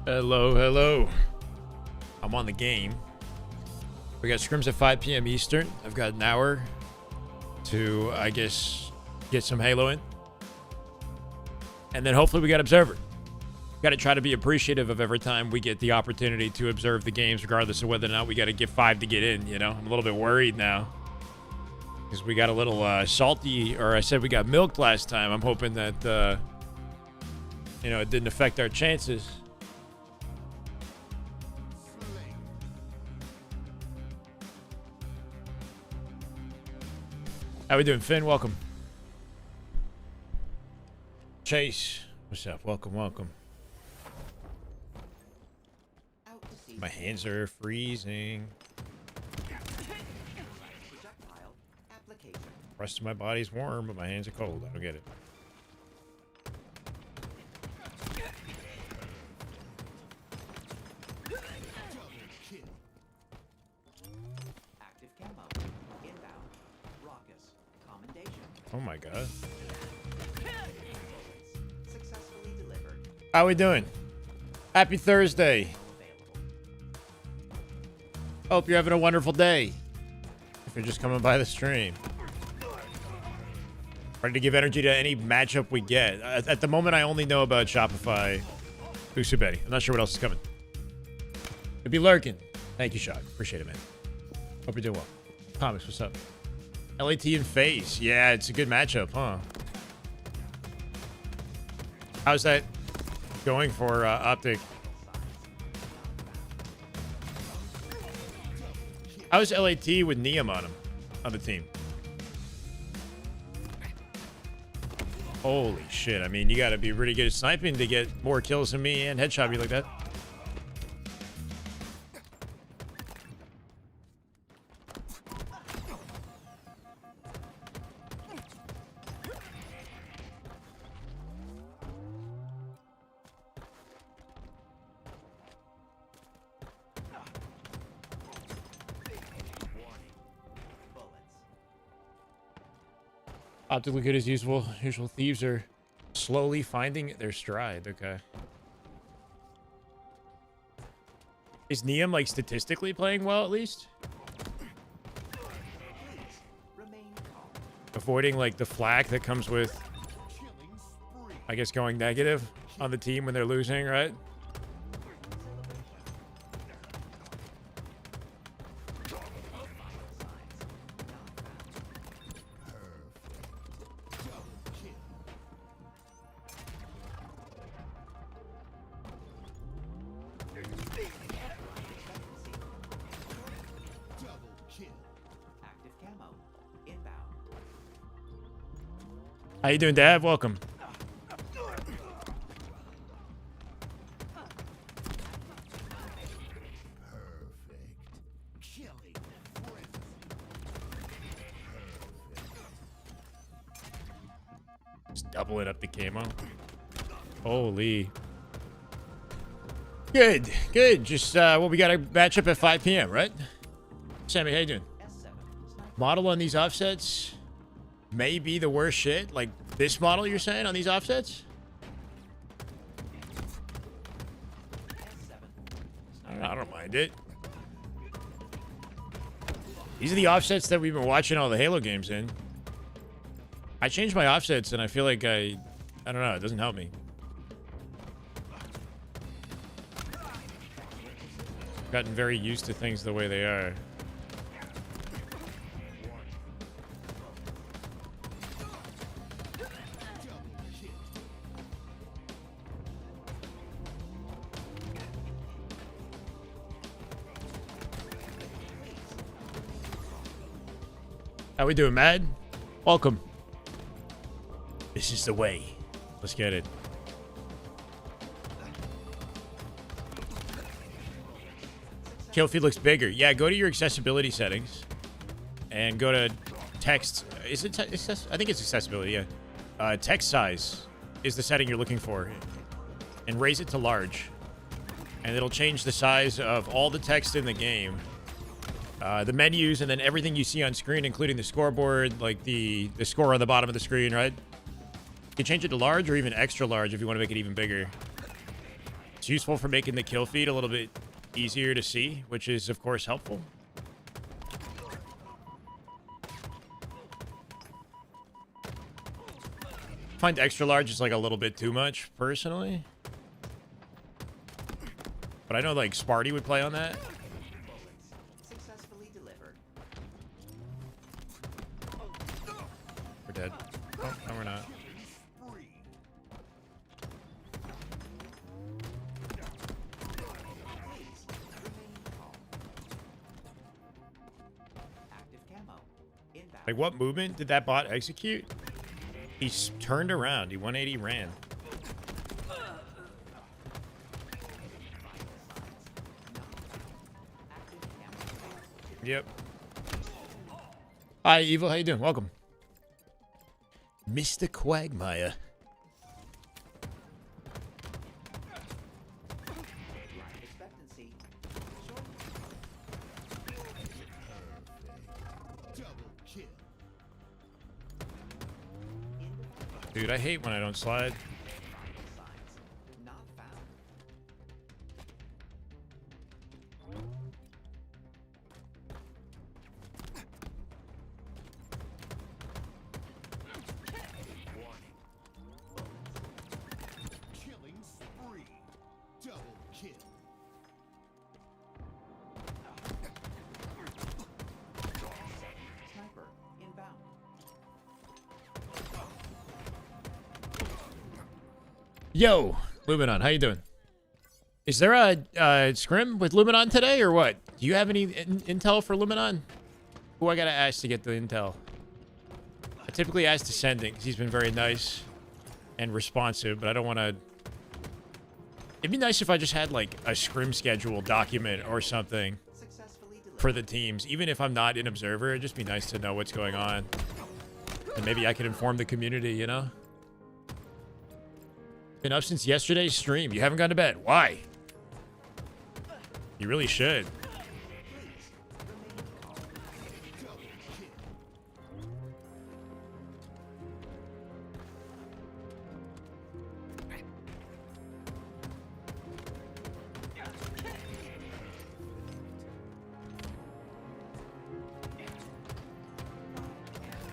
Hello, hello. I'm on the game. We got scrims at 5 p.m. Eastern. I've got an hour to, I guess, get some Halo in. And then hopefully we got Observer. Got to try to be appreciative of every time we get the opportunity to observe the games, regardless of whether or not we got to get 5 to get in, you know? I'm a little bit worried now. Because we got a little salty, or I said we got milked last time. I'm hoping that, you know, it didn't affect our chances. How we doing, Finn? Welcome. Chase, what's up? Welcome, welcome. My hands are freezing. The rest of my body's warm, but my hands are cold. I don't get it. Oh my god. How we doing? Happy Thursday. Hope you're having a wonderful day. If you're just coming by the stream. Ready to give energy to any matchup we get. At the moment, I only know about Shopify Usubeni. I'm not sure what else is coming. It'd be lurking. Thank you, Shock. Appreciate it, man. Hope you're doing well. Comics, what's up? LAT and FaZe. Yeah, it's a good matchup, huh? How's that going for Optic? How's LAT with Neum on him, on the team? Holy shit. I mean, you got to be really good at sniping to get more kills than me and headshot me like that. Optically good as usual. Usual thieves are slowly finding their stride. Okay. Is Neum like statistically playing well at least? Avoiding like the flack that comes with, I guess, going negative on the team when they're losing, right? How you doing, Dad? Welcome. Just doubling up the camo. Holy. Good, good. Just, well, we got a matchup at 5 p.m., right? Sammy, how you doing? Model on these offsets may be the worst shit. Like this model you're saying on these offsets? I don't mind it. These are the offsets that we've been watching all the Halo games in. I changed my offsets and I feel like I don't know, it doesn't help me. Gotten very used to things the way they are. How we doing, Mad? Welcome. This is the way. Let's get it. Kill feed looks bigger. Yeah, go to your accessibility settings and go to text. Is it? I think it's accessibility. Yeah. Text size is the setting you're looking for, and raise it to large, and it'll change the size of all the text in the game. The menus, and then everything you see on screen, including the scoreboard, like the score on the bottom of the screen, right? You can change it to large or even extra large if you want to make it even bigger. It's useful for making the kill feed a little bit easier to see, which is, of course, helpful. I find extra large is like a little bit too much, personally. But I know, like, Sparty would play on that. Successfully delivered. We're dead. Oh, no, we're not. Like, what movement did that bot execute? He turned around. He 180 ran. Yep. Hi, Evil. How you doing? Welcome. Mr. Quagmire. Dude, I hate when I don't slide. Yo, Luminon, how you doing? Is there a scrim with Luminon today or what? Do you have any intel for Luminon? Who I gotta ask to get the intel? I typically ask Descending because he's been very nice and responsive, but I don't want to... It'd be nice if I just had like a scrim schedule document or something for the teams. Even if I'm not an observer, it'd just be nice to know what's going on. And maybe I could inform the community, you know? Been up since yesterday's stream. You haven't gone to bed. Why? You really should.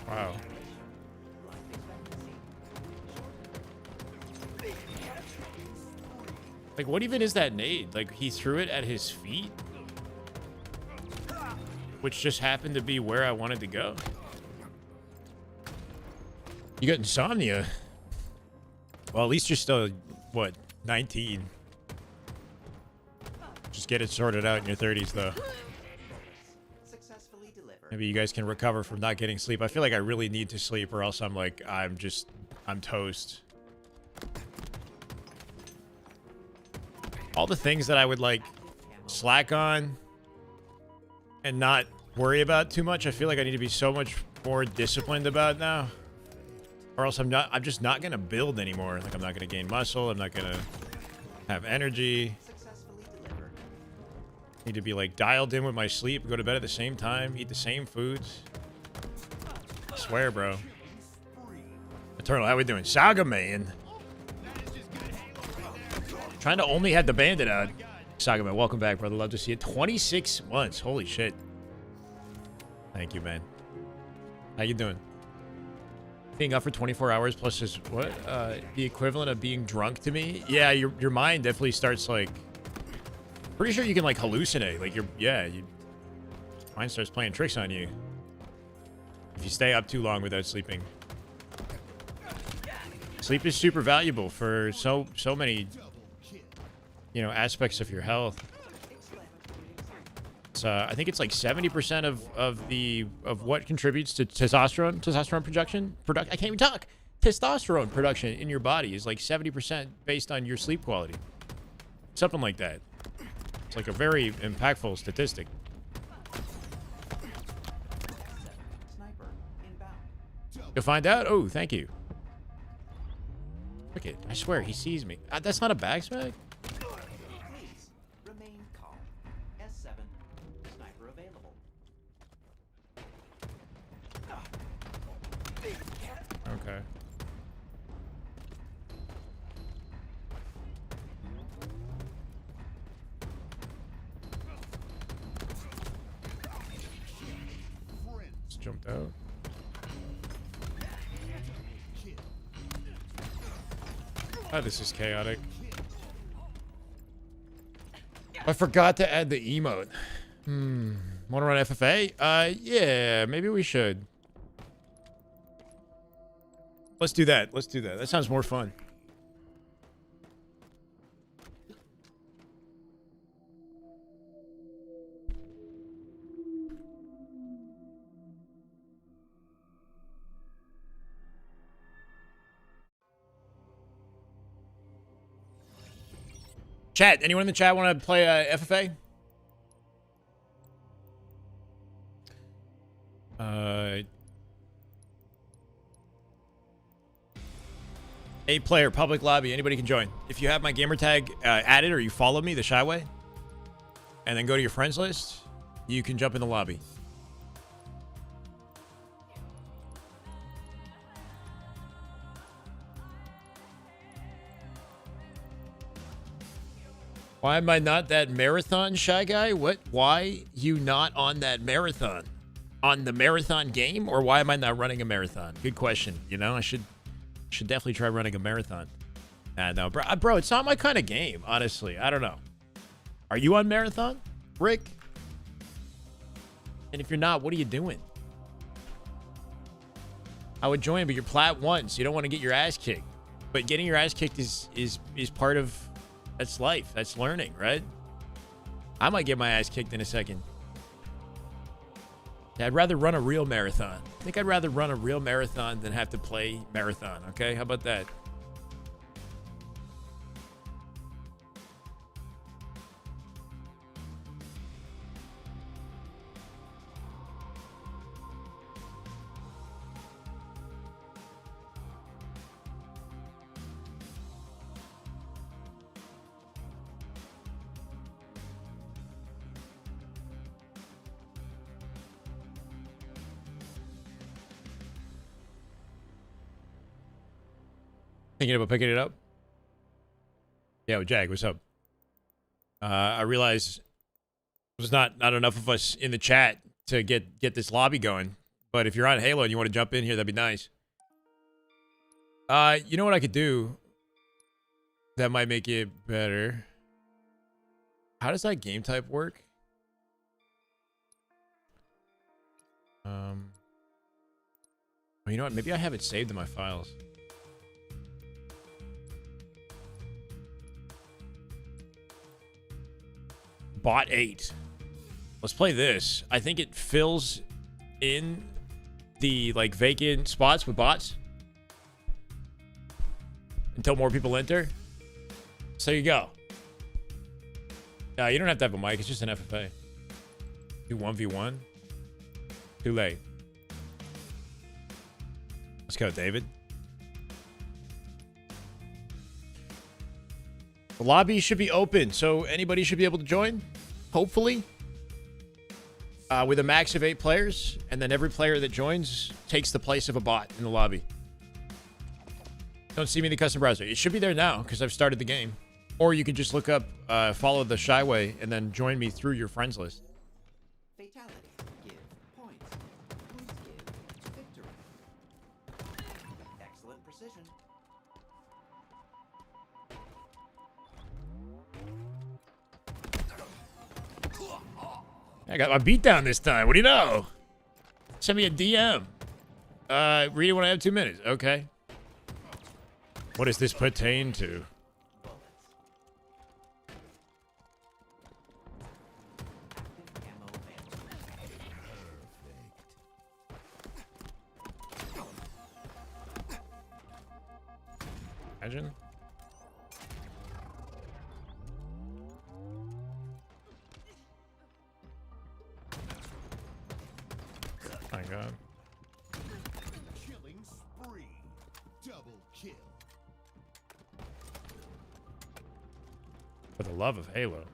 Wow. Like, what even is that nade? Like, he threw it at his feet? Which just happened to be where I wanted to go. You got insomnia? Well, at least you're still, what, 19? Just get it sorted out in your 30s, though. Maybe you guys can recover from not getting sleep. I feel like I really need to sleep, or else I'm like, I'm toast. All the things that I would like slack on and not worry about too much, I feel like I need to be so much more disciplined about now, or else I'm just not gonna build anymore. Like, I'm not gonna gain muscle, I'm not gonna have energy. Need to be like dialed in with my sleep, go to bed at the same time, eat the same foods. I swear, bro. Eternal, how we doing? Saga man. Trying to only have the bandit out. Saga man, welcome back, brother. Love to see it. 26 months. Holy shit. Thank you, man. How you doing? Being up for 24 hours plus is what? The equivalent of being drunk to me? Yeah, your mind definitely starts like... Pretty sure you can like hallucinate. Like your mind starts playing tricks on you if you stay up too long without sleeping. Sleep is super valuable for so many, you know, aspects of your health. So I think it's like 70% of what contributes to testosterone production. I can't even talk. Testosterone production in your body is like 70% based on your sleep quality. Something like that. It's like a very impactful statistic. You'll find out? Oh, thank you. Look it. I swear, he sees me. That's not a bag smack? Please remain calm. S7 sniper available. Okay. just jumped out. Oh, this is chaotic. I forgot to add the emote. Want to run FFA? Yeah, maybe we should. Let's do that. Let's do that. That sounds more fun. Chat, anyone in the chat want to play FFA? A player, public lobby, anybody can join. If you have my gamer tag added or you follow me, the Shyway, and then go to your friends list, you can jump in the lobby. Why am I not that marathon, Shy Guy? What? Why you not on that marathon? On the marathon game? Or why am I not running a marathon? Good question. You know, I should definitely try running a marathon. No, bro, it's not my kind of game, honestly. I don't know. Are you on marathon, Rick? And if you're not, what are you doing? I would join, but you're plat 1, so you don't want to get your ass kicked. But getting your ass kicked is part of... That's life. That's learning, right? I might get my ass kicked in a second. Yeah, I'd rather run a real marathon. I think I'd rather run a real marathon than have to play marathon, okay? How about that? Thinking about picking it up? Yeah, Jag, what's up? I realize there's not enough of us in the chat to get this lobby going. But if you're on Halo and you want to jump in here, that'd be nice. You know what I could do that might make it better? How does that game type work? Well, you know what? Maybe I have it saved in my files. Bot 8. Let's play this. I think it fills in the like vacant spots with bots until more people enter. So you go. You don't have to have a mic. It's just an FFA. Do 1v1. Too late. Let's go, David. The lobby should be open, so anybody should be able to join, hopefully, with a max of 8 players, and then every player that joins takes the place of a bot in the lobby. Don't see me in the custom browser. It should be there now, because I've started the game. Or you can just look up, follow the Shyway, and then join me through your friends list. Fatality. Give points. Points give victory. Excellent precision. I got my beat down this time. What do you know? Send me a DM. Read it when I have 2 minutes. Okay. What does this pertain to? Bullets. Ammo available. Imagine. My God. Killing spree. Double kill. For the love of Halo.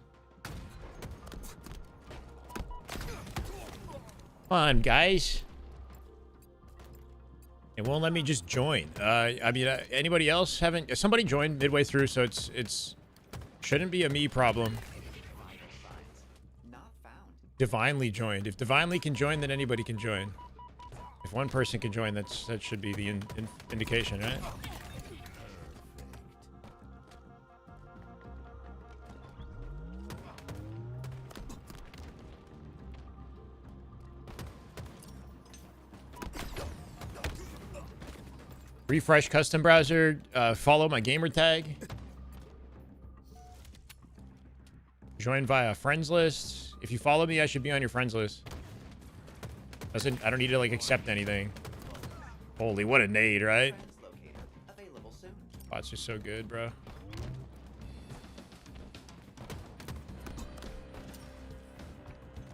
Come on, guys. It won't let me just join. I mean, anybody else haven't? Somebody joined midway through, so it's shouldn't be a me problem. Vital signs not found. Divinely joined. If Divinely can join, then anybody can join. If one person can join, that should be the indication, right? Refresh custom browser. Follow my gamer tag. Join via friends list. If you follow me, I should be on your friends list. I don't need to like accept anything. Holy, what a nade, right? Translocator available soon. Bots are so good, bro.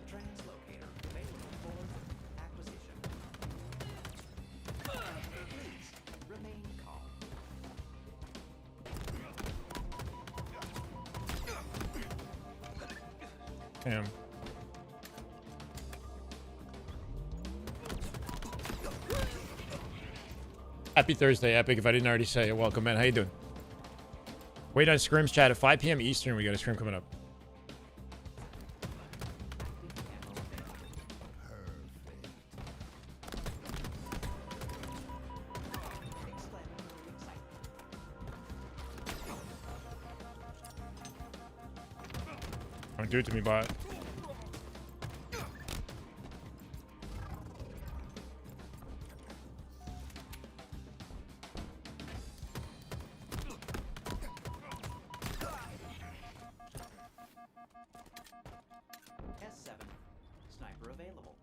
Translocator available for acquisition. Please remain calm. Damn. Happy Thursday, Epic. If I didn't already say it, welcome, man. How you doing? Wait on Scrims chat at 5 p.m. Eastern. We got a Scrim coming up. Don't do it to me, bot. S7 sniper available.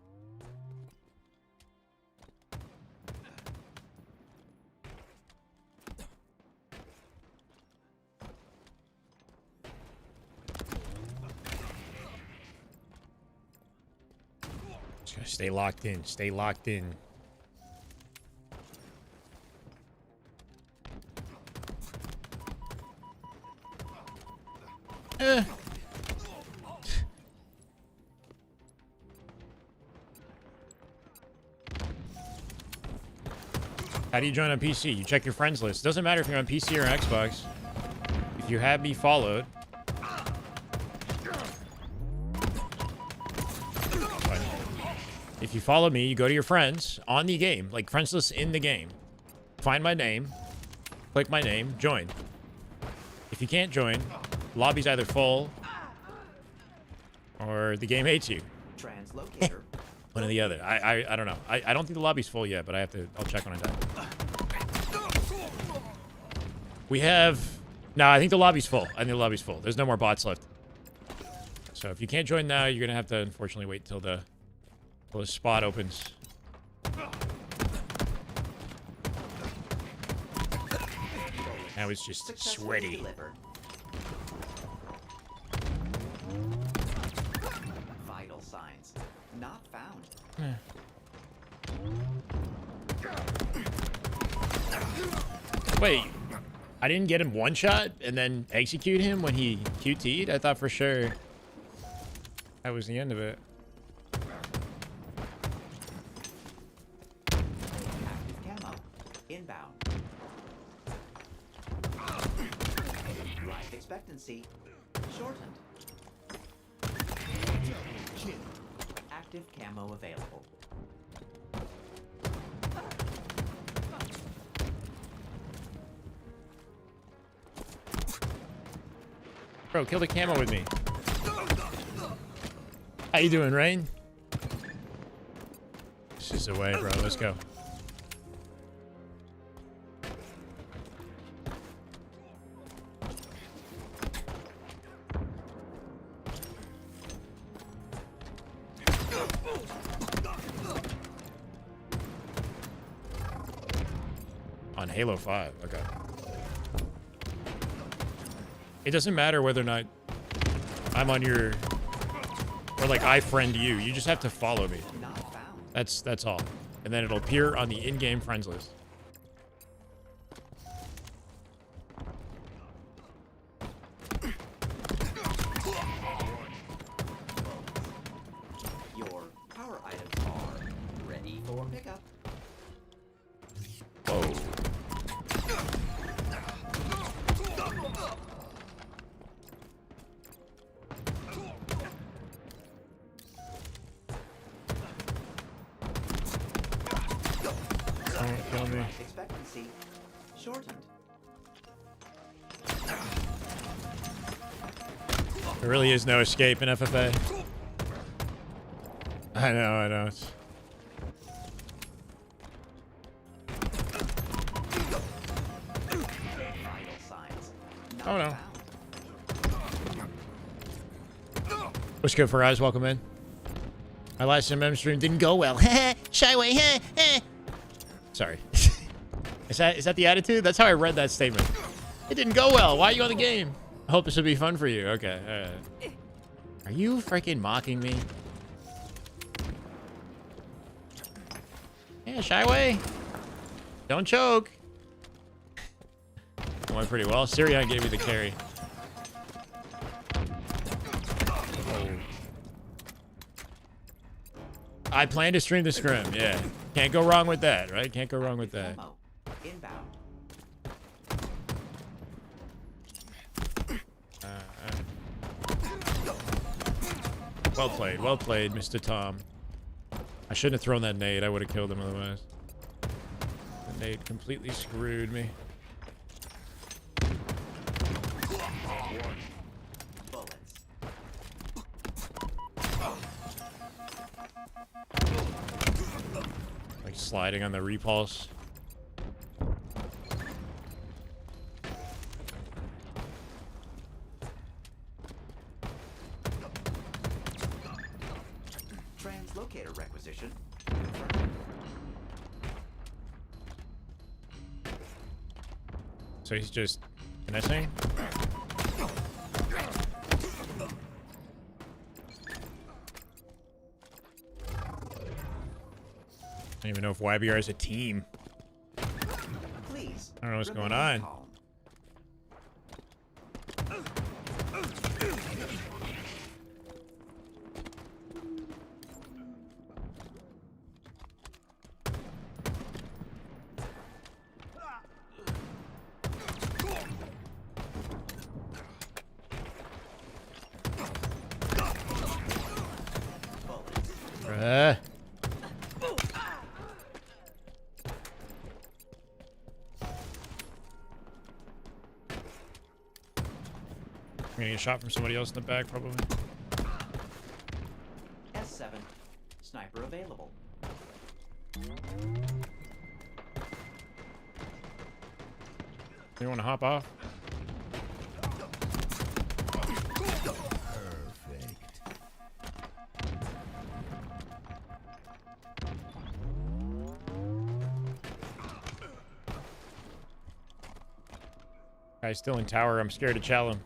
Just gotta stay locked in. Stay locked in. How do you join on PC? You check your friends list. Doesn't matter if you're on PC or Xbox. If you have me followed. If you follow me, you go to your friends on the game, like friends list in the game. Find my name, click my name, join. If you can't join, lobby's either full or the game hates you. Translocator. One or the other. I don't know. I don't think the lobby's full yet, but I'll check when I'm done. We have... No, I think the lobby's full. I think the lobby's full. There's no more bots left. So if you can't join now, you're going to have to unfortunately wait till the spot opens. Now it's just Successfully sweaty. delivered. Vital signs not found. Wait, I didn't get him one shot and then execute him when he QT'd? I thought for sure that was the end of it. Active camo inbound. Life expectancy shortened. Active camo available. Bro, kill the camo with me. How you doing, Rain? This is the way, bro. Let's go. On Halo 5, okay. It doesn't matter whether or not I'm on your... Or like I friend you. You just have to follow me. Not found. That's all. And then it'll appear on the in-game friends list. Your power items are ready for pickup. Whoa. Don't kill me. Life expectancy shortened. There really is no escape in FFA. I know. It's... Vital signs. Not Oh, no. found. What's good for eyes? Welcome in. My last MM stream didn't go well. Shyway. Sorry. Is that the attitude? That's how I read that statement. It didn't go well. Why are you on the game? I hope this will be fun for you. Okay. All right. Are you freaking mocking me? Yeah, Shyway. Don't choke. Went pretty well. Sirion gave me the carry. I plan to stream the Scrim. Yeah. Can't go wrong with that, right? Can't go wrong with that. Ammo. Inbound. Well played, Mr. Tom. I shouldn't have thrown that nade. I would have killed him otherwise. The nade completely screwed me. Bullets. Like sliding on the repulse. Translocator requisition. So he's just finessing? I don't even know if YBR is a team. Please. I don't know what's going remain on. calm. Bruh. I'm gonna get shot from somebody else in the back, probably. S7. Sniper available. You want to hop off? Perfect. Guy's still in tower. I'm scared to challenge him.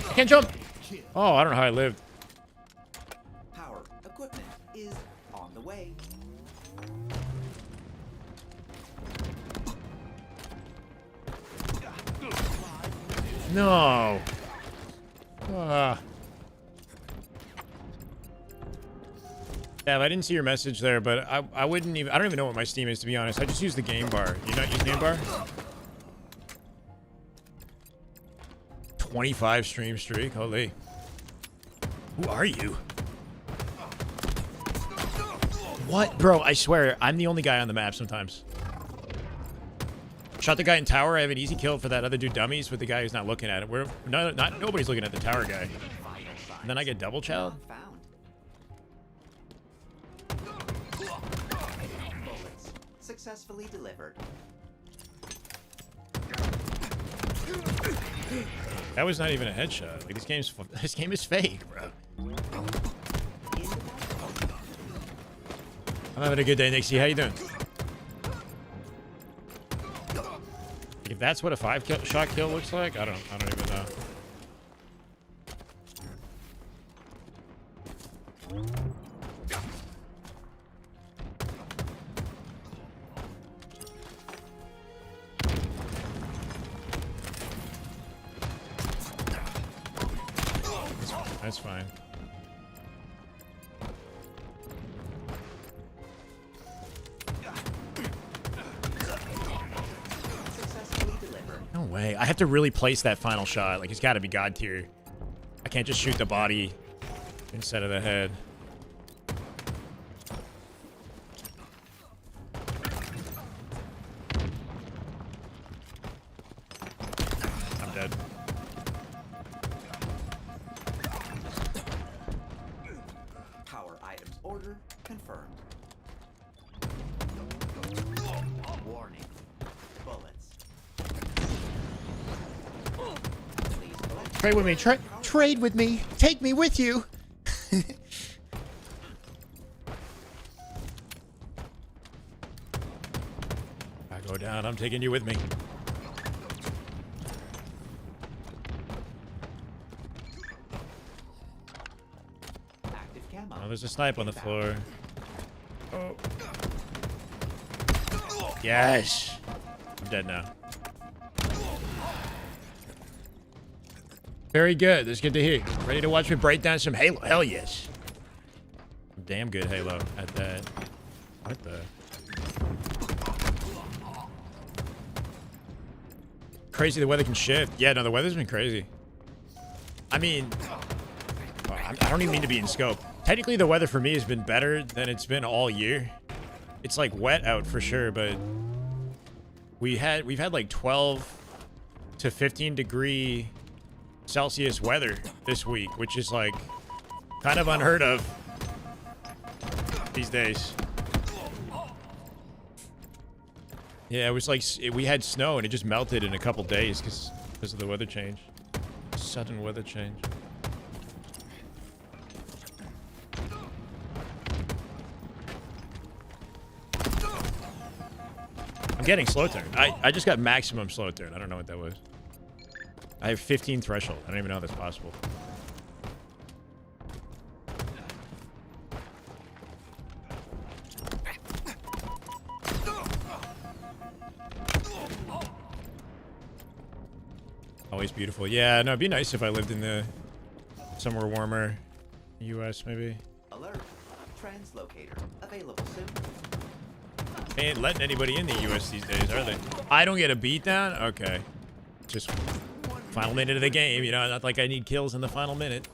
I can't jump. Oh, I don't know how I lived. Power equipment is on the way. No. Yeah, I didn't see your message there, but I wouldn't even. I don't even know what my Steam is, to be honest. I just use the game bar. You not use game bar? 25 stream streak. Holy. Who are you? What, bro? I swear, I'm the only guy on the map sometimes. Shot the guy in tower. I have an easy kill for that other dude dummies with the guy who's not looking at it. We're not nobody's looking at the tower guy. And then I get double chowed. Found. Bullets successfully delivered. That was not even a headshot. Like this game is fake, bro. I'm having a good day, Nixie. How you doing? If that's what a 5-shot kill looks like, I don't even know. That's fine. I have to really place that final shot. Like, it's got to be God tier. I can't just shoot the body instead of the head. I'm dead. Power items order confirmed. Warning. Bullets. Please collect. Trade with me. Trade with me. Take me with you. I go down. I'm taking you with me. Active camo. Oh, there's a snipe on the floor. Oh. Yes. I'm dead now. Very good. That's good to hear. Ready to watch me break down some Halo? Hell yes. Damn good Halo at that. What the? Crazy the weather can shift. Yeah, no, the weather's been crazy. I mean, I don't even mean to be in scope. Technically, the weather for me has been better than it's been all year. It's like wet out for sure, but we've had like 12 to 15 degree Celsius weather this week, which is like kind of unheard of these days. Yeah, it was like we had snow and it just melted in a couple days because of the weather change. Sudden weather change. I'm getting slow turn. I just got maximum slow turn. I don't know what that was. I have 15 threshold. I don't even know how that's possible. Always beautiful. Yeah, no, it'd be nice if I lived in the somewhere warmer US maybe. Alert. Translocator available soon. They ain't letting anybody in the US these days, are they? I don't get a beatdown? Okay. Just final minute of the game, you know, not like I need kills in the final minute.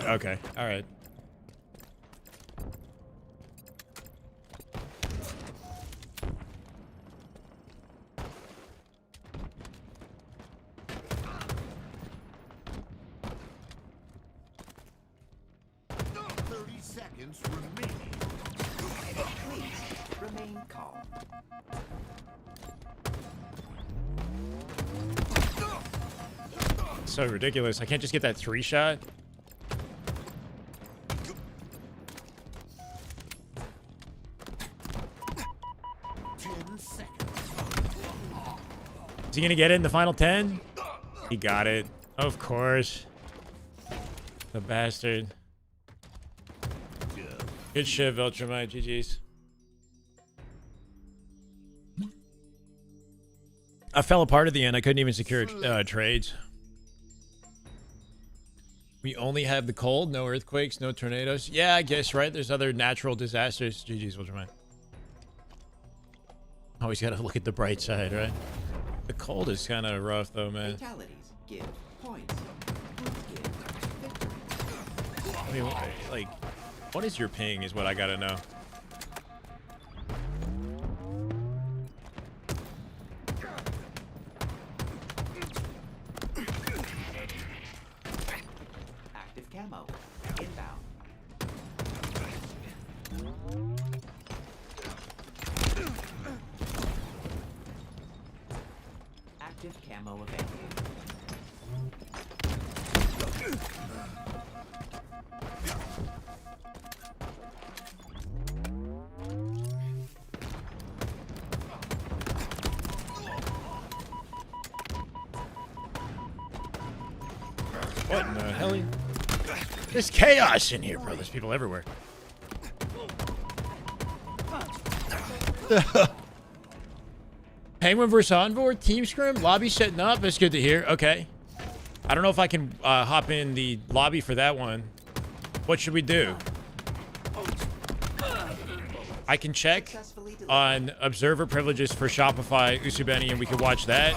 Okay, all right. Remain calm. So ridiculous. I can't just get that 3-shot. Is he gonna get it in the final 10? He got it. Of course. The bastard. Good shit, Viltrumite. GG's. I fell apart at the end. I couldn't even secure trades. We only have the cold, no earthquakes, no tornadoes. Yeah, I guess, right? There's other natural disasters. GG's, Viltrumite. Always gotta look at the bright side, right? The cold is kind of rough, though, man. Fatalities give points. Points give victory. I mean, like, what is your ping is what I gotta know. Active camo. Inbound. Active camo available. What in the hell? There's chaos in here, bro. There's people everywhere. Penguin versus Envoy, team scrim, lobby setting up. That's good to hear. Okay. I don't know if I can hop in the lobby for that one. What should we do? I can check on observer privileges for Shopify, Usubeni, and we can watch that.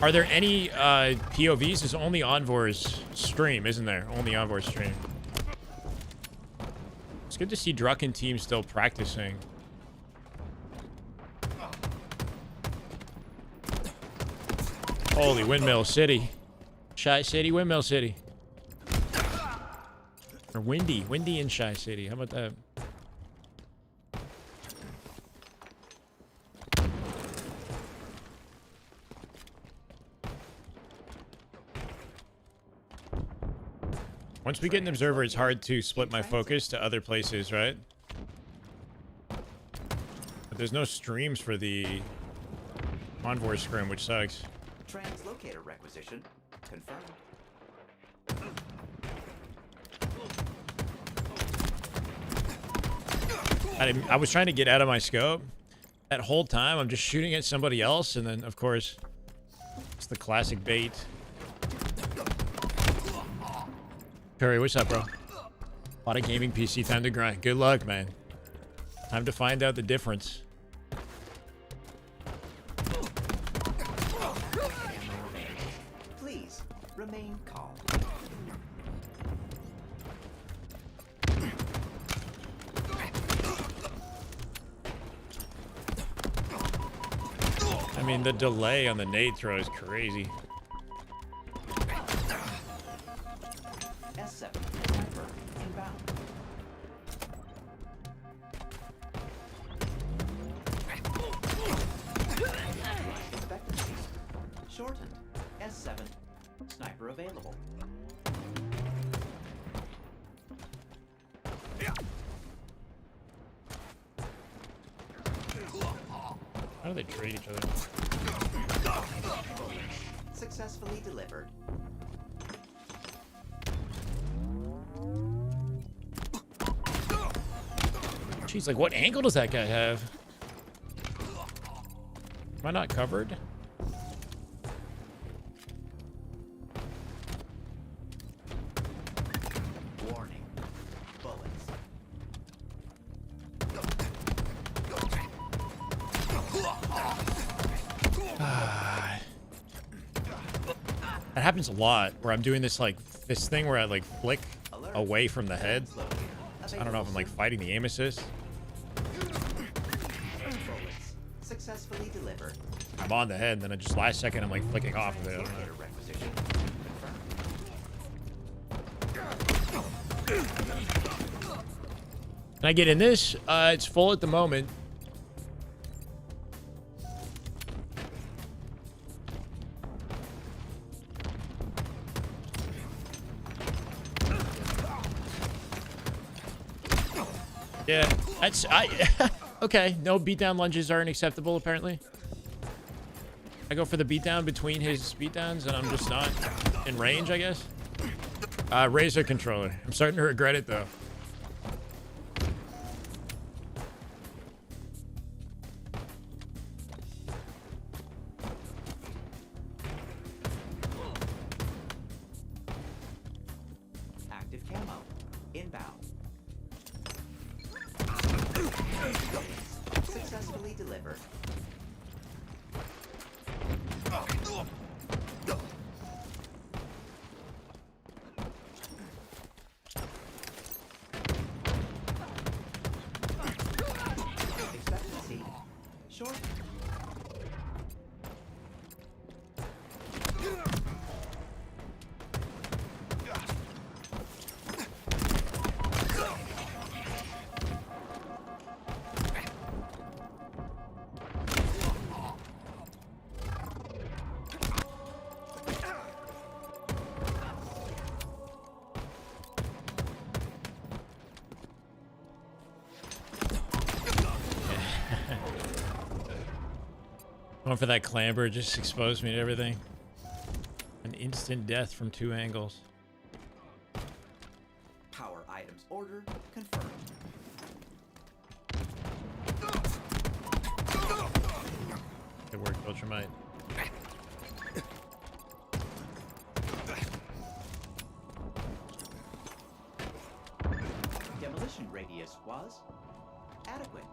Are there any POVs? It's only Envor's stream, isn't there? Only Envor's stream. It's good to see Druck and team still practicing. Holy Windmill City. Shy City, Windmill City. Or Windy in Shy City. How about that? Once we get an observer, it's hard to split my focus to other places, right? But there's no streams for the Envoy Scrim, which sucks. Translocator requisition confirmed. I was trying to get out of my scope. That whole time, I'm just shooting at somebody else, and then, of course, it's the classic bait. Curry, what's up, bro? A lot of gaming PC time to grind. Good luck, man. Time to find out the difference. Please remain calm. I mean, the delay on the nade throw is crazy. S7 sniper inbound. Expectancy shortened. S7 sniper available. How do they trade each other? Successfully delivered. Jeez, like, what angle does that guy have? Am I not covered? Warning. Bullets. That happens a lot, where I'm doing this, like, this thing where I, like, flick away from the head. So I don't know if I'm, like, fighting the aim assist. Bullets successfully delivered. I'm on the head, and then I just last second I'm, like, flicking off of it. I don't know. Translocator requisition confirmed. Can I get in this? It's full at the moment. Yeah, that's okay. No beatdown lunges aren't acceptable apparently. I go for the beatdown between his beatdowns, and I'm just not in range, I guess. Razor controller. I'm starting to regret it though. Active camo inbound. Successfully delivered. Expectancy short. Going for that clamber just exposed me to everything. An instant death from 2 angles. Power items order confirmed. Good work, Ultramite. radius was adequate.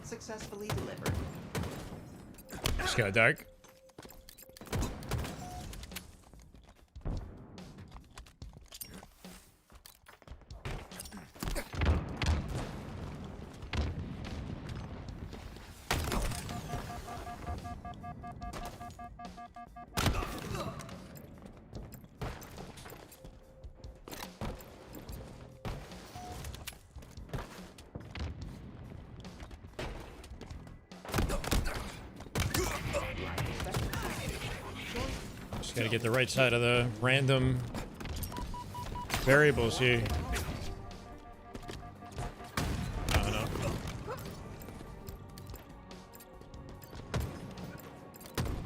Successfully delivered. Just got dark. Gotta get the right side of the random variables here. I don't know.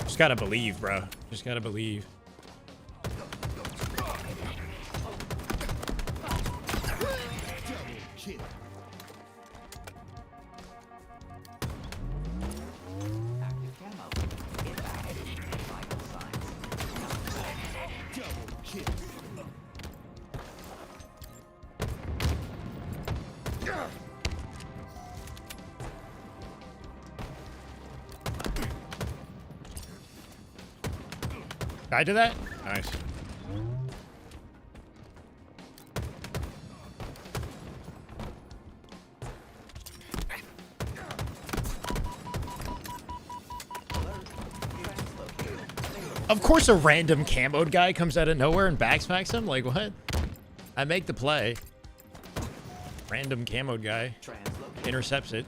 Just gotta believe, bro. Just gotta believe. I did that? Nice. Of course a random camoed guy comes out of nowhere and backsmacks him? Like, what? I make the play. Random camoed guy intercepts it.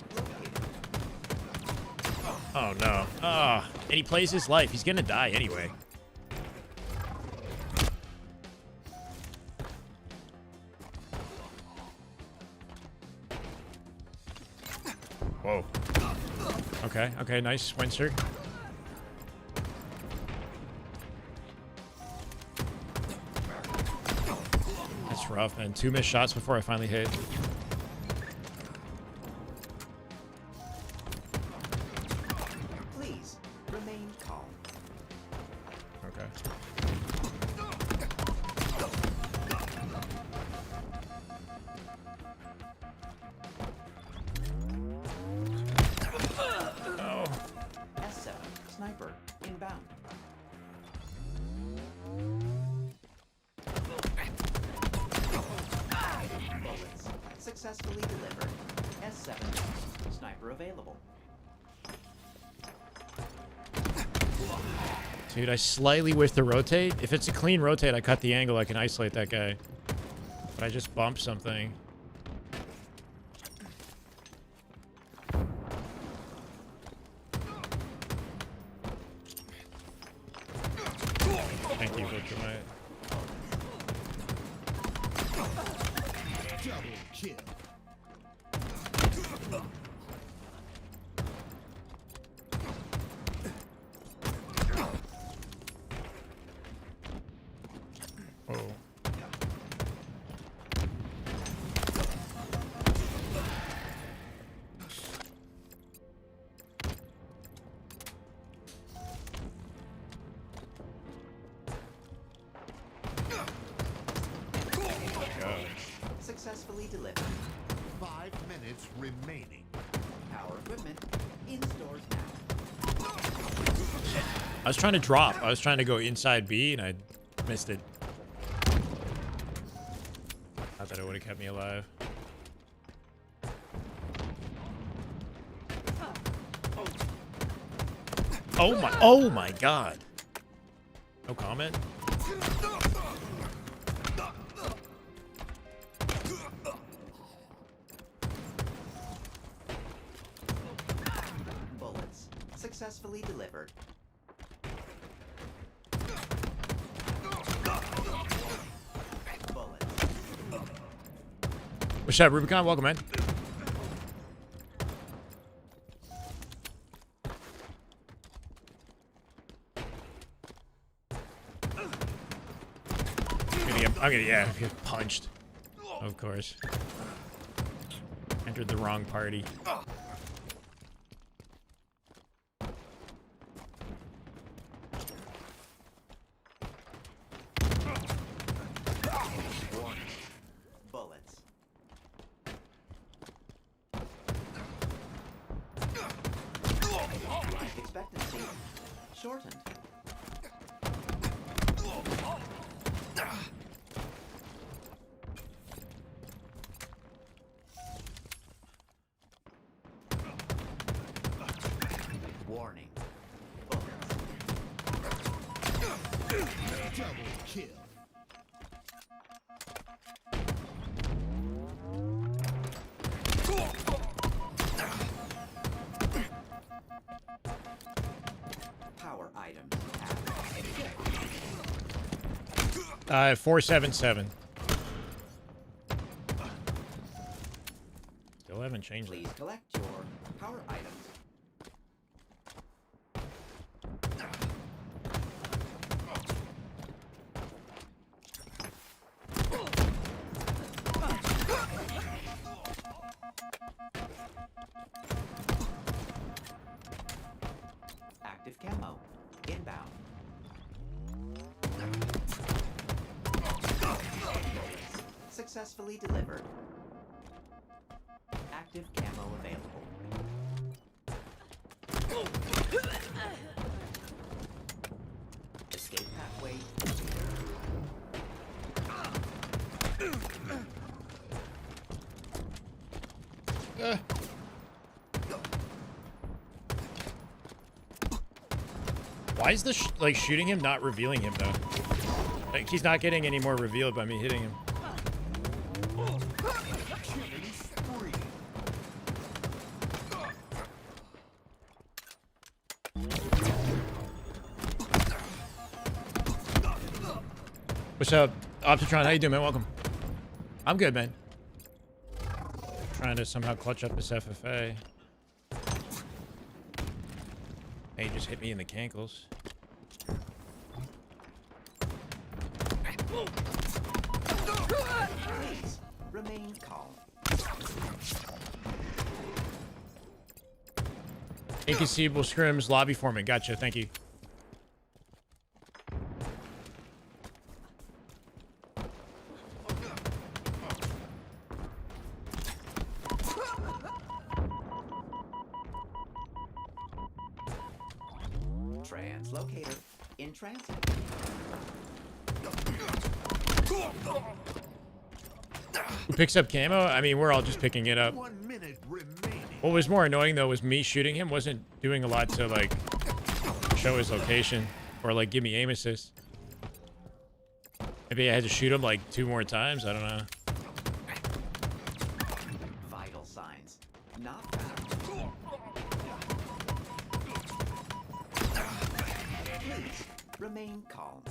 Oh, no. Oh, and he plays his life. He's gonna die anyway. Whoa. Okay, okay, nice, Wincer. That's rough, man. 2 missed shots before I finally hit. Please remain calm. Okay. Oh. S7 sniper inbound. Bullets successfully delivered. S7 sniper available. Dude, I slightly whiffed the rotate. If it's a clean rotate, I cut the angle, I can isolate that guy. But I just bumped something. Thank you, Victor. Double kill. Oh. Successfully delivered. 5 minutes remaining. Power equipment in stores now. I was trying to drop. I was trying to go inside B, and I missed it. I thought it would have kept me alive. Oh my god. No comment? Bullets successfully delivered. Bullets. What's up, Rubicon? Welcome, man. I'm gonna get punched. Of course. Entered the wrong party. Warning. Bullets. Life expectancy shortened. Warning. Bullets. Double kill. Power items. 477. Still haven't changed Please that. collect your power items. Active camo. Inbound. Successfully delivered. Active camo available. Escape pathway. Why is this like shooting him not revealing him though? Like he's not getting any more revealed by me hitting him. Killing spree. What's up, Optitron? How you doing, man? Welcome. I'm good, man. Trying to somehow clutch up this FFA. Hey, he just hit me in the cankles. Please remain calm. Inconceivable scrims, lobby foreman. Gotcha. Thank you. Translocator in transit. Who picks up camo? I mean, we're all just picking it up. 1 minute remaining. What was more annoying though was me shooting him wasn't doing a lot to like show his location or like give me aim assist. Maybe I had to shoot him like 2 more times. I don't know. Vital signs not found. Please remain calm.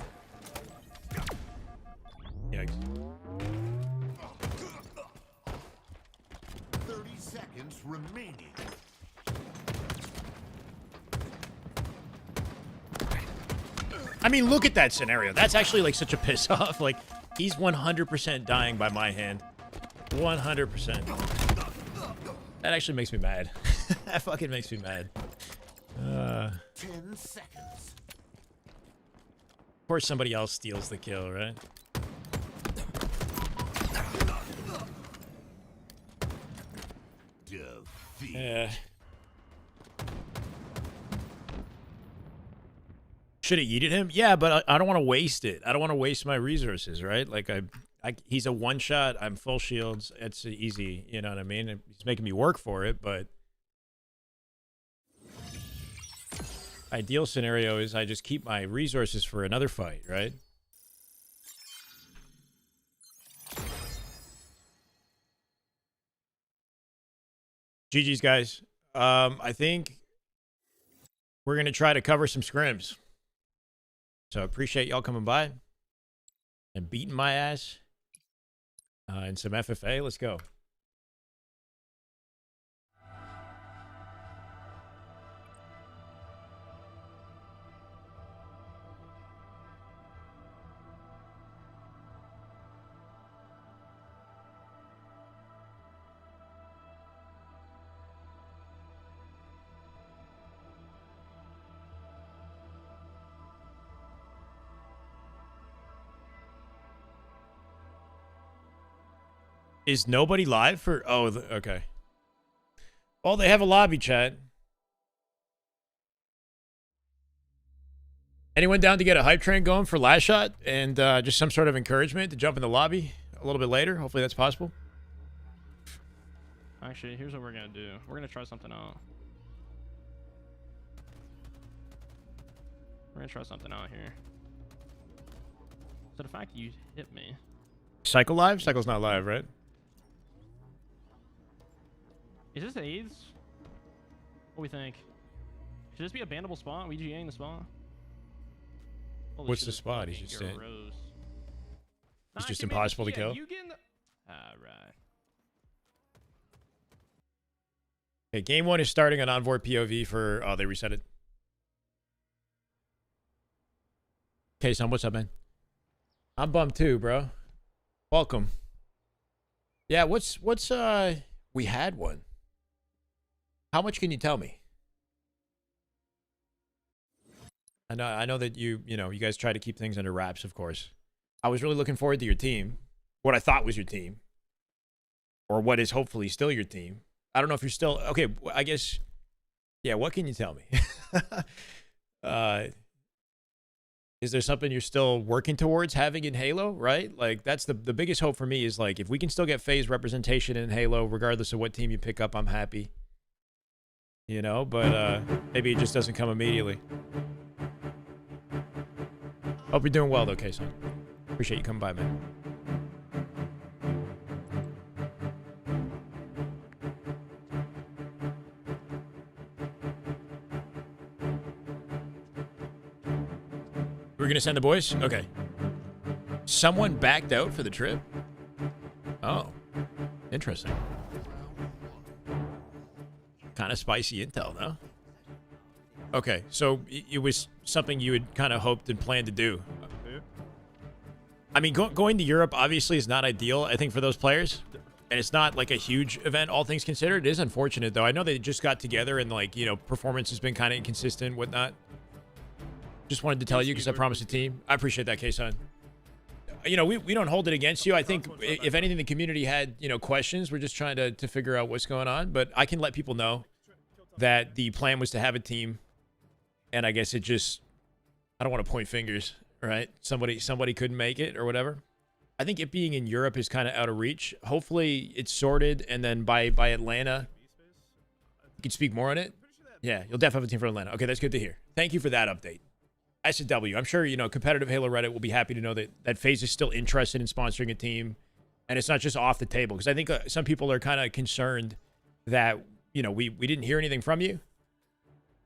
Yikes. 30 seconds remaining. I mean, look at that scenario. That's actually like such a piss off. Like, he's 100% dying by my hand. 100%. That actually makes me mad. That fucking makes me mad. 10 seconds. Of course somebody else steals the kill, right? Defeat. Yeah. Should have yeeted him? Yeah, but I don't want to waste it. I don't want to waste my resources, right? Like, he's a one-shot. I'm full shields. It's easy, you know what I mean? He's making me work for it, but... Ideal scenario is I just keep my resources for another fight, right? GG's, guys. I think we're going to try to cover some scrims. So appreciate y'all coming by and beating my ass in some FFA. Let's go. Is nobody live for? Oh, okay. Well, they have a lobby chat. Anyone down to get a hype train going for last shot and just some sort of encouragement to jump in the lobby a little bit later? Hopefully that's possible. Actually, here's what we're gonna do. We're gonna try something out. We're gonna try something out here. So the fact that you hit me. Cycle live? Cycle's not live, right? Is this AIDS? What do we think? Should this be a bannable spot? We GAing the spot? Holy What's shit, the this spot? fucking He's just saying. gross. It's just Actually, maybe- impossible to yeah, kill? You getting the... Alright. Okay, game 1 is starting on Envoy POV for... Oh, they reset it. Okay, son, what's up, man? I'm bummed too, bro. Welcome. Yeah, what's we had one. How much can you tell me? I know that you guys try to keep things under wraps, of course. I was really looking forward to your team. What I thought was your team. Or what is hopefully still your team. I don't know if you're still... Okay, I guess... Yeah, what can you tell me? Is there something you're still working towards having in Halo, right? Like, that's the biggest hope for me is, like, if we can still get phase representation in Halo, regardless of what team you pick up, I'm happy. You know, but maybe it just doesn't come immediately. Hope you're doing well, though, Kason. Appreciate you coming by, man. We're going to send the boys? Okay. Someone backed out for the trip? Oh. Interesting. Kind of spicy intel, no? Okay, so it was something you had kind of hoped and planned to do. I mean, going to Europe obviously is not ideal, I think, for those players. And it's not like a huge event, all things considered. It is unfortunate, though. I know they just got together and, like, you know, performance has been kind of inconsistent, whatnot. Just wanted to tell you because I promised the team. I appreciate that, K-Son. You know, we don't hold it against you. I think, if anything, the community had, you know, questions. We're just trying to figure out what's going on. But I can let people know that the plan was to have a team. And I guess it just... I don't want to point fingers, right? Somebody couldn't make it or whatever. I think it being in Europe is kind of out of reach. Hopefully it's sorted, and then by Atlanta, you can speak more on it. Yeah, you'll definitely have a team for Atlanta. Okay, that's good to hear. Thank you for that update. S&W, I'm sure, you know, competitive Halo Reddit will be happy to know that FaZe is still interested in sponsoring a team, and it's not just off the table. Because I think some people are kind of concerned that, you know, we didn't hear anything from you,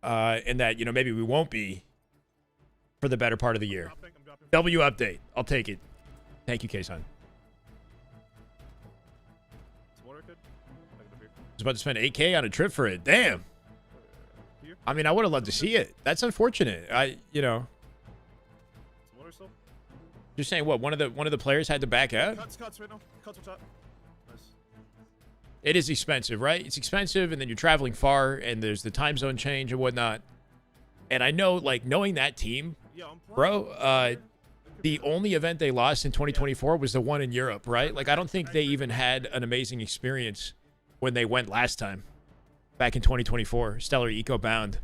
and that, you know, maybe we won't be for the better part of the year. W update. I'll take it. Thank you, K-Son. I was about to spend 8K on a trip for it. Damn. I mean, I would have loved to see it. That's unfortunate. You know. Just saying, what, one of the players had to back out? Cuts right now. Cuts are top. Nice. It is expensive, right? It's expensive, and then you're traveling far, and there's the time zone change and whatnot. And I know, like, knowing that team, bro, the only event they lost in 2024 was the one in Europe, right? Like, I don't think they even had an amazing experience when they went last time. Back in 2024, Stellar Eco Bound.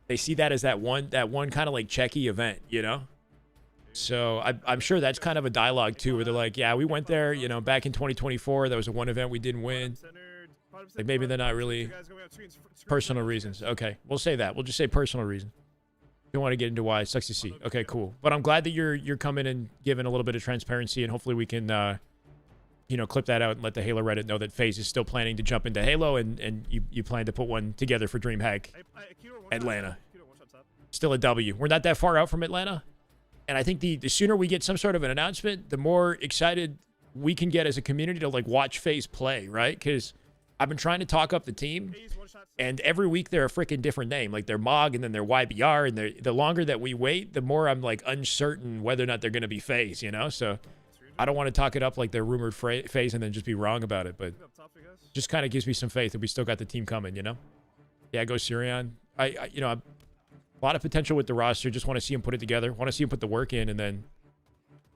They see that as that one kind of like checky event, you know? So I'm sure that's kind of a dialogue too, where they're like, yeah, we went there, you know, back in 2024. That was the one event we didn't win. Like maybe they're not really personal reasons. Okay, we'll say that. We'll just say personal reasons. Don't want to get into why. It sucks to see. Okay, cool. But I'm glad that you're coming and giving a little bit of transparency, and hopefully we can you know, clip that out and let the Halo Reddit know that FaZe is still planning to jump into Halo, and you plan to put one together for DreamHack Atlanta. Still a W. We're not that far out from Atlanta. And I think the sooner we get some sort of an announcement, the more excited we can get as a community to, like, watch FaZe play, right? Because I've been trying to talk up the team, and every week they're a freaking different name. Like, they're MOG, and then they're YBR, and the longer that we wait, the more I'm, like, uncertain whether or not they're going to be FaZe, you know? So I don't want to talk it up like they're rumored FaZe and then just be wrong about it, but just kind of gives me some faith that we still got the team coming, you know? Yeah, go Sirion. You know, a lot of potential with the roster. Just want to see him put it together. Want to see him put the work in, and then,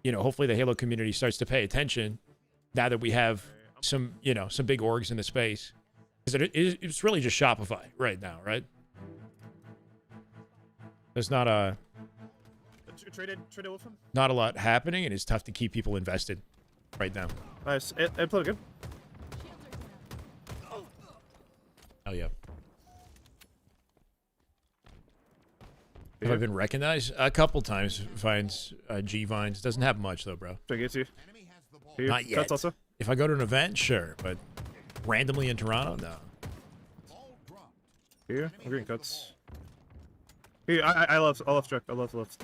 you know, hopefully the Halo community starts to pay attention now that we have some some big orgs in the space. Because it's really just Shopify right now, right? There's not a Traded with him. not a lot happening, and it's tough to keep people invested right now. Nice. It played good. Oh yeah. Have I been recognized? A couple times. Vines, G Vines. Doesn't have much though, bro. Should I get you? Here, Not yet. Cuts also. If I go to an event, sure, but randomly in Toronto, no. Here, I'm green cuts. Here, I love truck. I love left.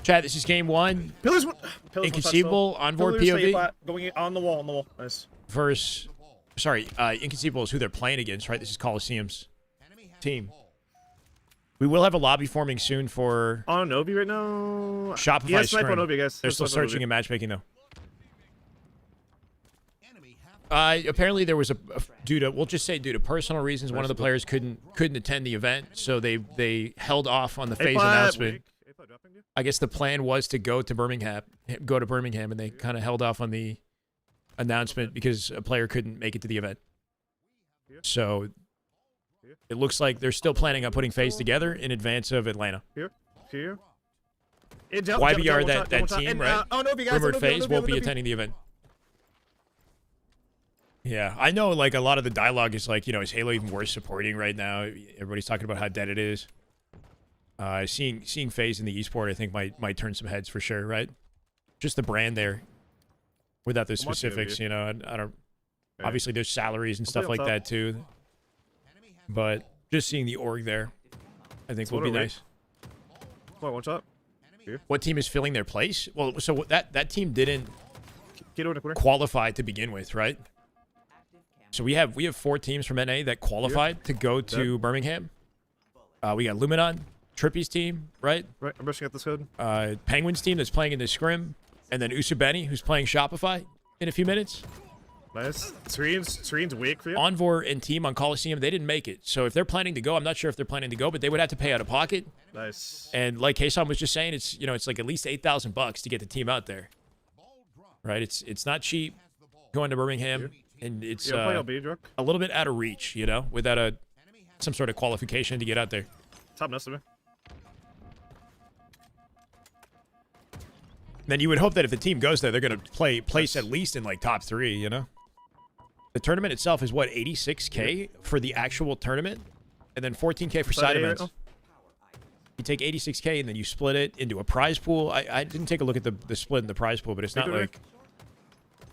Chat, this is game one. Pillars. Pillars Inconceivable, Envor Pillars POV going in on the wall. Nice. versus, sorry, Inconceivable is who they're playing against, right? This is Coliseum's team. We will have a lobby forming soon for On Obi right now. Shopify Yeah, snipe Scrim. on Obi, guys. They're still Snipe on searching Obi. and matchmaking though. Apparently there was we'll just say due to personal reasons, one of the players couldn't attend the event, so they held off on the phase announcement. I guess the plan was to go to Birmingham, and they kind of held off on the announcement because a player couldn't make it to the event. So it looks like they're still planning on putting phase together in advance of Atlanta. Here. YBR, that team, right? Oh no, guys. Rumored phase won't be attending the event. Yeah, I know, like, a lot of the dialogue is like, is Halo even worth supporting right now? Everybody's talking about how dead it is. Seeing FaZe in the esport, I think, might turn some heads for sure, right? Just the brand there, without the specifics, I don't... Obviously, there's salaries and stuff like that, too. But just seeing the org there, I think will be nice. One shot. What team is filling their place? Well, so that team didn't qualify to begin with, right? So we have 4 teams from NA that qualified to go to Birmingham. We got Luminon, Trippy's team, right? Right, I'm rushing at this hood. Penguin's team that's playing in the Scrim, and then Usubeni, who's playing Shopify in a few minutes. Nice. Screens weak for you. Envor and team on Coliseum, they didn't make it. So if they're planning to go, I'm not sure if they're planning to go, but they would have to pay out of pocket. Nice. And like Kason was just saying, it's it's like at least $8,000 to get the team out there. Right? It's not cheap going to Birmingham. And it's a little bit out of reach, without some sort of qualification to get out there. Top nest of me. Then you would hope that if the team goes there, they're going to place at least in like top 3, The tournament itself is what, 86K for the actual tournament? And then 14K for side events. You take 86K and then you split it into a prize pool. I didn't take a look at the split in the prize pool, but it's not like...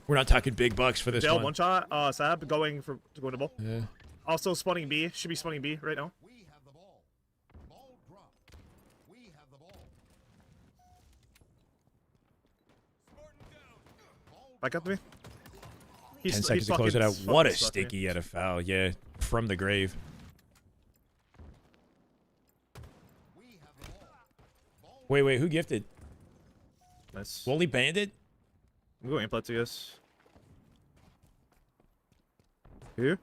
We're not talking big bucks for this Dale, one. one shot. Sab going to go to ball. Yeah. Also spawning B. Should be spawning B right now. Back up to me. 10 seconds to close it out. What a sticky at a foul. Yeah, from the grave. Wait, who gifted? Nice. Wooly Bandit? I'm going implant to guys. Here.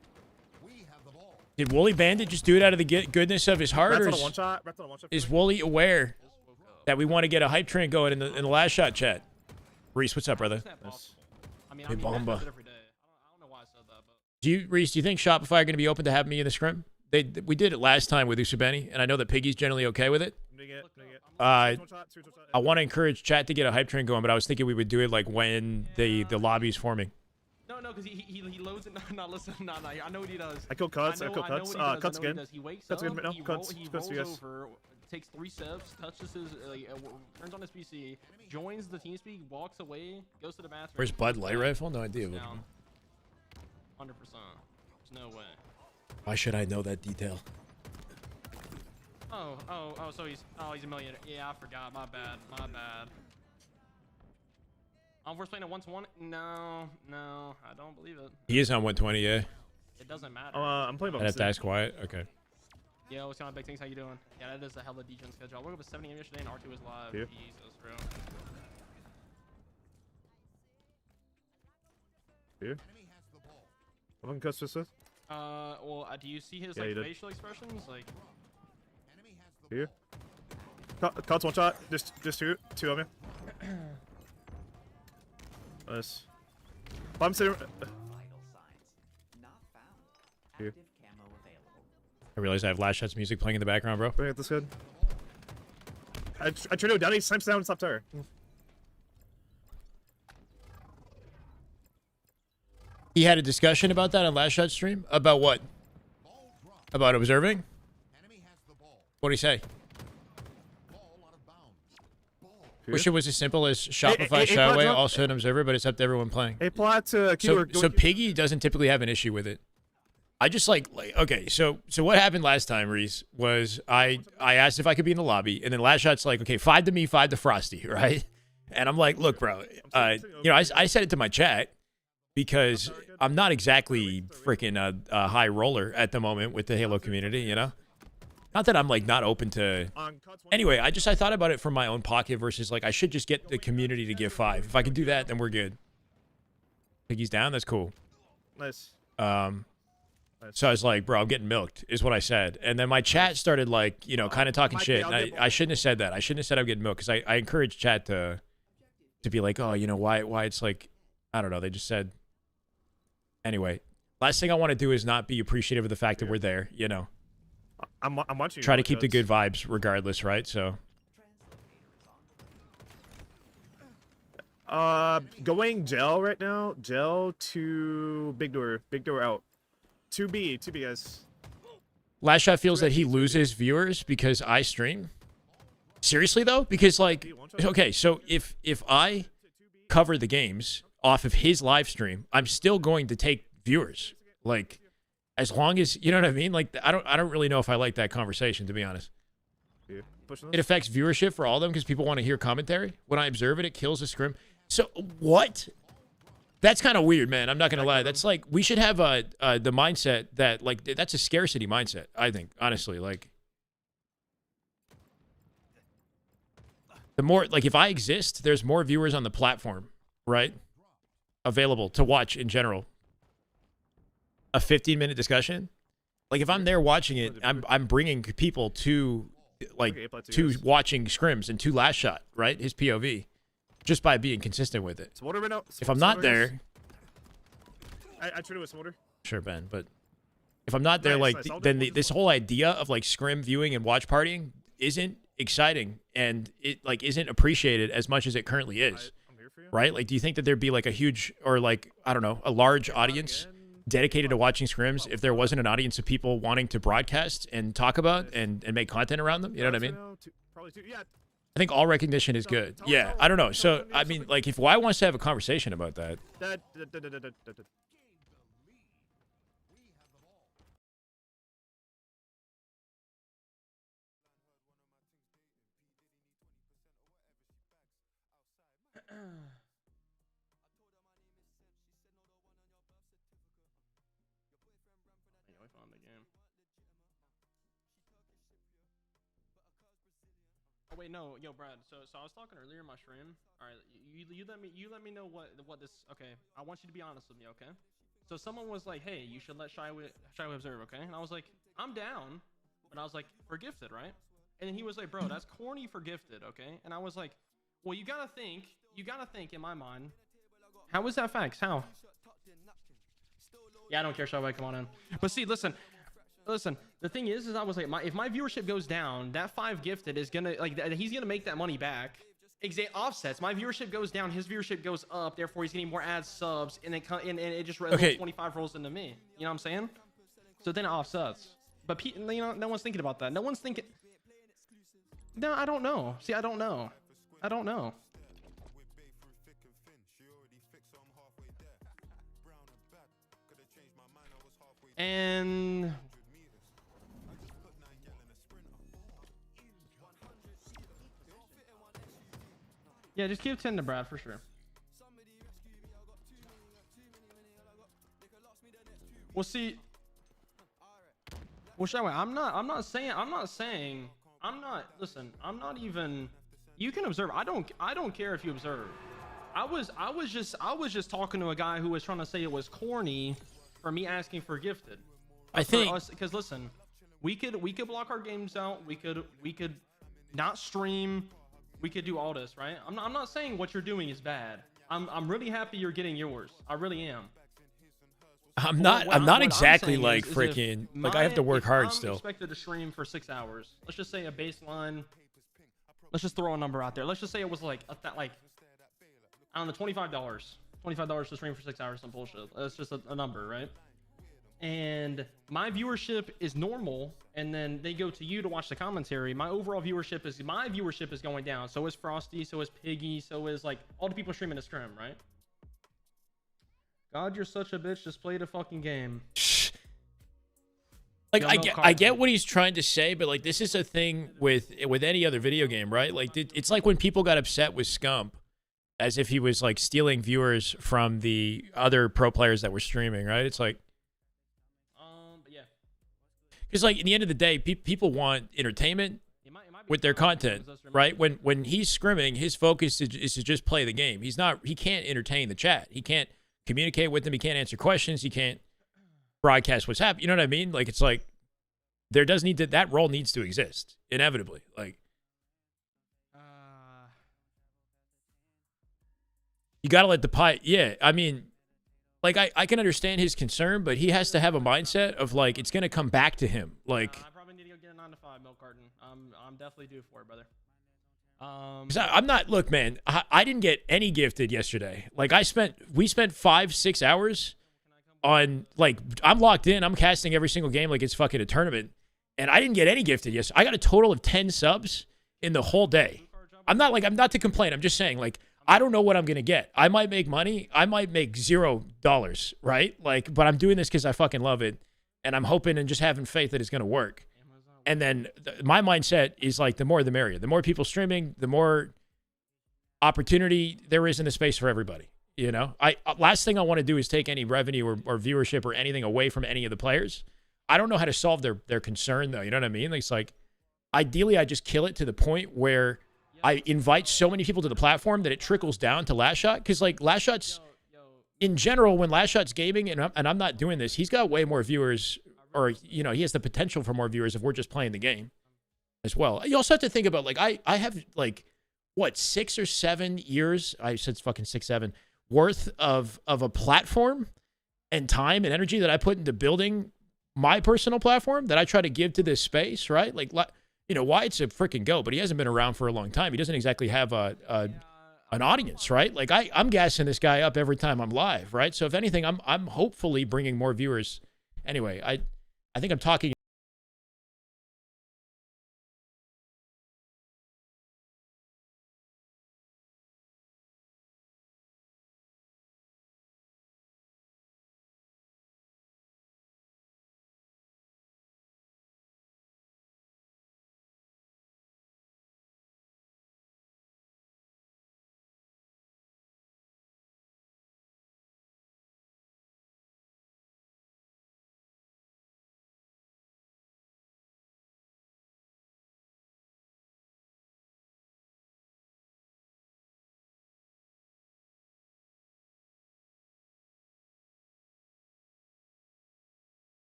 Did Wooly Bandit just do it out of the goodness of his heart, or is Wooly aware that we want to get a hype train going in the last shot chat? Reese, what's up, brother? Hey, Bomba. Reese, do you think Shopify are going to be open to having me in the scrim? We did it last time with Usubeni, and I know that Piggy's generally okay with it. I want to encourage chat to get a hype train going, but I was thinking we would do it like when the lobby's forming. No, because he loads it. No, listen, no. I know what he does. I kill cuts. I kill cuts. Cuts again. He wakes Cuts up, again right now. Cuts. He Cuts rolls to guys. over, takes 3 steps, touches his, turns on his PC, joins the TeamSpeak, walks away, goes to the bathroom. Where's Bud Light Rifle? No idea. 100%. There's no way. Why should I know that detail? So he's a millionaire. Yeah, I forgot. My bad. Envor's playing at 120. No, I don't believe it. He is on 120, yeah. It doesn't matter. I'm playing by I'd have to ask quiet. Okay. Yeah, what's going on, big things? How you doing? Yeah, that is a hella degen schedule. I woke up at 7 a.m. yesterday and R2 was live. Yeah. Jesus, bro. Here. What cuts this with? Do you see his facial expressions? Like. Here. Cuts one shot. Just two of me. Nice. I'm sitting. Vital signs. Not found. Here. Active camo available. I realize I have Last Shot's music playing in the background, bro. Bring it this good. I tried to go down. He slams down and stop tire. He had a discussion about that on Last Shot stream. About what? About observing? Enemy has the ball. What'd he say? Ball out of bounds. Ball. Wish it was as simple as Shopify hey, Shyway, Plot, also an observer, but it's up to everyone playing. Hey, Plot. So Keyword. Piggy doesn't typically have an issue with it. I just like okay, so what happened last time, Reese, was I asked if I could be in the lobby, and then Last Shot's like, okay, 5 to me, 5 to Frosty, right? And I'm like, look, bro, I said it to my chat because I'm not exactly freaking a high roller at the moment with the Halo community, you know? Not that I'm like not open to. Anyway, I thought about it from my own pocket versus like I should just get the community to give 5. If I can do that, then we're good. Piggy's down. That's cool. Nice. So I was like, bro, I'm getting milked, is what I said. And then my chat started like, you know, kind of talking shit. And I shouldn't have said that. I shouldn't have said I'm getting milked because I encourage chat to be like, oh, you know, why it's like, I don't know. They just said. Anyway, last thing I want to do is not be appreciative of the fact that we're there, you know. I'm watching. Try to keep the good vibes regardless, right? So. Going gel right now. Gel to big door. Big door out. 2B guys. Last Shot feels that he loses viewers because I stream. Seriously though, because like, okay, so if I cover the games off of his live stream, I'm still going to take viewers. Like, as long as you know what I mean. Like, I don't really know if I like that conversation, to be honest. It affects viewership for all of them because people want to hear commentary. When I observe it, it kills the scrim. So what? That's kind of weird, man. I'm not gonna lie. That's like we should have the mindset that like that's a scarcity mindset. I think honestly, like the more like if I exist, there's more viewers on the platform, right? Available to watch in general. A 15-minute discussion, like if I'm there watching it, I'm bringing people to like to watching scrims and to Last Shot, right? His POV. Just by being consistent with it. If I'm not there, I tried it with Smolder. Sure, Ben, but if I'm not there, like then this whole idea of like scrim viewing and watch partying isn't exciting and it like isn't appreciated as much as it currently is, right? Like, do you think that there'd be like a huge or like I don't know a large audience dedicated to watching scrims if there wasn't an audience of people wanting to broadcast and talk about and make content around them? You know what I mean? I think all recognition is good. Yeah, I don't know. So, I mean, like, if Y wants to have a conversation about that. Oh wait, no, yo, Brad. So I was talking earlier in my stream. All right, you let me know what this. Okay, I want you to be honest with me. Okay. So someone was like, hey, you should let Shyway observe. Okay, and I was like, I'm down, but I was like, for gifted, right? And then he was like, bro, that's corny for gifted. Okay, and I was like, well, you gotta think in my mind. How is that facts? How? Yeah, I don't care, Shyway. Come on in. But see, listen. The thing is I was like, if my viewership goes down, that 5 gifted is gonna like he's gonna make that money back. Offsets. My viewership goes down, his viewership goes up. Therefore, he's getting more ads, subs, and it just 25 rolls into me. You know what I'm saying? So then it offsets. But you know, no one's thinking about that. No one's thinking. No, I don't know. See, I don't know. And yeah, just give 10 to Brad for sure. We'll see. Well, Shyway, I'm not saying. Listen, I'm not even. You can observe. I don't care if you observe. I was just talking to a guy who was trying to say it was corny for me asking for gifted. I think because listen, we could block our games out. We could not stream. We could do all this, right? I'm not saying what you're doing is bad. I'm really happy you're getting yours. I really am. I'm But not. I'm not what exactly saying like is if freaking. Like I have to work if hard I'm still. expected to stream for 6 hours. Let's just say a baseline. Let's just throw a number out there. Let's just say it was like like I don't know, $25. $25 to stream for 6 hours. Some bullshit. That's just a number, right? And my viewership is normal, and then they go to you to watch the commentary. My overall viewership is going down. So is Frosty, so is Piggy, so is like all the people streaming the Scrim, right? God, you're such a bitch. Just play the fucking game. Like Yo, I get what he's trying to say, but like this is a thing with any other video game, right? Like it's like when people got upset with Scump, as if he was like stealing viewers from the other pro players that were streaming, right? It's like, But yeah. because like in the end of the day, people want entertainment It might be with their fun, content, because that's right? When he's scrimming, his focus is to just play the game. He can't entertain the chat. He can't communicate with them. He can't answer questions. He can't broadcast what's happening. You know what I mean? Like it's like there does need to, that role needs to exist inevitably. Like you got to let the pie. Yeah, I mean, like I can understand his concern, but he has to have a mindset of like it's gonna come back to him. Like I probably need to go get a 9 to 5 milk carton. I'm definitely due for it, brother. 'cause I'm not. Look, man, I didn't get any gifted yesterday. Like we spent 5-6 hours on like I'm locked in. I'm casting every single game like it's fucking a tournament, and I didn't get any gifted yesterday. I got a total of 10 subs in the whole day. I'm not to complain. I'm just saying like I don't know what I'm gonna get. I might make money. I might make $0, right? Like, but I'm doing this because I fucking love it, and I'm hoping and just having faith that it's gonna work. And then my mindset is like the more the merrier. The more people streaming, the more opportunity there is in the space for everybody. You know, last thing I want to do is take any revenue or viewership or anything away from any of the players. I don't know how to solve their concern though. You know what I mean? It's like ideally I just kill it to the point where I invite so many people to the platform that it trickles down to Last Shot. Because like Last Shot's in general, when Last Shot's gaming, and I'm not doing this, he's got way more viewers, or you know, he has the potential for more viewers if we're just playing the game as well. You also have to think about like I have like what 6 or 7 years. I said fucking 6, 7 worth of a platform and time and energy that I put into building my personal platform that I try to give to this space, right? Like, you know, Wyatt's a freaking go, but he hasn't been around for a long time. He doesn't exactly have an audience, right? Like I'm gassing this guy up every time I'm live, right? So if anything, I'm hopefully bringing more viewers. Anyway, I think I'm talking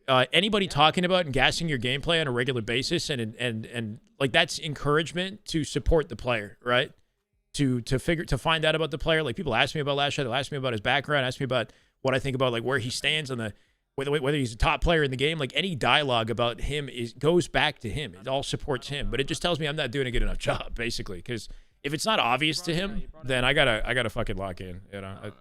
anybody talking about and gassing your gameplay on a regular basis, and like that's encouragement to support the player, right? To find out about the player. Like people ask me about Last Shot, they'll ask me about his background, ask me about what I think about like where he stands on the whether he's a top player in the game. Like any dialogue about him goes back to him. It all supports him, but it just tells me I'm not doing a good enough job, basically. Because if it's not obvious to him, then I gotta fucking lock in. You know.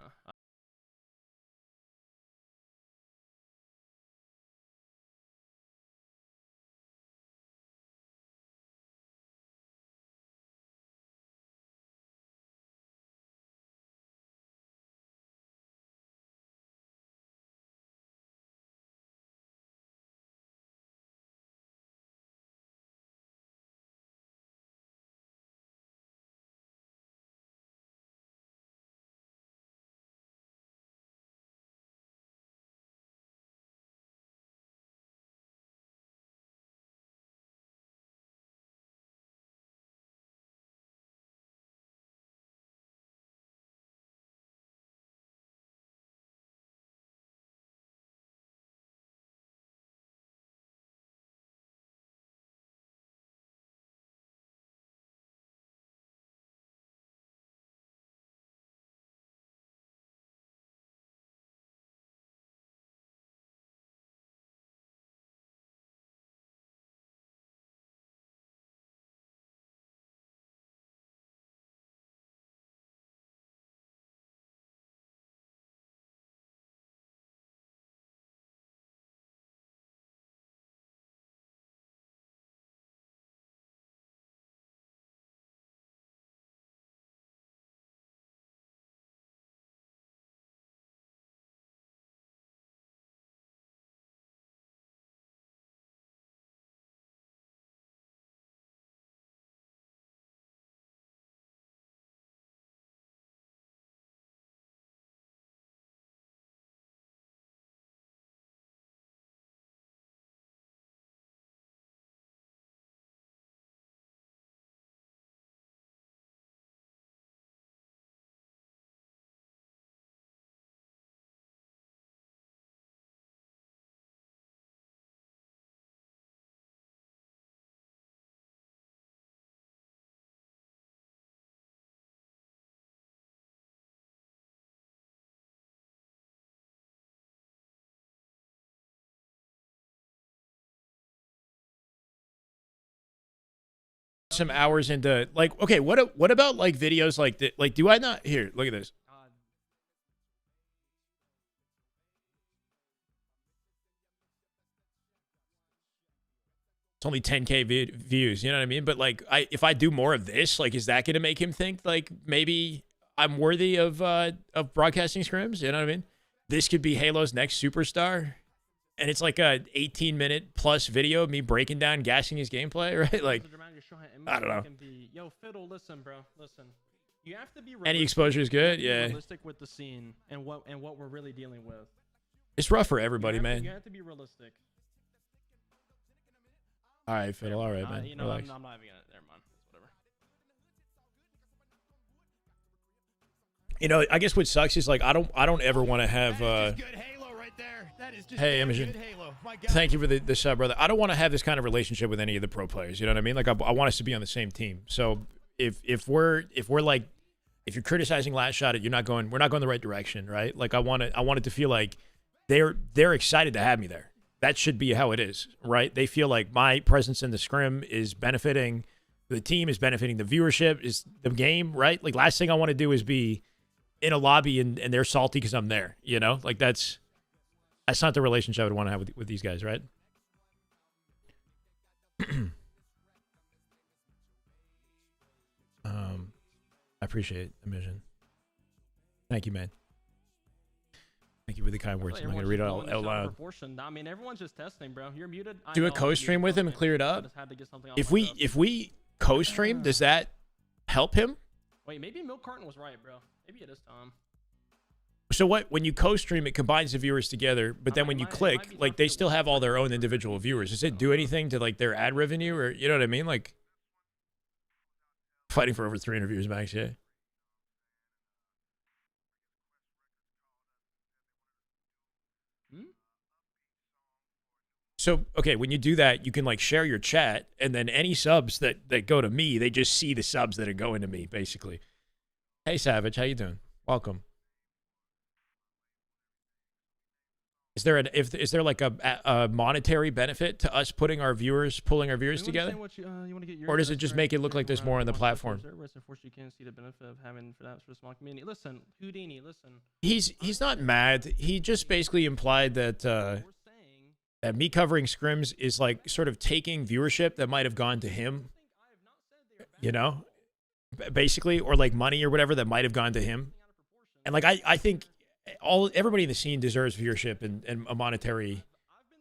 Some hours into like, okay, what about like videos like that? Like, do I not here? Look at this. It's only 10K views. You know what I mean? But like, if I do more of this, like, is that going to make him think like maybe I'm worthy of broadcasting scrims? You know what I mean? This could be Halo's next superstar, and it's like a 18-minute plus video of me breaking down, gassing his gameplay, right? Like, I don't know. Yo, Fiddle, listen, bro, listen. You have to be any exposure is good. Yeah, realistic with the scene and what we're really dealing with. It's rough for everybody, man. You have to be realistic. All right, Fiddle. All right, man. You know, relax. I'm not even gonna. Never mind. Whatever. You know, I guess what sucks is like I don't ever want to have. Good Halo right there. That is just Hey, damn Imogen. good Halo. My God. Thank you for the sub, brother. I don't want to have this kind of relationship with any of the pro players. You know what I mean? Like I want us to be on the same team. So if we're like, if you're criticizing Last Shot, we're not going the right direction, right? Like I want it to feel like they're excited to have me there. That should be how it is, right? They feel like my presence in the scrim is benefiting the team, is benefiting the viewership, is the game, right? Like last thing I want to do is be in a lobby and they're salty because I'm there, you know? Like that's not the relationship I would want to have with these guys, right? I appreciate it, Imogen. Thank you, man. Thank you for the kind words. I'm not going to read it out loud. I mean, everyone's just testing, bro. You're muted. Do a co-stream with him and clear it up. If we co-stream, does that help him? Wait, maybe Milk Carton was right, bro. Maybe it is Tom. So what? When you co-stream, it combines the viewers together, but then when you click, like they still have all their own individual viewers. Does it do anything to like their ad revenue, or you know what I mean? Like fighting for over 300 views max, yeah. So, okay, when you do that, you can like share your chat, and then any subs that go to me, they just see the subs that are going to me, basically. Hey, Savage, how you doing? Welcome. Is there is there like a monetary benefit to us pulling our viewers together? Or does it just make it look like there's more on the platform? You can see the benefit of having for that sort of small community. Listen, Houdini, listen. He's not mad. He just basically implied that that me covering scrims is like sort of taking viewership that might have gone to him, you know, basically, or like money or whatever that might have gone to him. And like I think everybody in the scene deserves viewership and a monetary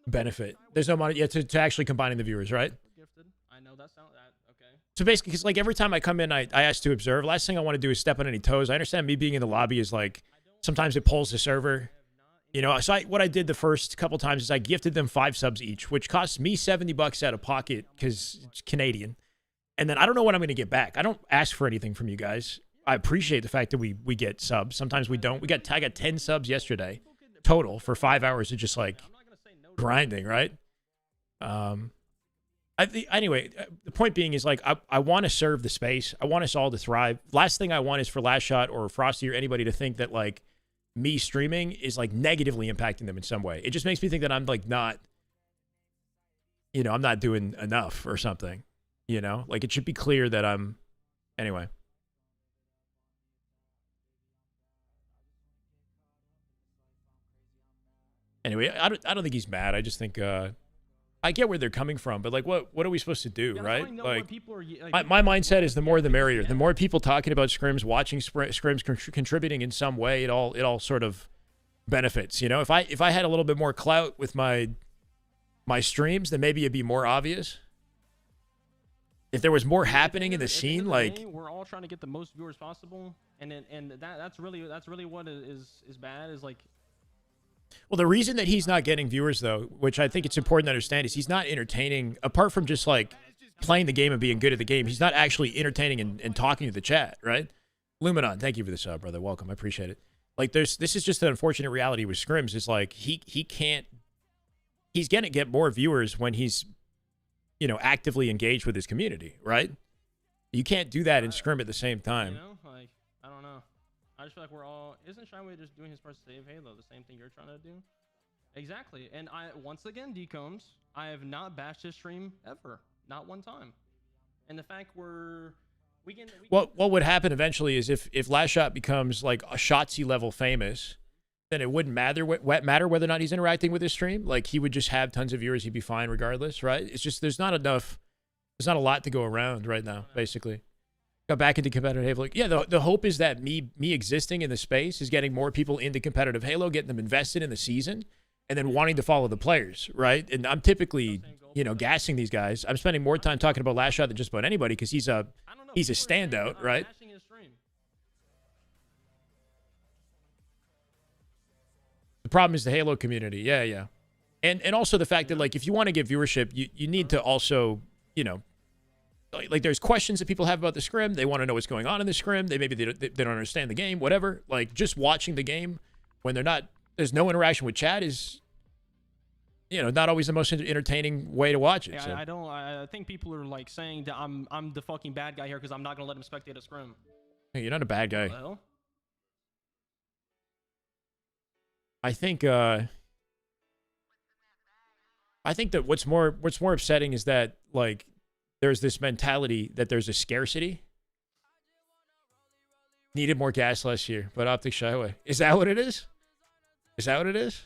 benefit. There's no money to actually combining the viewers, right? I know that sound that okay. So basically, because like every time I come in, I ask to observe. Last thing I want to do is step on any toes. I understand me being in the lobby is like sometimes it pulls the server, you know. So what I did the first couple times is I gifted them 5 subs each, which costs me $70 out of pocket because it's Canadian. And then I don't know what I'm going to get back. I don't ask for anything from you guys. I appreciate the fact that we get subs. Sometimes we don't. I got 10 subs yesterday total for 5 hours of just like grinding, right? Anyway, the point being is like I want to serve the space. I want us all to thrive. Last thing I want is for Last Shot or Frosty or anybody to think that like me streaming is like negatively impacting them in some way. It just makes me think that I'm like not, you know, I'm not doing enough or something, you know? Like it should be clear that I'm, anyway. Anyway, I don't think he's mad. I just think I get where they're coming from, but like what are we supposed to do, right? Like my mindset is the more the merrier. The more people talking about scrims, watching scrims, contributing in some way, it all sort of benefits, you know? If I had a little bit more clout with my streams, then maybe it'd be more obvious. If there was more happening in the scene, like we're all trying to get the most viewers possible, and that's really what is bad is like. Well, the reason that he's not getting viewers, though, which I think it's important to understand, is he's not entertaining, apart from just, like, playing the game and being good at the game, he's not actually entertaining and talking to the chat, right? Luminon, thank you for the sub, brother. Welcome. I appreciate it. Like, this is just an unfortunate reality with Scrims. It's like, he can't, he's going to get more viewers when he's, you know, actively engaged with his community, right? You can't do that in Scrim at the same time. You know, like, I don't know. I just feel like we're all, isn't Shyway just doing his part to save Halo, the same thing you're trying to do? Exactly. And once again, Decombs, I have not bashed his stream ever, not one time. And the fact we can what would happen eventually is if Last Shot becomes like a Shotzi level famous, then it wouldn't matter whether or not he's interacting with his stream. Like he would just have tons of viewers, he'd be fine regardless, right? It's just there's not a lot to go around right now, basically. Got back into competitive Halo. Yeah, the hope is that me existing in the space is getting more people into competitive Halo, getting them invested in the season, and then wanting to follow the players, right? And I'm typically, you know, gassing these guys. I'm spending more time talking about Last Shot than just about anybody because he's a standout, right? The problem is the Halo community. Yeah. And also the fact that like if you want to get viewership, you need to also, you know, like there's questions that people have about the Scrim. They want to know what's going on in the Scrim. They don't understand the game, whatever. Like just watching the game when there's no interaction with chat is, you know, not always the most entertaining way to watch it. Yeah, So. I think people are like saying that I'm the fucking bad guy here because I'm not gonna let him spectate a Scrim. Hey, you're not a bad guy. Well, I think that what's more upsetting is that like there's this mentality that there's a scarcity. Needed more gas last year, but Optic Shyway. Is that what it is? Is that what it is?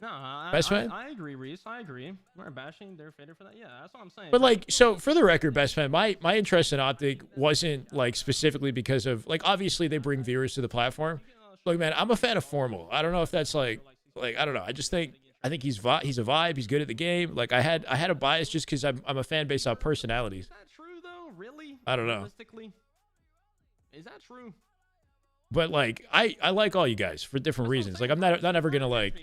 No, I agree, Reese. I agree. We're bashing their fader for that. Yeah, that's what I'm saying. But like, so for the record, best fan, my interest in Optic wasn't like specifically because of like obviously they bring viewers to the platform. Look, man, I'm a fan of Formal. I don't know if that's like I don't know. I think he's a vibe. He's good at the game. Like I had a bias just because I'm a fan based on personalities. Is that true though? Really? I don't know. Realistically, is that true? But like I like all you guys for different reasons. Like I'm not ever gonna like.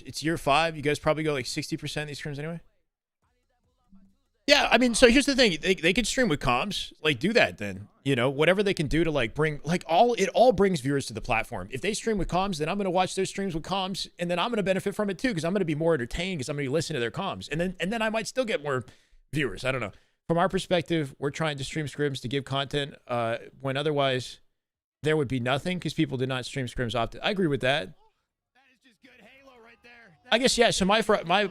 years. It's year 5. You guys probably go like 60% of these scrims anyway. Yeah, I mean, so here's the thing. They can stream with comms. Like, do that then. You know, whatever they can do to like bring, like it all brings viewers to the platform. If they stream with comms, then I'm going to watch their streams with comms, and then I'm going to benefit from it too, because I'm going to be more entertained because I'm going to be listening to their comms. And then I might still get more viewers. I don't know. From our perspective, we're trying to stream scrims to give content when otherwise there would be nothing because people did not stream scrims often. I agree with that. I guess, yeah. So my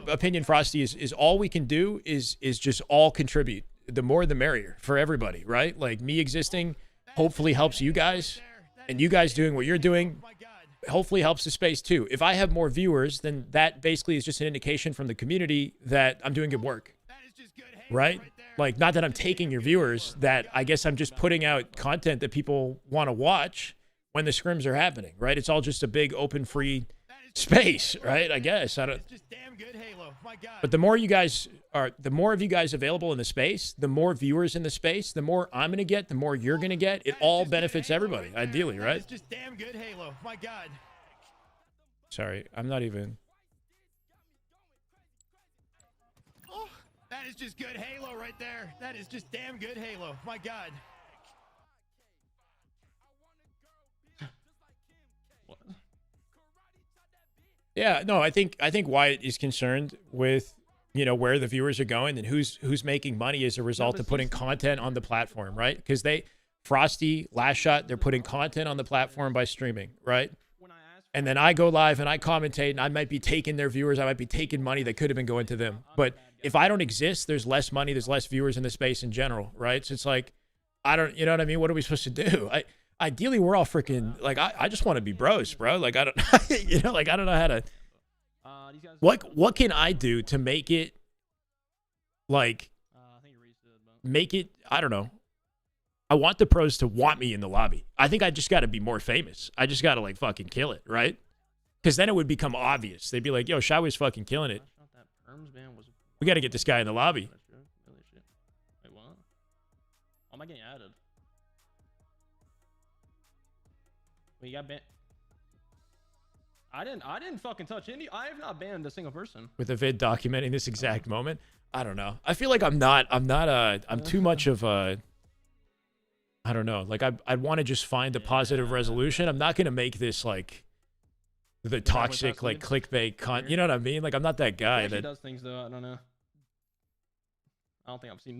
opinion, Frosty, is all we can do is just all contribute. The more, the merrier for everybody, right? Like me existing hopefully helps you guys, and you guys doing what you're doing hopefully helps the space too. If I have more viewers, then that basically is just an indication from the community that I'm doing good work, right? Like, not that I'm taking your viewers, that I guess I'm just putting out content that people want to watch when the scrims are happening, right? It's all just a big open free space, right? I guess I don't. But the more of you guys available in the space, the more viewers in the space, the more I'm gonna get, the more you're gonna get. It all benefits everybody, ideally, right? It's just damn good Halo. My God. Sorry, I'm not even. Oh, that is just good Halo right there. That is just damn good Halo. My God. Yeah, no, I think Wyatt is concerned with, you know, where the viewers are going and who's making money as a result of putting content on the platform, right? Because Frosty, Last Shot, they're putting content on the platform by streaming, right? And then I go live and I commentate, and I might be taking their viewers, I might be taking money that could have been going to them. But if I don't exist, there's less money, there's less viewers in the space in general, right? So it's like, you know what I mean? What are we supposed to do? Ideally, we're all freaking, like, I just want to be bros, bro. Like, I don't, you know, like, I don't know how to, what can I do to make it, like, I don't know. I want the pros to want me in the lobby. I think I just got to be more famous. I just got to, like, fucking kill it, right? Because then it would become obvious. They'd be like, yo, Shyway's fucking killing it. We got to get this guy in the lobby. Wait, what? How am I getting added? Well, you got banned. I didn't fucking touch any. I have not banned a single person. With a vid documenting this exact moment. I don't know. I feel like I'm too much of a, I don't know. Like, I'd want to just find a positive resolution. I'm not going to make this like the toxic, like, clickbait you know what I mean? Like, I'm not that guy that does things though. I don't know. I don't think I've seen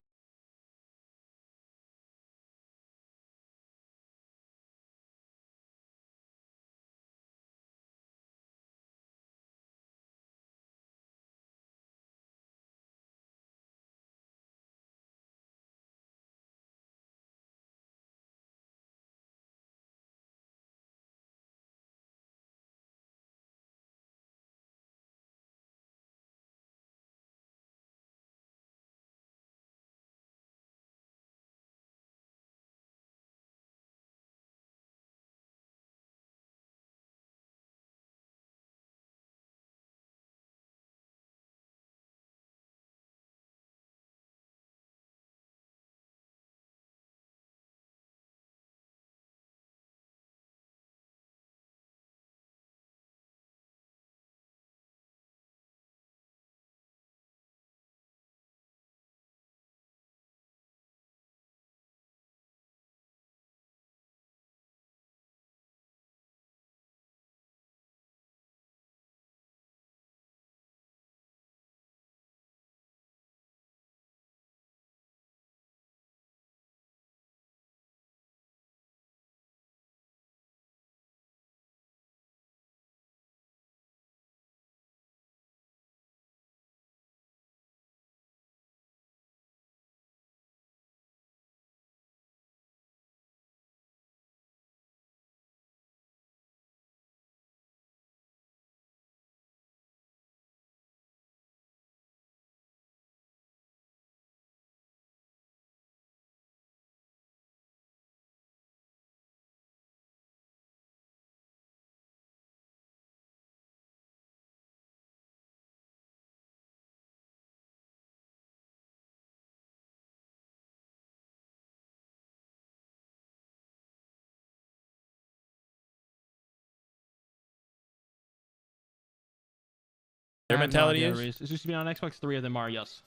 Their I have no mentality idea, is? Reese. It's used to be on Xbox. 3 of them are, yes.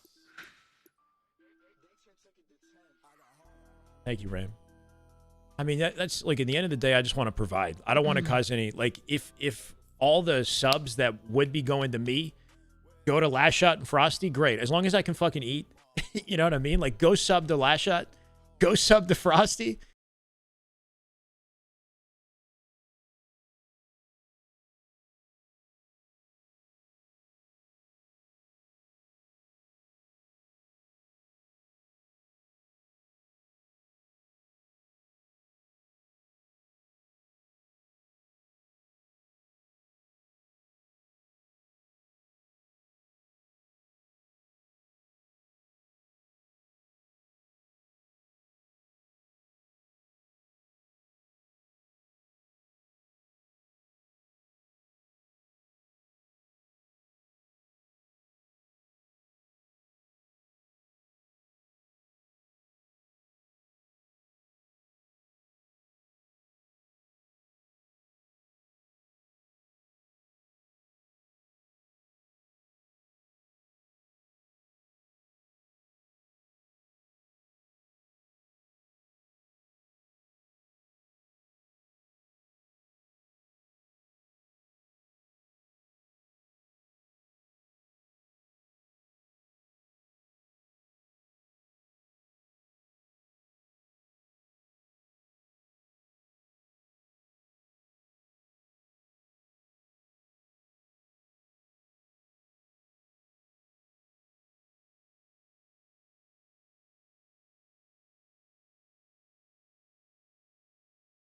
Thank you, Ram. I mean, that's like, at the end of the day, I just want to provide. I don't want to cause any, like, if all the subs that would be going to me go to Last Shot and Frosty, great. As long as I can fucking eat, you know what I mean? Like, go sub to Last Shot, go sub to Frosty.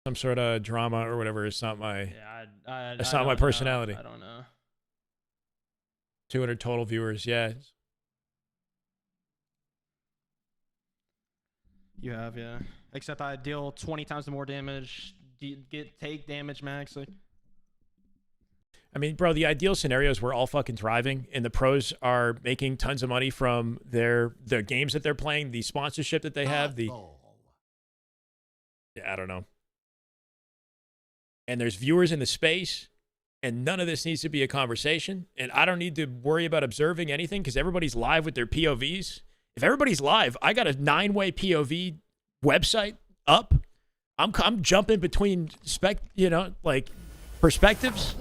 Some sort of drama or whatever. It's not my, Yeah, That's not my personality. I don't know. 200 total viewers. Yeah. You have, yeah. Except I deal 20 times the more damage. Take damage max. Like, I mean, bro, the ideal scenario is we're all fucking thriving and the pros are making tons of money from the games that they're playing, the sponsorship that they have, yeah, I don't know. And there's viewers in the space, and none of this needs to be a conversation. And I don't need to worry about observing anything because everybody's live with their POVs. If everybody's live, I got a 9-way POV website up. I'm jumping between perspectives.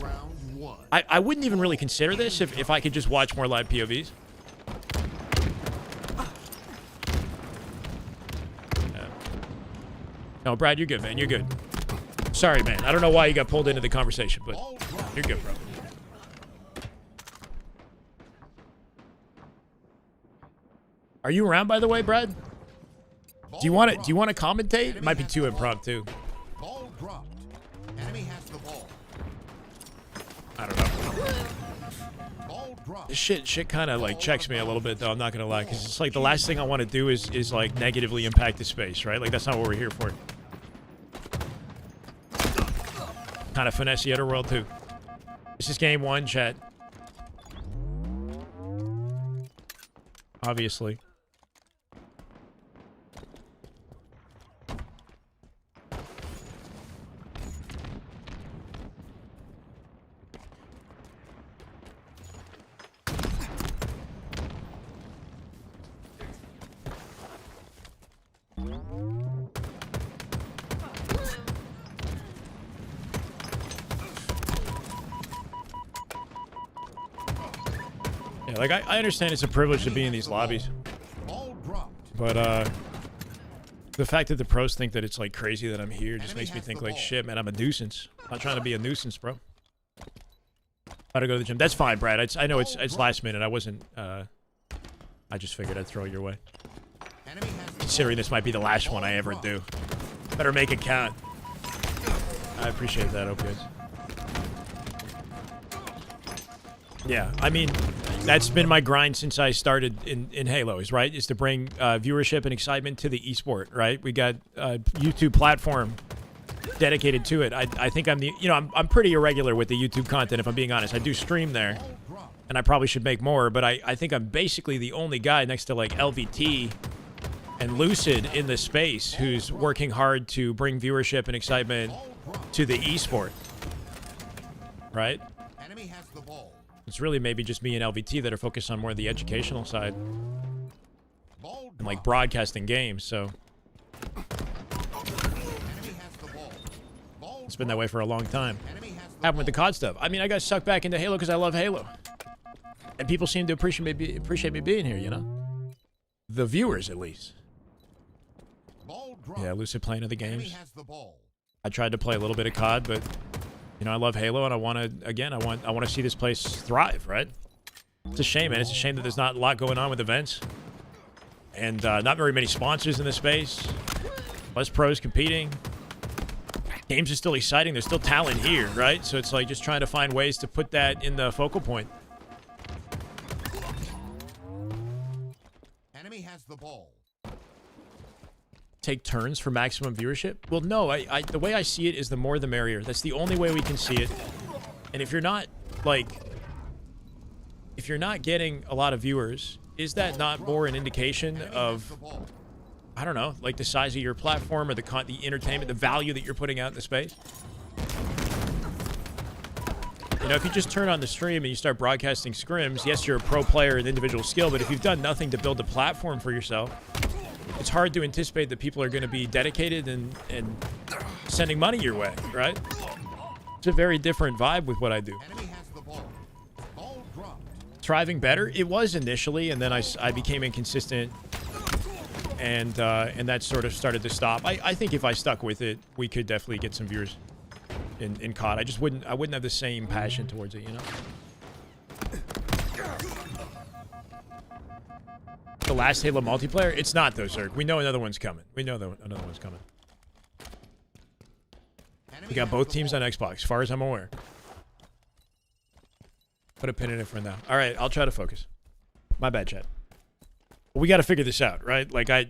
I wouldn't even really consider this if I could just watch more live POVs. Yeah. No, Brad, you're good, man. You're good. Sorry, man. I don't know why you got pulled into the conversation, but you're good, bro. Are you around, by the way, Brad? Do you want to commentate? It might be too impromptu. Ball dropped. Enemy has the ball. I don't know. This shit kind of like checks me a little bit, though. I'm not gonna lie, because it's like the last thing I want to do is like negatively impact the space, right? Like that's not what we're here for. Kind of finesse the other world too. This is game 1, chat. Obviously. Like, I understand it's a privilege to be in these lobbies. But, the fact that the pros think that it's, like, crazy that I'm here just makes me think, like, shit, man, I'm a nuisance. I'm not trying to be a nuisance, bro. Gotta go to the gym. That's fine, Brad. I know it's last minute. I wasn't, I just figured I'd throw it your way. Considering this might be the last one I ever do. Better make it count. I appreciate that, okay. Yeah, I mean, that's been my grind since I started in Halo, right? Is to bring viewership and excitement to the esport, right? We got a YouTube platform dedicated to it. I think I'm pretty irregular with the YouTube content, if I'm being honest. I do stream there, and I probably should make more, but I think I'm basically the only guy next to, like, LVT and Lucid in the space who's working hard to bring viewership and excitement to the esport, right? Enemy has the ball. It's really maybe just me and LVT that are focused on more of the educational side Ball and like dropped. broadcasting games. So Enemy has the ball. Ball it's been that way for a long time. Enemy has the Happened with the ball. COD stuff. I mean, I got sucked back into Halo because I love Halo, and people seem to appreciate me being here. You know, the viewers at least. Ball dropped. Yeah, Lucid playing other Enemy games. has the ball. I tried to play a little bit of COD, but you know, I love Halo, and I want to see this place thrive, right? It's a shame, man. It's a shame that there's not a lot going on with events, and not very many sponsors in the space. Less pros competing. Games are still exciting. There's still talent here, right? So it's like just trying to find ways to put that in the focal point. Enemy has the ball. Take turns for maximum viewership? Well, no. The way I see it is the more the merrier. That's the only way we can see it. And if you're not getting a lot of viewers, is that not more an indication Enemy has of, the ball. I don't know, like the size of your platform or the entertainment, the value that you're putting out in the space? You know, if you just turn on the stream and you start broadcasting scrims, yes, you're a pro player in individual skill, but if you've done nothing to build a platform for yourself, it's hard to anticipate that people are going to be dedicated and sending money your way, right? It's a very different vibe with what I do. Enemy has the ball. Ball dropped. Thriving better, it was initially, and then I became inconsistent, and that sort of started to stop. I think if I stuck with it, we could definitely get some viewers in COD. I wouldn't have the same passion towards it, you know? The last Halo multiplayer? It's not though, Zerg. We know another one's coming. Another one's coming. Enemy We got has both the teams ball. on Xbox, as far as I'm aware. Put a pin in it for now. All right, I'll try to focus. My bad, chat. We got to figure this out, right? Like, I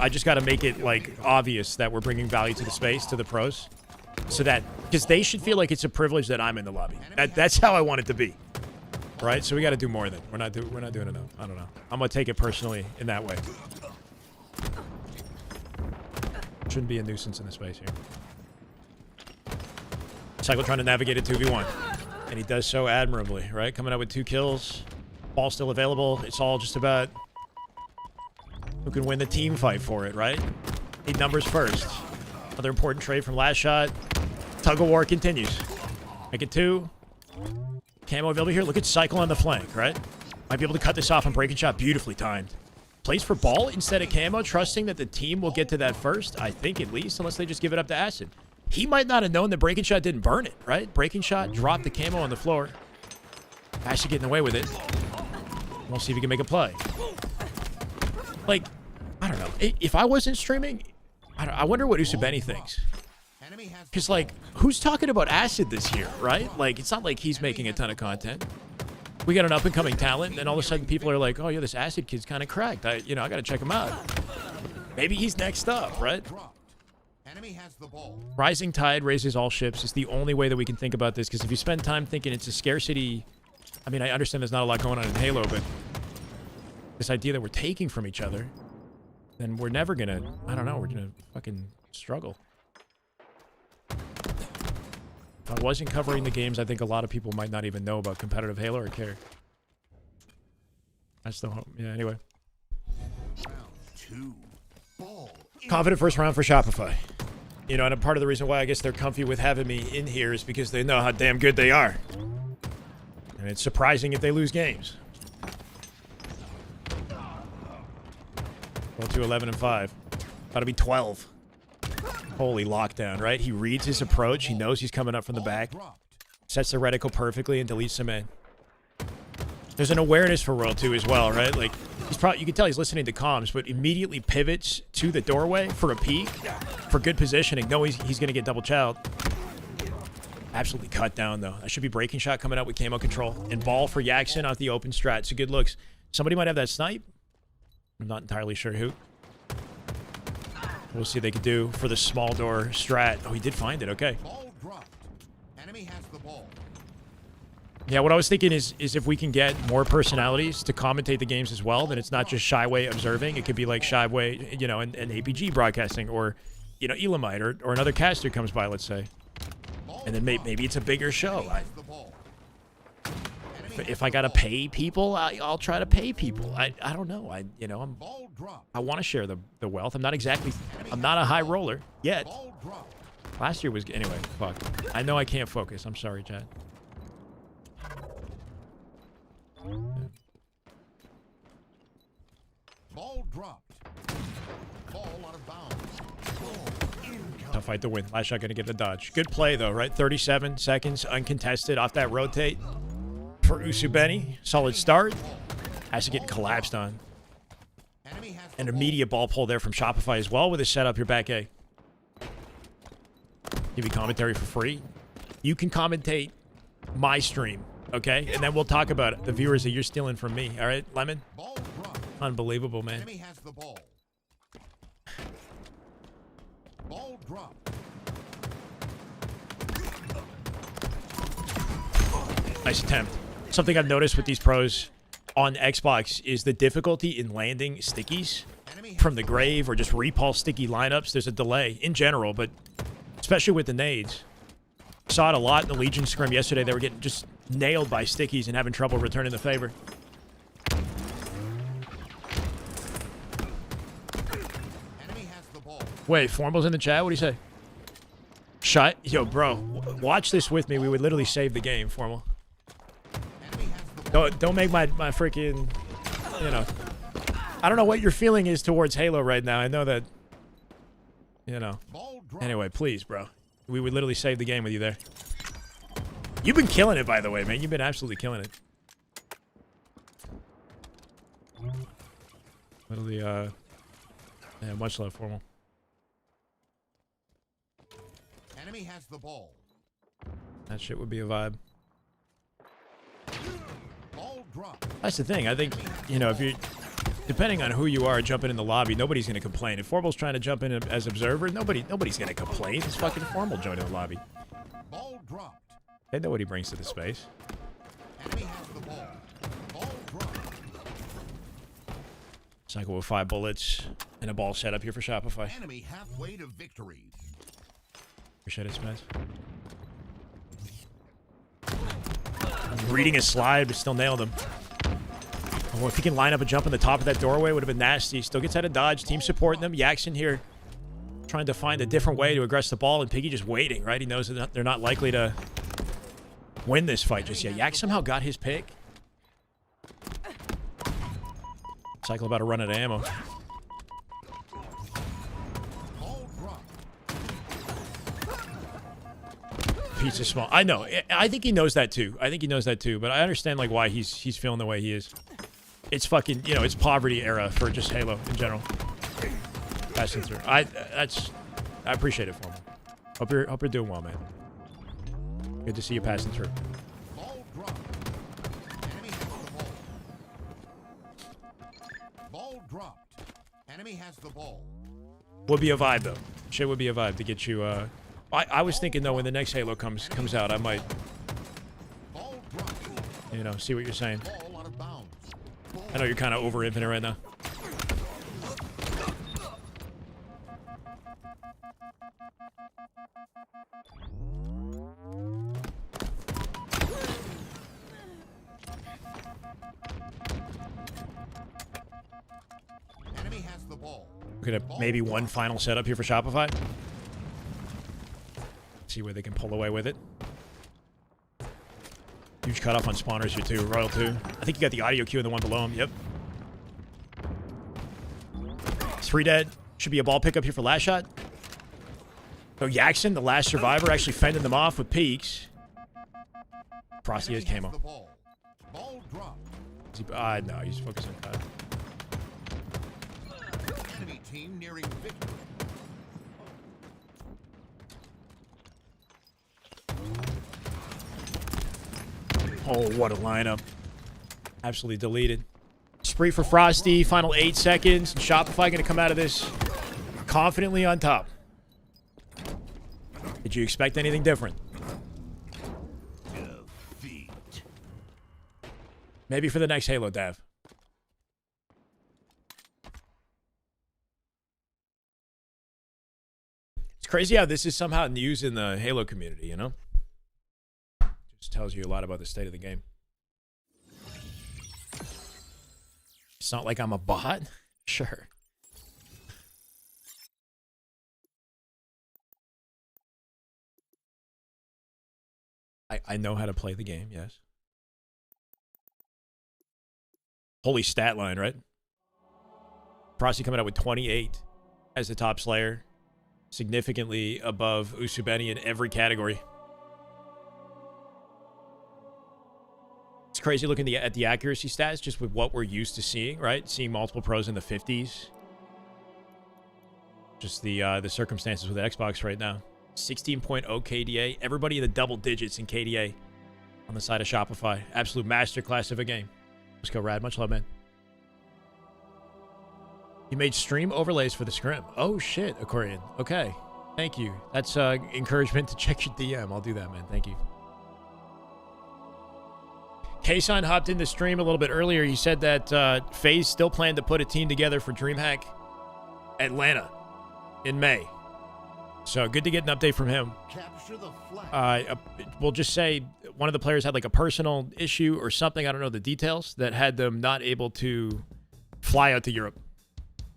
just got to make it, like, obvious that we're bringing value to the space, to the pros. So that, because they should feel like it's a privilege that I'm in the lobby. That's how I want it to be. Right? So we got to do more than. We're not doing enough. I don't know. I'm going to take it personally in that way. Shouldn't be a nuisance in the space here. Cycle trying to navigate a 2v1. And he does so admirably, right? Coming out with 2 kills. Ball still available. It's all just about who can win the team fight for it, right? Need numbers first. Another important trade from last shot. Tug of war continues. Make it 2. Camo available here. Look at Cycle on the flank, right? Might be able to cut this off on breaking shot. Beautifully timed. Plays for ball instead of camo, trusting that the team will get to that first. I think at least, unless they just give it up to Acid. He might not have known that breaking shot didn't burn it, right? Breaking shot dropped the camo on the floor. Acid getting away with it. We'll see if he can make a play. Like, I don't know. If I wasn't streaming, I wonder what Usubeni thinks. Enemy has the Because, like, who's talking about Acid this year, right? Like, it's not like he's making a ton of content. We got an up-and-coming talent, and all of a sudden people are like, oh, yeah, this Acid kid's kind of cracked. I got to check him out. Maybe he's next up, right? dropped. Enemy has the ball. Rising tide raises all ships. It's the only way that we can think about this, because if you spend time thinking it's a scarcity... I mean, I understand there's not a lot going on in Halo, but this idea that we're taking from each other, then we're never going to... I don't know, we're going to fucking struggle. If I wasn't covering the games, I think a lot of people might not even know about competitive Halo or care. I still hope. Yeah, anyway. Round 2. Ball. Confident first round for Shopify. You know, and a part of the reason why I guess they're comfy with having me in here is because they know how damn good they are. And it's surprising if they lose games. Well, to 11 and 5. That'll be 12. Holy lockdown, right? He reads his approach. He knows he's coming up from the back. Dropped. Sets the reticle perfectly and deletes him in. There's an awareness for World 2 as well, right? Like, he's probably, you can tell he's listening to comms, but immediately pivots to the doorway for a peek, for good positioning. No, he's going to get double chowed. Absolutely cut down, though. That should be breaking shot coming out with camo control. And ball for Yaxon off the open strat. So good looks. Somebody might have that snipe. I'm not entirely sure who. We'll see what they could do for the small door strat. Oh, he did find it. Okay. Ball dropped. Enemy has the ball. Yeah, what I was thinking is if we can get more personalities to commentate the games as well, then it's not just Shyway observing. It could be like Shyway, you know, and APG broadcasting, or, you know, Elamite, or another caster comes by, let's say. Ball And then maybe it's a bigger show. has the ball. Enemy if I gotta pay people, I'll try to pay people. I don't know. Ball drop. I want to share the wealth. I'm not a high roller yet. Ball drop. Last year was anyway. Fuck. I know I can't focus. I'm sorry, Chad. Ball dropped. Ball out of bounds. Tough fight to win. Last shot gonna get the dodge. Good play though, right? 37 seconds uncontested off that rotate for Usubeni. Solid start. Has to get collapsed on. Enemy has An the immediate ball pull there from Shopify as well with his setup. Your back A. Give you commentary for free. You can commentate my stream, okay? And then we'll talk about it. The viewers that you're stealing from me. All right, Lemon? ball dropped. Unbelievable, man. Enemy has the ball. Ball dropped. Nice attempt. Something I've noticed with these pros on Xbox is the difficulty in landing stickies from the grave or just repulse sticky lineups. There's a delay in general, but especially with the nades. Saw it a lot in the Legion scrim yesterday. They were getting just nailed by stickies and having trouble returning the favor. Enemy has the ball. Wait, Formal's in the chat? What do you say? Shut. Yo, bro, watch this with me. We would literally save the game, Formal. Enemy has the ball. Don't make my freaking, you know. I don't know what your feeling is towards Halo right now. I know that, you know. Ball dropped. Anyway, please, bro. We would literally save the game with you there. You've been killing it, by the way, man. You've been absolutely killing it. Literally, yeah, much love, Formal. Enemy has the ball. That shit would be a vibe. Ball dropped. That's the thing. I think, you know, if you, depending on who you are jumping in the lobby, nobody's going to complain. If Formal's trying to jump in as observer, nobody's going to complain. It's fucking Formal joining the lobby. Ball dropped. They know what he brings to the space. Enemy has the ball. Ball dropped. Cycle with 5 bullets and a ball set up here for Shopify. Enemy halfway to victory. Appreciate it, Smith. Reading his slide, but still nailed him. Oh, if he can line up a jump in the top of that doorway, would have been nasty. Still gets out of dodge. Team supporting them. Yak's in here trying to find a different way to aggress the ball, and Piggy just waiting, right? He knows that they're not likely to win this fight just yet. Yak somehow got his pick. Cycle about to run out of ammo. Ball dropped. Pizza small. I know. I think he knows that too. But I understand like why he's feeling the way he is. It's fucking, you know, it's poverty era for just Halo in general. Passing through. I appreciate it for him. Hope you're doing well, man. Good to see you passing through. Ball dropped. Enemy has the ball. Ball dropped. Enemy has the ball. Would be a vibe though. Shit would be a vibe to get you. I was thinking though when the next Halo comes out, I might, Ball dropped. you know, see what you're saying. Ball out of bounds. I know you're kind of over Infinite right now. Enemy has the ball. Look at maybe one final setup here for Shopify. See where they can pull away with it. Huge cutoff on spawners here too. Royal 2. I think you got the audio cue in the one below him. Yep. 3 dead. Should be a ball pickup here for last shot. So Yaxon, the last survivor, actually fending them off with peaks. Frosty has Enemy camo. the ball. Ball dropped. No, he's focusing on cut. Enemy team nearing victory. Oh, what a lineup. Absolutely deleted. Spree for Frosty. Final 8 seconds. And Shopify going to come out of this confidently on top. Did you expect anything different? Defeat. Maybe for the next Halo dev. It's crazy how this is somehow news in the Halo community, you know? Just tells you a lot about the state of the game. It's not like I'm a bot. Sure. I know how to play the game, yes. Holy stat line, right? Frosty coming out with 28 as the top slayer. Significantly above Usubeni in every category. It's crazy looking at the accuracy stats just with what we're used to seeing, right? Seeing multiple pros in the 50s. Just the circumstances with Xbox right now. 16.0 KDA. Everybody in the double digits in KDA on the side of Shopify. Absolute masterclass of a game. Let's go, Rad. Much love, man. You made stream overlays for the Scrim. Oh, shit, Aquarian. Okay. Thank you. That's encouragement to check your DM. I'll do that, man. Thank you. Kason hopped in the stream a little bit earlier. He said that FaZe still planned to put a team together for DreamHack Atlanta in May. So good to get an update from him. Capture the flag. We'll just say one of the players had like a personal issue or something. I don't know the details that had them not able to fly out to Europe.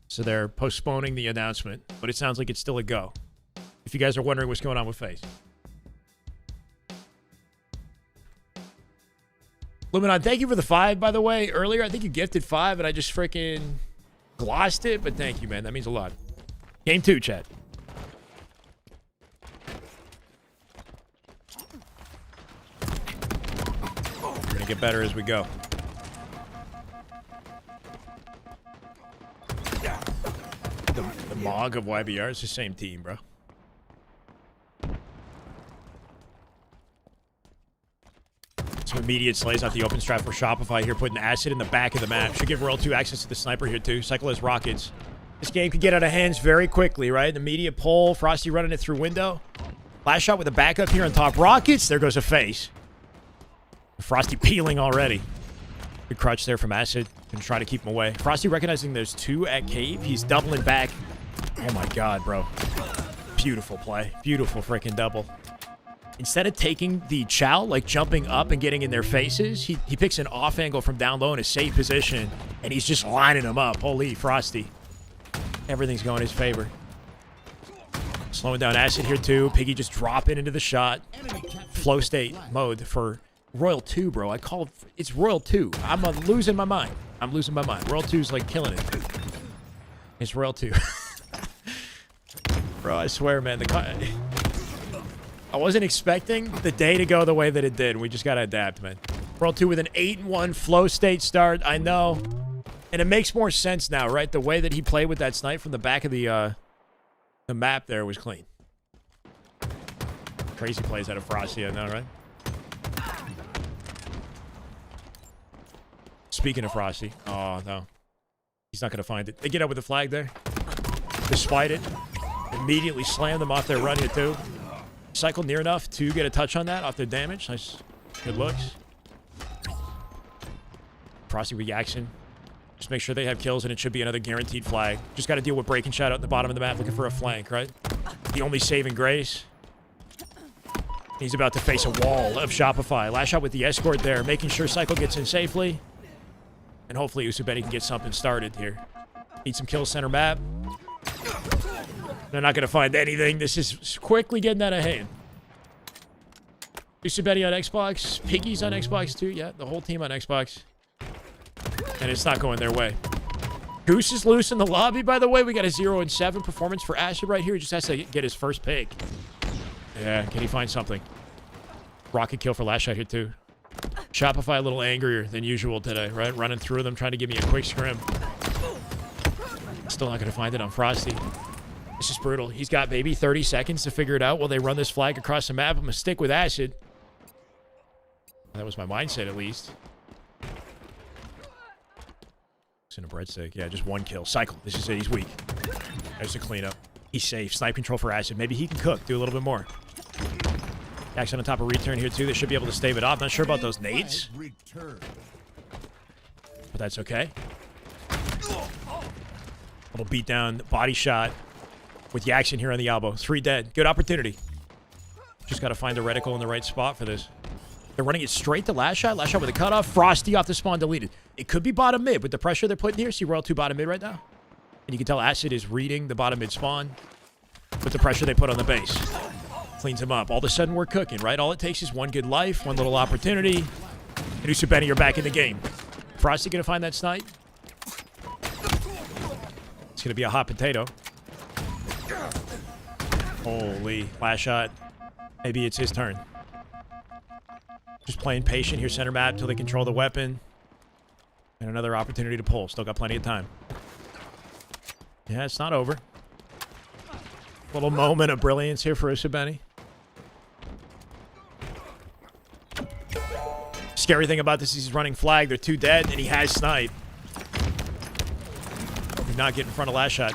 So they're postponing the announcement, but it sounds like it's still a go. If you guys are wondering what's going on with FaZe. Luminon, thank you for the 5, by the way. Earlier, I think you gifted 5, and I just freaking glossed it, but thank you, man. That means a lot. Game 2, chat. We're going to get better as we go. The Mog of YBR is the same team, bro. Some immediate slays off the open strat for Shopify here, putting acid in the back of the map. Should give Royal 2 access to the sniper here, too. Cycle has rockets. This game could get out of hands very quickly, right? Immediate pull. Frosty running it through window. Last shot with a backup here on top. Rockets. There goes a face. Frosty peeling already. Good crutch there from Acid. Gonna try to keep him away. Frosty recognizing there's 2 at cave. He's doubling back. Oh my god, bro. Beautiful play. Beautiful freaking double. Instead of taking the chow, like jumping up and getting in their faces, he picks an off angle from down low in a safe position, and he's just lining them up. Holy Frosty. Everything's going his favor. Slowing down Acid here too. Piggy just dropping into the shot. Flow state mode for Royal 2, bro. I call it, it's Royal 2. I'm losing my mind. I'm losing my mind. Royal 2's like killing it. It's Royal 2. Bro, I swear, man. I wasn't expecting the day to go the way that it did. We just got to adapt, man. Royal 2 with an 8-1 flow state start. I know. And it makes more sense now, right? The way that he played with that snipe from the back of the map there was clean. Crazy plays out of Frosty, I know, right? Speaking of Frosty. Oh, no. He's not going to find it. They get up with the flag there. Despite it. Immediately slam them off their run here, too. Cycle near enough to get a touch on that off their damage. Nice. Good looks. Frosty reaction. Just make sure they have kills, and it should be another guaranteed flag. Just got to deal with breaking shot out at the bottom of the map looking for a flank, right? The only saving grace. He's about to face a wall of Shopify. Last shot with the escort there, making sure Cycle gets in safely. And hopefully Usubeni can get something started here. Need some kills center map. They're not going to find anything. This is quickly getting out of hand. Usubeni on Xbox. Piggy's on Xbox too. Yeah, the whole team on Xbox. And it's not going their way. Goose is loose in the lobby, by the way. We got a 0-7 performance for Acid right here. He just has to get his first pick. Yeah, can he find something? Rocket kill for last shot here too. Shopify a little angrier than usual today, right? Running through them, trying to give me a quick scrim. Still not going to find it on Frosty. This is brutal. He's got maybe 30 seconds to figure it out while they run this flag across the map. I'm going to stick with Acid. That was my mindset, at least. It's in a breadstick. Yeah, just one kill. Cycle. This is it. He's weak. There's the cleanup. He's safe. Snipe control for Acid. Maybe he can cook. Do a little bit more. Action on top of return here, too. They should be able to stave it off. Not sure about those nades. But that's okay. Little beat down. Body shot. With the action here on the elbow. 3 dead. Good opportunity. Just got to find the reticle in the right spot for this. They're running it straight to last shot. Last shot with a cutoff. Frosty off the spawn deleted. It could be bottom mid with the pressure they're putting here. See Royal 2 bottom mid right now? And you can tell Acid is reading the bottom mid spawn with the pressure they put on the base. Cleans him up. All of a sudden, we're cooking, right? All it takes is one good life, one little opportunity. And Usubeni, you're back in the game. Frosty going to find that snipe? It's going to be a hot potato. Holy. Last shot. Maybe it's his turn. Just playing patient here, center map, until they control the weapon. And another opportunity to pull. Still got plenty of time. Yeah, it's not over. Little moment of brilliance here for Usubeni. Scary thing about this is he's running flag. They're 2 dead, and he has snipe. Did not get in front of last shot.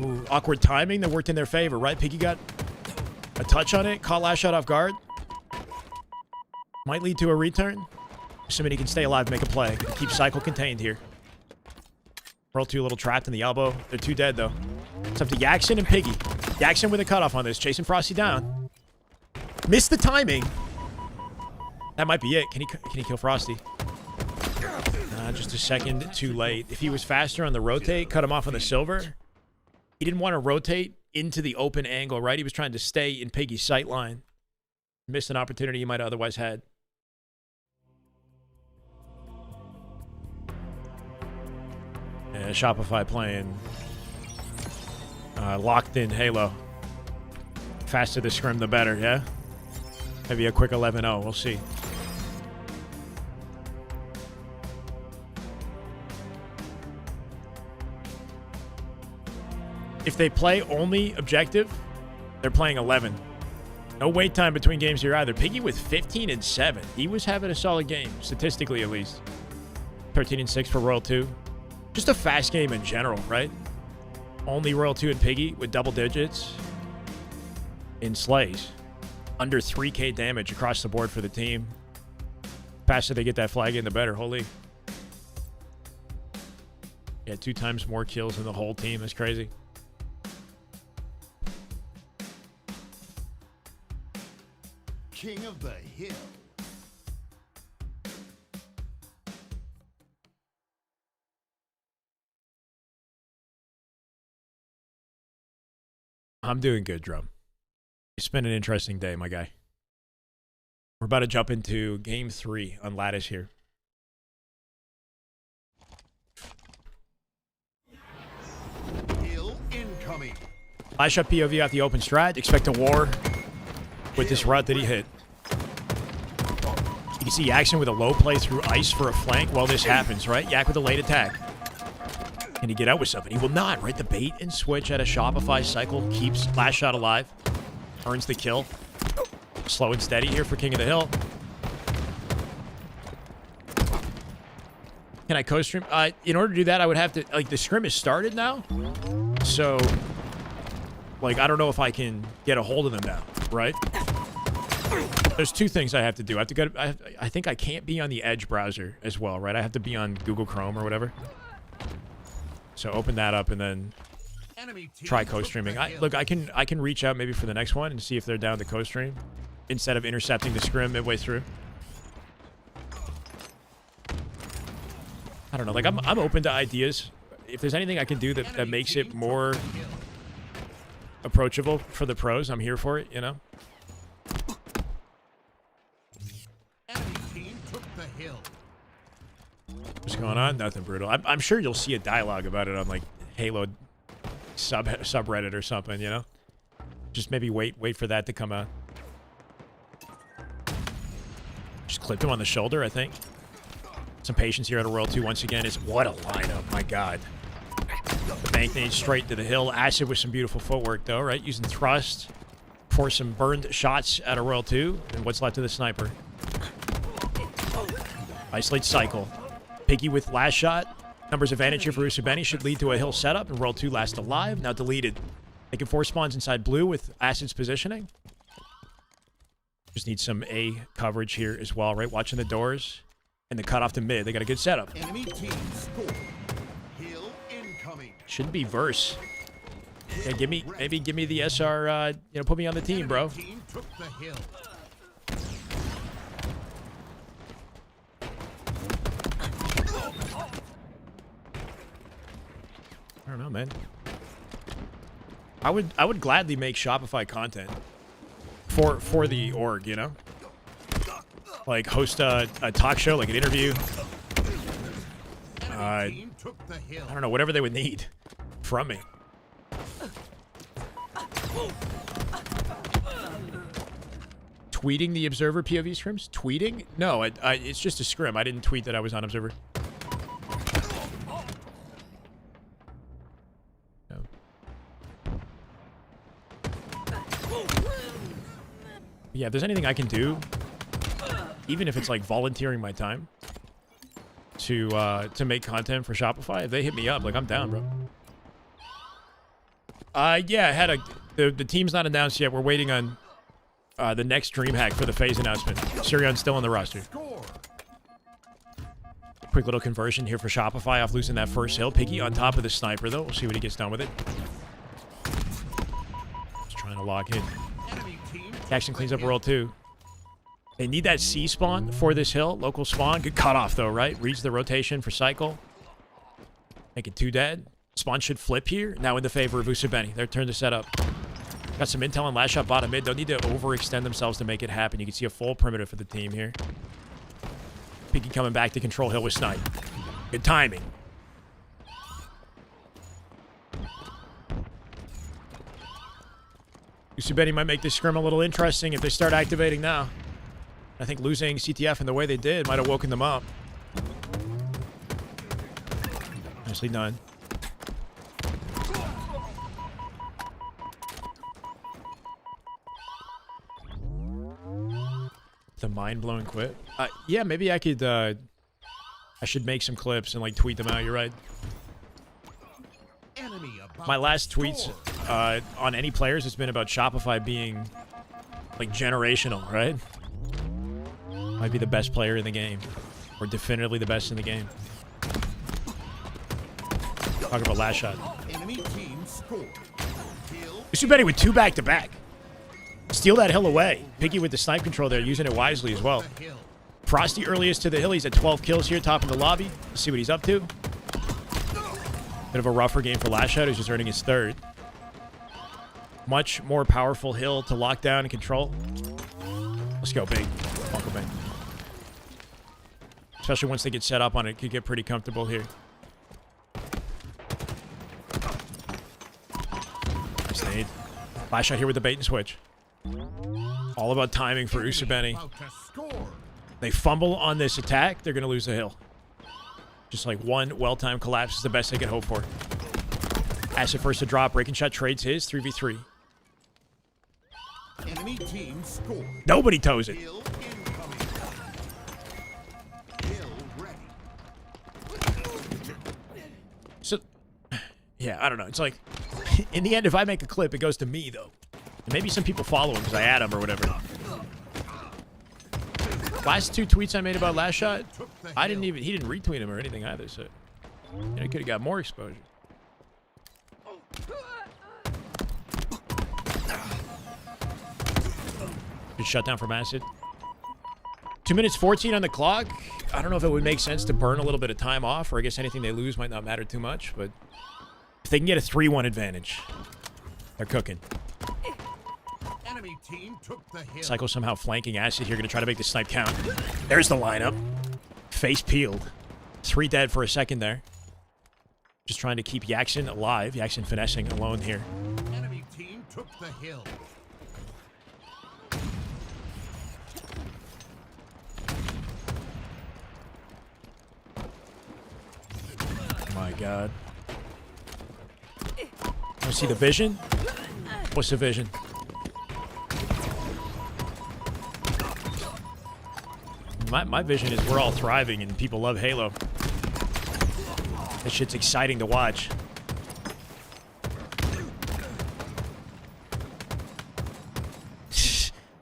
Ooh, awkward timing that worked in their favor, right? Piggy got a touch on it, caught last shot off guard. Might lead to a return. Assuming he can stay alive, make a play. Keep cycle contained here. Roll 2 a little trapped in the elbow. They're 2 dead, though. It's up to Yaxon and Piggy. Yaxon with a cutoff on this. Chasing Frosty down. Missed the timing. That might be it. Can he kill Frosty? Just a second too late. If he was faster on the rotate, cut him off on the silver. He didn't want to rotate into the open angle, right? He was trying to stay in Piggy's sight line. Missed an opportunity he might have otherwise had. Yeah, Shopify playing locked in Halo. Faster the scrim, the better, yeah? Maybe a quick 11-0. We'll see. If they play only objective, they're playing 11. No wait time between games here either. Piggy with 15 and 7. He was having a solid game, statistically at least. 13 and 6 for Royal 2. Just a fast game in general, right? Only Royal 2 and Piggy with double digits in slays. Under 3k damage across the board for the team. Faster they get that flag in, the better. Holy. Yeah, 2 times more kills than the whole team. That's crazy. King of the Hill. I'm doing good, Drum. It's been an interesting day, my guy. We're about to jump into game 3 on Lattice here. Hill incoming. Last shot POV out the open strat. Expect a war with this rut that he hit. You can see Yaxon with a low play through ice for a flank while this happens, right? Yak with a late attack. Can he get out with something? He will not, right? The bait and switch at a Shopify cycle keeps last shot alive. Earns the kill. Slow and steady here for King of the Hill. Can I co-stream? In order to do that, I would have to... Like, the scrim is started now. So, like, I don't know if I can get a hold of them now, right? There's 2 things I have to do. I have to go... I think I can't be on the Edge browser as well, right? I have to be on Google Chrome or whatever. So open that up and then try co-streaming. Look, I can reach out maybe for the next one and see if they're down to co-stream instead of intercepting the scrim midway through. I don't know. Like, I'm open to ideas. If there's anything I can do that makes it more approachable for the pros, I'm here for it, you know? Enemy team took the hill. What's going on? Nothing, Brutal. I'm sure you'll see a dialogue about it on, like, Halo subreddit or something, you know? Just maybe wait for that to come out. Just clipped him on the shoulder, I think. Some patience here at a Royal 2 once again. What a lineup, my God. The bank nade straight to the hill. Acid with some beautiful footwork, though, right? Using thrust for some burned shots at a Royal 2. And what's left of the sniper? Isolate cycle. Piggy with last shot. Numbers advantage here for Usubeni should lead to a hill setup. And Royal 2 last alive. Now deleted. Making 4 spawns inside blue with Acid's positioning. Just need some A coverage here as well, right? Watching the doors. And the cutoff to mid. They got a good setup. Enemy team score. Hill incoming. Shouldn't be verse. Yeah, give me the SR, put me on the team, bro. Team took the hill. man. I would gladly make Shopify content for the org, you know? Like host a talk show, like an interview. I don't know, whatever they would need from me. Tweeting the Observer POV scrims? Tweeting? No, it's just a scrim. I didn't tweet that I was on Observer. No. Yeah, if there's anything I can do, even if it's like volunteering my time to make content for Shopify, if they hit me up, like I'm down, bro. Yeah, I had the team's not announced yet. We're waiting on the next dream hack for the phase announcement. Sirion's still on the roster. Quick little conversion here for Shopify off losing that first hill. Piggy on top of the sniper, though. We'll see what he gets done with it. Just trying to lock in. Jackson cleans up world 2. They need that C spawn for this hill. Local spawn. Good cutoff, though, right? Reads the rotation for cycle. Make it 2 dead. Spawn should flip here. Now in the favor of Usubeni. Their turn to set up. Got some intel on last shot bottom mid. Don't need to overextend themselves to make it happen. You can see a full perimeter for the team here. Piggy coming back to control hill with snipe. Good timing. Usubeni might make this scrim a little interesting if they start activating now. I think losing CTF in the way they did might have woken them up. Nicely done. The mind-blowing quit? Yeah, maybe I could, I should make some clips and, like, tweet them out. You're right. My last tweets on any players has been about Shopify being, like, generational, right? Might be the best player in the game. Or definitively the best in the game. Talking about last shot. Usubeni with 2 back-to-back. Steal that hill away. Piggy with the snipe control there, using it wisely as well. Frosty earliest to the hill. He's at 12 kills here, top of the lobby. Let's see what he's up to. Bit of a rougher game for last shot, who's just earning his 3rd. Much more powerful hill to lock down and control. Let's go, big. Uncle Bang. Especially once they get set up on it, could get pretty comfortable here. Nice nade. Last shot here with the bait and switch. All about timing for Usubeni. They fumble on this attack, they're going to lose the hill. Just like one well-timed collapse is the best they can hope for. Acid first to drop. Breaking shot trades his. 3v3. Enemy team scored. Nobody toes it. Hill incoming. Hill ready. So, yeah, I don't know. It's like, in the end, if I make a clip, it goes to me, though. And maybe some people follow him because I add him or whatever. Last 2 tweets I made about last shot, he didn't retweet him or anything either, so he could have got more exposure. Good shutdown from Acid. 2 minutes 14 on the clock. I don't know if it would make sense to burn a little bit of time off, or I guess anything they lose might not matter too much, but if they can get a 3-1 advantage, they're cooking. Enemy team took the hill. Cycle somehow flanking Acid here, gonna try to make the snipe count. There's the lineup. Face peeled. 3 dead for a second there. Just trying to keep Yaxin alive. Yaxin finessing alone here. Enemy team took the hill. Oh my god. Want to see the vision? What's the vision? My vision is we're all thriving and people love Halo. That shit's exciting to watch.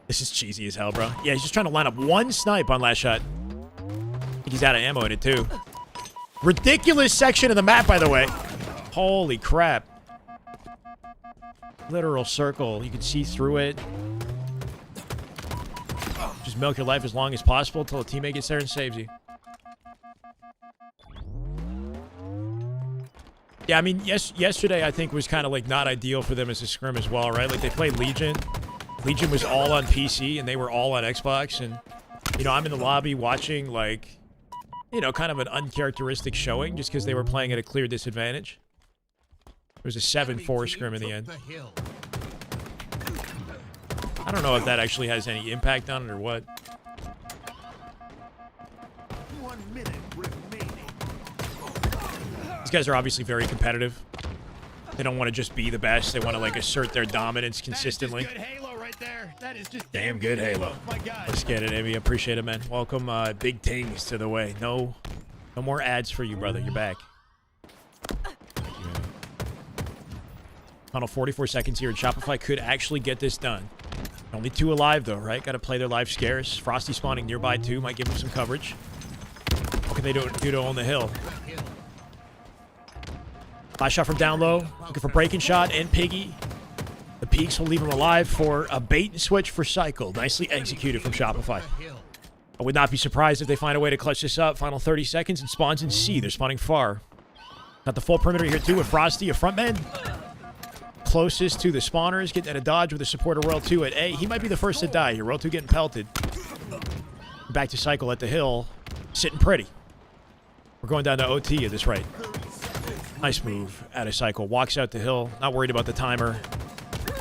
This is cheesy as hell, bro. Yeah, he's just trying to line up 1 snipe on last shot. I think he's out of ammo in it, too. Ridiculous section of the map, by the way. Holy crap. Literal circle. You can see through it. Just milk your life as long as possible until a teammate gets there and saves you. Yeah, I mean, yesterday I think was kind of like not ideal for them as a scrim as well, right? Like they played Legion. Legion was all on PC and they were all on Xbox. And, you know, I'm in the lobby watching like, you know, kind of an uncharacteristic showing just because they were playing at a clear disadvantage. It was a 7-4 scrim in the end. I don't know if that actually has any impact on it or what. 1 minute remaining. These guys are obviously very competitive. They don't want to just be the best. They want to like assert their dominance consistently. That is just good Halo right there. That is just Damn good Halo. My God. Let's get it, Amy. Appreciate it, man. Welcome, Big Tings to the way. No more ads for you, brother. You're back. Final 44 seconds here, and Shopify could actually get this done. Only 2 alive, though, right? Got to play their life scarce. Frosty spawning nearby, too. Might give them some coverage. What can they do to own the hill? Last shot from down low. Looking for breaking shot and Piggy. The peaks will leave him alive for a bait and switch for Cycle. Nicely executed from Shopify. I would not be surprised if they find a way to clutch this up. Final 30 seconds and spawns in C. They're spawning far. Got the full perimeter here, too, with Frosty, a front man. Closest to the spawners, getting at a dodge with a supporter Royal 2 at A. He might be the first to die here. Royal 2 getting pelted. Back to Cycle at the hill. Sitting pretty. We're going down to OT at this rate. Nice move out of Cycle. Walks out the hill. Not worried about the timer.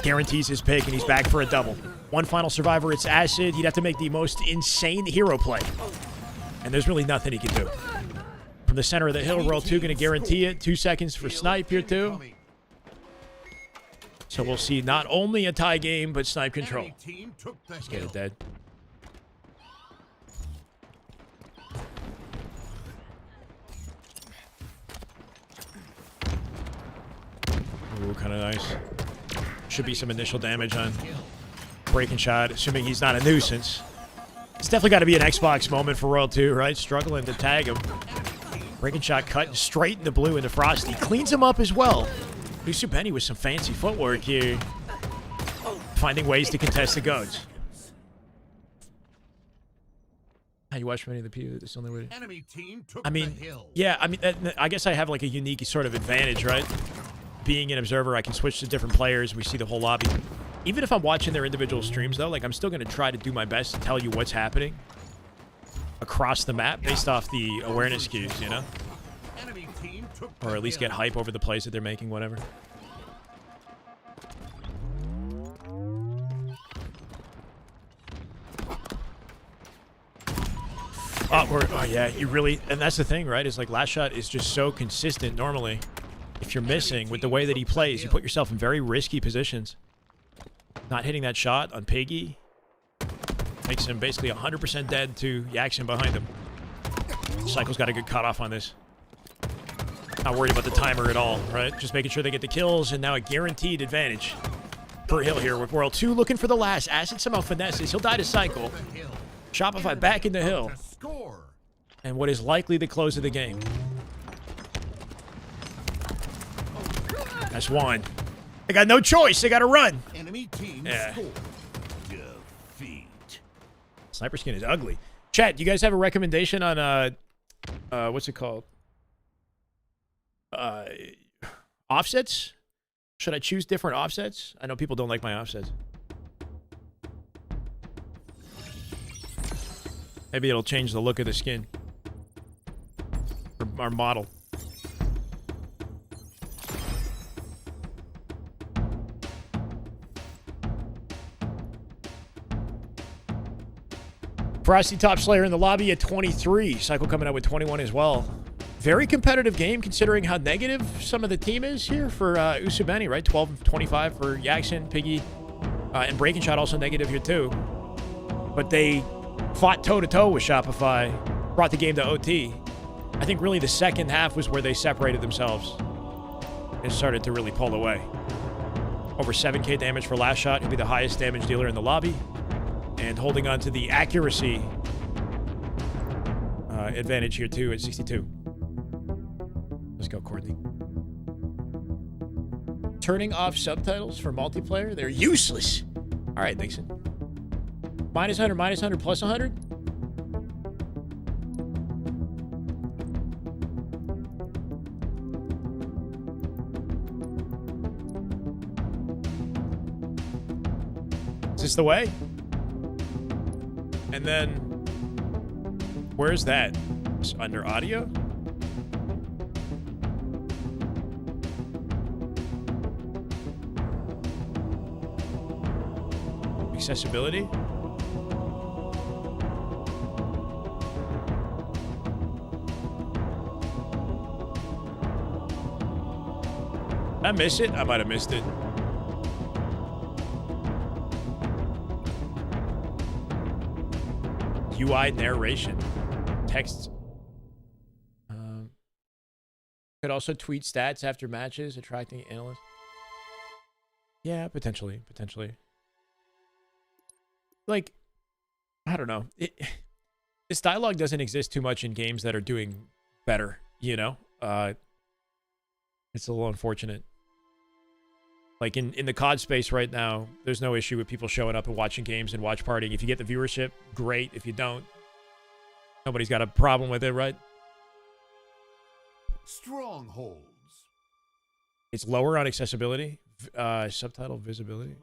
Guarantees his pick, and he's back for a double. One final survivor. It's Acid. He'd have to make the most insane hero play. And there's really nothing he can do. From the center of the hill, Royal 2 going to guarantee it. 2 seconds for Snipe here, too. So we'll see not only a tie game, but snipe control. Let's get it dead. Ooh, kind of nice. Should be some initial damage on breaking shot, assuming he's not a nuisance. It's definitely got to be an Xbox moment for Royal 2, right? Struggling to tag him. Breaking shot cutting straight in the blue into Frosty. Cleans him up as well. Usubeni with some fancy footwork here. Finding ways to contest the goats. How you watch many of the people this only way? Enemy team took I mean, the hill. yeah, I mean, I guess I have like a unique sort of advantage, right? Being an observer, I can switch to different players. We see the whole lobby. Even if I'm watching their individual streams, though, like I'm still going to try to do my best to tell you what's happening across the map based off the awareness cues, you know? Enemy team took Or at least get hype over the plays that they're making, whatever. Oh, yeah, you really... And that's the thing, right? Is like last shot is just so consistent normally. If you're missing with the way that he plays, you put yourself in very risky positions. Not hitting that shot on Piggy makes him basically 100% dead to Yaxon behind him. Cycle's got a good cutoff on this. Not worried about the timer at all, right? Just making sure they get the kills, and now a guaranteed advantage per hill here with World 2 looking for the last. Acid somehow finesses. He'll die to Cycle. Shopify back in the hill. And what is likely the close of the game. That's one. They got no choice. They got to run. Enemy team scored. Defeat. Sniper skin is ugly. Chat, do you guys have a recommendation on, what's it called? Offsets? Should I choose different offsets? I know people don't like my offsets. Maybe it'll change the look of the skin. Or our model. Frosty top slayer in the lobby at 23. Cycle coming out with 21 as well. Very competitive game considering how negative some of the team is here for Usubeni, right? 12-25 for Yaxon, Piggy, and Breaking Shot also negative here too. But they fought toe-to-toe with Shopify, brought the game to OT. I think really the second half was where they separated themselves and started to really pull away. Over 7k damage for last shot. He'll be the highest damage dealer in the lobby. And holding on to the accuracy advantage here too at 62. Let's go, Courtney. Turning off subtitles for multiplayer? They're useless. All right, Nixon. Minus 100, plus 100? this the way? And then, where's that? It's under audio? Accessibility? Did I miss it? I might have missed it. UI narration. Text. Could also tweet stats after matches, attracting analysts. Yeah, potentially. Like, I don't know. This dialogue doesn't exist too much in games that are doing better, you know? It's a little unfortunate. Like in the COD space right now, there's no issue with people showing up and watching games and watch partying. If you get the viewership, great. If you don't, nobody's got a problem with it, right? Strongholds. It's lower on accessibility. Subtitle visibility.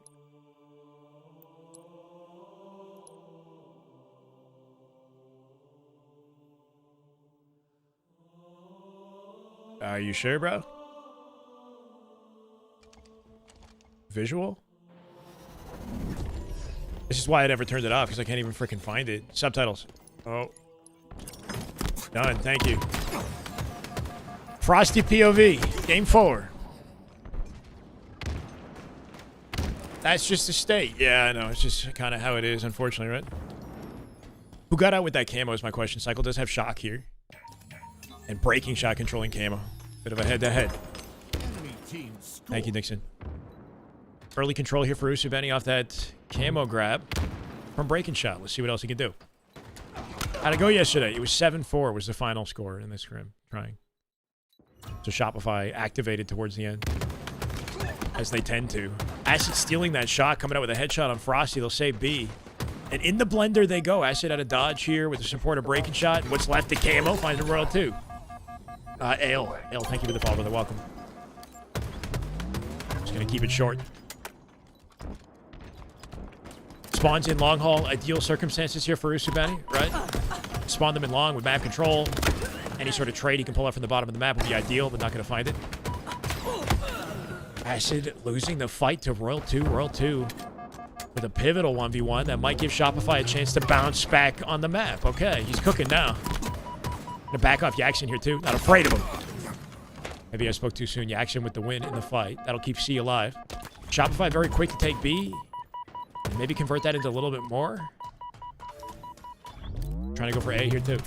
Are you sure, bro? Visual? This is why I never turned it off, because I can't even freaking find it. Subtitles. Oh. Done. Thank you. Frosty POV. Game 4. That's just the state. Yeah, I know. It's just kind of how it is, unfortunately, right? Who got out with that camo is my question. Cycle does have shock here. And breaking shot controlling camo. Bit of a head-to-head. Thank you, Nixon. Early control here for Usubeni off that camo grab from breaking shot. Let's see what else he can do. How'd it go yesterday? It was 7-4 was the final score in this scrim. Trying. So Shopify activated towards the end. As they tend to. Acid stealing that shot, coming out with a headshot on Frosty. They'll say B. And in the blender they go. Acid out of dodge here with the support of breaking shot. What's left to camo finds a Royal 2. Ale, thank you for the follow, brother. Welcome. Just gonna keep it short. Spawns in long haul. Ideal circumstances here for Usubeni, right? Spawn them in long with map control. Any sort of trade he can pull out from the bottom of the map would be ideal, but not gonna find it. Acid losing the fight to Royal 2. Royal 2 with a pivotal 1v1 that might give Shopify a chance to bounce back on the map. Okay, he's cooking now. Gonna back off Yaxon here too. Not afraid of him. Maybe I spoke too soon. Yaxon with the win in the fight. That'll keep C alive. Shopify very quick to take B. And maybe convert that into a little bit more. Trying to go for A here too.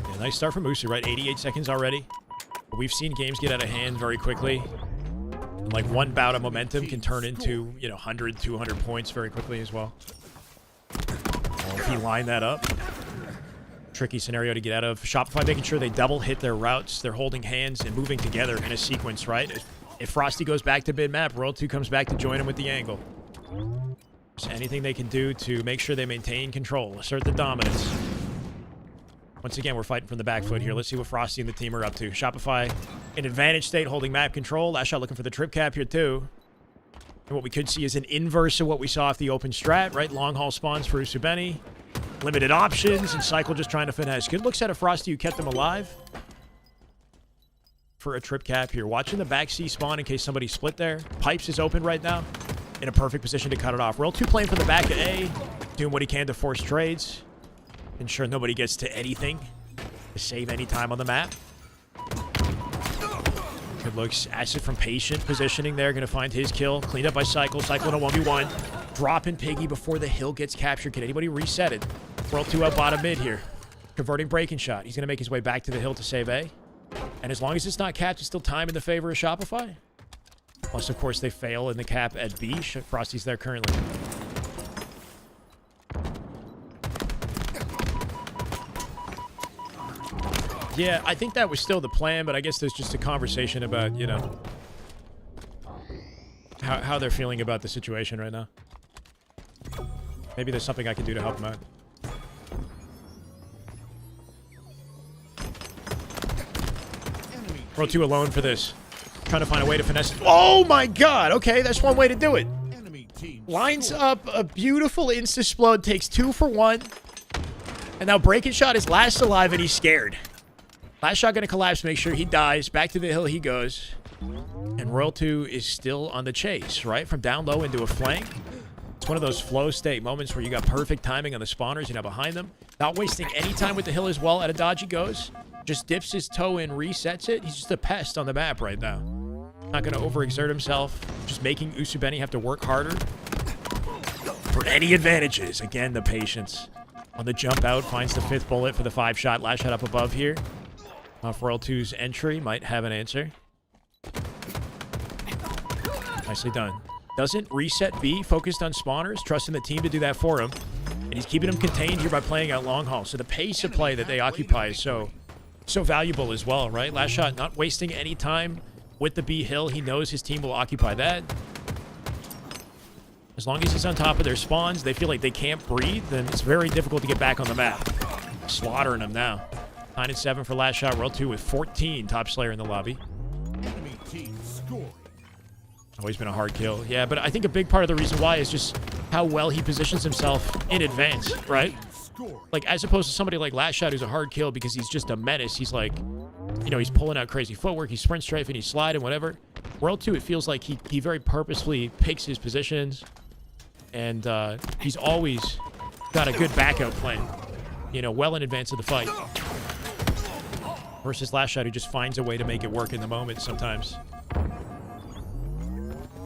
Yeah, nice start from Usu, right? 88 seconds already. But we've seen games get out of hand very quickly. And like one bout of momentum can turn into, 100, 200 points very quickly as well. Well, if he lined that up. Tricky scenario to get out of. Shopify making sure they double hit their routes. They're holding hands and moving together in a sequence, right? If Frosty goes back to mid map, Royal 2 comes back to join him with the angle. So anything they can do to make sure they maintain control, assert the dominance. Once again, we're fighting from the back foot here. Let's see what Frosty and the team are up to. Shopify in advantage state, holding map control. Last shot looking for the trip cap here too. And what we could see is an inverse of what we saw off the open strat, right? Long haul spawns for Usubeni. Limited options, and Cycle just trying to finesse. Good looks out of Frosty, who kept him alive. For a trip cap here. Watching the back C spawn in case somebody split there. Pipes is open right now. In a perfect position to cut it off. Royal 2 playing from the back of A. Doing what he can to force trades. Ensure nobody gets to anything. To save any time on the map. Good looks. Acid from patient positioning there. Going to find his kill. Cleaned up by Cycle. Cycle in a 1v1. Dropping Piggy before the hill gets captured. Can anybody reset it? Royal 2 out bottom mid here. Converting breaking shot. He's going to make his way back to the hill to save A. And as long as it's not capped, it's still time in the favor of Shopify. Plus, of course, they fail in the cap at B. Frosty's there currently. Yeah, I think that was still the plan, but I guess there's just a conversation about, how they're feeling about the situation right now. Maybe there's something I can do to help them out. Royal 2 alone for this. Trying to find a way to finesse it. Oh my god! Okay, that's one way to do it. team Lines scored. up a beautiful insta-splode, takes 2 for 1. And now Breaking Shot is last alive and he's scared. Last Shot gonna collapse, make sure he dies. Back to the hill he goes. And Royal 2 is still on the chase, right? From down low into a flank. It's one of those flow state moments where you got perfect timing on the spawners, you know, behind them. Not wasting any time with the hill as well. At a dodge he goes. Just dips his toe in, resets it. He's just a pest on the map right now. Not going to overexert himself. Just making Usubeni have to work harder for any advantages. Again, the patience. On the jump out, finds the 5th bullet for the 5-shot. Last shot up above here. Off Royal 2's entry. Might have an answer. Nicely done. Doesn't reset B. Focused on spawners. Trusting the team to do that for him. And he's keeping them contained here by playing out long haul. So the pace of play that they occupy is so valuable as well, right? Last Shot not wasting any time with the B hill. He knows his team will occupy that. As long as he's on top of their spawns, they feel like they can't breathe, then it's very difficult to get back on the map. Slaughtering them now. 9 and 7 for Last Shot. Royal 2 with 14. Top Slayer in the lobby. Enemy team scoring. Always been a hard kill. Yeah, but I think a big part of the reason why is just how well he positions himself in advance, right? Scoring. Like, as opposed to somebody like Last Shot who's a hard kill because he's just a menace. He's like, you know, he's pulling out crazy footwork, he's sprint strafing, he's sliding, whatever. Royal 2, it feels like he very purposefully picks his positions, and he's always got a good backup plan, you know, well in advance of the fight. Versus Last Shot, who just finds a way to make it work in the moment sometimes.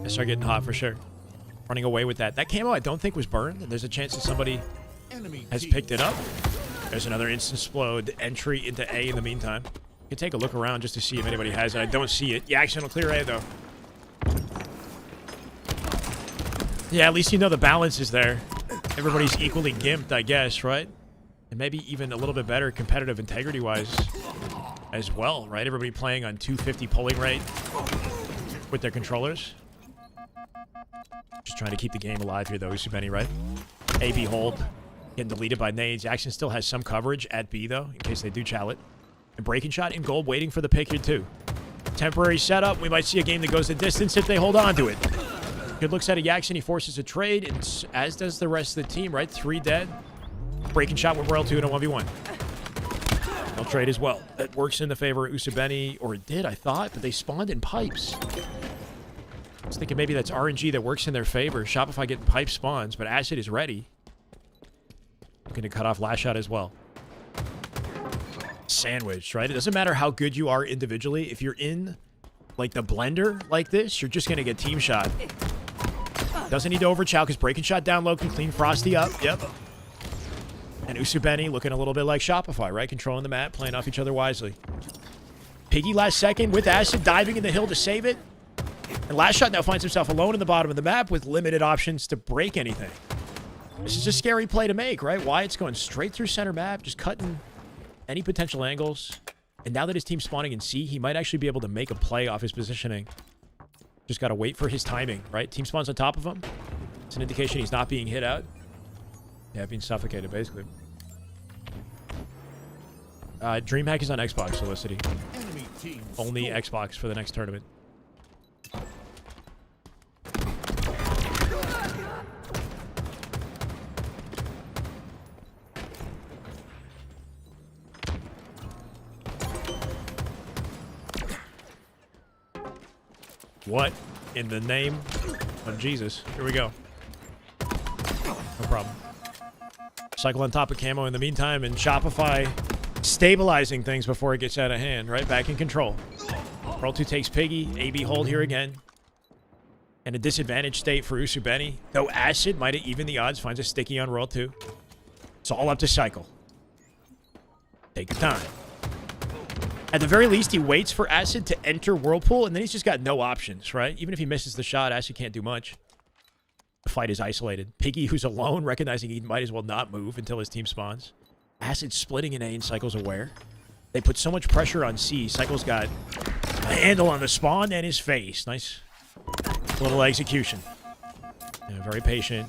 I start getting hot for sure. Running away with that. That camo I don't think was burned, and there's a chance that somebody Enemy has team picked it up. There's another instant explode entry into A in the meantime. You can take a look around just to see if anybody has it. I don't see it. Yeah, accidental clear A though. Yeah, at least you know the balance is there. Everybody's equally gimped, I guess, right? And maybe even a little bit better competitive integrity-wise as well, right? Everybody playing on 250 pulling rate with their controllers. Just trying to keep the game alive here, though. Usubeni, right? AB hold. Getting deleted by nades. Jackson still has some coverage at B, though, in case they do chow it. And Breaking Shot in gold, waiting for the pick here, too. Temporary setup. We might see a game that goes the distance if they hold on to it. Good looks out of Jackson. He forces a trade, and as does the rest of the team, right? 3 dead. Breaking Shot with Royal 2 in a 1v1. They'll trade as well. That works in the favor of Usubeni, or it did, I thought, but they spawned in pipes. I was thinking maybe that's RNG that works in their favor. Shopify getting pipe spawns, but Acid is ready. Looking to cut off Last Shot as well. Sandwiched, right? It doesn't matter how good you are individually. If you're in, like, the blender like this, you're just going to get team shot. Doesn't need to overchow because Breaking Shot down low can clean Frosty up. Yep. And Usubeni looking a little bit like Shopify, right? Controlling the map, playing off each other wisely. Piggy last second with Acid diving in the hill to save it. And Last Shot now finds himself alone in the bottom of the map with limited options to break anything. This is a scary play to make, right? Wyatt's going straight through center map, just cutting any potential angles. And now that his team's spawning in C, he might actually be able to make a play off his positioning. Just got to wait for his timing, right? Team spawns on top of him. It's an indication he's not being hit out. Yeah, being suffocated, basically. DreamHack is on Xbox, Felicity. Enemy team Only scored. Xbox for the next tournament. What in the name of Jesus? Here we go. No problem. Cycle on top of camo in the meantime, and Shopify stabilizing things before it gets out of hand, right? Back in control. Roll 2 takes Piggy. AB hold here again. And a disadvantage state for Usubeni. Though Acid might have evened the odds, finds a sticky on Roll 2. It's all up to Cycle. Take your time. At the very least, he waits for Acid to enter Whirlpool, and then he's just got no options, right? Even if he misses the shot, Acid can't do much. The fight is isolated. Piggy, who's alone, recognizing he might as well not move until his team spawns. Acid splitting in A and Cycle's aware. They put so much pressure on C. Cycle's got a handle on the spawn and his face. Nice little execution. Yeah, very patient.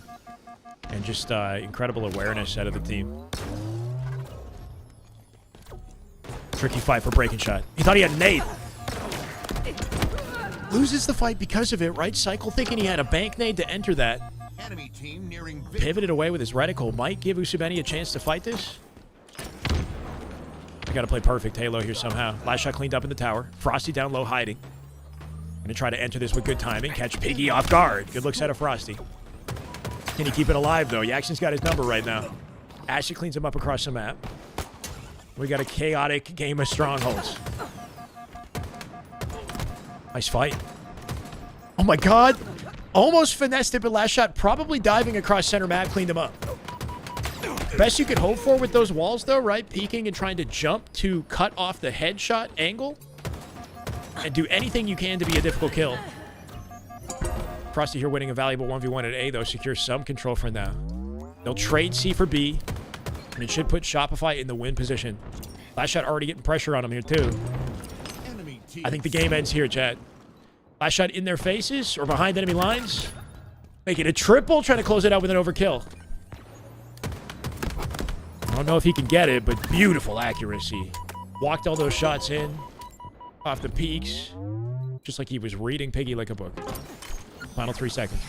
And just incredible awareness out of the team. Tricky fight for Breaking Shot. He thought he had a nade. Loses the fight because of it, right? Cycle thinking he had a bank nade to enter that. Enemy team nearing victory. Pivoted away with his reticle. Might give Usubeni a chance to fight this. I gotta play perfect Halo here somehow. Last shot cleaned up in the tower. Frosty down low hiding. Gonna try to enter this with good timing. Catch Piggy off guard. Good looks out of Frosty. Can he keep it alive though? Jackson's got his number right now. Ashley cleans him up across the map. We got a chaotic game of strongholds. Nice fight. Oh my god. Almost finessed it, but last shot probably diving across center map cleaned him up. Best you could hope for with those walls, though, right? Peeking and trying to jump to cut off the headshot angle. And do anything you can to be a difficult kill. Frosty here winning a valuable 1v1 at A, though. Secures some control for now. They'll trade C for B. And it should put Shopify in the win position. Last shot already getting pressure on him here, too. Enemy team. I think the game ends here, chat. Last shot in their faces or behind enemy lines. Make it a triple, trying to close it out with an overkill. I don't know if he can get it, but beautiful accuracy. Walked all those shots in off the peaks. Just like he was reading Piggy like a book. Final 3 seconds.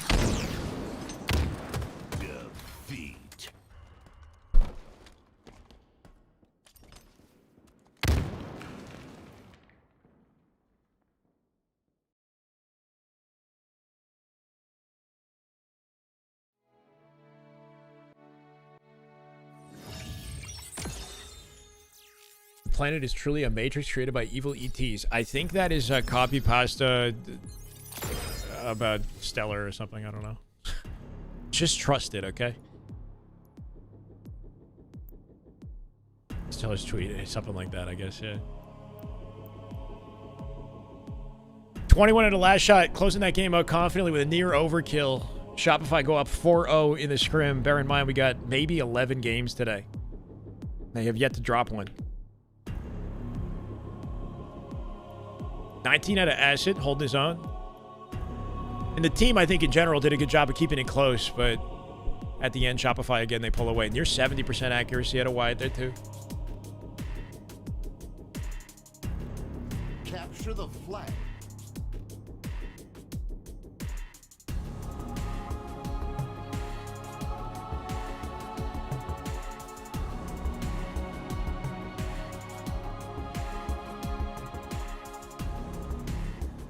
Defeat. Planet is truly a matrix created by evil ETs. I think that is a copy pasta about Stellar or something. I don't know. Just trust it, okay? Stellar's tweet, something like that, I guess, yeah. 21 at the last shot, closing that game out confidently with a near overkill. Shopify go up 4-0 in the scrim. Bear in mind, we got maybe 11 games today. They have yet to drop one. 19 out of Acid, holding his own. And the team, I think, in general, did a good job of keeping it close, but at the end, Shopify, again, they pull away. Near 70% accuracy at a wide there, too. Capture the flag.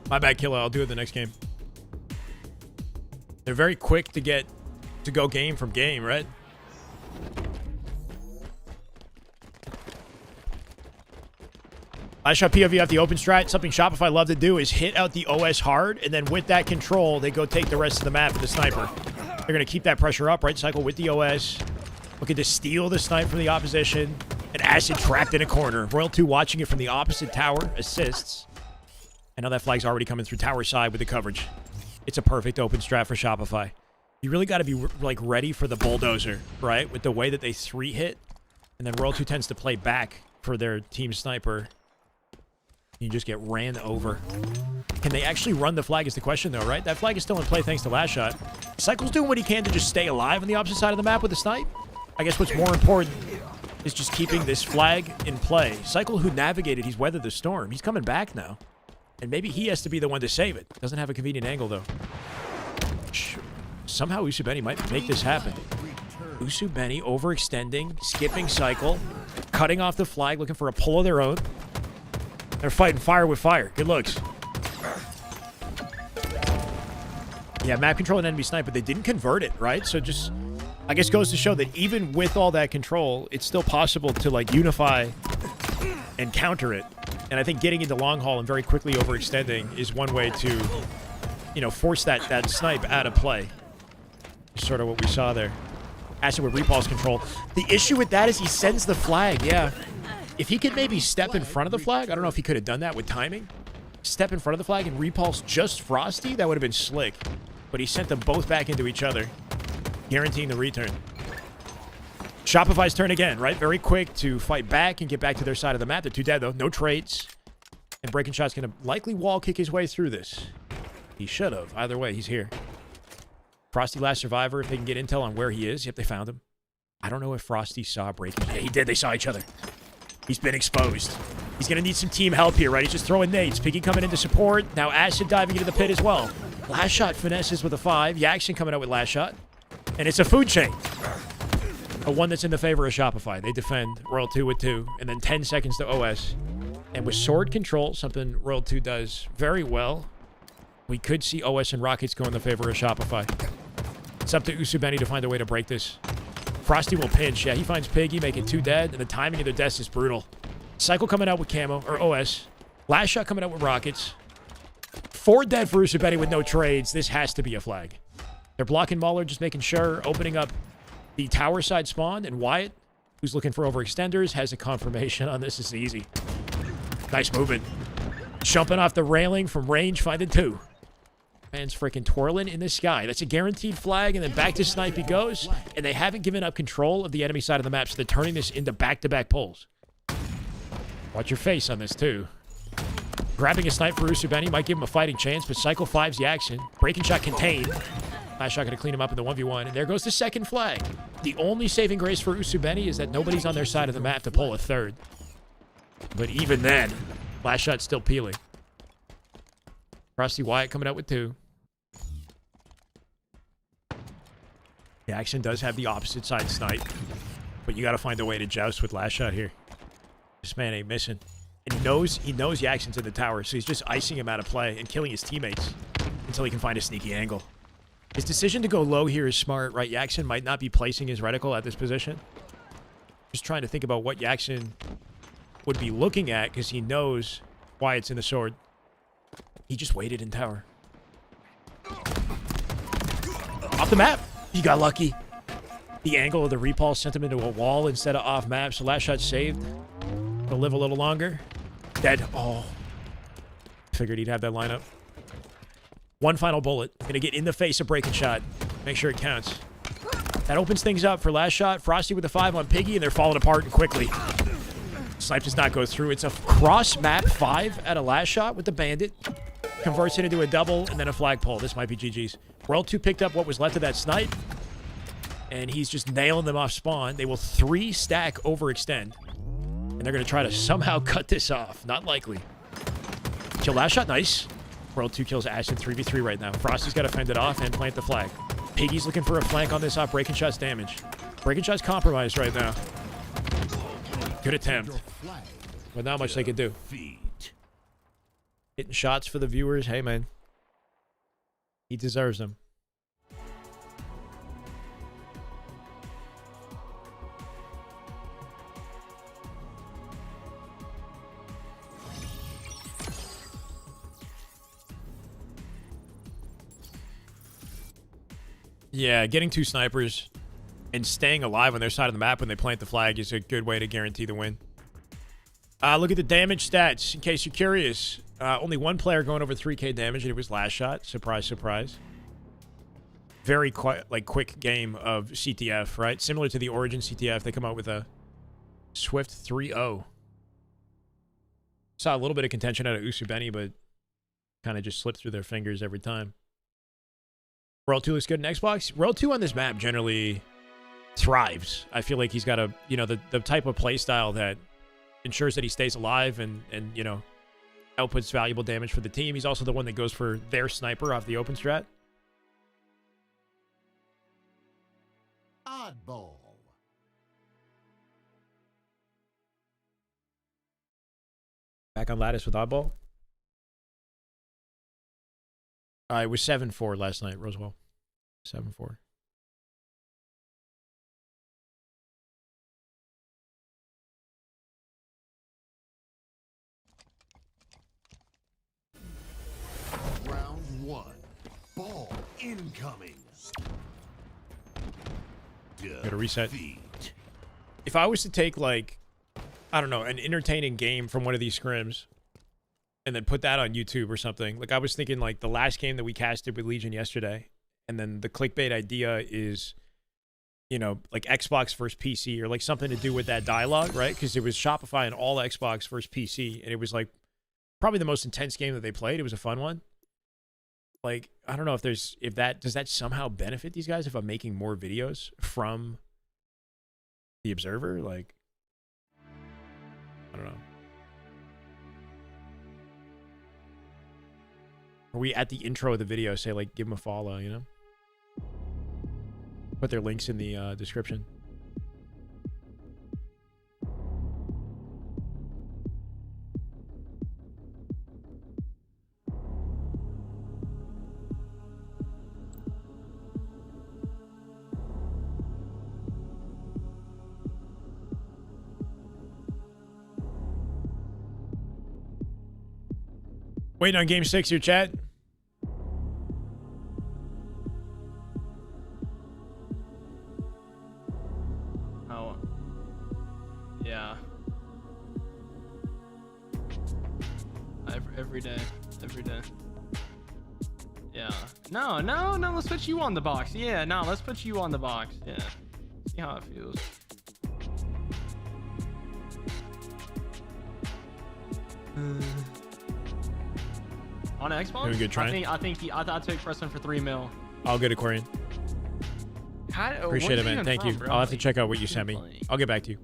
My bad, Killa. I'll do it the next game. They're very quick to go game from game, right? Last shot POV off the open strat. Something Shopify love to do is hit out the OS hard, and then with that control, they go take the rest of the map with the sniper. They're going to keep that pressure up, right? Cycle with the OS. Looking to steal the snipe from the opposition. And Acid trapped in a corner. Royal 2 watching it from the opposite tower. Assists. I know that flag's already coming through tower side with the coverage. It's a perfect open strat for Shopify. You really got to be like ready for the bulldozer, right? With the way that they 3-hit. And then Royal 2 tends to play back for their team sniper. You just get ran over. Can they actually run the flag is the question, though, right? That flag is still in play thanks to last shot. Cycle's doing what he can to just stay alive on the opposite side of the map with the snipe. I guess what's more important is just keeping this flag in play. Cycle, who navigated, he's weathered the storm. He's coming back now. And maybe he has to be the one to save it. Doesn't have a convenient angle, though. Somehow Usubeni might make this happen. Usubeni overextending, skipping Cycle, cutting off the flag, looking for a pull of their own. They're fighting fire with fire. Good looks. Yeah, map control and enemy snipe, but they didn't convert it, right? So just, I guess, goes to show that even with all that control, it's still possible to, like, unify and counter it. And I think getting into long haul and very quickly overextending is one way to, you know, force that snipe out of play. Sort of what we saw there. Acid with repulse control. The issue with that is he sends the flag, yeah. If he could maybe step in front of the flag, I don't know if he could have done that with timing. Step in front of the flag and repulse just Frosty, that would have been slick. But he sent them both back into each other, guaranteeing the return. Shopify's turn again, right? Very quick to fight back and get back to their side of the map. They're 2 dead, though. No trades. And Breaking Shot's going to likely wall kick his way through this. He should have. Either way, he's here. Frosty last survivor. If they can get intel on where he is. Yep, they found him. I don't know if Frosty saw Breaking. Yeah, he did. They saw each other. He's been exposed. He's going to need some team help here, right? He's just throwing nades. Piggy coming into support. Now Acid diving into the pit as well. Last shot finesses with a 5. Jackson coming out with last shot. And it's a food chain. A one that's in the favor of Shopify. They defend Royal 2 with 2, and then 10 seconds to OS. And with sword control, something Royal 2 does very well, we could see OS and Rockets go in the favor of Shopify. It's up to Usubeni to find a way to break this. Frosty will pinch. Yeah, he finds Piggy, making 2 dead, and the timing of their deaths is brutal. Cycle coming out with Camo, or OS. Last shot coming out with Rockets. 4 dead for Usubeni with no trades. This has to be a flag. They're blocking Mauler, just making sure, opening up the tower side spawn, and Wyatt, who's looking for overextenders, has a confirmation on this. This is easy. Nice movement. Jumping off the railing from range, finding 2. Man's freaking twirling in the sky. That's a guaranteed flag, and then back to snipe he goes. And they haven't given up control of the enemy side of the map, so they're turning this into back-to-back pulls. Watch your face on this, too. Grabbing a snipe for Usubeni might give him a fighting chance, but Cycle 5's the action. Breaking shot contained. Last shot going to clean him up in the 1v1, and there goes the second flag. The only saving grace for Usubeni is that nobody's on their side of the map to pull a third. But even then, last shot still peeling. Frosty Wyatt coming out with 2. The action does have the opposite side snipe, but you got to find a way to joust with last shot here. This man ain't missing. And he knows Yaxon's in the tower, so he's just icing him out of play and killing his teammates until he can find a sneaky angle. His decision to go low here is smart, right? Yaxon might not be placing his reticle at this position. Just trying to think about what Yaxon would be looking at, because he knows Wyatt's in the sword. He just waited in tower. Off the map. He got lucky. The angle of the repulse sent him into a wall instead of off map, so last shot saved. He'll live a little longer. Dead. Oh. Figured he'd have that lineup. One final bullet. Gonna get in the face of breaking shot. Make sure it counts. That opens things up for last shot. Frosty with the 5 on Piggy, and they're falling apart quickly. Snipe does not go through. It's a cross-map 5 at a last shot with the bandit. Converts it into a double, and then a flagpole. This might be GG's. Royal 2 picked up what was left of that snipe, and he's just nailing them off spawn. They will 3-stack overextend, and they're going to try to somehow cut this off. Not likely. Kill last shot. Nice. Royal 2 kills Ashton 3v3 right now. Frosty's got to fend it off and plant the flag. Piggy's looking for a flank on this off. Breaking shot's damage. Breaking shot's compromised right now. Good attempt, but not much they could do. Hitting shots for the viewers. Hey, man. He deserves them. Yeah, getting 2 snipers and staying alive on their side of the map when they plant the flag is a good way to guarantee the win. Look at the damage stats, in case you're curious. Only 1 player going over 3k damage, and it was last shot. Surprise, surprise. Very quick game of CTF, right? Similar to the Origin CTF, they come out with a swift 3-0. Saw a little bit of contention out of Usubeni, but kind of just slipped through their fingers every time. Royal 2 looks good in Xbox. Royal 2 on this map generally thrives. I feel like he's got a, the type of play style that ensures that he stays alive and outputs valuable damage for the team. He's also the one that goes for their sniper off the open strat. Oddball. Back on Lattice with Oddball. It was 7-4 last night, Roswell. 7-4. Round 1. Ball incoming. Gotta reset. If I was to take, like, I don't know, an entertaining game from one of these scrims and then put that on YouTube or something, like I was thinking like the last game that we casted with Legion yesterday, and then the clickbait idea is, like Xbox versus PC, or like something to do with that dialogue, right? Because it was Shopify and all Xbox versus PC, and it was like probably the most intense game that they played. It was a fun one. Like, I don't know if does that somehow benefit these guys if I'm making more videos from the Observer? Like, I don't know. Or we at the intro of the video say, like, give him a follow, Put their links in the description. Waiting on game 6, your chat. Oh. Yeah. Every day. Every day. Yeah. No, let's put you on the box. Yeah, no, let's put you on the box. Yeah. See how it feels. On Xbox? Doing good trying. I took Preston for 3 mil. I'll get Aquarian. Appreciate it, man. Thank you. I'll have to check out what you sent me. I'll get back to you.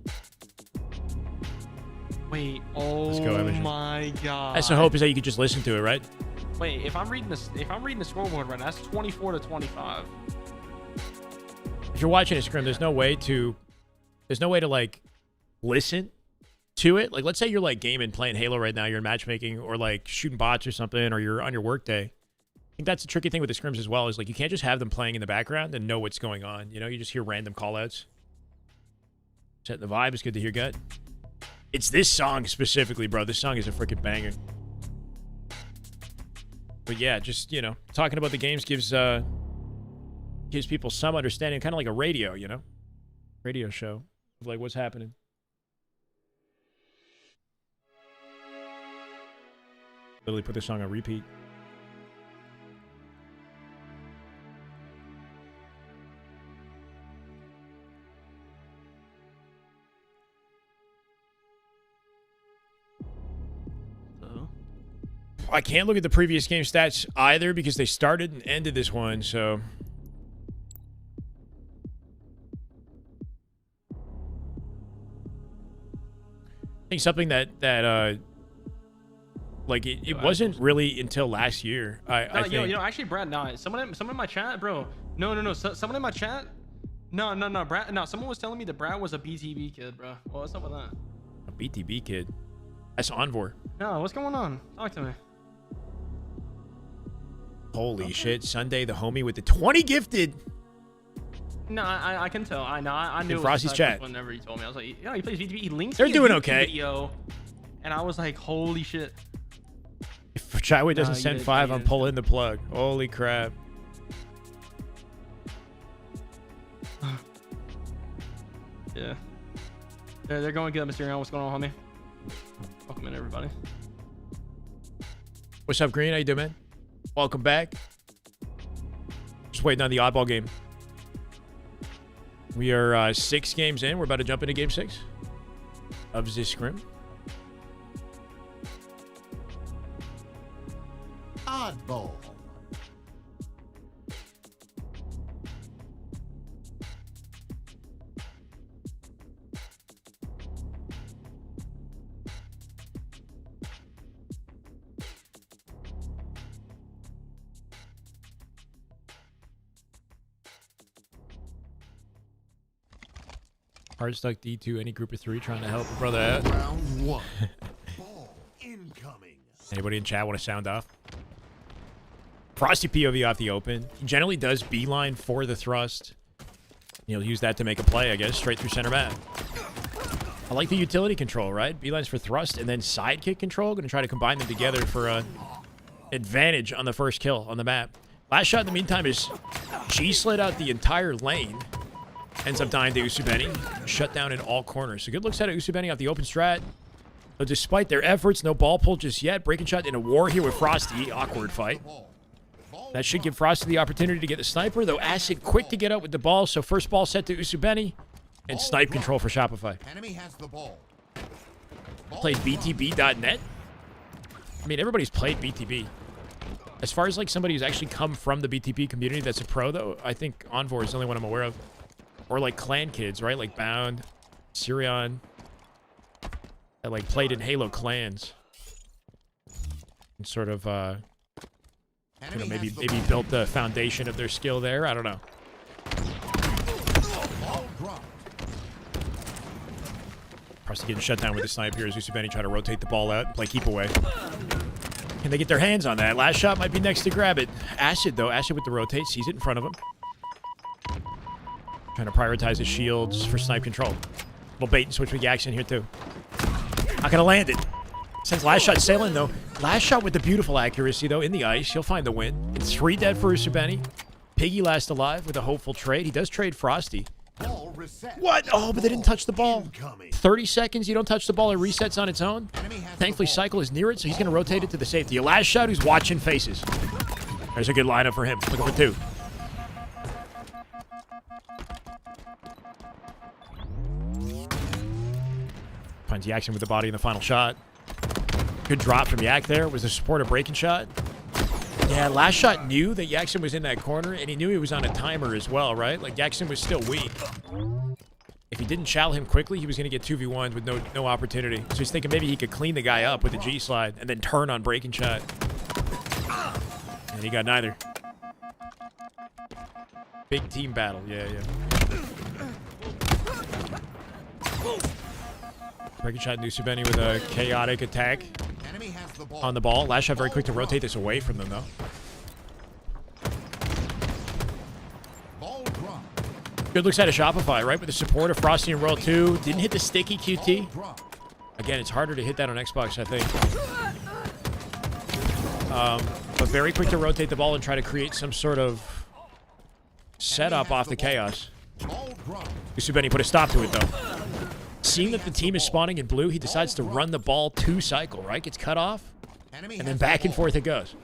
Wait. Let's go, Oh Emerson. my god. That's the hope, is that you could just listen to it, right? Wait, if I'm reading the scoreboard right now, that's 24 to 25. If you're watching a scrim, there's no way to like listen to it. Like, let's say you're like gaming, playing Halo right now, you're in matchmaking or like shooting bots or something, or you're on your work day. I think that's the tricky thing with the scrims as well, is like you can't just have them playing in the background and know what's going on. You know, you just hear random callouts. Setting the vibe is good to hear, gut. It's this song specifically, bro. This song is a freaking banger. But yeah, just, you know, talking about the games gives people some understanding, kind of like a radio, you know, radio show of like what's happening. Literally put this song on repeat. I can't look at the previous game stats either because they started and ended this one, so I think something that like it wasn't really until last year. I think. You know, actually, Brad, no, someone in my chat, bro. No. Someone in my chat. No, Brad. No, someone was telling me that Brad was a BTB kid, bro. Well, what's up with that? A BTB kid. That's Envor. No, what's going on? Talk to me. Holy shit! Sunday, the homie with the 20 gifted. No, I can tell. I know. I knew. In Frosty's chat. Whenever he told me, I was like, yeah, he plays BTB. He links. They're me a doing YouTube okay. Video, and I was like, holy shit. If Shyway doesn't you send did- 5, you I'm did. pulling the plug. Holy crap! Yeah. They're going to get Mysterion. What's going on, homie? Welcome in, everybody. What's up, Green? How you doing, man? Welcome back. Just waiting on the oddball game. We are 6 games in. We're about to jump into game 6 of this scrim. Oddball. Hard stuck D2, any group of 3 trying to help a brother out. Round 1. Ball incoming. Anybody in chat want to sound off? Frosty POV off the open. He generally does beeline for the thrust. He'll use that to make a play, I guess, straight through center map. I like the utility control, right? Beelines for thrust and then sidekick control. Going to try to combine them together for an advantage on the first kill on the map. Last shot in the meantime is G-slid out the entire lane. Ends up dying to Usubeni. Shut down in all corners. So good looks out of Usubeni off the open strat. But despite their efforts, no ball pull just yet. Breaking shot in a war here with Frosty. Awkward fight. That should give Frosty the opportunity to get the sniper, though Acid quick to get out with the ball. So first ball set to Usubeni. And snipe control for Shopify. Enemy has the ball. Played BTB.net. I mean, everybody's played BTB. As far as like somebody who's actually come from the BTB community that's a pro, though, I think Envor is the only one I'm aware of. Or like clan kids, right? Like Bound, Sirion, that like played in Halo clans. And sort of, you know, maybe built the foundation of their skill there. I don't know. Frosty getting shut down with the snipe here as Usubeni try to rotate the ball out and play keep away. Can they get their hands on that? Last shot might be next to grab it. Acid, though. Acid with the rotate. Sees it in front of him. Trying to prioritize his shields for snipe control. Little bait and switch with Jackson here, too. Not going to land it. Sends last shot sailing, though. Last shot with the beautiful accuracy, though, in the ice. He'll find the win. It's 3 dead for Usubeni. Piggy last alive with a hopeful trade. He does trade Frosty. Ball reset. What? Oh, but they didn't touch the ball. Incoming. 30 seconds, you don't touch the ball, it resets on its own. Enemy has the Thankfully, ball. Cycle is near it, so he's going to rotate it to the safety. A last shot who's watching faces. There's a good lineup for him. Looking for 2. Finds Jackson with the body in the final shot. Good drop from Yak there. Was the support a breaking shot? Yeah, last shot knew that Jackson was in that corner, and he knew he was on a timer as well, right? Like, Jackson was still weak. If he didn't chow him quickly, he was going to get 2v1 with no opportunity. So he's thinking maybe he could clean the guy up with a G-slide and then turn on breaking shot. And he got neither. Big team battle. Yeah. Breaking shot into Usubeni with a chaotic attack Enemy has the ball. on the ball. Last shot very quick to rotate this away from them, though. Ball dropped. Good looks out of Shopify, right? With the support of Frosty and Roll 2. Didn't hit the sticky Ball QT. dropped. Again, it's harder to hit that on Xbox, I think. But very quick to rotate the ball and try to create some sort of setup off the chaos. Ball dropped. Usubeni put a stop to it, though. Seeing that the team is spawning in blue, he decides to run the ball to Cycle, right? Gets cut off, Enemy and then has back the and ball. forth it goes.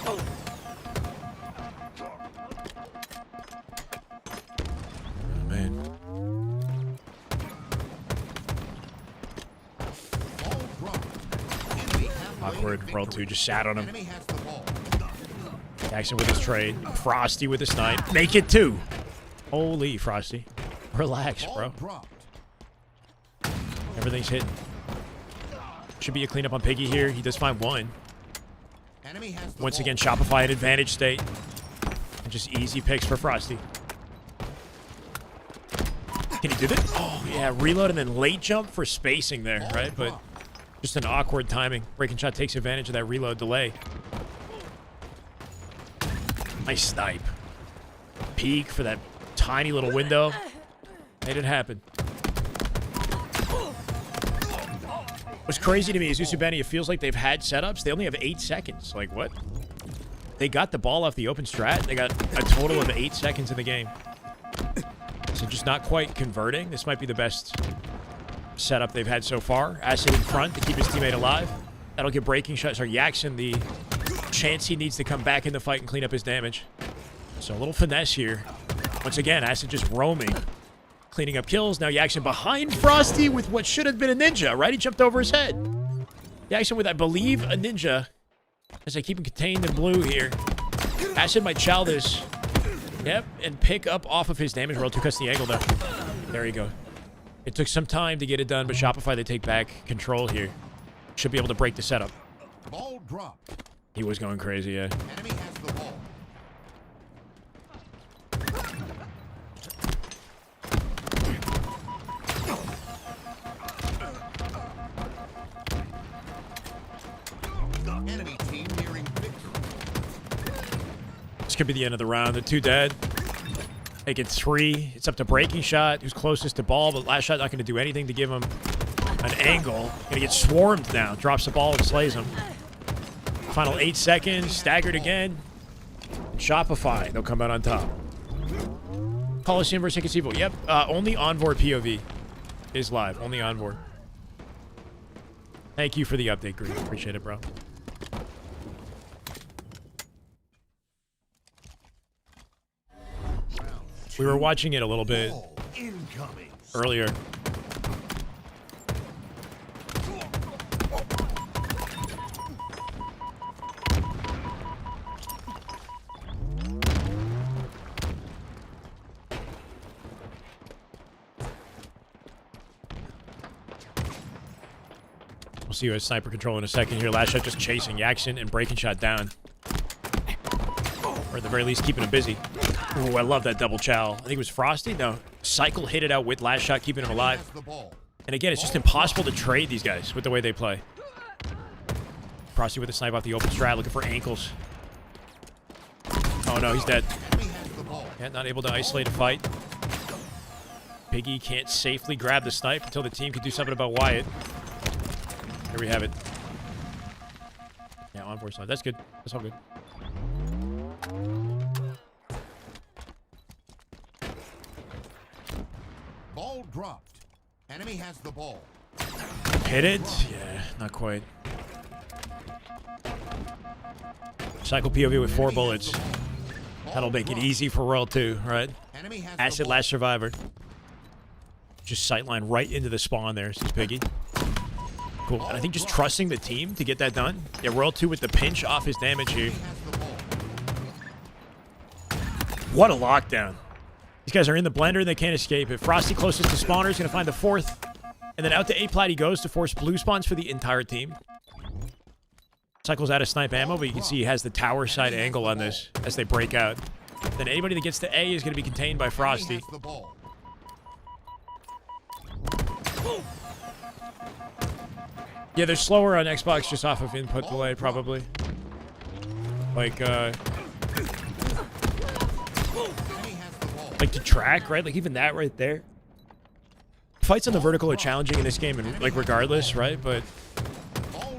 Oh, man. Ball dropped. Enemy halfway Awkward. to Roll victory. 2 just sat on him. Enemy has the ball. Jackson with his trade. Frosty with the snipe. Make it 2. Holy Frosty. Relax, Ball bro. dropped. Everything's hitting. Should be a cleanup on Piggy here. He does find 1. Enemy has the Once ball. again, Shopify at advantage state. And just easy picks for Frosty. Can he do this? Oh, yeah. Reload and then late jump for spacing there, right? But just an awkward timing. Breaking shot takes advantage of that reload delay. Nice snipe. Peek for that tiny little window. Made it happen. What's crazy to me is Usubeni, it feels like they've had setups. They only have 8 seconds. Like, what? They got the ball off the open strat. They got a total of 8 seconds in the game. So just not quite converting. This might be the best setup they've had so far. Acid in front to keep his teammate alive. That'll give breaking shots or Jackson the chance he needs to come back in the fight and clean up his damage. So a little finesse here. Once again, Acid just roaming. Cleaning up kills. Now Jackson behind Frosty with what should have been a ninja, right? He jumped over his head. Jackson with, I believe, a ninja. As I keep him contained in blue here. Acid might chow this. Yep, and pick up off of his damage roll to cuts the angle, though. There you go. It took some time to get it done, but Shopify, they take back control here. Should be able to break the setup. Ball dropped. He was going crazy, yeah. Enemy has the ball. Enemy team nearing victory. This could be the end of the round. The 2 dead. Make it 3. It's up to breaking shot, who's closest to ball, but last shot not going to do anything to give him an angle. Going to get swarmed now. Drops the ball and slays him. Final 8 seconds. Staggered again. Shopify, they'll come out on top. Coliseum versus Inconceivable. Yep, only Onboard POV is live. Only Onboard. Thank you for the update, Green. Appreciate it, bro. We were watching it a little bit Ball incoming. earlier. We'll see you at sniper control in a second here. Last shot just chasing Jackson and breaking shot down. Or at the very least keeping him busy. Ooh, I love that double chow. I think it was Frosty? No. Cycle hit it out with last shot, keeping him alive. Has the ball. And again, it's just impossible to trade these guys with the way they play. Frosty with a snipe off the open strat, looking for ankles. Oh no, he's dead. Enemy has the ball. Yeah, not able to isolate a fight. Piggy can't safely grab the snipe until the team can do something about Wyatt. Here we have it. Yeah, on board side. That's good. That's all good. Ball dropped. Enemy has the ball. Hit it? Yeah, not quite. Cycle POV with 4 bullets. That'll make it easy for Royal 2, right? Enemy has Acid the ball. last survivor. Just sightline right into the spawn there, says Piggy. Cool. And I think just trusting the team to get that done. Yeah, Royal 2 with the pinch off his damage here. Has the ball. What a lockdown. These guys are in the blender. They can't escape it. Frosty closest to spawner is going to find the 4th. And then out to A-plat he goes to force blue spawns for the entire team. Cycles out of snipe ammo, but you can see he has the tower side angle on this as they break out. Then anybody that gets to A is going to be contained by Frosty. Enemy has the ball. Yeah, they're slower on Xbox just off of input delay, probably. Like, Enemy has the ball. like to track, right? Like even that right there. Fights on the vertical are challenging in this game, and like regardless, right? But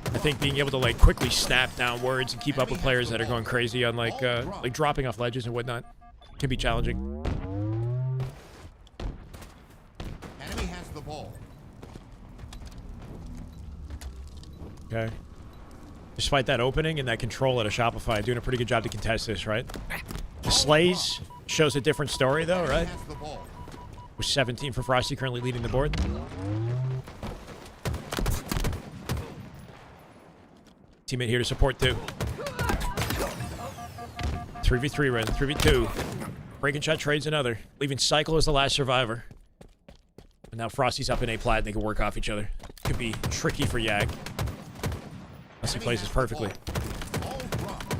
I think being able to like quickly snap downwards and keep up with players that are going crazy on like dropping off ledges and whatnot can be challenging. Enemy has the ball. Okay. Despite that opening and that control at a Shopify, doing a pretty good job to contest this, right? The Slays shows a different story though, right? Has the ball. With 17 for Frosty, currently leading the board. Teammate here to support too. 3v3 run, 3v2. Breaking shot trades another, leaving Cycle as the last survivor. And now Frosty's up in A-plat and they can work off each other. Could be tricky for Yak. Unless he plays this perfectly. Ball dropped.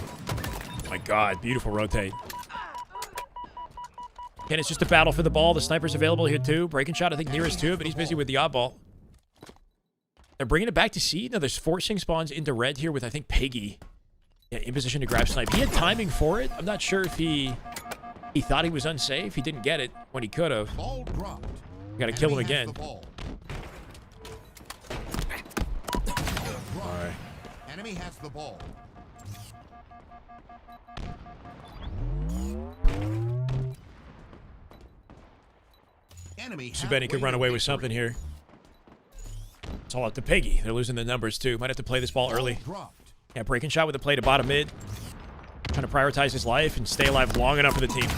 Oh my god, beautiful rotate. Again, it's just a battle for the ball. The sniper's available here too. Breaking shot, I think, nearest to it, but he's busy with the oddball. They're bringing it back to C. Now there's forcing spawns into red here with, I think, Piggy. Yeah, in position to grab snipe. He had timing for it. I'm not sure if he thought he was unsafe. He didn't get it when he could have. Ball dropped. You gotta kill him Enemy has again. the ball. Alright. Enemy has the ball. Enemy Usubeni could run away with something here. It's all up to Piggy. They're losing the numbers too. Might have to play this ball early. Dropped. Yeah, breaking shot with the play to bottom mid. Trying to prioritize his life and stay alive long enough for the team.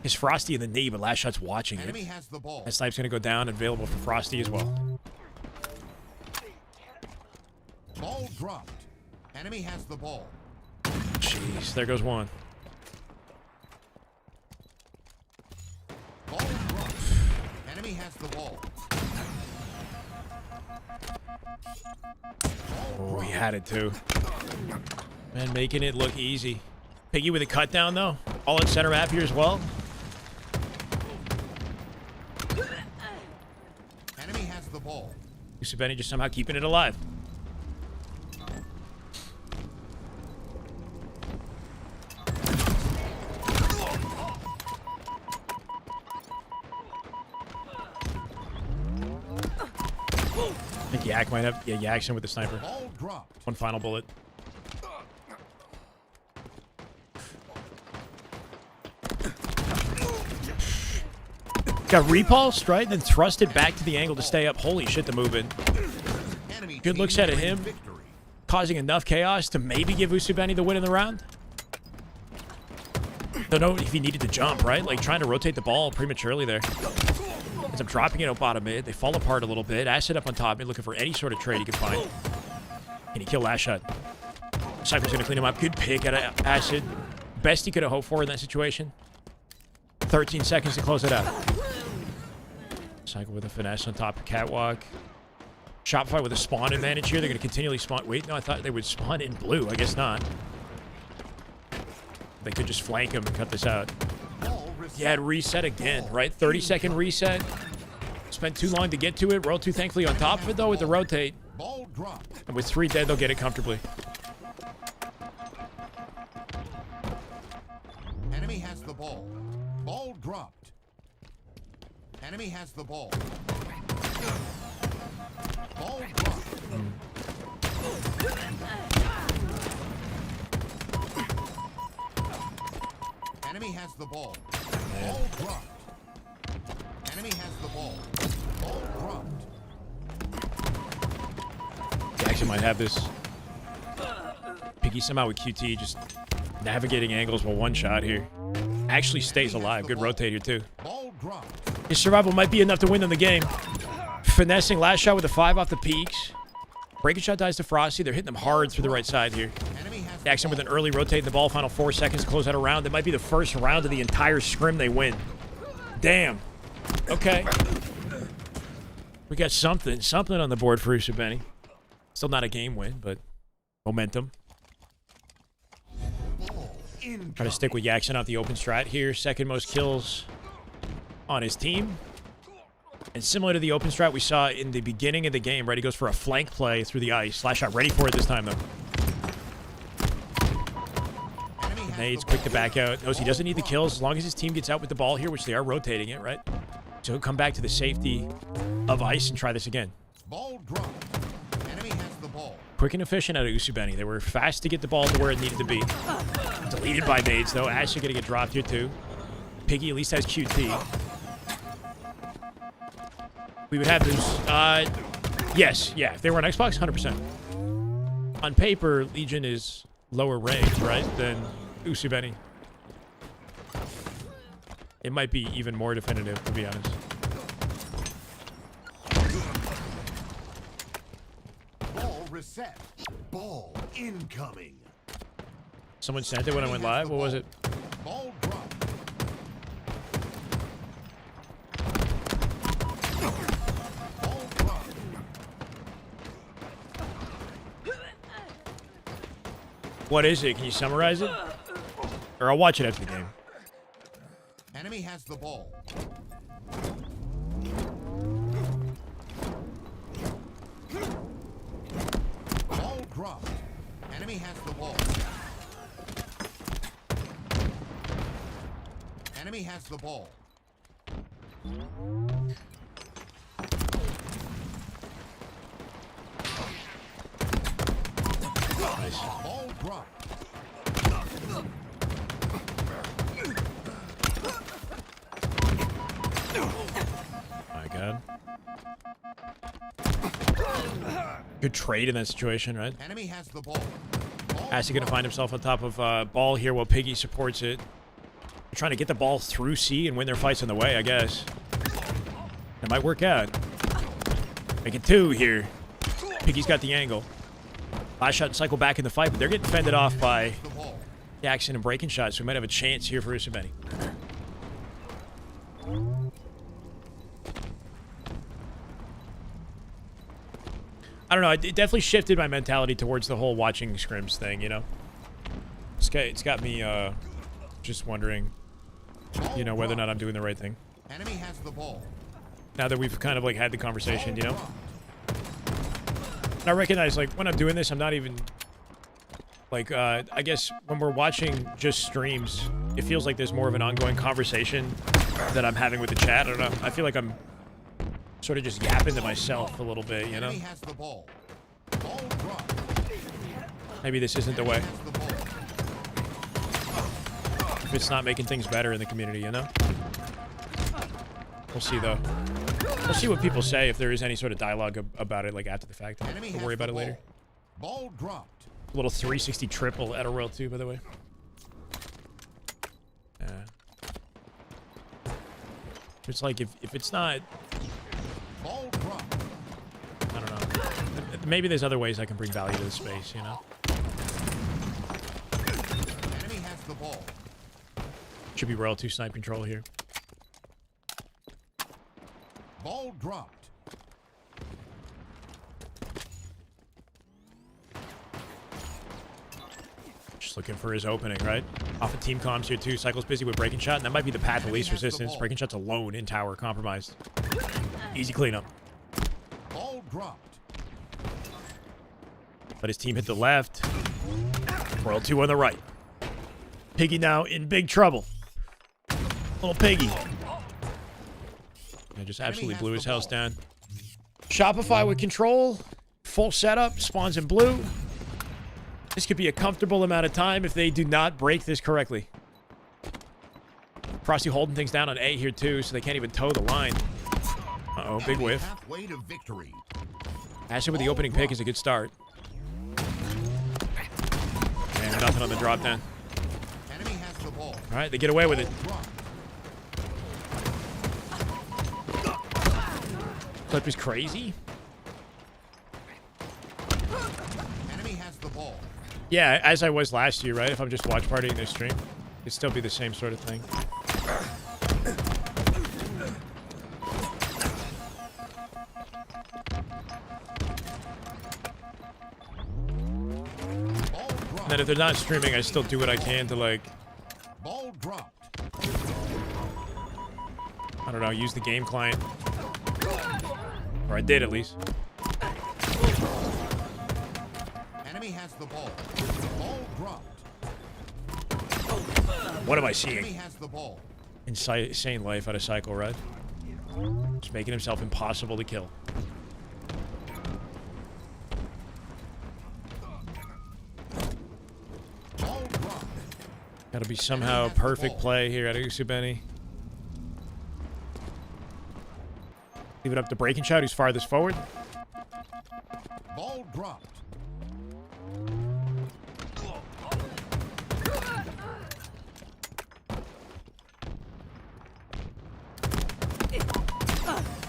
His Frosty in the knee, but last shot's watching it. Enemy has the ball. That snipe's gonna go down, available for Frosty as well. Ball dropped. Enemy has the ball. Jeez, there goes one. Ball dropped. Enemy has the ball. Oh, he had it too. Man, making it look easy. Piggy with a cut down though. All at center map here as well. Enemy has the ball. Usubeni just somehow keeping it alive. I think Yak might have. Yeah, Yak's in with the sniper. Ball dropped. One final bullet. Got repulsed, right? Then thrusted back to the angle to stay up. Holy shit, the movement. Enemy Good team looks out of wins him. Victory. Causing enough chaos to maybe give Usubeni the win in the round. Don't know if he needed to jump, right? Like trying to rotate the ball prematurely there. Ends up dropping it out bottom mid. They fall apart a little bit. Acid up on top mid, looking for any sort of trade he can find. Can he kill last shot? Cypher's gonna clean him up. Good pick out of Acid. Best he could have hoped for in that situation. 13 seconds to close it out. Cycle with a finesse on top of Catwalk. Shopify with a spawn advantage here. They're going to continually spawn. Wait, no, I thought they would spawn in blue. I guess not. They could just flank him and cut this out. Ball Yeah, it reset again, right? 30-second reset. Spent too long to get to it. Royal 2 thankfully on top of it, though, with the rotate. Ball dropped. And with 3 dead, they'll get it comfortably. Enemy has the ball. Ball dropped. Enemy has the ball. Ball dropped. Enemy has the ball. Ball dropped. Enemy has the ball. Ball dropped. Jackson might have this. Piggy somehow with QT just navigating angles while one shot here. Actually stays alive. Good rotate here, too. Ball dropped. His survival might be enough to win them the game. Finessing last shot with a 5 off the peaks. Breaking shot dies to Frosty. They're hitting them hard through the right side here. Enemy has the Jackson with an early rotate in the ball. Final 4 seconds to close out a round. That might be the first round of the entire scrim they win. Damn. Okay. We got something on the board for Usubeni. Still not a game win, but momentum. Try to stick with Jackson off the open strat here. Second most kills on his team. And similar to the open strat we saw in the beginning of the game, right? He goes for a flank play through the ice. Last shot ready for it this time, though. Nade's quick to back out. Knows he doesn't need the kills as long as his team gets out with the ball here, which they are rotating it, right? So he'll come back to the safety of ice and try this again. ball dropped. Enemy has the ball. Quick and efficient out of Usubeni. They were fast to get the ball to where it needed to be. Deleted by Nades, though. Ashley going to get dropped here, too. Piggy at least has QT. We would have those. Yes, yeah. If they were on Xbox, 100%. On paper, Legion is lower ranked, right, than Usubeni. It might be even more definitive, to be honest. Ball reset. Ball incoming. Someone sent it when I went live. What was it? Ball dropped. Ball dropped. What is it? Can you summarize it? Or I'll watch it after the game. Enemy has the ball. Ball dropped. Enemy has the ball. Enemy has the ball. Nice. Ball dropped. My God. Good trade in that situation, right? Enemy has the ball. Ball Ashley going to find himself on top of ball here while Piggy supports it. They're trying to get the ball through C and win their fights on the way, I guess. It might work out. Make it 2 here. Piggy's got the angle. Last shot cycle back in the fight, but they're getting fended off by the ball. Jackson and breaking shots, so we might have a chance here for Usubeni. I don't know. It definitely shifted my mentality towards the whole watching scrims thing, you know? It's got me just wondering, you know, whether or not I'm doing the right thing. Enemy has the ball. Now that we've kind of, like, had the conversation, you know? And I recognize, like, when I'm doing this, I'm not even... Like, I guess when we're watching just streams, it feels like there's more of an ongoing conversation that I'm having with the chat. I don't know. I feel like I'm sort of just yapping to myself a little bit, you know? Enemy has the ball. Ball dropped. Maybe this isn't the way. Has the ball. If it's not making things better in the community, you know? We'll see, though. We'll see what people say if there is any sort of dialogue about it, like, after the fact. Enemy We'll has worry the about it ball. later. Ball dropped. A little 360 triple at a Royal 2, by the way. Yeah. It's like, if it's not... Ball dropped. I don't know. Maybe there's other ways I can bring value to the space, you know? Enemy has the ball. Should be Royal 2 snipe control here. Ball dropped. looking for his opening, right? Off of team comms here, too. Cycle's busy with breaking shot, and that might be the path of least resistance. Breaking shot's alone in tower, compromised. Easy cleanup. Ball dropped. But his team hit the left. World 2 on the right. Piggy now in big trouble. Little Piggy. Yeah, just absolutely blew his house down. Shopify with control. Full setup. Spawns in blue. This could be a comfortable amount of time if they do not break this correctly. Frosty holding things down on A here too, so they can't even toe the line. Uh-oh, big whiff. Halfway to victory. Ashen with the opening pick is a good start. And nothing on the drop down. Enemy has the ball. All right, they get away with it. Clip is crazy. Enemy has the ball. Yeah, as I was last year, right? If I'm just watch partying this stream, it'd still be the same sort of thing. And then if they're not streaming, I still do what I can to, like, Ball dropped. I don't know, use the game client. Or I did, at least. Enemy has the ball. Ball dropped. What am I Enemy seeing? has the ball. Insane life out of Cycle Red. Just making himself impossible to kill. Ball dropped. Gotta be somehow perfect play here at Usubeni. Leave it up to Breaking Shot, who's farthest forward. Ball dropped.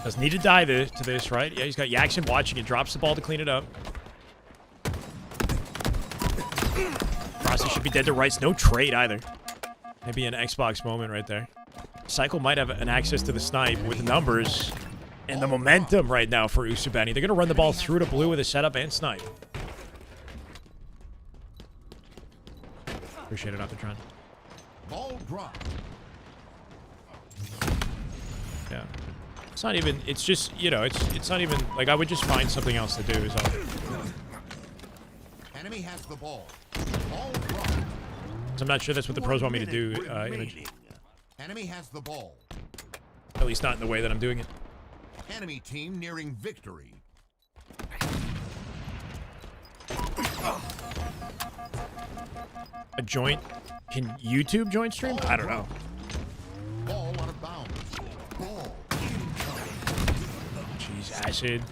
Doesn't need to die to this, right? Yeah, he's got Yaxon watching it. Drops the ball to clean it up. Frosty should be dead to rights. No trade either. Maybe an Xbox moment right there. Cycle might have an access to the snipe with the numbers and the momentum right now for Usubeni. They're going to run the ball through to blue with a setup and snipe. Appreciate it, Optitron. Ball dropped. Yeah. It's not even, it's just, you know, it's not even, like, I would just find something else to do is all. Enemy has the ball. Ball dropped. I'm not sure that's what the pros want me to do, Image. Enemy has the ball. At least not in the way that I'm doing it. Enemy team nearing victory. A joint? Can YouTube joint stream? I don't know. Ball out of bounds. Ball. Jeez, Acid.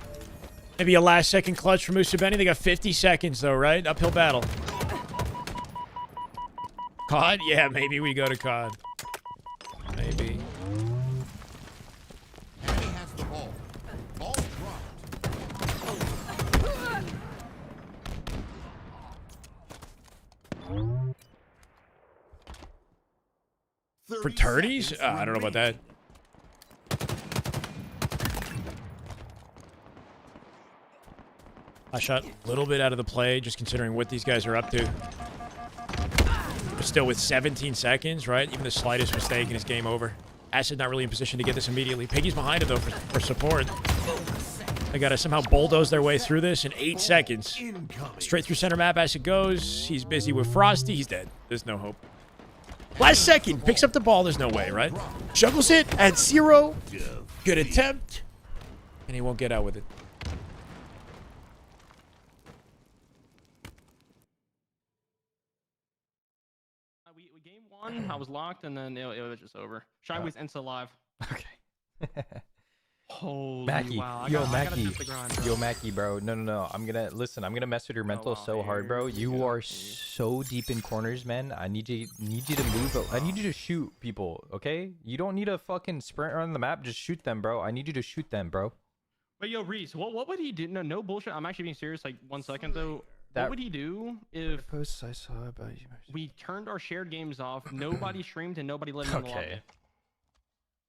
Maybe a last second clutch from Usubeni. They got 50 seconds though, right? Uphill battle. COD? Yeah, maybe we go to COD. Maybe. Enemy has the ball. Ball dropped. Fraternities? I don't know about that. I shot a little bit out of the play, just considering what these guys are up to. But still with 17 seconds, right? Even the slightest mistake and it's game over. Acid not really in position to get this immediately. Piggy's behind him, though, for support. They gotta somehow bulldoze their way through this in 8 seconds. Straight through center map as it goes. He's busy with Frosty. He's dead. There's no hope. Last second. Picks up the ball. There's no way, right? Juggles it at 0. Good attempt. And he won't get out with it. We game one, I was locked, and then it was just over. Shyway's insta live. Okay. Holy Mackie, wow. I yo, gotta Mackie, test the grind, bro. yo, Mackie, bro. No. I'm gonna listen. I'm gonna mess with your mental wow, so hard, bro. here we You go, are Mackie. so deep in corners, man. I need you to move. I need you to shoot people, okay? You don't need to fucking sprint around the map. Just shoot them, bro. I need you to shoot them, bro. Wait, yo, Reese, what would he do? No bullshit. I'm actually being serious. Like 1 second though. That- What would he do if Posts I saw about you. we turned our shared games off, nobody streamed, and nobody let him in the lobby? Okay.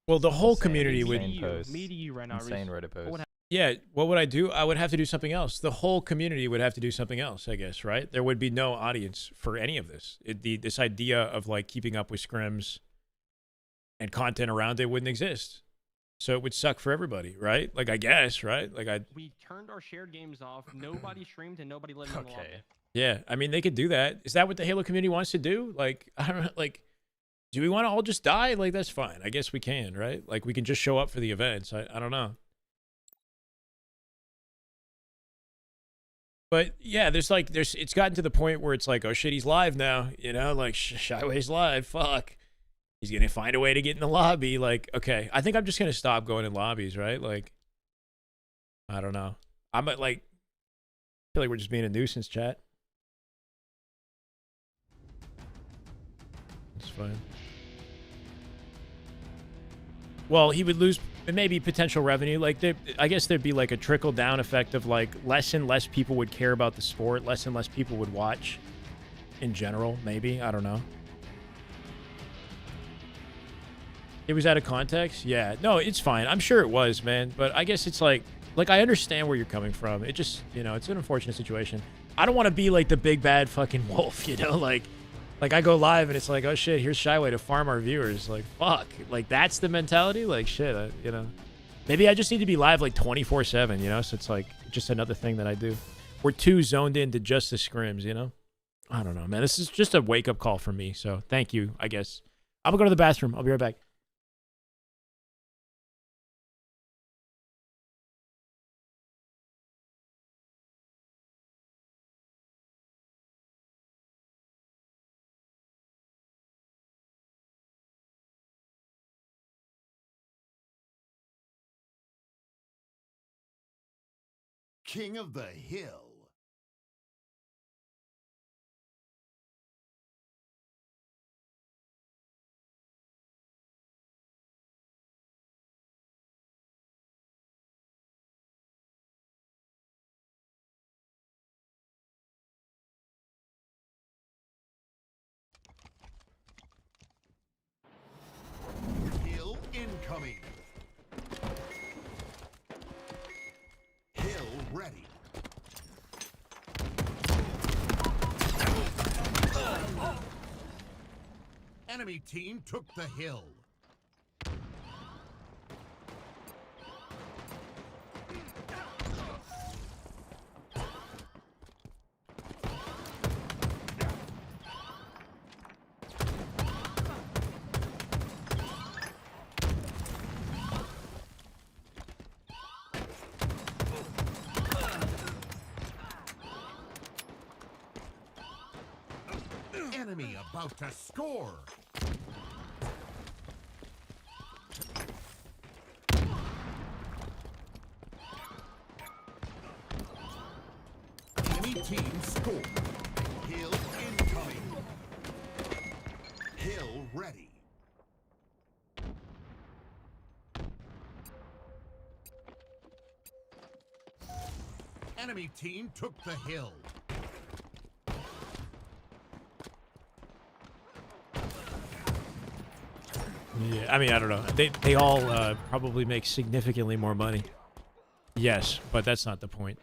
Well, the whole Insane, community insane would... Me to you, post. me to you right now, Insane Reese. Reddit What would post. Yeah, what would I do? I would have to do something else. The whole community would have to do something else, I guess, right? There would be no audience for any of this. This idea of like keeping up with scrims and content around it wouldn't exist. So it would suck for everybody, right? Like, I guess, right? Like, We turned our shared games off. Nobody streamed and nobody let me in the lobby. yeah, I mean, they could do that. Is that what the Halo community wants to do? Like, I don't know, like, do we want to all just die? Like, that's fine. I guess we can, right? Like, we can just show up for the events. I don't know. But yeah, it's gotten to the point where it's like, oh shit, he's live now, you know, like Shyway's live, fuck. He's gonna find a way to get in the lobby. Like, okay, I think I'm just gonna stop going in lobbies, right? Like, I don't know. I'm at like, I feel like we're just being a nuisance, chat. It's fine. Well, he would lose maybe potential revenue. Like, I guess there'd be like a trickle down effect of like less and less people would care about the sport, less and less people would watch in general, maybe. I don't know. It was out of context? Yeah. No, it's fine. I'm sure it was, man. But I guess it's like I understand where you're coming from. It just, you know, it's an unfortunate situation. I don't want to be like the big bad fucking wolf, you know? Like I go live and it's like, oh shit, here's Shyway to farm our viewers. Like, fuck. Like, that's the mentality? Like, shit, you know? Maybe I just need to be live like 24/7, you know? So it's like just another thing that I do. We're too zoned into just the scrims, you know? I don't know, man. This is just a wake-up call for me. So thank you, I guess. I'm gonna go to the bathroom. I'll be right back. King of the Hill. Hill incoming. Hill ready. Enemy team took the hill. Enemy about to score. Enemy team score. Hill incoming. Hill ready. Enemy team took the hill. Yeah, I mean, I don't know. They all probably make significantly more money. Yes, but that's not the point.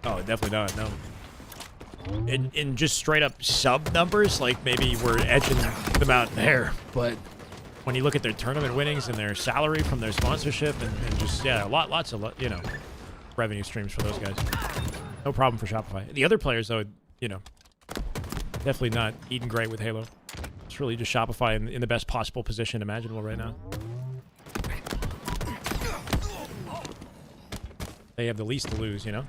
Oh, definitely not, no. In just straight up sub numbers, like maybe we're edging them out there, but when you look at their tournament winnings and their salary from their sponsorship and just, yeah, lots of, you know, revenue streams for those guys. No problem for Shopify. The other players, though, you know, definitely not eating great with Halo. It's really just Shopify in the best possible position imaginable right now. They have the least to lose, you know?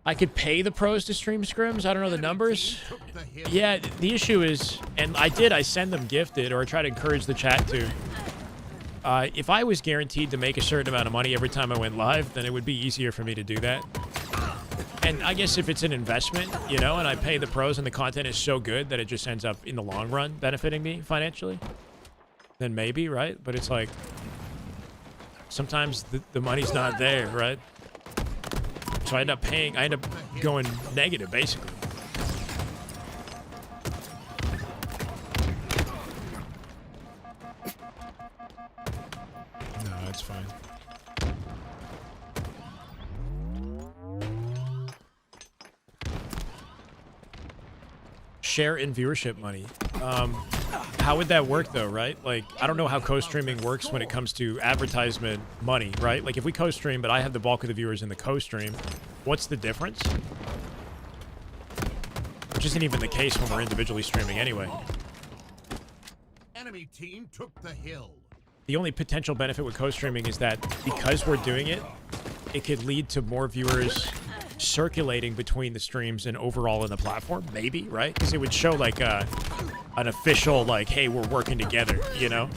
I could pay the pros to stream scrims. I don't know the numbers. Yeah, the issue is, and I send them gifted, or I try to encourage the chat to. If I was guaranteed to make a certain amount of money every time I went live, then it would be easier for me to do that. And I guess if it's an investment, you know, and I pay the pros and the content is so good that it just ends up in the long run benefiting me financially, then maybe, right? But it's like sometimes the money's not there, right? So I end up going negative, basically. No, it's fine. Share in viewership money. How would that work though, right? Like, I don't know how co-streaming works when it comes to advertisement money, right? Like, if we co-stream, but I have the bulk of the viewers in the co-stream, what's the difference? Which isn't even the case when we're individually streaming anyway. Enemy team took the hill. The only potential benefit with co-streaming is that because we're doing it, it could lead to more viewers circulating between the streams and overall in the platform, maybe, right? Because it would show like an official, like, hey, we're working together, you know?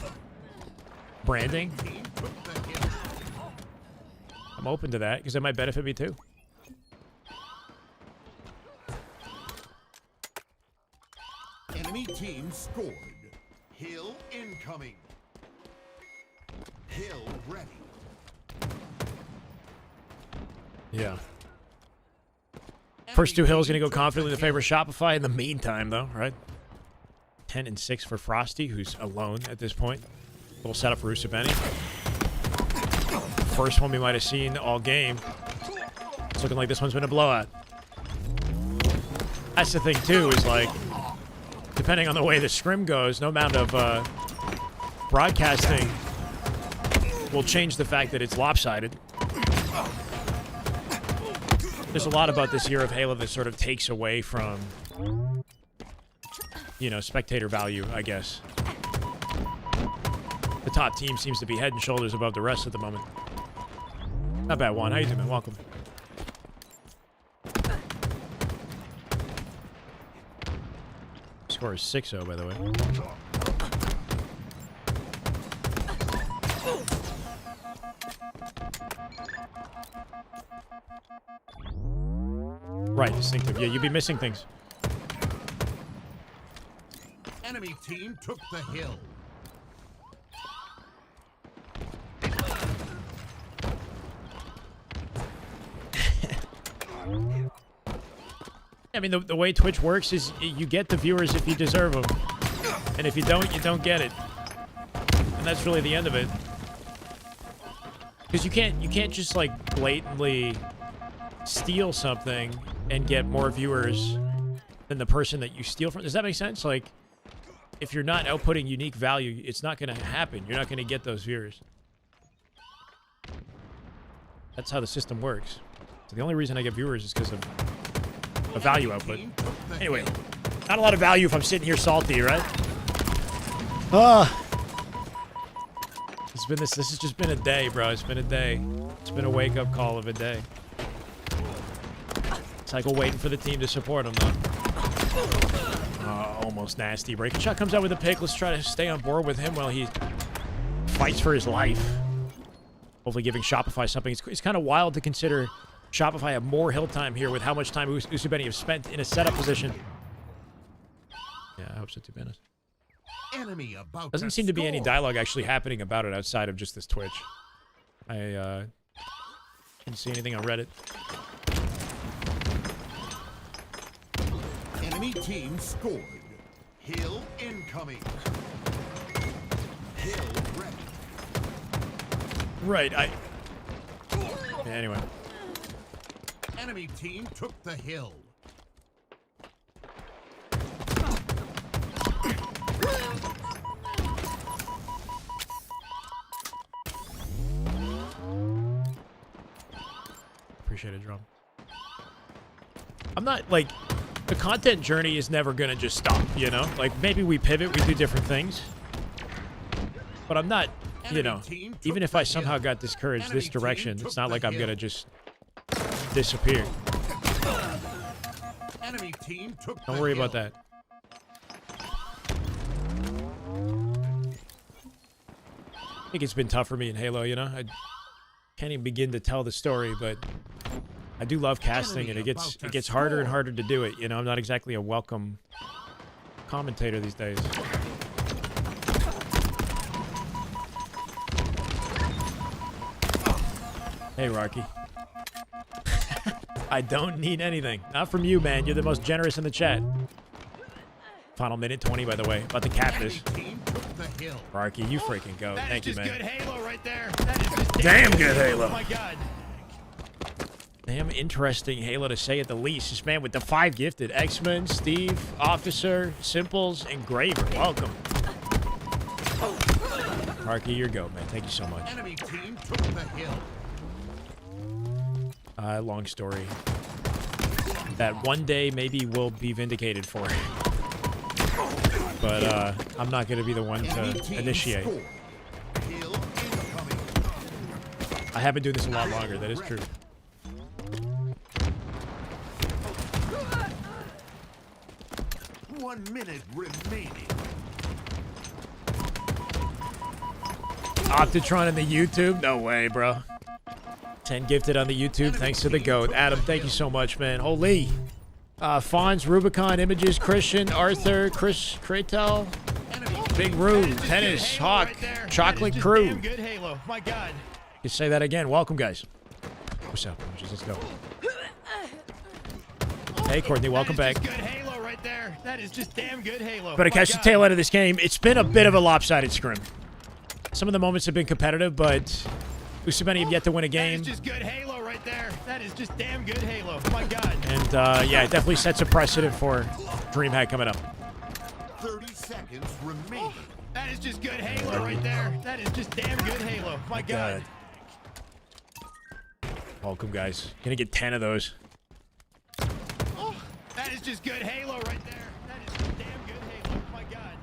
Branding. Team took the hill. I'm open to that because it might benefit me too. Enemy team scored. Hill incoming. Hill ready. Yeah. First two hills going to go confidently in the favor of Shopify in the meantime, though, right? 10 and 6 for Frosty, who's alone at this point. Little setup for Usubeni. First one we might have seen all game. It's looking like this one's been a blowout. That's the thing, too, is like, depending on the way the scrim goes, no amount of broadcasting will change the fact that it's lopsided. There's a lot about this year of Halo that sort of takes away from, you know, spectator value, I guess. The top team seems to be head and shoulders above the rest at the moment. Not bad, Juan. How you doing, man? Welcome. Score is 6-0, by the way. Right, distinctive. Yeah, you'd be missing things. Enemy team took the hill. I mean, the way Twitch works is you get the viewers if you deserve them. And if you don't get it. And that's really the end of it. Because you can't just, like, blatantly steal something and get more viewers than the person that you steal from. Does that make sense? Like, if you're not outputting unique value, it's not going to happen. You're not going to get those viewers. That's how the system works. So the only reason I get viewers is because of a value output. Anyway, not a lot of value if I'm sitting here salty, right? This has just been a day, bro. It's been a day. It's been a wake-up call of a day. Cycle waiting for the team to support him, though. Almost nasty. Breaking shot comes out with a pick. Let's try to stay on board with him while he fights for his life. Hopefully giving Shopify something. It's kind of wild to consider Shopify have more hill time here with how much time Usubeni have spent in a setup position. Yeah, I hope so too, Bennis. Enemy about Doesn't seem to be any dialogue actually happening about it outside of just this Twitch. I didn't see anything on Reddit. Enemy team scored. Hill incoming. Hill ready. Right, yeah, anyway. Enemy team took the hill. Appreciate it, Drum. I'm not, like, the content journey is never gonna just stop, you know? Like, maybe we pivot, we do different things. But I'm not, you know, even if I somehow got discouraged this direction, it's not like I'm gonna just disappear. Enemy team took Don't worry about that. I think it's been tough for me in Halo, you know? I can't even begin to tell the story, but I do love casting, and it gets harder and harder to do it, you know? I'm not exactly a welcome commentator these days. Hey, Rocky. I don't need anything. Not from you, man. You're the most generous in the chat. Final minute 20, by the way. About to cap this. Team took the hill. Rocky, you freaking go. Thank you, man. That is just good Halo right there. That is just Damn good Halo. Oh my god. Damn interesting Halo to say at the least. This man with the 5 gifted. X-Men, Steve, Officer, Simples, and Graver. Welcome. Rocky, your go, man. Thank you so much. Enemy team took the hill. Long story. That one day maybe we'll be vindicated for. But I'm not going to be the one Enemy to team initiate. scored. Hill incoming. I have been doing this a lot longer. That is true. One minute remaining. Optitron on the YouTube? No way, bro. 10 gifted on the YouTube. Thanks to the GOAT. Adam, thank you so much, man. Holy. Fonz, Rubicon, Images, Christian, Arthur, Chris, Kratel, Big Roo, Tennis, Hawk, Chocolate Crew. Damn good Halo. My god. You say that again. Welcome, guys. What's up? Let's go. Hey, Courtney, welcome back. That is just good Halo right there. That is just damn good Halo. Better My catch the God. tail end of this game. It's been a bit of a lopsided scrim. Some of the moments have been competitive, but Usubeni have yet to win a game. That is just good Halo right there. That is just damn good Halo. My god. And, yeah, it definitely sets a precedent for DreamHack coming up. 30 seconds remaining. That is just good Halo right there. That is just damn good Halo. My god. Welcome, guys. Gonna get 10 of those. That is just good Halo right there. That is just damn good Halo. My god.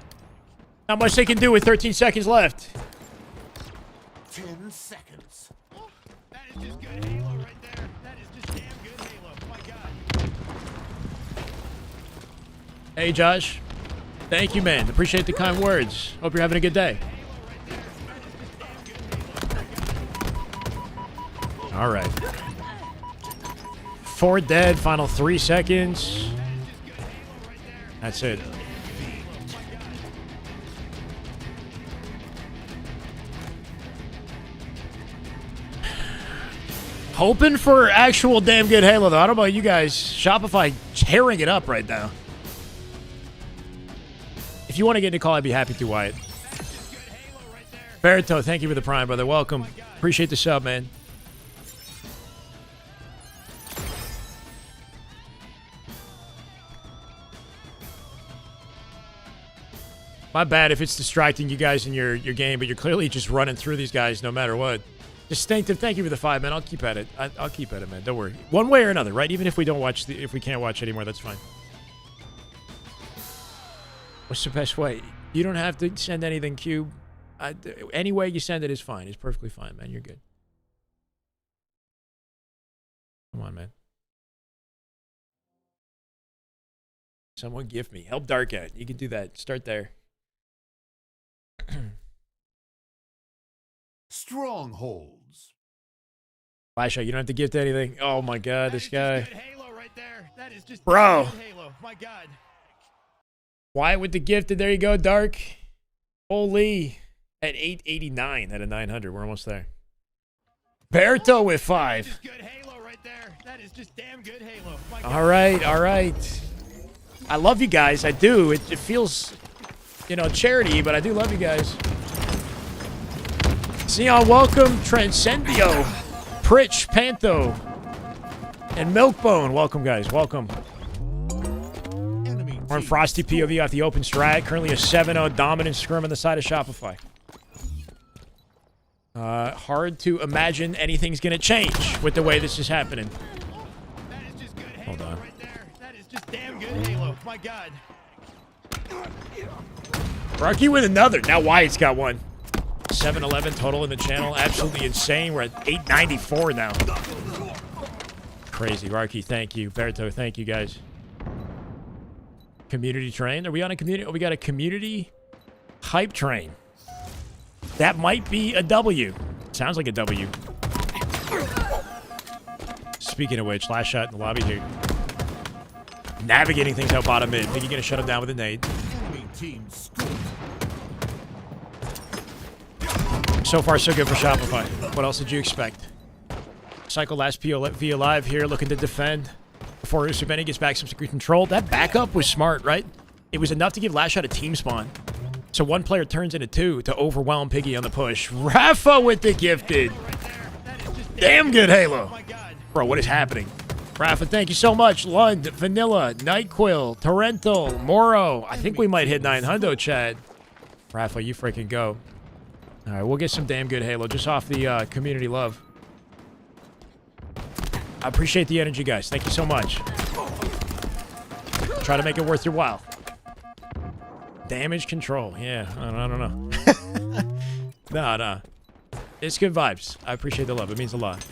Not much they can do with 13 seconds left. 10 seconds. That is just good Halo right there. That is just damn good Halo. My god. Hey, Josh. Thank you, man. Appreciate the kind words. Hope you're having a good day. All right. 4 dead, final 3 seconds. That's it. Hoping for actual damn good Halo, though. I don't know about you guys. Shopify tearing it up right now. If you want to get into call, I'd be happy to, Wyatt. Berto, thank you for the prime, brother. Welcome. Appreciate the sub, man. My bad if it's distracting you guys in your game, but you're clearly just running through these guys no matter what. Distinctive, thank you for the 5, man. I'll keep at it. I'll keep at it, man. Don't worry. One way or another, right? Even if we don't watch, if we can't watch anymore, that's fine. What's the best way? You don't have to send anything, Cube. Any way you send it is fine. It's perfectly fine, man. You're good. Come on, man. Someone gift me. Help Dark out. You can do that. Start there. Strongholds. Flash out. You don't have to gift anything. Oh my god, this guy. Good Halo right there. That is just Bro. damn good Halo. My god. Wyatt with the gifted. There you go, Dark. Holy. At 889 out of 900. We're almost there. Berto with 5. Just good Halo right there. That is just damn good Halo. My All right, all right. I love you guys. I do. It feels, you know, charity, but I do love you guys. Xeon, welcome. Transcendio, Pritch, Pantho, and Milkbone. Welcome, guys. Welcome. Enemy We're on team Frosty POV off the open strat. Currently a 7-0 dominant scrim on the side of Shopify. Hard to imagine anything's going to change with the way this is happening. That is just good Hold Halo on. right there. That is just damn good Halo. My god. Rocky with another. Now Wyatt's got one. 711 total in the channel. Absolutely insane. We're at 894 now. Crazy. Rocky, thank you. Berto, thank you, guys. Community train. Are we on a community? Oh, we got a community hype train. That might be a W. Sounds like a W. Speaking of which, last shot in the lobby here. Navigating things out bottom mid. Think you're going to shut him down with a nade. Enemy team scored. So far, so good for Shopify. What else did you expect? Cycle last POV alive here, looking to defend before Usubeni gets back some control. That backup was smart, right? It was enough to give Last Shot a team spawn. So one player turns into two to overwhelm Piggy on the push. Rafa with the gifted. Damn good Halo. Bro, what is happening? Rafa, thank you so much. Lund, Vanilla, Nightquill, Torrental, Moro. I think we might hit 900, Chad. Rafa, you freaking go. All right, we'll get some damn good Halo just off the community love. I appreciate the energy, guys. Thank you so much. Try to make it worth your while. Damage control. Yeah, I don't know. No. It's good vibes. I appreciate the love. It means a lot.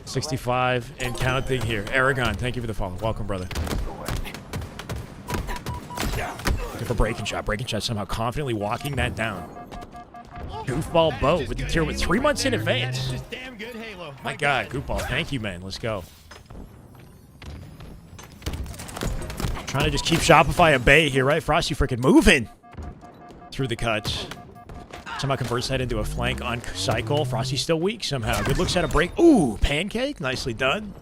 65 and counting here. Aragon, thank you for the follow. Welcome, brother. Looking for breaking shot. Breaking shot somehow confidently walking that down. Goofball boat with the tier with 3 months in advance. My God, Goofball, thank you, man. Let's go. Trying to just keep Shopify at bay here, right? Frosty freaking moving through the cuts. Somehow converts that into a flank on Cycle. Frosty's still weak somehow. Good looks at a break. Ooh, pancake. Nicely done.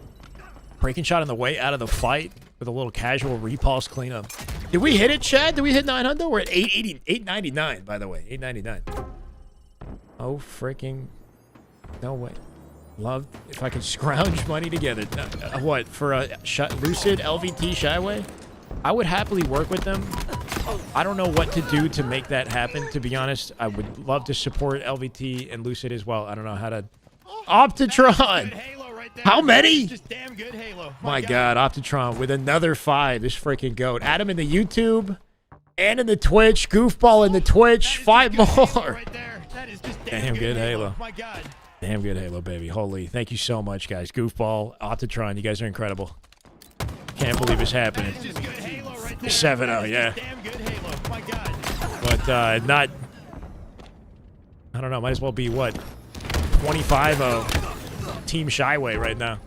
Breaking shot on the way out of the fight with a little casual repulse cleanup. Did we hit it, Chad? Did we hit 900? We're at 899, by the way. 899. Oh, freaking. No way. Love if I could scrounge money together. What? For a Lucid LVT Shyway? I would happily work with them. I don't know what to do to make that happen, to be honest. I would love to support LVT and Lucid as well. I don't know how to... Optitron! How many? My God, Optitron with another 5. This freaking goat. Adam in the YouTube and in the Twitch. Goofball in the Twitch. 5 more. Damn good Halo. Damn good Halo, baby. Holy. Thank you so much, guys. Goofball, Optitron, you guys are incredible. Can't believe it's happening. 7-0, yeah. But not... I don't know. Might as well be, what? 25-0. Team Shyway right now.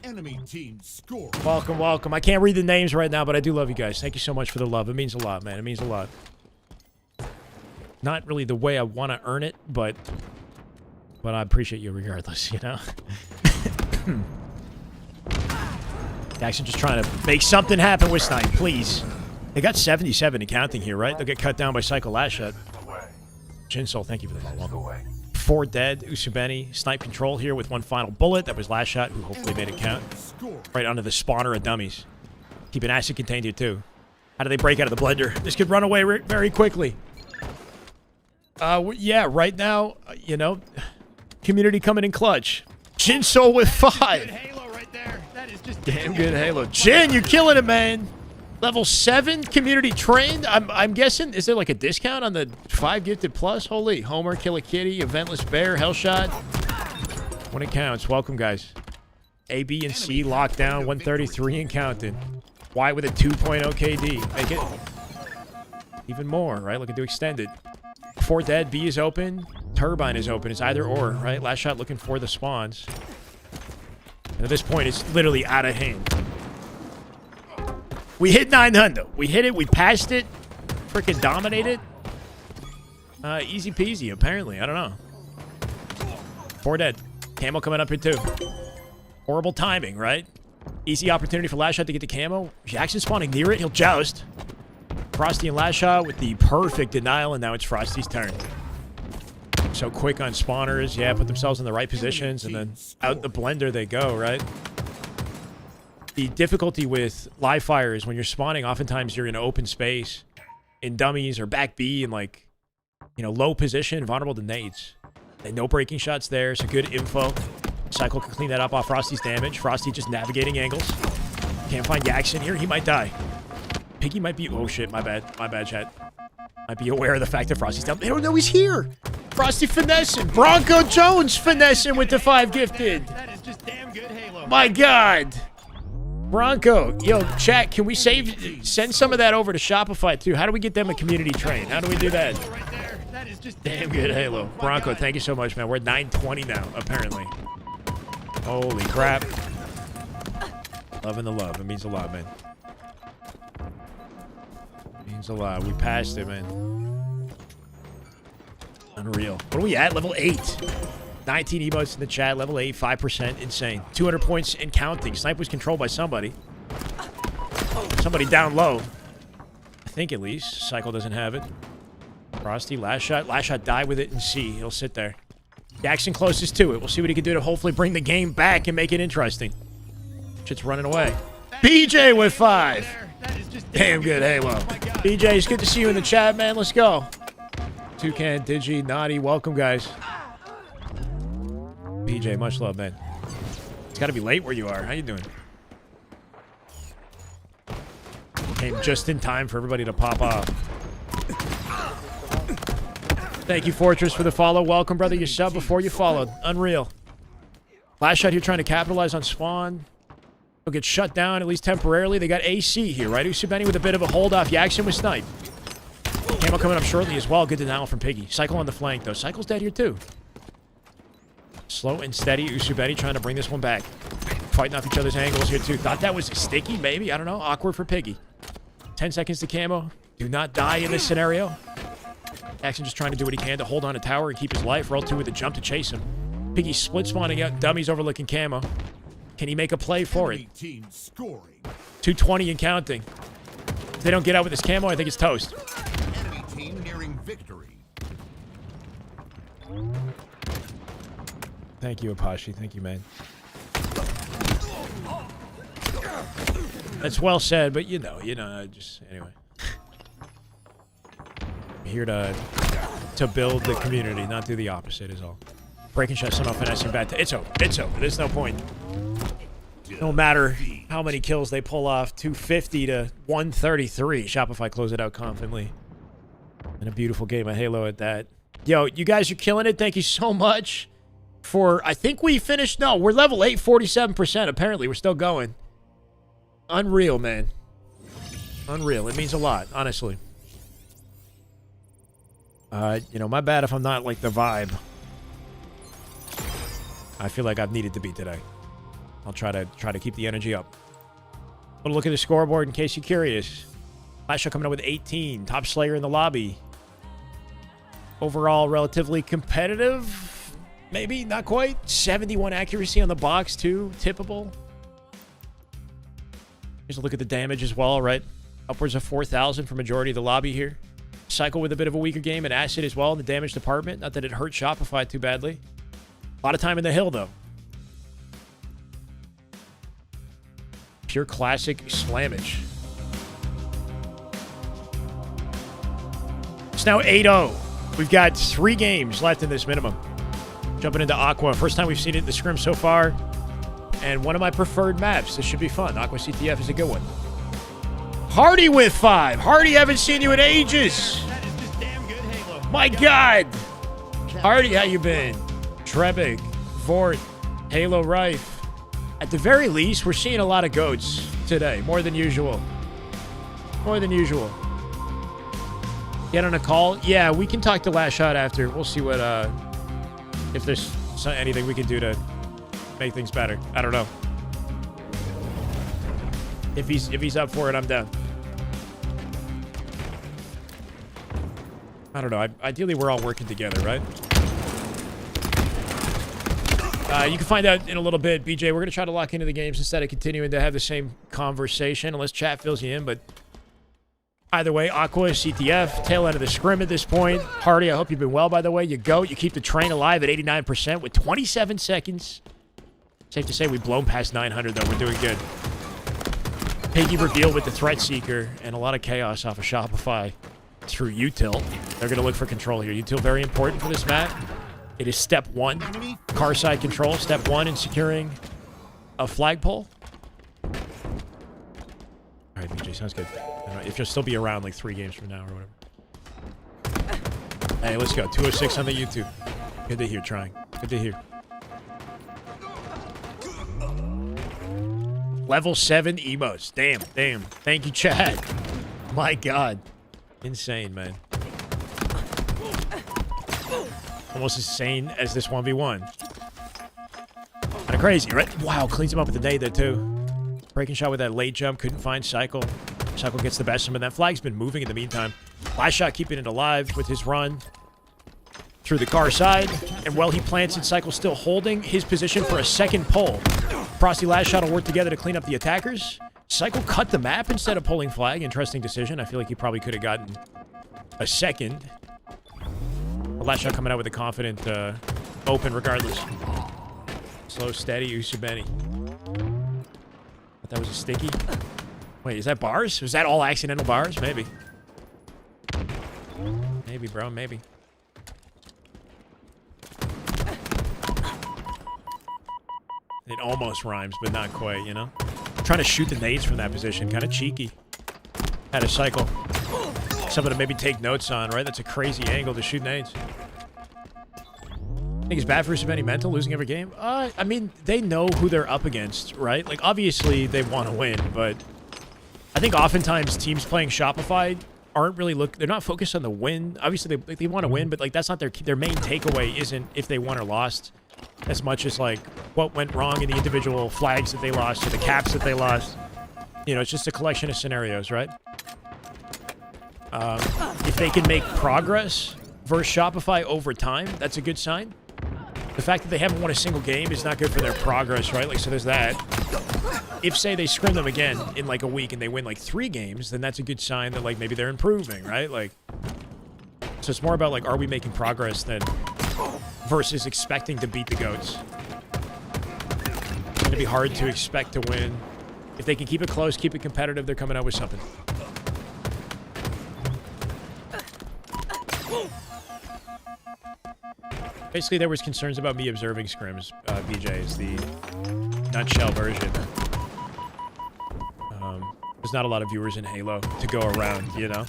Enemy team score. Welcome, welcome. I can't read the names right now, but I do love you guys. Thank you so much for the love. It means a lot, man. It means a lot. Not really the way I want to earn it, but I appreciate you regardless, you know? Jackson just trying to make something happen with Snipe, please. They got 77 and counting here, right? They'll get cut down by Cycle last shot. Jinsol, thank you for the follow. 4 dead. Usubeni, snipe control here with one final bullet. That was last shot, who hopefully made it count. Right onto the spawner of dummies. Keeping acid contained here, too. How do they break out of the blender? This could run away very quickly. Yeah, right now, you know, community coming in clutch. Jinsol with 5. Damn good Halo. Jin, you're killing it, man. Level 7, community trained. I'm guessing, is there like a discount on the 5 gifted plus? Holy, Homer, Kill a Kitty, Eventless Bear, Hellshot. When it counts, welcome, guys. A, B, and C locked down, 133 and counting. Y with a 2.0 KD. Make it even more, right? Looking to extend it. 4 dead, B is open. Turbine is open. It's either or, right? Last shot looking for the spawns. And at this point, it's literally out of hand. We hit 900. We hit it. We passed it. Freaking dominated. Easy peasy, apparently. I don't know. 4 dead. Camo coming up here, too. Horrible timing, right? Easy opportunity for Last Shot to get the camo. Jackson spawning near it. He'll joust. Frosty and Last Shot with the perfect denial, and now it's Frosty's turn. So quick on spawners. Yeah, put themselves in the right positions, and then out the blender they go, right? The difficulty with live fire is when you're spawning, oftentimes you're in an open space in dummies or back B in, like, you know, low position, vulnerable to nades. And no breaking shots there, so good info. Cycle can clean that up off Frosty's damage. Frosty just navigating angles. Can't find Jackson here. He might die. Piggy might be... Oh, shit. My bad. My bad, chat. Might be aware of the fact that Frosty's down. They don't know he's here. Frosty finessing. Bronco Jones finessing with the 5 gifted. That is just damn good Halo. My God. Bronco. Yo, chat, can we send some of that over to Shopify, too? How do we get them a community train? How do we do that? Right there. That is just Damn good Halo. Bronco, thank you so much, man. We're at 920 now, apparently. Holy crap. Loving the love. It means a lot, man. It means a lot. We passed it, man. Unreal. What are we at? Level 8. 19 emotes in the chat. Level 8, 5%. Insane. 200 points and counting. Snipe was controlled by somebody. Somebody down low. I think at least. Cycle doesn't have it. Frosty, last shot. Last shot, die with it and see. He'll sit there. Jackson closest to it. We'll see what he can do to hopefully bring the game back and make it interesting. Shit's running away. BJ with 5. Damn good Halo. BJ, it's good to see you in the chat, man. Let's go. Toucan, Digi, Naughty, welcome, guys. BJ, much love, man. It's got to be late where you are. How you doing? Came just in time for everybody to pop off. Thank you, Fortress, for the follow. Welcome, brother. You sub before you followed. Unreal. Last shot here trying to capitalize on spawn. He'll get shut down, at least temporarily. They got AC here, right? Usubeni with a bit of a hold-off. Jackson with snipe. Camo coming up shortly as well. Good denial from Piggy. Cycle on the flank, though. Cycle's dead here, too. Slow and steady. Usubeni trying to bring this one back. Fighting off each other's angles here, too. Thought that was sticky, maybe. I don't know. Awkward for Piggy. 10 seconds to camo. Do not die in this scenario. Jackson just trying to do what he can to hold on to tower and keep his life. Roll 2 with a jump to chase him. Piggy split spawning out. Dummies overlooking camo. Can he make a play for it? 220 and counting. If they don't get out with this camo, I think it's toast. Enemy team nearing victory. Thank you, Apache. Thank you, man. That's well said, but you know, just anyway. I'm here to build the community, not do the opposite is all. Breaking shot, somehow finessing back to it's over. It's over. There's no point. No matter how many kills they pull off, 250 to 133. Shopify close it out confidently. And a beautiful game of Halo at that. Yo, you guys are killing it. Thank you so much for, I think we finished, no, we're level 8, 47%. Apparently, we're still going. Unreal, man. Unreal. It means a lot, honestly. You know, my bad if I'm not like the vibe I feel like I've needed to be today. I'll try to keep the energy up. A look at the scoreboard in case you're curious. Last shot coming up with 18. Top Slayer in the lobby. Overall, relatively competitive. Maybe, not quite. 71 accuracy on the box, too. Tippable. Here's a look at the damage as well, right? Upwards of 4,000 for majority of the lobby here. Cycle with a bit of a weaker game, and Acid as well in the damage department. Not that it hurt Shopify too badly. A lot of time in the hill, though. Pure classic slammage. It's now 8-0. We've got 3 games left in this minimum. Jumping into Aqua. First time we've seen it in the Scrim so far. And one of my preferred maps. This should be fun. Aqua CTF is a good one. Hardy with 5. Hardy, haven't seen you in ages. That is just damn good Halo. My God. Hardy, how you been? Trebig, Vort, Halo Rife. At the very least, we're seeing a lot of goats today. More than usual. More than usual. Get on a call? Yeah, we can talk to Last Shot after. We'll see what, if there's anything we can do to make things better. I don't know. If he's up for it, I'm down. I don't know. Ideally, we're all working together, right? You can find out in a little bit, BJ. We're going to try to lock into the games instead of continuing to have the same conversation, unless chat fills you in. But either way, Aqua, CTF, tail end of the Scrim at this point. Hardy, I hope you've been well, by the way. You go. You keep the train alive at 89% with 27 seconds. Safe to say we've blown past 900, though. We're doing good. Piggy reveal with the Threat Seeker and a lot of chaos off of Shopify through util. They're going to look for control here. Util very important for this map. It is step 1. Car side control. Step 1 in securing a flagpole. All right, BJ, sounds good. I don't know if you'll still be around like 3 games from now or whatever. Hey, let's go. 206 on the YouTube. Good to hear, trying. Good to hear. Level 7 emotes. Damn, damn. Thank you, Chad. My God. Insane, man. Almost as insane as this 1v1. Kind of crazy, right? Wow, cleans him up with the nade there, too. Breaking shot with that late jump. Couldn't find Cycle. Cycle gets the best of him, and that flag's been moving in the meantime. Last shot keeping it alive with his run. through the car side. And while he plants and Cycle still holding his position for a second pull. Frosty last shot will work together to clean up the attackers. Cycle cut the map instead of pulling flag. Interesting decision. I feel like he probably could have gotten a second. The last shot coming out with a confident open regardless. Slow, steady, Usubeni. Thought that was a sticky. Wait, is that bars? Was that all accidental bars? Maybe. Maybe, bro. Maybe. It almost rhymes, but not quite, you know? Trying to shoot the nades from that position. Kind of cheeky. Had a Cycle. Something to maybe take notes on, right? That's a crazy angle to shoot nades. I think it's bad for Usubeni mental, losing every game. I mean, they know who they're up against, right? Like, obviously, they want to win, but I think oftentimes teams playing Shopify aren't really they're not focused on the win. Obviously, they want to win, but, like, that's not their main takeaway isn't if they won or lost as much as, like, what went wrong in the individual flags that they lost or the caps that they lost. You know, it's just a collection of scenarios, right? If they can make progress versus Shopify over time, that's a good sign. The fact that they haven't won a single game is not good for their progress, right? Like, so there's that. If, say, they scrim them again in, like, a week and they win, like, 3 games, then that's a good sign that, like, maybe they're improving, right? Like, so it's more about, like, are we making progress than versus expecting to beat the GOATs. It's going to be hard to expect to win. If they can keep it close, keep it competitive, they're coming out with something. Basically, there was concerns about me observing scrims. BJ is the nutshell version. There's not a lot of viewers in Halo to go around, you know?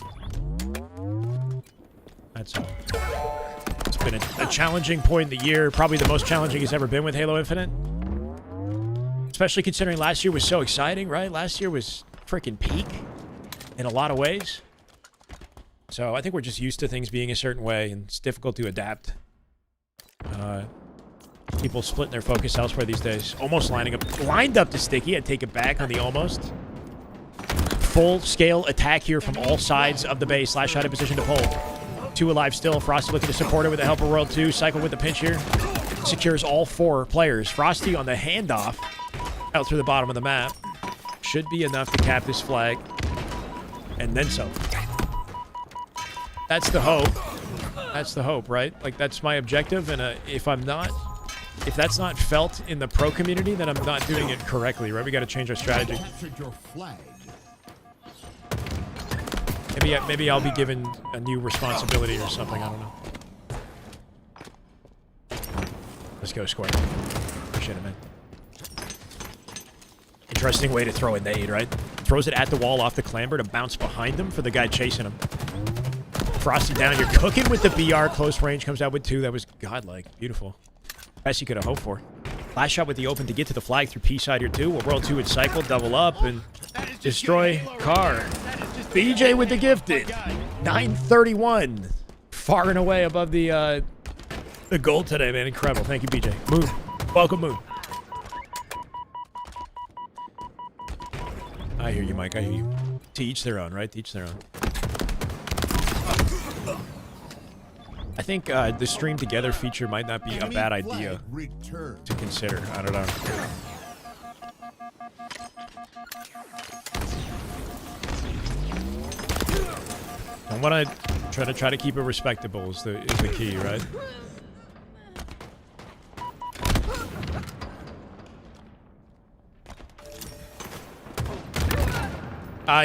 That's all. It's been a challenging point in the year. Probably the most challenging it's ever been with Halo Infinite. Especially considering last year was so exciting, right? Last year was freaking peak in a lot of ways. So I think we're just used to things being a certain way, and it's difficult to adapt. People splitting their focus elsewhere these days. Almost lined up to Sticky. I'd take it back on the almost. Full-scale attack here from all sides of the base. Last shot in position to pull. 2 alive still. Frosty looking to support it with the help of World 2. Cycle with the pinch here. Secures all 4 players. Frosty on the handoff. Out through the bottom of the map. Should be enough to cap this flag. And then some. That's the hope. That's the hope, right? Like, that's my objective, and if that's not felt in the pro community, then I'm not doing it correctly, right? We got to change our strategy. Maybe I'll be given a new responsibility or something. I don't know. Let's go, Square. Appreciate it, man. Interesting way to throw a nade, right? Throws it at the wall off the clamber to bounce behind him for the guy chasing him. Frosty down. You're cooking with the BR. Close range comes out with 2. That was godlike. Beautiful. Best you could have hoped for. Last shot with the open to get to the flag through P side here too. Well, World 2 would cycle, double up, and destroy car. BJ with the gifted. 931. Far and away above the gold today, man. Incredible. Thank you, BJ. Moon. Welcome, Moon. I hear you, Mike. I hear you. To each their own, right? To each their own. I think the stream together feature might not be a bad idea to consider. I don't know. I want to try to keep it respectable is the key, right?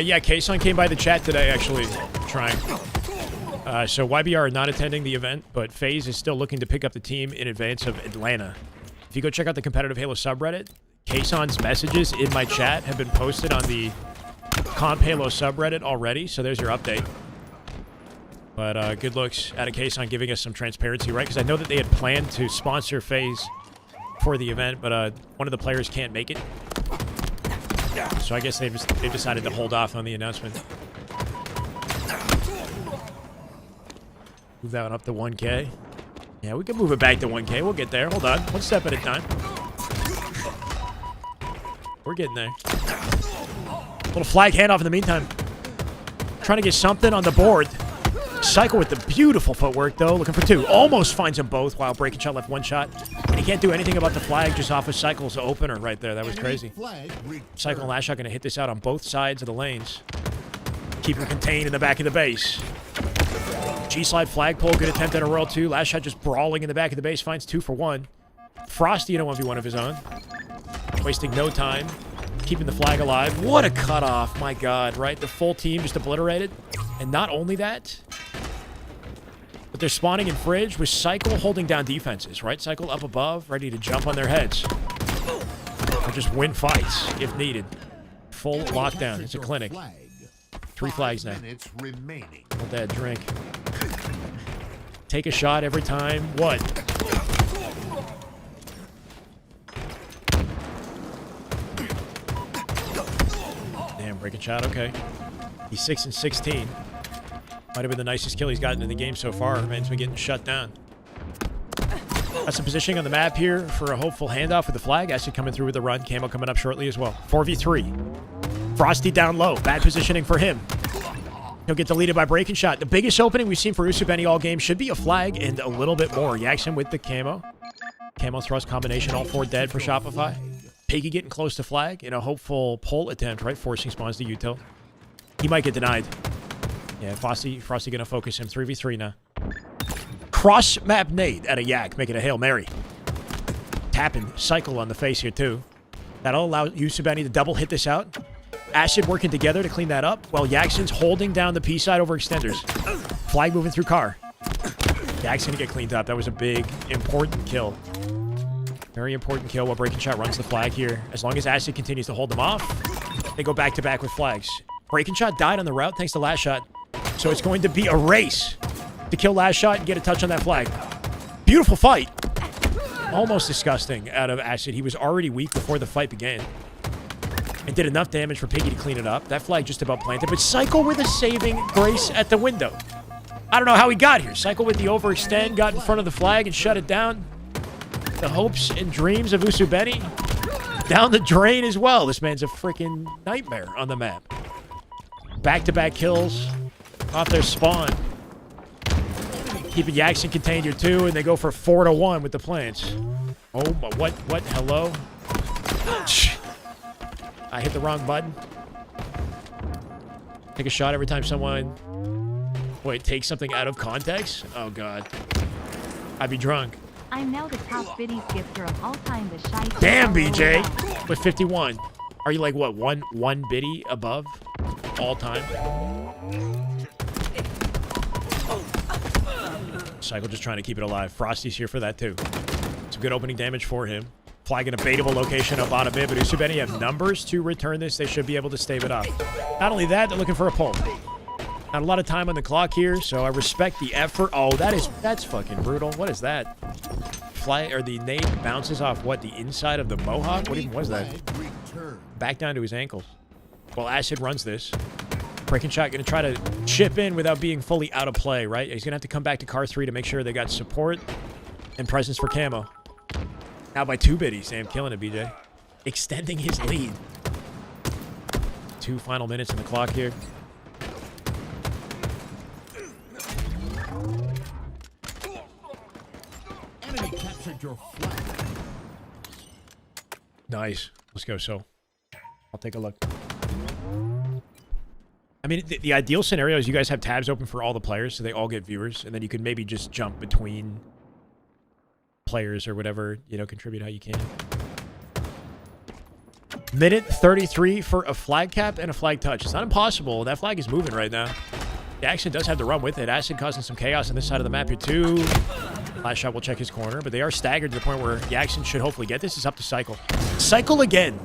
Yeah, Kason came by the chat today, actually, trying. So YBR are not attending the event, but FaZe is still looking to pick up the team in advance of Atlanta. If you go check out the competitive Halo subreddit, Kason's messages in my chat have been posted on the Comp Halo subreddit already, so there's your update. But good looks out of Kason giving us some transparency, right? Because I know that they had planned to sponsor FaZe for the event, but one of the players can't make it. So I guess they've decided to hold off on the announcement. Move that one up to 1K. Yeah, we can move it back to 1K. We'll get there. Hold on. One step at a time. We're getting there. Little flag handoff in the meantime. Trying to get something on the board. Cycle with the beautiful footwork, though. Looking for 2. Almost finds them both while Breaking Shot left 1 shot. And he can't do anything about the flag just off of Cycle's opener right there. That was crazy. Flag Cycle and Last Shot going to hit this out on both sides of the lanes. Keep him contained in the back of the base. G-slide flagpole, good attempt at a roll 2. Last Shot just brawling in the back of the base, finds 2 for 1. Frosty in a 1v1 of his own. Wasting no time. Keeping the flag alive. What a cutoff, my God, right? The full team just obliterated. And not only that, but they're spawning in Fridge with Cycle holding down defenses, right? Cycle up above, ready to jump on their heads. Or just win fights if needed. Full lockdown. It's a clinic. 3 flags now. Minutes remaining. Hold that drink. Take a shot every time. What? Damn, breaking shot. Okay. He's 6 and 16. Might have been the nicest kill he's gotten in the game so far. Man's been getting shut down. Got some positioning on the map here for a hopeful handoff with the flag. Acid coming through with the run. Camo coming up shortly as well. 4v3. Frosty down low. Bad positioning for him. He'll get deleted by breaking shot. The biggest opening we've seen for Usubeni all game should be a flag and a little bit more. Jackson with the camo. Camo thrust combination. All 4 dead for Shopify. Piggy getting close to flag in a hopeful pull attempt, right? Forcing spawns to util. He might get denied. Yeah, Frosty going to focus him. 3v3 now. Cross map nade at a yak, making a Hail Mary. Tapping Cycle on the face here, too. That'll allow Usubeni to double hit this out. Acid working together to clean that up, while Jackson's holding down the P side over extenders. Flag moving through car. Yak's going to get cleaned up. That was a big, important kill. Very important kill while Breaking Shot runs the flag here. As long as Acid continues to hold them off, they go back-to-back with flags. Breaking Shot died on the route thanks to Last Shot. So it's going to be a race to kill Last Shot and get a touch on that flag. Beautiful fight. Almost disgusting out of Acid. He was already weak before the fight began. And did enough damage for Piggy to clean it up. That flag just about planted. But Cycle with a saving grace at the window. I don't know how he got here. Cycle with the overextend, got in front of the flag and shut it down. The hopes and dreams of Usubeni down the drain as well. This man's a freaking nightmare on the map. Back-to-back kills off their spawn. Keeping Jackson contained here too, and they go for 4-1 with the plants. Oh, but what? Hello? I hit the wrong button. Take a shot every time someone... Wait, take something out of context? Oh, God. I'd be drunk. I'm now the top biddies gifter of all time. The shy. Damn, BJ! With 51. Are you like, what, one biddy above all time? Cycle just trying to keep it alive. Frosty's here for that, too. Some good opening damage for him. Flag in a baitable location up on a bit, but Usubeni have numbers to return this. They should be able to stave it off. Not only that, they're looking for a pull. Not a lot of time on the clock here, so I respect the effort. Oh, that's fucking brutal. What is that? The nade bounces off what? The inside of the mohawk? What even was that? Back down to his ankles. Well, Acid runs this. Breaking Shot going to try to chip in without being fully out of play, right? He's going to have to come back to car 3 to make sure they got support and presence for camo. Now by 2 biddies. Damn, killing it, BJ. Extending his lead. 2 final minutes on the clock here. Enemy captured your flag. Nice. Let's go, so. I'll take a look. I mean, the ideal scenario is you guys have tabs open for all the players, so they all get viewers, and then you can maybe just jump between players or whatever, you know, contribute how you can. Minute 33 for a flag cap and a flag touch. It's not impossible. That flag is moving right now. Jackson does have the run with it. Acid causing some chaos on this side of the map here, too. Last Shot will check his corner, but they are staggered to the point where Jackson should hopefully get this. It's up to Cycle. Cycle again.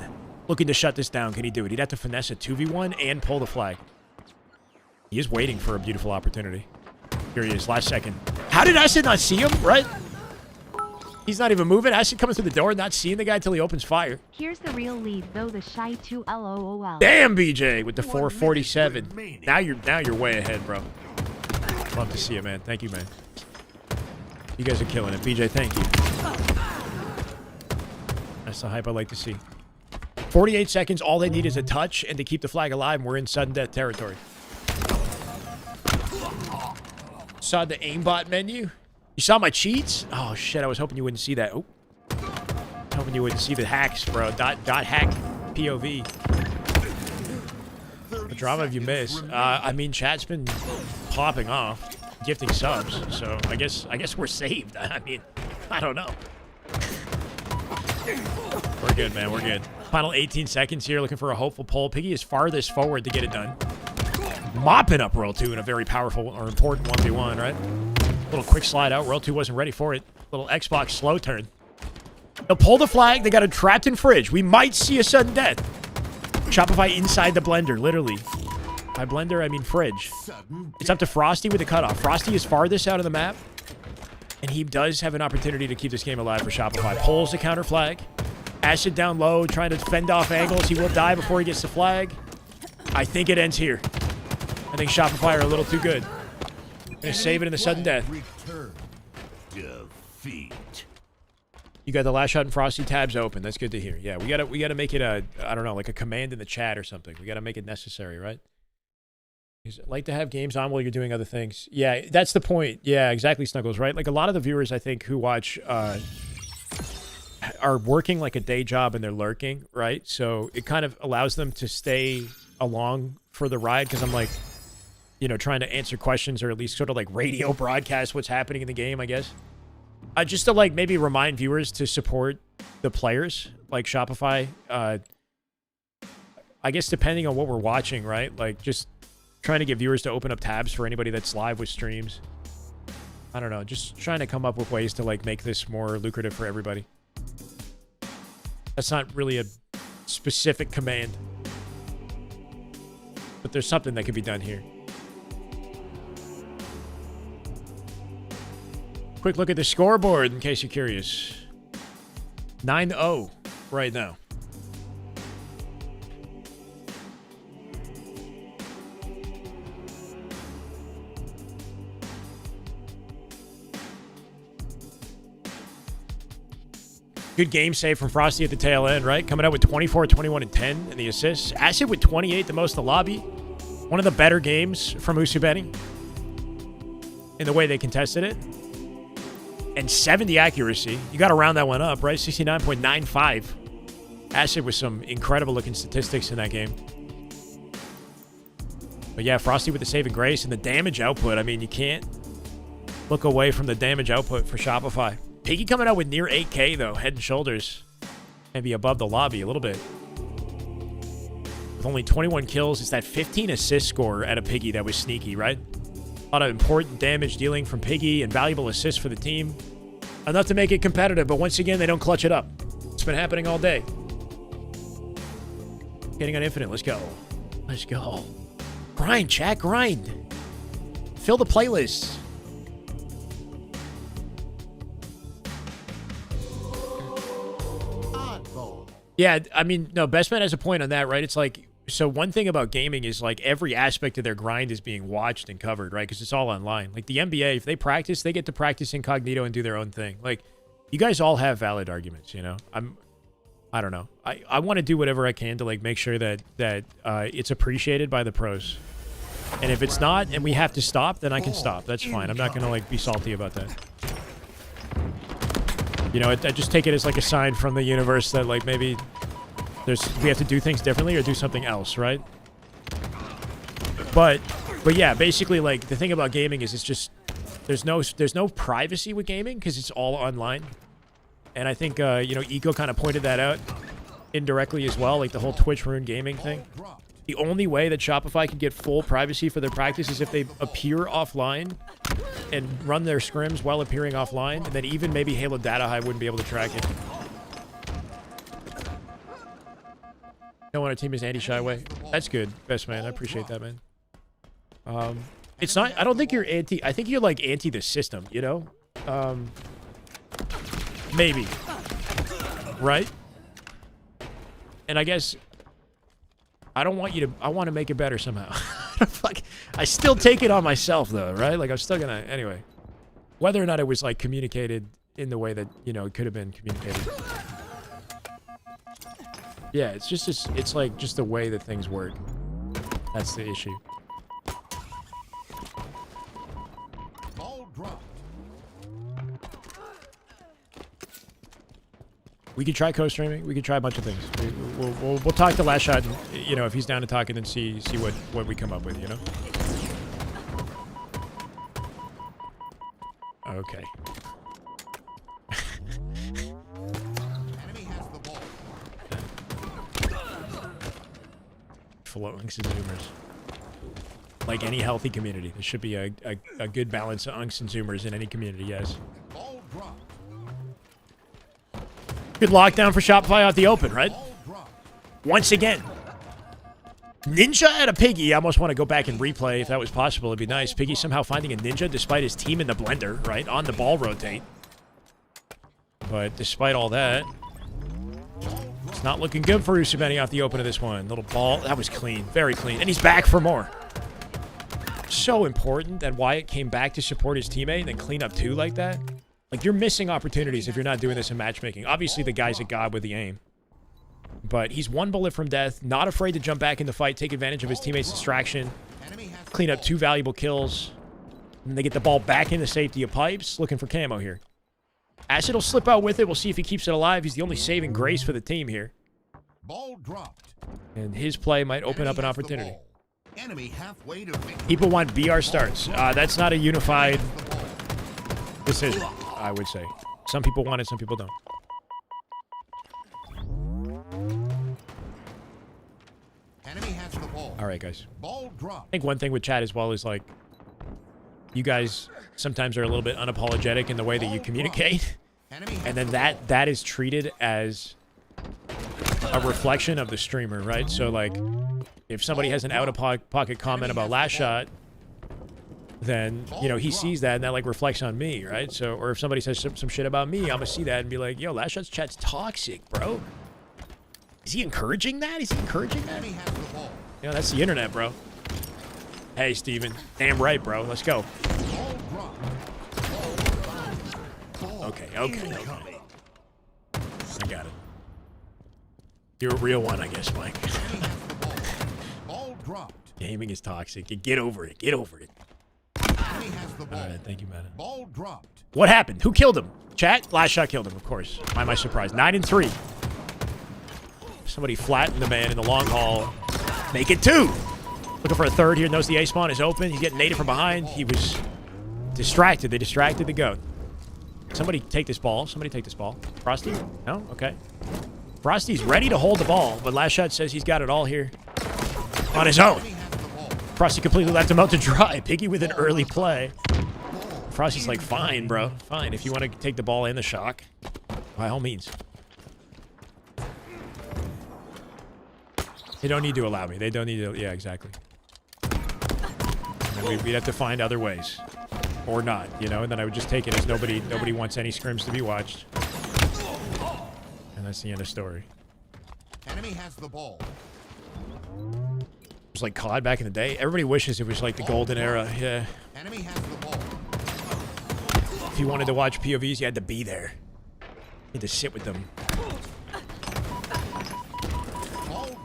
Looking to shut this down. Can he do it? He'd have to finesse a 2v1 and pull the flag. He is waiting for a beautiful opportunity. Here he is, last second. How did Acid not see him, right? He's not even moving. Acid coming through the door, not seeing the guy until he opens fire. Here's the real lead, though. The shy 2 LOL. Damn, BJ, with the 447. Now you're way ahead, bro. Love to see it, man. Thank you, man. You guys are killing it. BJ, thank you. That's the hype I like to see. 48 seconds. All they need is a touch and to keep the flag alive, and we're in sudden death territory. Saw the aimbot menu? You saw my cheats? Oh, shit. I was hoping you wouldn't see that. Oh. Hoping you wouldn't see the hacks, bro. Dot hack POV. The drama have you missed? I mean, chat's been popping off, gifting subs, so I guess we're saved. I mean, I don't know. We're good, man. We're good. Final 18 seconds here, looking for a hopeful pull. Piggy is farthest forward to get it done. Mopping up Royal 2 in a very powerful or important 1v1, right? Little quick slide out. Royal 2 wasn't ready for it. Little Xbox slow turn. They'll pull the flag. They got a trapped in fridge. We might see a sudden death. Shopify inside the blender, literally. By blender, I mean fridge. It's up to Frosty with the cutoff. Frosty is farthest out of the map. And he does have an opportunity to keep this game alive for Shopify. Pulls the counter flag. Acid down low, trying to fend off angles. He will die before he gets the flag. I think it ends here. I think Shopify are a little too good. Gonna save it in the sudden death. Defeat. You got the last shot and Frosty tabs open. That's good to hear. Yeah, we gotta make it a, I don't know, like a command in the chat or something. We gotta make it necessary, right? Like to have games on while you're doing other things. Yeah, that's the point. Yeah, exactly, Snuggles, right? Like a lot of the viewers, I think, who watch are working like a day job and they're lurking, right? So it kind of allows them to stay along for the ride because I'm like, you know, trying to answer questions or at least sort of like radio broadcast what's happening in the game, I guess. Just to like maybe remind viewers to support the players, like Shopify. I guess depending on what we're watching, right? Like just trying to get viewers to open up tabs for anybody that's live with streams. I don't know, just trying to come up with ways to like make this more lucrative for everybody. That's not really a specific command, but there's something that could be done here. Quick look at the scoreboard in case you're curious. 9-0 right now. Good game save from Frosty at the tail end, right? Coming out with 24, 21, and 10 in the assists. Acid with 28, the most in the lobby. One of the better games from Usubeni in the way they contested it. And 70 accuracy. You got to round that one up, right? 69.95. Acid with some incredible looking statistics in that game. But yeah, Frosty with the saving grace and the damage output. I mean, you can't look away from the damage output for Shopify. Piggy coming out with near 8K, though. Head and shoulders. Maybe above the lobby a little bit. With only 21 kills, it's that 15 assist score at a Piggy that was sneaky, right? A lot of important damage dealing from Piggy and valuable assists for the team. Enough to make it competitive, but once again, they don't clutch it up. It's been happening all day. Getting on Infinite. Let's go. Let's go. Grind, chat. Grind. Fill the playlist. Yeah, I mean, no, Best Man has a point on that, right? It's like, so one thing about gaming is like every aspect of their grind is being watched and covered, right? Because it's all online. Like the NBA, if they practice, they get to practice incognito and do their own thing. Like, you guys all have valid arguments, you know? I don't know. I want to do whatever I can to like make sure that it's appreciated by the pros. And if it's not, and we have to stop, then I can stop. That's fine. I'm not gonna like be salty about that. You know, I just take it as like a sign from the universe that like maybe we have to do things differently or do something else, right? But yeah, basically like the thing about gaming is it's just there's no privacy with gaming because it's all online. And I think you know, Eco kind of pointed that out indirectly as well, like the whole Twitch Rune gaming thing. The only way that Shopify can get full privacy for their practice is if they appear offline and run their scrims while appearing offline, and then even maybe Halo Data Hive wouldn't be able to track it. No one on our team is anti-Shyway. That's good, Best Man. I appreciate that, man. It's not. I don't think you're anti. I think you're like anti the system. You know, maybe, right? And I guess I don't want you to. I want to make it better somehow. Like, I still take it on myself though, right? Like I'm still gonna anyway. Whether or not it was like communicated in the way that, you know, it could have been communicated. Yeah, it's just it's like just the way that things work. That's the issue. Ball dropped. We could try co-streaming. We could try a bunch of things. We'll talk to Last Shot, and, you know, if he's down to talk, and then see what we come up with, you know? Okay. Enemy has the ball. Flowing consumers. Like any healthy community, there should be a good balance of consumers in any community, yes. Ball dropped. Good lockdown for Shopify out the open, right? Ball dropped. Once again. Ninja at a Piggy. I almost want to go back and replay if that was possible. It'd be nice. Piggy somehow finding a ninja despite his team in the blender, right? On the ball rotate. But despite all that, it's not looking good for Usubeni off the open of this one. Little ball. That was clean. Very clean. And he's back for more. So important that Wyatt came back to support his teammate and then clean up two like that. Like, you're missing opportunities if you're not doing this in matchmaking. Obviously, the guy's a god with the aim. But he's one bullet from death, not afraid to jump back in the fight, take advantage of his teammate's distraction, clean up two valuable kills, and they get the ball back into safety of pipes, looking for camo here. Acid will slip out with it. We'll see if he keeps it alive. He's the only saving grace for the team here. Ball dropped. And his play might open up an opportunity. Enemy halfway to victory. People want BR starts. That's not a unified decision, I would say. Some people want it, some people don't. Enemy has the ball. All right, guys. Ball I dropped. think one thing with chat as well is, like, you guys sometimes are a little bit unapologetic in the way that you communicate. And then that is treated as a reflection of the streamer, right? So, like, if somebody has an out-of-pocket comment about Last Shot, then, you know, he sees that and that, like, reflects on me, right? So, or if somebody says some shit about me, I'm gonna see that and be like, yo, Last Shot's chat's toxic, bro. Is he encouraging that? Is he encouraging that? Enemy has the ball. You know, that's the internet, bro. Hey, Steven. Damn right, bro. Let's go. Ball dropped. Okay. I got it. You're a real one, I guess, Mike. Enemy has the ball. Ball dropped. Gaming is toxic. Get over it. Get over it. Enemy has the ball. All right, thank you, man. Ball dropped. What happened? Who killed him? Chat? Last Shot killed him, of course. Why am I surprised? 9-3. Somebody flattened the man in the long haul. Make it 2. Looking for a third here. Knows the A spawn is open. He's getting naded from behind. He was distracted. They distracted the goat. Somebody take this ball. Somebody take this ball. Frosty? No? Okay. Frosty's ready to hold the ball, but Last Shot says he's got it all here on his own. Frosty completely left him out to dry. Piggy with an early play. Frosty's like, fine, bro. Fine. If you want to take the ball and the shock, by all means. They don't need to allow me. They don't need to. Yeah, exactly. And then we'd have to find other ways. Or not, you know? And then I would just take it as nobody wants any scrims to be watched. And that's the end of story. Enemy has the ball. It was like COD back in the day. Everybody wishes it was like the golden era. Yeah. Enemy has the ball. If you wanted to watch POVs, you had to be there. You had to sit with them.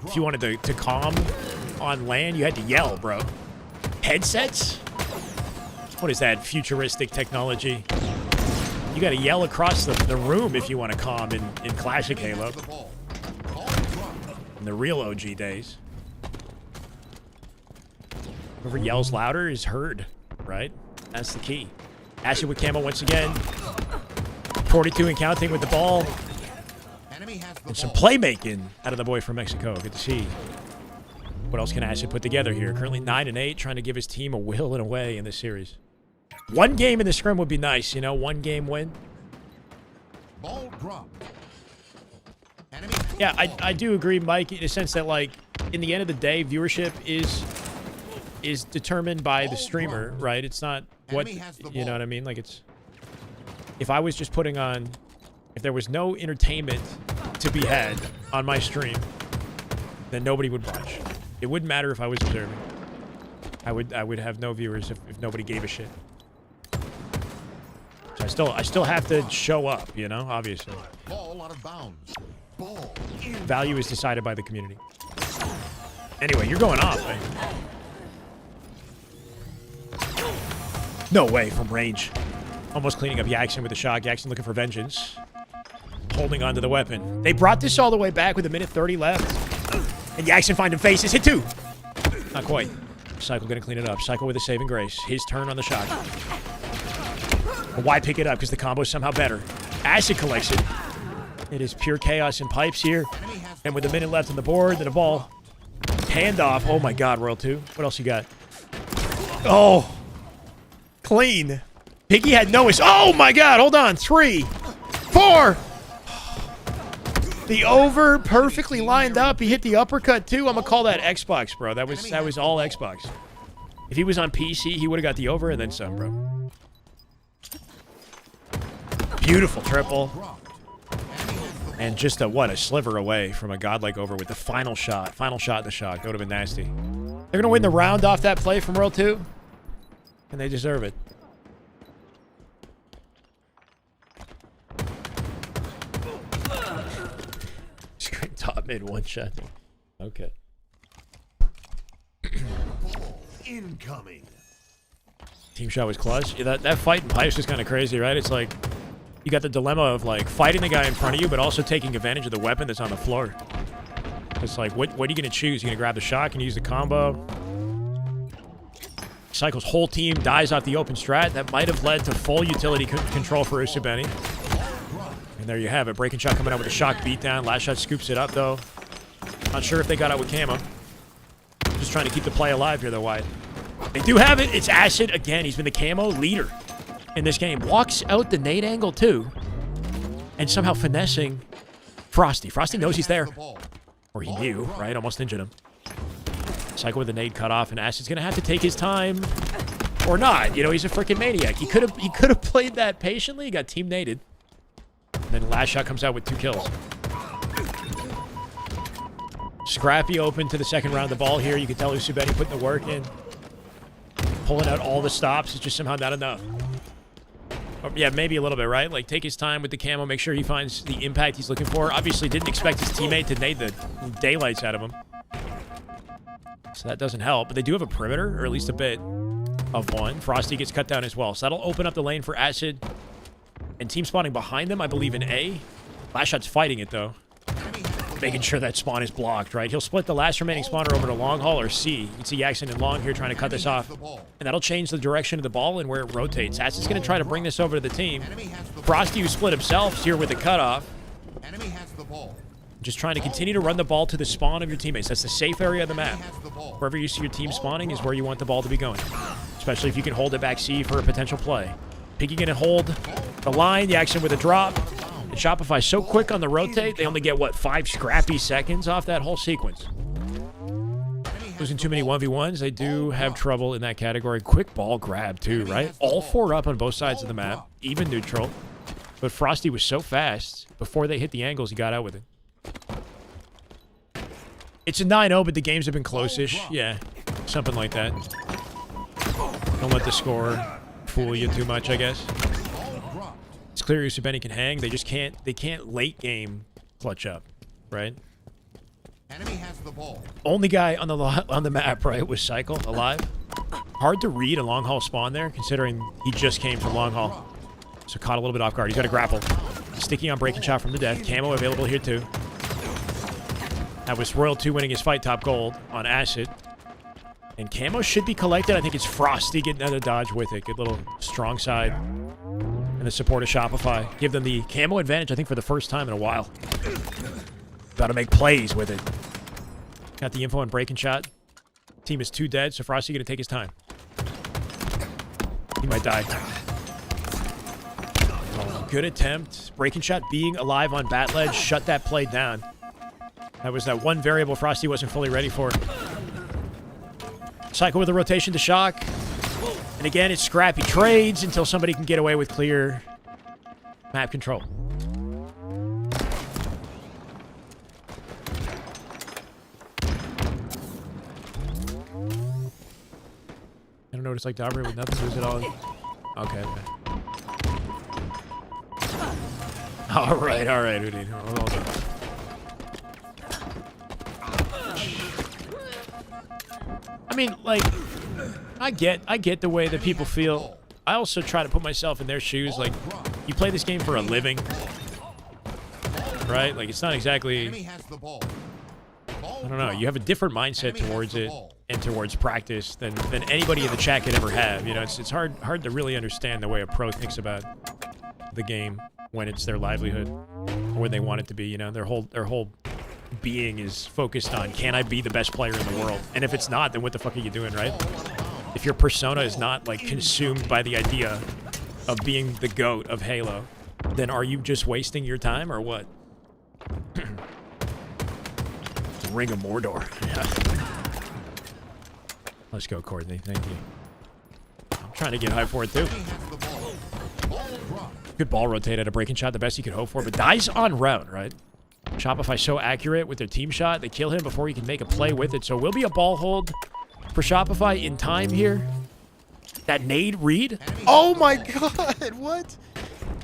If you wanted to comm on LAN, you had to yell, bro. Headsets? What is that futuristic technology? You gotta yell across the room if you want to comm in classic Halo. In the real OG days. Whoever yells louder is heard, right? That's the key. Ashley with camo once again. 42 and counting with the ball. And some playmaking out of the boy from Mexico. Good to see. What else can Acid put together here? Currently 9-8, trying to give his team a will and a way in this series. One game in the scrim would be nice, you know? One game win. Ball dropped. Yeah, I do agree, Mike, in a sense that, like, in the end of the day, viewership is determined by the streamer, right? It's not what, you know what I mean? Like, it's... If I was just putting on... If there was no entertainment to be had on my stream, then nobody would watch. It wouldn't matter if I was observing. I would have no viewers if nobody gave a shit. So I still have to show up, you know, obviously. Ball out of bounds. Ball. Value is decided by the community. Anyway, you're going off, man. No way, from range. Almost cleaning up Yaxon with the shot. Yaxon looking for vengeance. Holding onto the weapon. They brought this all the way back with a minute 30 left. And Yaxon finding faces. Hit 2. Not quite. Cycle gonna clean it up. Cycle with a saving grace. His turn on the shot. But why pick it up? Because the combo's somehow better. Acid collects it. It is pure chaos in pipes here. And with a minute left on the board, then a ball. Handoff. Oh my god, Royal 2. What else you got? Oh. Clean. Piggy had no... Oh my god, hold on. 3, 4. The over perfectly lined up. He hit the uppercut too. I'm gonna call that Xbox, bro. That was all Xbox. If he was on PC, he would have got the over and then some, bro. Beautiful triple. And just a sliver away from a godlike over with the final shot. Final shot in the shot. That would have been nasty. They're gonna win the round off that play from World 2. And they deserve it. Screen top mid one shot. Okay. Incoming. Team shot was clutch. Yeah, that fight in pipes was kind of crazy, right? It's like you got the dilemma of like fighting the guy in front of you, but also taking advantage of the weapon that's on the floor. It's like, what are you going to choose? You going to grab the shot? Can you use the combo? Cycle's whole team dies off the open strat. That might have led to full utility control for Usubeni. And there you have it. Breaking shot coming out with a shock beatdown. Last shot scoops it up, though. Not sure if they got out with camo. Just trying to keep the play alive here, though, Wyatt. They do have it. It's Acid again. He's been the camo leader in this game. Walks out the nade angle, too. And somehow finessing Frosty. Frosty knows he's there. Or he knew, right? Almost injured him. Cycle with the nade cut off, and Acid's going to have to take his time. Or not. You know, he's a freaking maniac. He could have played that patiently. He got team naded. And then last shot comes out with 2 kills. Scrappy open to the second round of the ball here. You can tell Usubeni putting the work in. Pulling out all the stops is just somehow not enough. Or, yeah, maybe a little bit, right? Like, take his time with the camo, make sure he finds the impact he's looking for. Obviously, didn't expect his teammate to nade the daylights out of him. So that doesn't help. But they do have a perimeter, or at least a bit of one. Frosty gets cut down as well. So that'll open up the lane for Acid. And team spawning behind them, I believe, in A. Last shot's fighting it, though. Making sure that spawn is blocked, right? He'll split the last remaining spawner over to long haul or C. You can see Yaxon and long here trying to cut this off. And that'll change the direction of the ball and where it rotates. Acid's going to try to bring this over to the team. Frosty, who split himself, is here with the cutoff. Just trying to continue to run the ball to the spawn of your teammates. That's the safe area of the map. Wherever you see your team spawning is where you want the ball to be going. Especially if you can hold it back C for a potential play. Piggy going to hold the line. Yaxon with a drop. And Shopify so quick on the rotate, they only get, what, 5 scrappy seconds off that whole sequence. Losing too many 1v1s, they do have trouble in that category. Quick ball grab, too, right? All 4 up on both sides of the map, even neutral. But Frosty was so fast, before they hit the angles, he got out with it. It's a 9-0, but the games have been close-ish. Yeah, something like that. Don't let the score fool you too much, I guess. It's clear Usubeni can hang. They just can't. They can't late game clutch up, right? Enemy has the ball. Only guy on the map, right, was Cycle alive. Hard to read a long haul spawn there, considering he just came from long haul. So caught a little bit off guard. He's got a grapple. Sticky on breaking shot from the death. Camo available here too. That was Royal 2 winning his fight top gold on Acid. And camo should be collected. I think it's Frosty getting another dodge with it. Good little strong side. And the support of Shopify. Give them the camo advantage, I think, for the first time in a while. Got to make plays with it. Got the info on breaking shot. Team is 2 dead, so Frosty going to take his time. He might die. Oh, good attempt. Breaking shot being alive on bat ledge. Shut that play down. That was that one variable Frosty wasn't fully ready for. Cycle with a rotation to shock. And again, it's scrappy trades until somebody can get away with clear map control. I don't know what it's like to operate with nothing to lose it all. Okay. All right, Houdini. Hold on. I mean, like, I get the way that people feel I also try to put myself in their shoes. Like, you play this game for a living, right? Like, it's not exactly, Enemy has the ball. I don't know. You have a different mindset towards it and towards practice than anybody in the chat could ever have. You know, it's hard to really understand the way a pro thinks about the game when it's their livelihood or when they want it to be. You know, their whole being is focused on, can I be the best player in the world? And if it's not, then what the fuck are you doing, right? If your persona is not like consumed by the idea of being the GOAT of Halo, then are you just wasting your time or what? Ring of Mordor. Yeah. Let's go, Courtney. Thank you. I'm trying to get high for it too. Good ball rotate at a breaking shot, the best you could hope for, but dies on route, right? Shopify so accurate with their team shot. They kill him before he can make a play with it. So will be a ball hold for Shopify in time here. That nade read. Oh my god, what?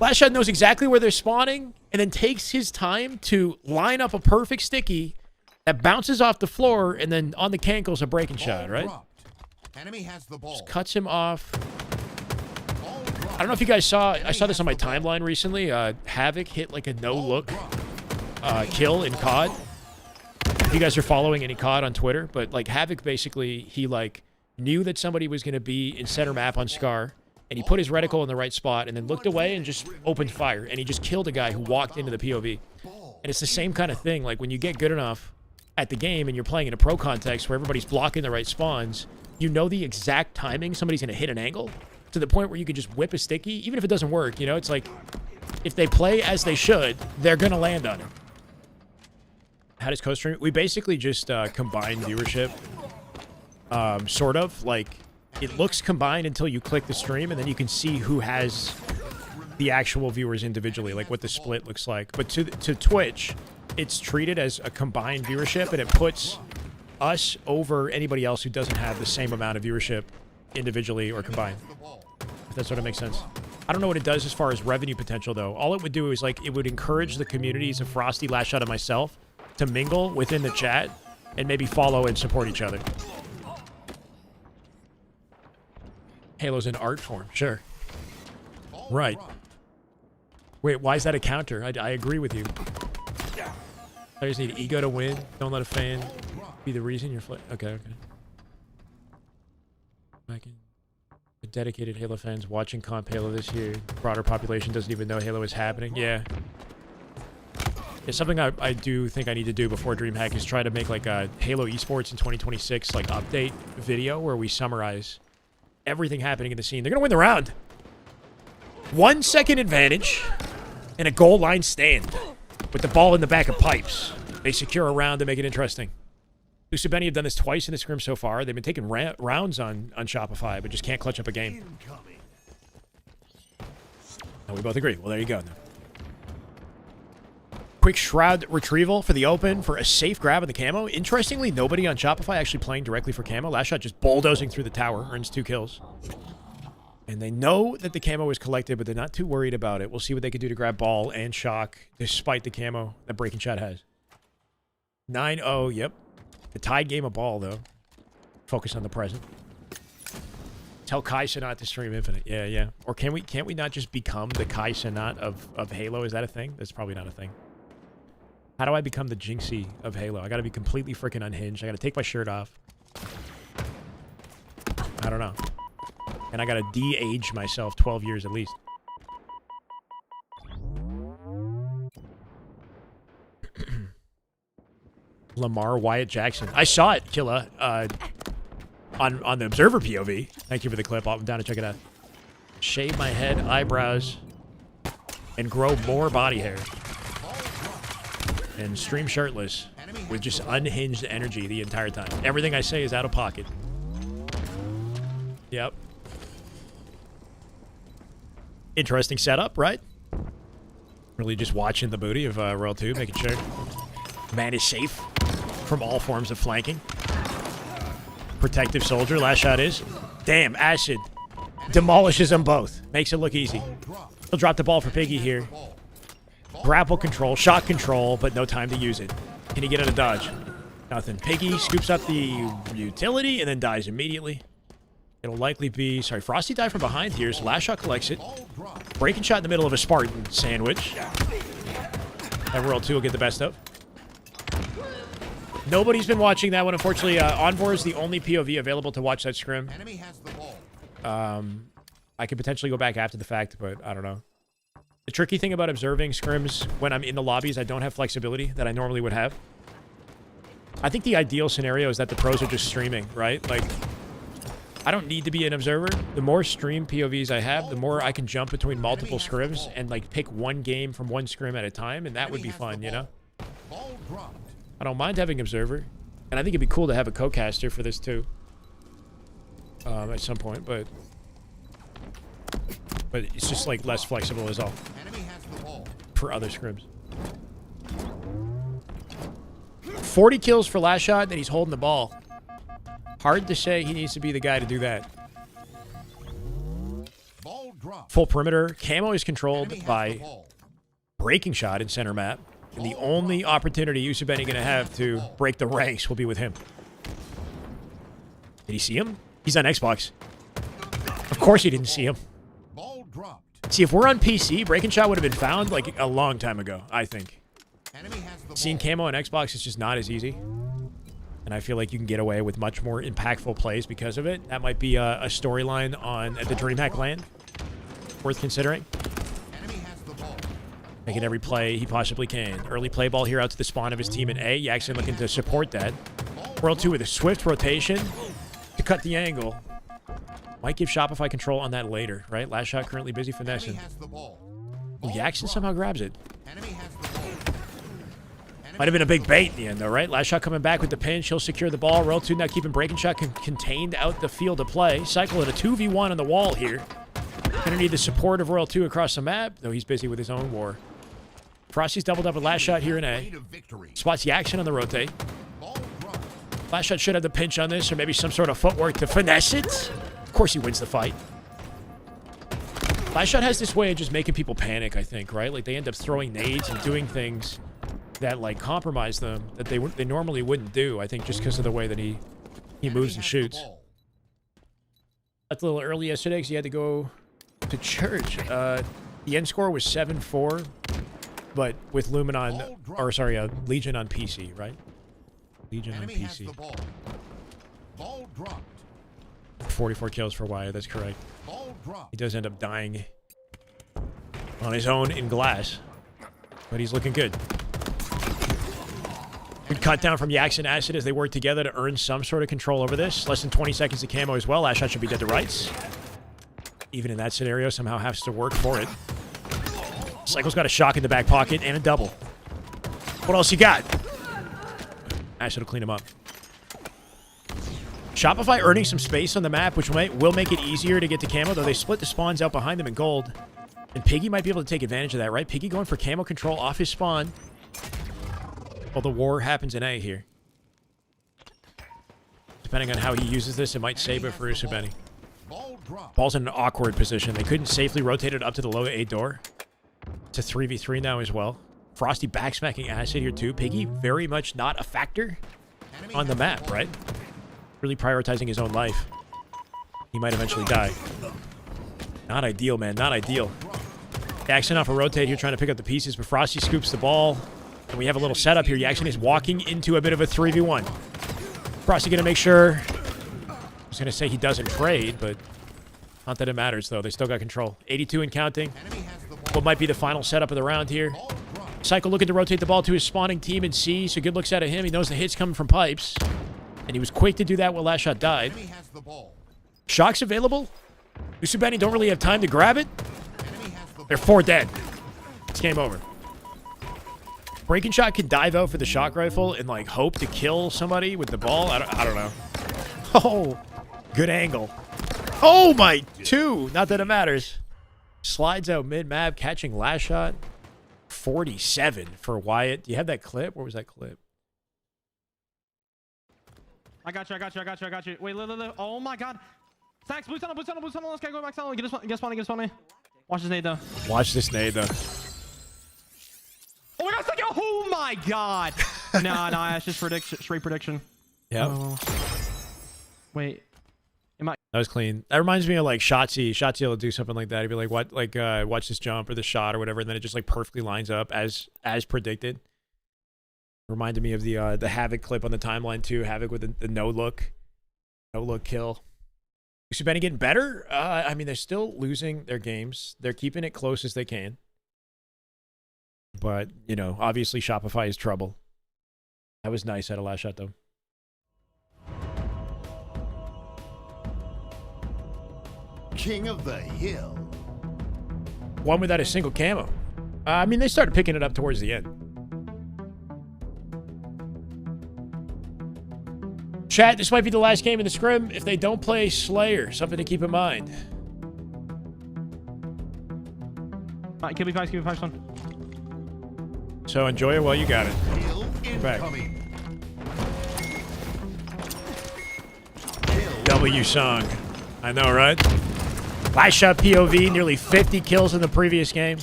Last shot knows exactly where they're spawning and then takes his time to line up a perfect sticky that bounces off the floor and then on the cankles a breaking shot, right? Enemy has the ball. Just cuts him off. I don't know if you guys saw, I saw this on my timeline recently. Havoc hit like a no-look kill in COD. If you guys are following any COD on Twitter, but like Havoc basically, he like knew that somebody was going to be in center map on Scar, and he put his reticle in the right spot and then looked away and just opened fire, and he just killed a guy who walked into the POV. And it's the same kind of thing. Like when you get good enough at the game and you're playing in a pro context where everybody's blocking the right spawns, you know the exact timing somebody's going to hit an angle to the point where you could just whip a sticky, even if it doesn't work. You know, it's like if they play as they should, they're going to land on it. How does co-stream? We basically just combine viewership. Sort of. Like, it looks combined until you click the stream, and then you can see who has the actual viewers individually, like what the split looks like. But to Twitch, it's treated as a combined viewership, and it puts us over anybody else who doesn't have the same amount of viewership individually or combined. If that sort of makes sense. I don't know what it does as far as revenue potential, though. All it would do is, like, it would encourage the communities of Frosty, Last Shot, and myself to mingle within the chat and maybe follow and support each other. Halo's an art form, sure. Right. Wait, why is that a counter? I agree with you. Players need ego to win. Don't let a fan be the reason you're okay. The dedicated Halo fans watching Comp Halo this year. The broader population doesn't even know Halo is happening. Yeah. It's something I do think I need to do before DreamHack is try to make like a Halo Esports in 2026 like update video where we summarize everything happening in the scene. They're gonna win the round. 1 second advantage and a goal line stand with the ball in the back of pipes. They secure a round to make it interesting. Usubeni have done this twice in the scrim so far. They've been taking rounds on Shopify, but just can't clutch up a game. And we both agree. Well, there you go. Quick Shroud retrieval for the open for a safe grab of the camo. Interestingly, nobody on Shopify actually playing directly for camo. Last Shot just bulldozing through the tower, earns 2 kills. And they know that the camo is collected, but they're not too worried about it. We'll see what they can do to grab ball and shock, despite the camo that Breaking Shot has. 9-0, yep. The tied game of ball, though. Focus on the present. Tell Kai Sanat to stream Infinite. Yeah. Or can't we not just become the Kai Sanat of Halo? Is that a thing? That's probably not a thing. How do I become the Jinxie of Halo? I gotta be completely freaking unhinged. I gotta take my shirt off. I don't know. And I gotta de-age myself 12 years at least. Lamar Wyatt Jackson. I saw it, Killa, on the Observer POV. Thank you for the clip. I'm down to check it out. Shave my head, eyebrows, and grow more body hair. And stream shirtless with just unhinged energy the entire time. Everything I say is out of pocket. Yep. Interesting setup, right? Really just watching the booty of Royal 2, making sure man is safe from all forms of flanking. Protective soldier, Last Shot is. Damn, Acid demolishes them both. Makes it look easy. He'll drop the ball for Piggy here. Grapple control, shot control, but no time to use it. Can he get out of dodge? Nothing. Piggy scoops up the utility and then dies immediately. It'll likely be... Sorry, Frosty died from behind here, so last shot collects it. Ball dropped. Breaking shot in the middle of a Spartan sandwich. That World 2 will get the best of. Nobody's been watching that one, unfortunately. Envor is the only POV available to watch that scrim. Enemy has the ball. I could potentially go back after the fact, but I don't know. The tricky thing about observing scrims when I'm in the lobbies, I don't have flexibility that I normally would have. I think the ideal scenario is that the pros are just streaming, right? Like, I don't need to be an observer. The more stream POVs I have, the more I can jump between multiple scrims and, like, pick one game from one scrim at a time, and that would be fun, you know? Ball dropped. I don't mind having observer, and I think it'd be cool to have a co-caster for this too. At some point, but it's just like less flexible is all Enemy has the ball. for other scrims. 40 kills for last shot, then he's holding the ball. Hard to say he needs to be the guy to do that. Ball dropped. Full perimeter. Camo is controlled Enemy has the by ball. breaking shot in center map. And the only opportunity Usubeni going to have to break the ranks will be with him. Did he see him? He's on Xbox. Of course he didn't see him. Ball dropped. See, if we're on PC, breaking shot would have been found like a long time ago, I think. Enemy has the Seeing ball. camo on Xbox is just not as easy. And I feel like you can get away with much more impactful plays because of it. That might be a storyline on the DreamHack land. Worth considering. Enemy has the ball. Making every play he possibly can. Early play ball here out to the spawn of his team in A. Jackson looking to support that. World 2 with a swift rotation to cut the angle. Might give Shopify control on that later, right? Last shot currently busy Enemy finessing. has the ball. Oh, Jackson somehow grabs it. Enemy has the ball. Might have been a big bait in the end, though, right? Last shot coming back with the pinch. He'll secure the ball. World 2 now keeping breaking shot contained out the field of play. Cycle at a 2v1 on the wall here. Gonna need the support of Royal 2 across the map, though he's busy with his own war. Frosty's doubled up with last shot here in A. Way to victory. Spots Jackson on the rotate. Ball dropped. Last shot should have the pinch on this, or maybe some sort of footwork to finesse it. Of course he wins the fight. Last shot has this way of just making people panic, I think, right? Like, they end up throwing nades and doing things that, like, compromise them that they normally wouldn't do, I think, just because of the way that he moves and shoots. That's a little early yesterday because he had to go to church. The end score was 7-4, but with Lumen on, or sorry, Legion on PC, right? Legion on Enemy has the PC. ball. Ball dropped. 44 kills for Wyatt, that's correct. Ball dropped. He does end up dying on his own in glass, but he's looking good. Good cut down from Yax and Acid as they work together to earn some sort of control over this. Less than 20 seconds to camo as well. Last shot should be dead to rights. Even in that scenario, somehow has to work for it. Cycle's got a shock in the back pocket and a double. What else you got? Acid will clean him up. Shopify earning some space on the map, which will make it easier to get to camo, though they split the spawns out behind them in gold. And Piggy might be able to take advantage of that, right? Piggy going for camo control off his spawn. Well, the war happens in A here. Depending on how he uses this, it might save it for Usubeni. Ball dropped. Ball's in an awkward position. They couldn't safely rotate it up to the low A door. It's a 3v3 now as well. Frosty backsmacking Acid here too. Piggy very much not a factor Enemy on the has map, ball. right? Really prioritizing his own life. He might eventually die. Not ideal, man. Not ideal. Jackson off a rotate here trying to pick up the pieces, but Frosty scoops the ball. And we have a little setup here. Jackson is walking into a bit of a 3v1. Frosty going to make sure... I was going to say he doesn't trade, but not that it matters, though. They still got control. 82 and counting. Enemy has the ball. What might be the final setup of the round here. Ball dropped. Cycle looking to rotate the ball to his spawning team in C, so good looks out of him. He knows the hit's coming from pipes. And he was quick to do that while last shot died. Enemy has the ball. Shocks available. Usubeni don't really have time to grab it. Enemy has the They're 4 dead. It's game over. Breaking shot can dive out for the shock rifle and, like, hope to kill somebody with the ball. I don't know. Oh, good angle. Oh, my 2. Not that it matters. Slides out mid-map, catching last shot. 47 for Wyatt. Do you have that clip? Where was that clip? I got you. Wait, look. Oh my god. Stacks, blue tunnel. Let's go back tunnel. Get a spawn. Watch this nade though. Watch this nade, though. Oh my god, Stack, oh my god. Nah, that's just prediction, straight prediction. Yep. Oh. Wait. That was clean. That reminds me of like Shotzi. Shotzi will do something like that. He'd be like, "What? Like, watch this jump or the shot or whatever," and then it just like perfectly lines up as predicted. Reminded me of the Havoc clip on the timeline too. Havoc with the no look kill. Usubeni getting better. I mean, they're still losing their games. They're keeping it close as they can. But you know, obviously Shopify is trouble. That was nice at a last shot though. King of the Hill. One without a single camo. I mean, they started picking it up towards the end. Chat, this might be the last game in the scrim if they don't play Slayer. Something to keep in mind. Alright, kill me fast, son. So enjoy it while you got it. Hill Back. incoming. W song. I know, right? Last shot POV, nearly 50 kills in the previous game.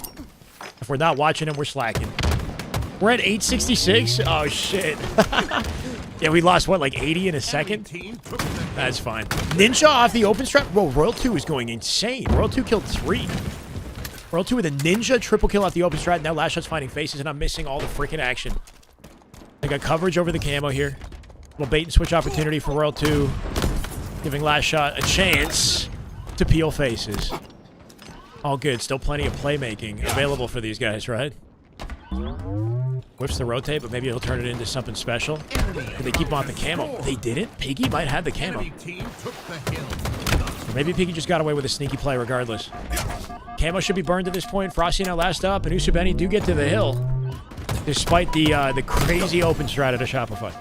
If we're not watching him, we're slacking. We're at 866? Oh, shit. Yeah, we lost, what, like 80 in a second? That's fine. Ninja off the open strat? Bro, Royal 2 is going insane. Royal 2 killed 3. Royal 2 with a Ninja triple kill off the open strat. Now last shot's finding faces, and I'm missing all the freaking action. They got coverage over the camo here. Little bait and switch opportunity for Royal 2. Giving last shot a chance to peel faces. All good. Still plenty of playmaking available for these guys, right? Whips the rotate, but maybe he'll turn it into something special. Did they keep on the camo? They didn't? Piggy might have the camo. Or maybe Piggy just got away with a sneaky play regardless. Camo should be burned at this point. Frosty now last up, and Usubeni do get to the hill. Despite the crazy open strat at a Shopify.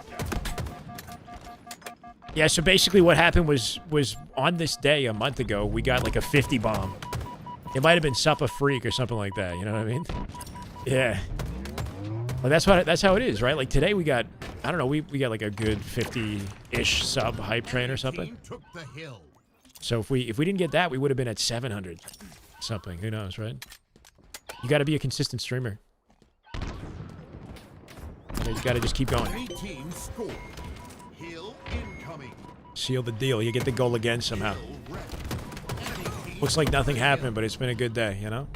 Yeah, so basically what happened was on this day a month ago, we got like a 50 bomb. It might have been Suppa Freak or something like that, you know what I mean? Yeah. Well, that's how it is, right? Like today we got, I don't know, we got like a good 50-ish sub hype train or something. So if we didn't get that, we would have been at 700 something. Who knows, right? You got to be a consistent streamer. You got to just keep going. Seal the deal. You get the goal again somehow. Looks like nothing happened, but it's been a good day, you know?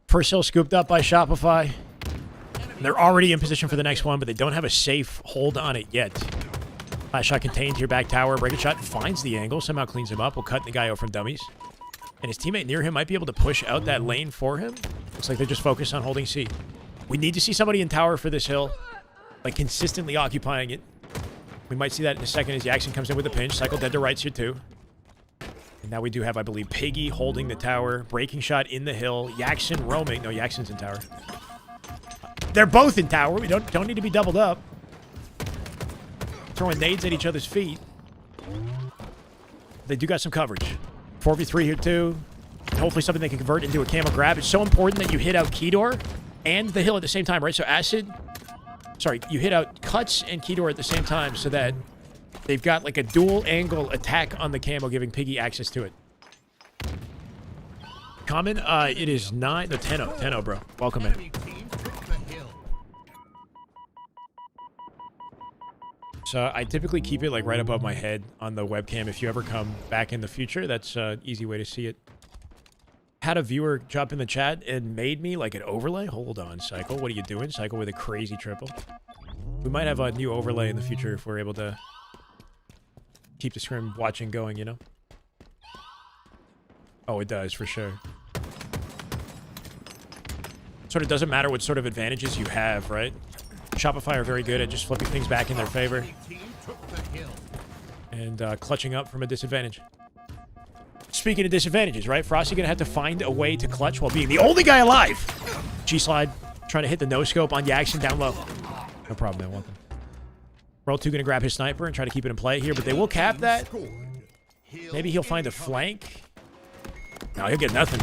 First hill scooped up by Shopify. They're already in position for the next one, but they don't have a safe hold on it yet. Last shot contained here, back tower. Break a shot finds the angle. Somehow cleans him up. Will cut the guy out from dummies. And his teammate near him might be able to push out that lane for him. Looks like they're just focused on holding C. We need to see somebody in tower for this hill. Like, consistently occupying it. We might see that in a second as Jackson comes in with a pinch. Cycle dead to rights here, too. And now we do have, I believe, Piggy holding the tower. Breaking shot in the hill. Jackson roaming. No, Jackson's in tower. They're both in tower. We don't need to be doubled up. Throwing nades at each other's feet. They do got some coverage. 4v3 here, too. And hopefully something they can convert into a camo grab. It's so important that you hit out Keydor and the hill at the same time, right? So Acid... Sorry, you hit out Cuts and Keydor at the same time so that they've got like a dual angle attack on the camo, giving Piggy access to it. Common, it is 9... No, 10-0. 10-0, bro. Welcome in. So I typically keep it like right above my head on the webcam. If you ever come back in the future, that's an easy way to see it. Had a viewer drop in the chat and made me like an overlay. Hold on, Cycle. What are you doing? Cycle with a crazy triple. We might have a new overlay in the future if we're able to keep the scrim watching going, you know? Oh, it does, for sure. Sort of doesn't matter what sort of advantages you have, right? Shopify are very good at just flipping things back in their favor. And clutching up from a disadvantage. Speaking of disadvantages, right? Frosty gonna have to find a way to clutch while being the only guy alive. G-slide, trying to hit the no-scope on Jackson down low. No problem, I want them. Roll 2 gonna grab his sniper and try to keep it in play here, but they will cap that. Maybe he'll find a flank. No, he'll get nothing.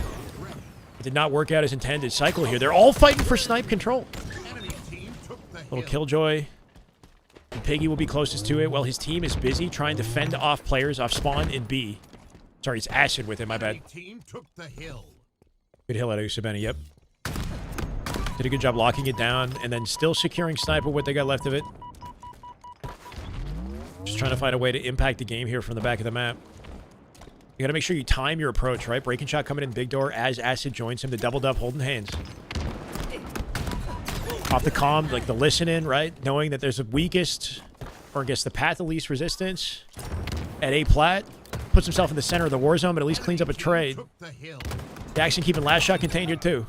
It did not work out as intended. Cycle here. They're all fighting for snipe control. Little Killjoy. And Piggy will be closest to it while his team is busy trying to fend off players off spawn in B. Sorry, it's Acid with him, my bad. Good hill out of Usubeni, yep. Did a good job locking it down and then still securing sniper what they got left of it. Just trying to find a way to impact the game here from the back of the map. You gotta make sure you time your approach, right? Breaking shot coming in big door as Acid joins him. The double dub holding hands. Off the comm, like the listening, right? Knowing that there's the weakest, or I guess the path of least resistance at A plat. Puts himself in the center of the war zone, but at least cleans up a trade. Jackson keeping last shot contained here too.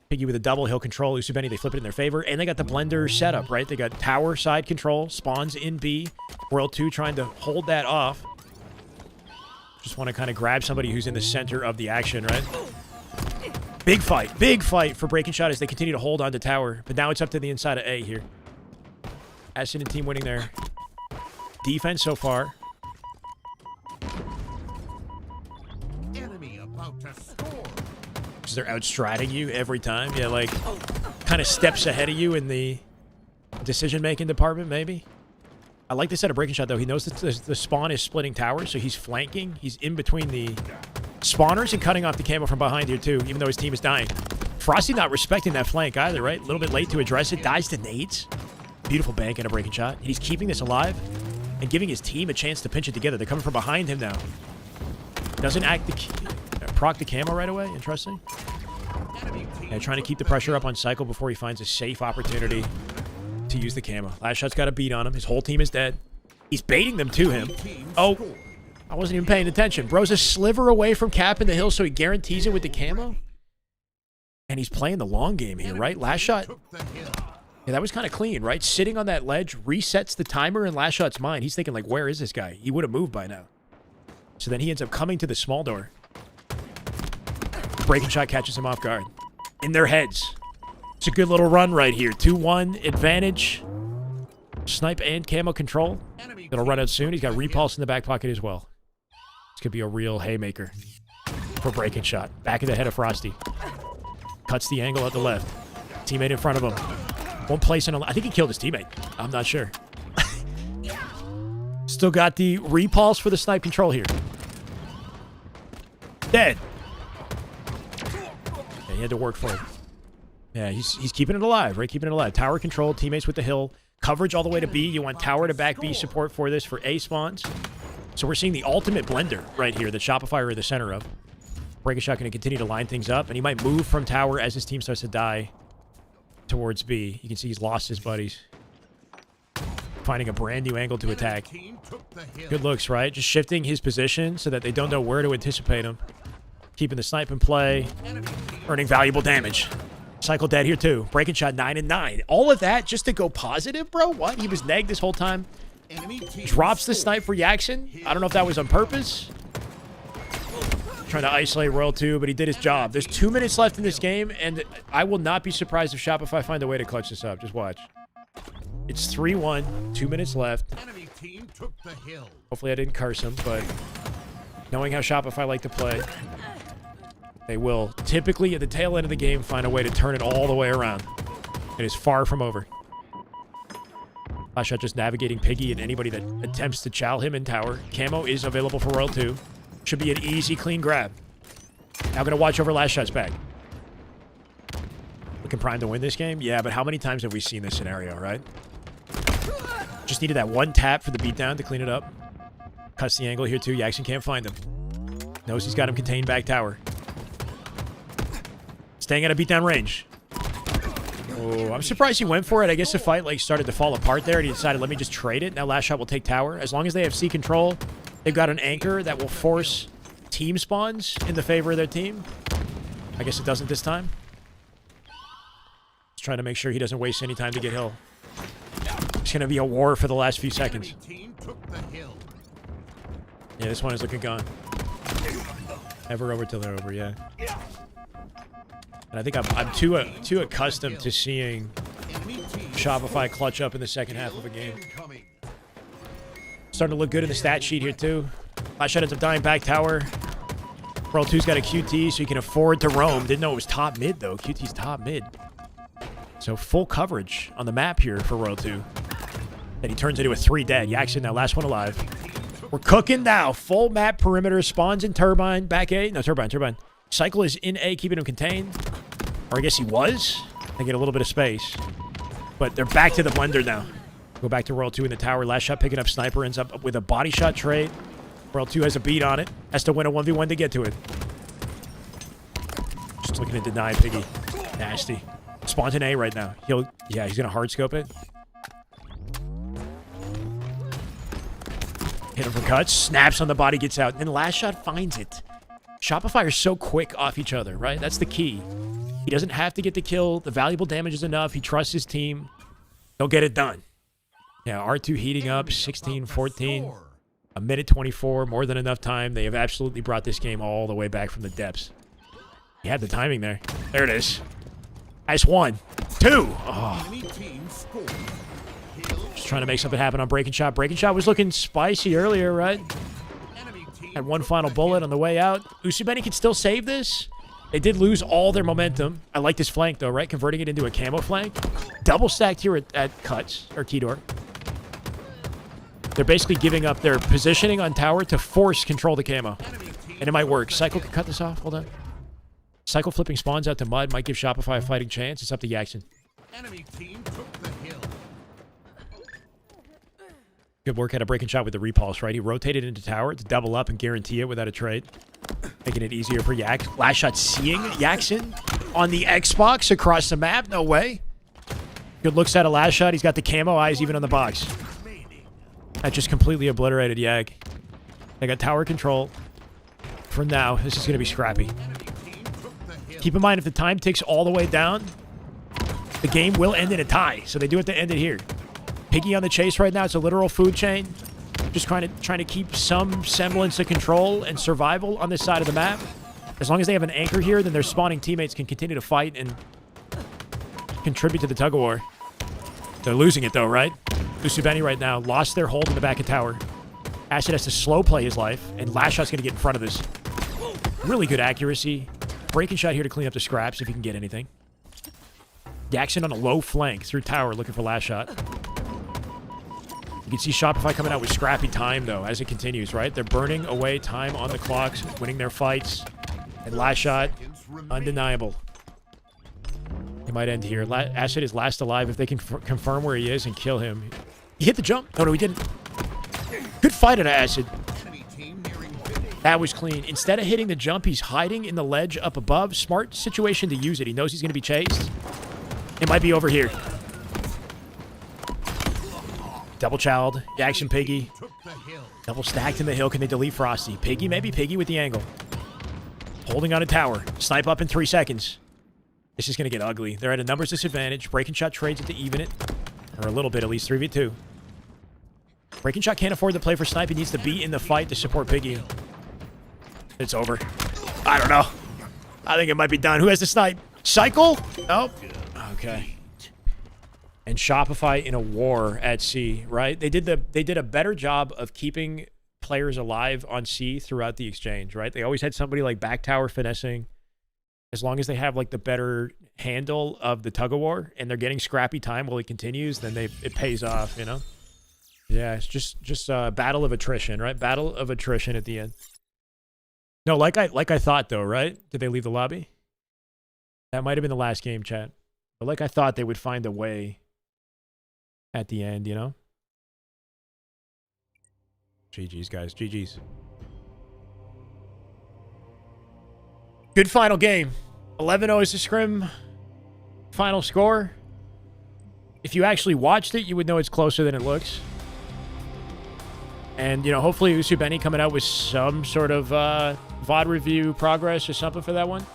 Piggy with a double, he'll control Usubeni. They flip it in their favor. And they got the blender setup, right? They got tower side control, spawns in B. World 2 trying to hold that off. Just want to kind of grab somebody who's in the center of the action, right? Big fight for Breaking Shot as they continue to hold on to tower. But now it's up to the inside of A here. Acid and team winning their defense so far. Enemy about to score. Because they're outstratting you every time. Yeah, like, kind of steps ahead of you in the decision-making department, maybe. I like the set of Breaking Shot, though. He knows that the spawn is splitting towers, so he's flanking. He's in between the spawners and cutting off the camo from behind here, too, even though his team is dying. Frosty not respecting that flank either, right? A little bit late to address it. Dies to nades. Beautiful bank and a Breaking Shot. And he's keeping this alive and giving his team a chance to pinch it together. They're coming from behind him now. Doesn't proc the camo right away. Interesting. Yeah, trying to keep the pressure up on Cycle before he finds a safe opportunity to use the camo. Last shot's got a beat on him. His whole team is dead. He's baiting them to him. Oh, I wasn't even paying attention. Bro's a sliver away from capping the hill, so he guarantees it with the camo. And he's playing the long game here, right? Last shot. Yeah, that was kind of clean, right? Sitting on that ledge, resets the timer, and last shot's mine. He's thinking, like, where is this guy? He would have moved by now. So then he ends up coming to the small door. Breaking Shot catches him off guard. In their heads. It's a good little run right here. 2-1 advantage. Snipe and camo control. It'll run out soon. He's got repulse in the back pocket as well. This could be a real haymaker for Breaking Shot. Back of the head of Frosty. Cuts the angle at the left. Teammate in front of him. Won't place in a... I think he killed his teammate. I'm not sure. Still got the repulse for the snipe control here. Dead. Yeah, he had to work for it. Yeah, he's keeping it alive, right? Keeping it alive. Tower control, teammates with the hill. Coverage all the way to B. You want tower to back B support for this for A spawns. So we're seeing the ultimate blender right here that Shopify are the center of. Breaking Shot going to continue to line things up, and he might move from tower as his team starts to die towards B. You can see he's lost his buddies. Finding a brand new angle to attack. Good looks, right? Just shifting his position so that they don't know where to anticipate him. Keeping the snipe in play. Earning valuable damage. Cycle dead here too. Breaking Shot 9 and 9. All of that just to go positive, bro? What? He was negged this whole time. Drops the snipe for Yaxon. I don't know if that was on purpose. Trying to isolate Royal 2, but he did his job. There's 2 minutes left in this game, and I will not be surprised if Shopify find a way to clutch this up. Just watch. It's 3-1, 2 minutes left. Hopefully I didn't curse him, but knowing how Shopify like to play, they will typically at the tail end of the game find a way to turn it all the way around. It is far from over. Last shot just navigating Piggy and anybody that attempts to chow him in tower. Camo is available for Royal 2. Should be an easy, clean grab. Now going to watch over last shot's back. Looking primed to win this game? Yeah, but how many times have we seen this scenario, right? Just needed that one tap for the beatdown to clean it up. Cuts the angle here too. Yaxon can't find him. Knows he's got him contained back tower. Staying at a beatdown range. Oh, I'm surprised he went for it. I guess the fight like started to fall apart there and he decided, let me just trade it. Now last shot will take tower. As long as they have C control, they've got an anchor that will force team spawns in the favor of their team. I guess it doesn't this time. Just trying to make sure he doesn't waste any time to get hill. It's going to be a war for the last few seconds. Yeah, this one is looking gone. Never over till they're over, yeah. And I think I'm too accustomed to seeing Shopify clutch up in the second half of a game. Starting to look good in the stat sheet here, too. Last shot ends up dying back tower. Royal 2's got a QT, so he can afford to roam. Didn't know it was top mid, though. QT's top mid. So full coverage on the map here for Royal 2. Then he turns into a 3 dead. Yaxon now, last one alive. We're cooking now. Full map perimeter. Spawns in Turbine. Back A. No, Turbine. Cycle is in A, keeping him contained. Or I guess he was. They get a little bit of space. But they're back to the blender now. Go back to Royal 2 in the tower. Last shot picking up sniper. Ends up with a body shot trade. Royal 2 has a beat on it. Has to win a 1v1 to get to it. Just looking to deny Piggy. Nasty. Spawns an A right now. Yeah, he's going to hard scope it. Hit him for cuts. Snaps on the body, gets out. And then last shot finds it. Shopify are so quick off each other, right? That's the key. He doesn't have to get the kill. The valuable damage is enough. He trusts his team. They'll get it done. Yeah, R2 heating up. 16-14. A minute 24. More than enough time. They have absolutely brought this game all the way back from the depths. He had the timing there. There it is. Nice 1. 2. Oh. Just trying to make something happen on Breaking Shot. Breaking Shot was looking spicy earlier, right? Had one final bullet on the way out. Usubeni can still save this. They did lose all their momentum. I like this flank, though, right? Converting it into a camo flank. Double stacked here at Cuts, or Keydor. They're basically giving up their positioning on tower to force control the camo. And it might work. Cycle can cut this off. Hold on. Cycle flipping spawns out to Mud. Might give Shopify a fighting chance. It's up to Jackson. Enemy team took the hill. Good work at a Breaking Shot with the repulse, right? He rotated into tower to double up and guarantee it without a trade. Making it easier for Yak. Last shot seeing Jackson on the Xbox across the map. No way. Good looks at a last shot. He's got the camo eyes even on the box. That just completely obliterated Yak. They got tower control. For now, this is going to be scrappy. Keep in mind, if the time ticks all the way down, the game will end in a tie. So they do have to end it here. Piggy on the chase right now. It's a literal food chain. Just trying to keep some semblance of control and survival on this side of the map. As long as they have an anchor here, then their spawning teammates can continue to fight and contribute to the tug of war. They're losing it though, right? Usubeni right now lost their hold in the back of tower. Acid has to slow play his life, and last shot's going to get in front of this. Really good accuracy. Breaking Shot here to clean up the scraps if he can get anything. Jackson on a low flank through tower looking for last shot. You can see Shopify coming out with scrappy time, though, as it continues, right? They're burning away time on the clocks, winning their fights. And last shot, undeniable. He might end here. Acid is last alive if they can confirm where he is and kill him. He hit the jump. Oh, no, he didn't. Good fight at Acid. That was clean. Instead of hitting the jump, he's hiding in the ledge up above. Smart situation to use it. He knows he's going to be chased. It might be over here. Double child. Jackson Piggy. Double stacked in the hill. Can they delete Frosty? Piggy, maybe Piggy with the angle. Holding on a tower. Snipe up in 3 seconds. This is going to get ugly. They're at a numbers disadvantage. Breaking Shot trades it to even it. Or a little bit, at least 3v2. Breaking Shot can't afford to play for Snipe. He needs to be in the fight to support Piggy. It's over. I don't know. I think it might be done. Who has the snipe? Cycle? Nope. Okay. And Shopify in a war at C, right? They did a better job of keeping players alive on C throughout the exchange, right? They always had somebody like back tower finessing. As long as they have like the better handle of the tug of war and they're getting scrappy time while it continues, then it pays off, you know? Yeah, it's just a battle of attrition, right? Battle of attrition at the end. No, like I thought though, right? Did they leave the lobby? That might have been the last game, chat. But like I thought they would find a way at the end, you know? GG's, guys. GG's. Good final game. 11-0 is the Scrim final score. If you actually watched it, you would know it's closer than it looks. And, you know, hopefully Usubeni coming out with some sort of VOD review progress or something for that one.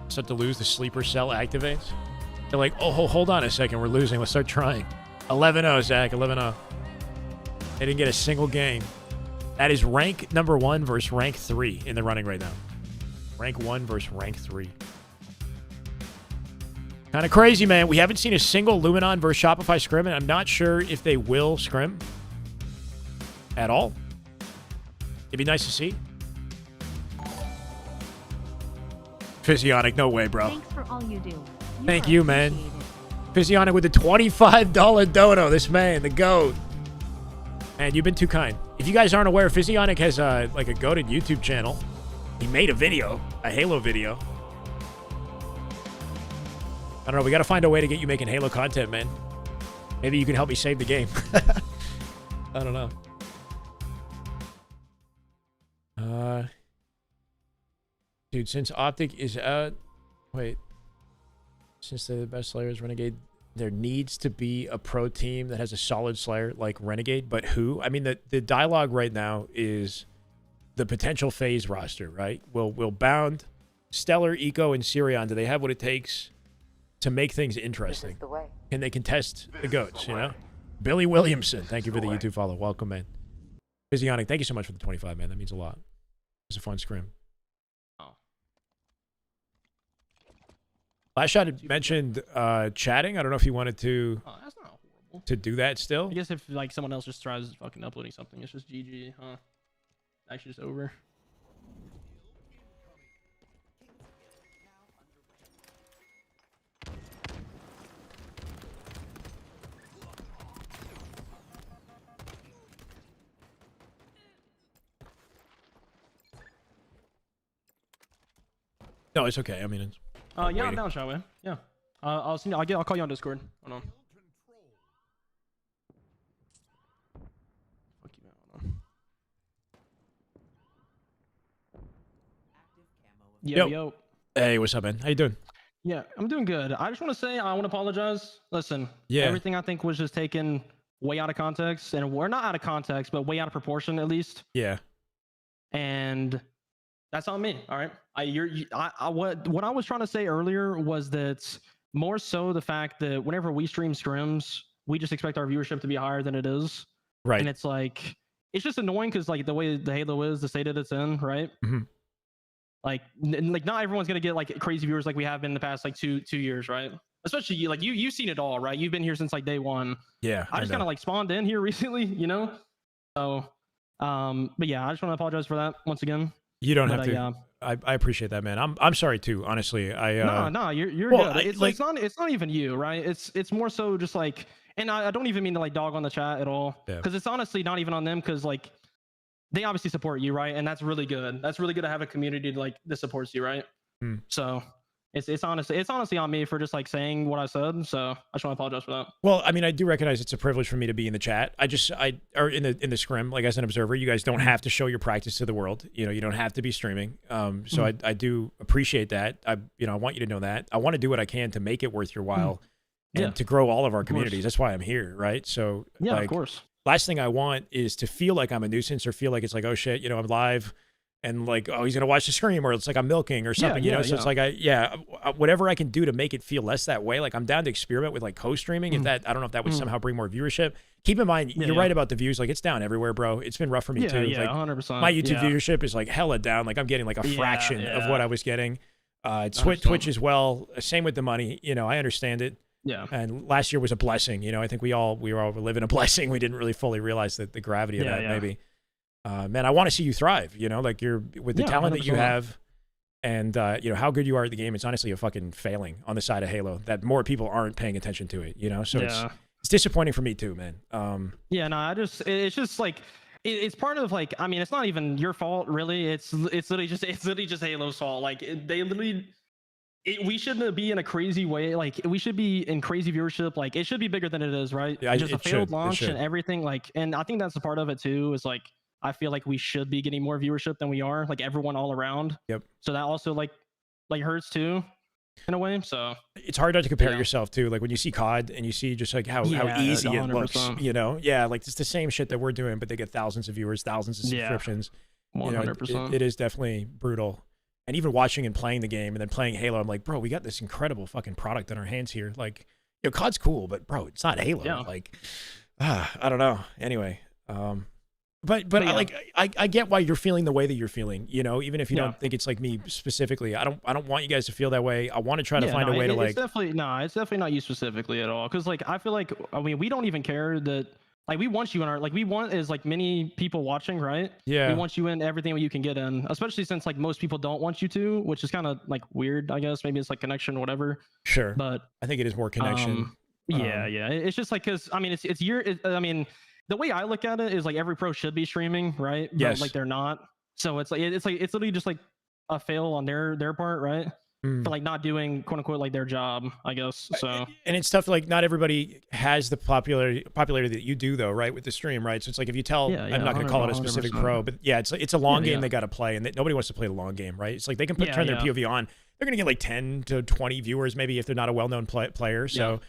Start to lose, the sleeper cell activates. They're like, oh, hold on a second, we're losing. Let's start trying. 11-0, Zach, 11-0. They didn't get a single game. That is rank number 1 versus rank 3 in the running right now. Rank 1 versus rank 3. Kind of crazy, man. We haven't seen a single Luminon versus Shopify Scrim, and I'm not sure if they will Scrim at all. It'd be nice to see. Physionic, no way, bro. Thanks for all you do. Thank you, man. Physionic with the $25 dono. This man, the GOAT. Man, you've been too kind. If you guys aren't aware, Physionic has like a goated YouTube channel. He made a video, a Halo video. I don't know. We got to find a way to get you making Halo content, man. Maybe you can help me save the game. I don't know. Dude, since Optic is out, wait. Since they're the best Slayers, Renegade, there needs to be a pro team that has a solid Slayer like Renegade. But who? I mean, the dialogue right now is the potential phase roster, right? Will Bound, Stellar, Eco, and Sirion, do they have what it takes to make things interesting? Can they contest the GOATs, you know? Billy Williamson, thank you for the YouTube follow. Welcome, man. Physionic, thank you so much for the 25, man. That means a lot. It's a fun scrim. Oh. Last shot had mentioned chatting. I don't know if you wanted to That's not horrible. to do that still. I guess if like someone else just tries fucking uploading something, it's just GG, huh? Actually, just over. No, it's okay. I mean, it's Yeah, I'm waiting. down, Shyway. Yeah. I'll send you, I'll call you on Discord. Hold on. Fuck you, man. Hold on. Yo, Yo. yo. Hey, what's up, man? How you doing? Yeah, I'm doing good. I just want to say I want to apologize. Listen, Yeah. everything I think was just taken way out of context, and we're not out of context, but way out of proportion at least. Yeah. And that's on me. All right. What I was trying to say earlier was that more so the fact that whenever we stream scrims, we just expect our viewership to be higher than it is. Right. And it's like, it's just annoying because like the way the Halo is, the state that it's in, right? Mhm. Like, like not everyone's gonna get like crazy viewers like we have been in the past like two years, right? Especially you, like you've seen it all, right? You've been here since like day one. Yeah. I just know. kind of like spawned in here recently, you know. So, but yeah, I just want to apologize for that once again. You don't But, have to. yeah. I appreciate that, man. I'm sorry too, honestly. No, you're well, good. I- It's not even you, right? It's more so just like, and I don't even mean to like dog on the chat at all, Yeah. because it's honestly not even on them, because like they obviously support you, right? And that's really good. That's really good to have a community like that supports you, right? Hmm. So it's honestly on me for just like saying what I said. So I just want to apologize for that. Well, I mean, I do recognize it's a privilege for me to be in the chat. Or in the scrim, like as an observer, you guys don't have to show your practice to the world. You know, you don't have to be streaming. So I do appreciate that. I want you to know that. I want to do what I can to make it worth your while and Yeah. to grow all of our Of course. communities. That's why I'm here, right? So Yeah, like, of course. last thing I want is to feel like I'm a nuisance or feel like it's like, oh shit, I'm live and like, oh, he's going to watch the stream, or it's like I'm milking or something, you know? So it's like, whatever I can do to make it feel less that way. Like I'm down to experiment with like co-streaming. If that, I don't know if that would somehow bring more viewership. Keep in mind, you're right about the views. Like it's down everywhere, bro. It's been rough for me too. Yeah, Like 100%. my YouTube viewership is like hella down. Like I'm getting like a fraction of what I was getting. Twitch as well. Same with the money. I understand it. Yeah. And last year was a blessing. I think we were all living a blessing. We didn't really fully realize the gravity of that. Maybe. Man, I want to see you thrive. Like you're with the talent that you 100%. have, and how good you are at the game. It's honestly a fucking failing on the side of Halo that more people aren't paying attention to it. So it's disappointing for me too, man. Yeah, no, it's just like it's part of like, I mean, it's not even your fault really. It's literally just Halo's fault. Like they literally. We shouldn't be in a crazy way. Like we should be in crazy viewership. Like it should be bigger than it is, right? Yeah, just a it failed should. launch and everything. Like, and I think that's a part of it too. Is like I feel like we should be getting more viewership than we are. Like everyone all around. Yep. So that also like hurts too, in a way. So it's hard not to compare yourself to, like when you see COD and you see just like how easy it looks. 100%. Like it's the same shit that we're doing, but they get thousands of viewers, thousands of subscriptions. 100%. It is definitely brutal. And even watching and playing the game and then playing Halo, I'm like, bro, we got this incredible fucking product in our hands here. Like, COD's cool, but bro, it's not Halo. Yeah. Like, I don't know. Anyway, but I get why you're feeling the way that you're feeling. Even if you don't think it's like me specifically, I don't want you guys to feel that way. I want to try to find a way to like. It's definitely not you specifically at all. Because like I feel like we don't even care that. Like we want you in our, like we want as like many people watching, right? Yeah. We want you in everything you can get in, especially since like most people don't want you to, which is kind of like weird, I guess. Maybe it's like connection or whatever. Sure. But I think it is more connection. Yeah. It's just like, cause I mean, I mean, the way I look at it is like every pro should be streaming, right? But Yes. like they're not. So it's literally just like a fail on their part, right? for like not doing quote unquote like their job, I guess. So And it's tough. Like not everybody has the popularity that you do, though, right? With the stream, right? So it's like if you tell, Yeah, I'm not going to call it a specific 100%. pro, but yeah, it's a long game yeah. they got to play, and nobody wants to play the long game, right? It's like they can Yeah, turn their yeah. POV on. They're going to get like 10 to 20 viewers, maybe if they're not a well-known player. So,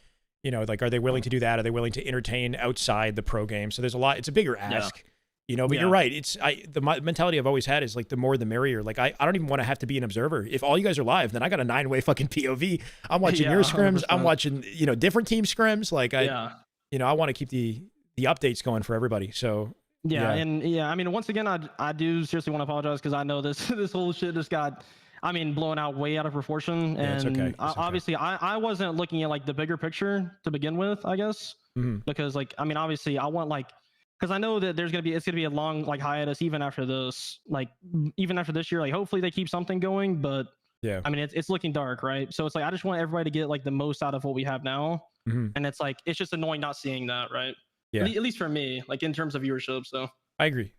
you know, like, are they willing to do that? Are they willing to entertain outside the pro game? So there's a lot. It's a bigger ask. You know, but you're right. It's the mentality I've always had is like the more the merrier. Like I don't even want to have to be an observer. If all you guys are live, then I got a 9-way fucking POV. I'm watching your scrims. 100%. I'm watching, you know, different team scrims. Like you know, I want to keep the updates going for everybody. So and I mean, once again, I do seriously want to apologize because I know this this whole shit just got, I mean, blown out way out of proportion. Yeah, it's and okay. It's okay. Obviously, I wasn't looking at like the bigger picture to begin with, I guess, because like, I mean, obviously, I want like, because I know that it's gonna be a long like hiatus even after this, like even after this year. Like hopefully they keep something going, but I mean it's looking dark, right? So it's like I just want everybody to get like the most out of what we have now, and it's like it's just annoying not seeing that, right? Yeah. At least for me, like in terms of viewership. So I agree.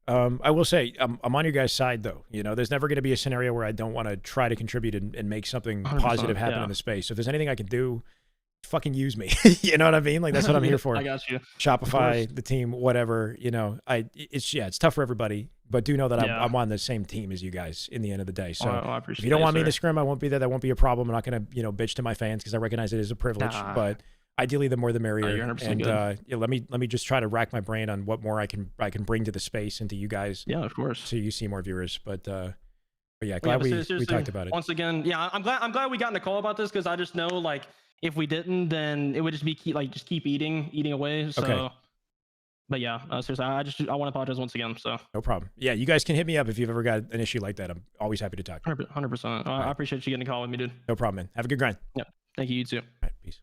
I will say I'm on your guys' side though. You know, there's never going to be a scenario where I don't want to try to contribute and make something positive happen in the space. So if there's anything I can do, fucking use me. You know what I mean? Like that's what I'm here for. I got you. Shopify, the team, whatever. You know, it's tough for everybody, but do know that I'm on the same team as you guys in the end of the day. So I appreciate if you don't want me sir. to scrim, I won't be there. That won't be a problem. I'm not gonna bitch to my fans because I recognize it is a privilege. But ideally, the more the merrier. You're 100% And good. let me just try to rack my brain on what more I can bring to the space and to you guys. Yeah, of course. So you see more viewers. But yeah, glad we talked about it. Once again, yeah, I'm glad we got in a call about this because I just know like if we didn't, then it would just be keep eating away. So, Okay. But yeah, seriously, I want to apologize once again. So No problem. Yeah, you guys can hit me up if you've ever got an issue like that. I'm always happy to talk. 100%. I appreciate you getting a call with me, dude. No problem, man. Have a good grind. Yeah, thank you. You too. All right, peace.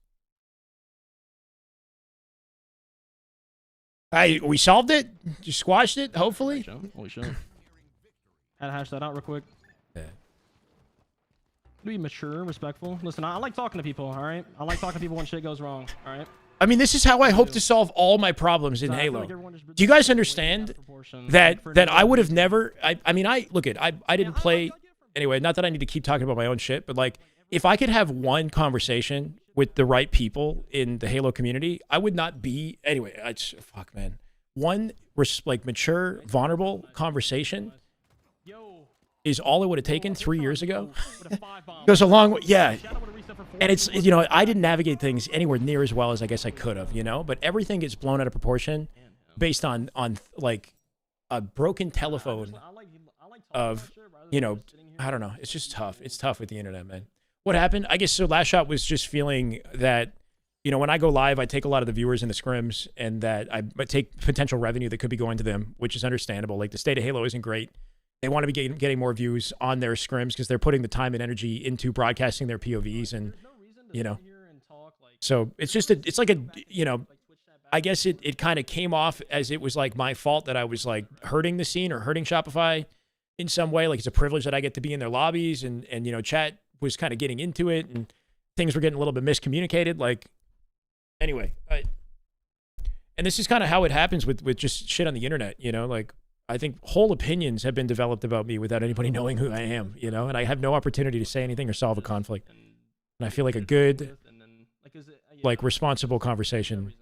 Hey, we solved it. You squashed it. Hopefully. Holy shit. Had to hash that out real quick. Yeah. Be mature, respectful. Listen, I like talking to people. All right, I like talking to people when shit goes wrong. All right. I mean, this is how I hope to solve all my problems in Halo. Do you guys understand that I would have never? I mean, I didn't play anyway. Not that I need to keep talking about my own shit, but like, if I could have one conversation with the right people in the Halo community, I would not be anyway. Fuck, man. One like mature, vulnerable conversation is all it would have taken 3 years ago. Goes a long way, yeah. And it's, you know, I didn't navigate things anywhere near as well as I guess I could have, you know. But everything gets blown out of proportion based on like a broken telephone of, you know, I don't know. It's just tough. It's tough with the internet, man. What happened? I guess so. Last Shot was just feeling that, you know, when I go live, I take a lot of the viewers in the scrims, and that I take potential revenue that could be going to them, which is understandable. Like the state of Halo isn't great. They want to be getting more views on their scrims because they're putting the time and energy into broadcasting their POVs, and you know, so it's just it's like a, you know, I guess it kind of came off as it was like my fault that I was like hurting the scene or hurting Shopify in some way. Like it's a privilege that I get to be in their lobbies, and you know, chat was kind of getting into it, and things were getting a little bit miscommunicated. Like anyway, and this is kind of how it happens with just shit on the internet, you know, like. I think whole opinions have been developed about me without anybody knowing who I am, you know, and I have no opportunity to say anything or solve a conflict. And I feel like a good, like responsible conversation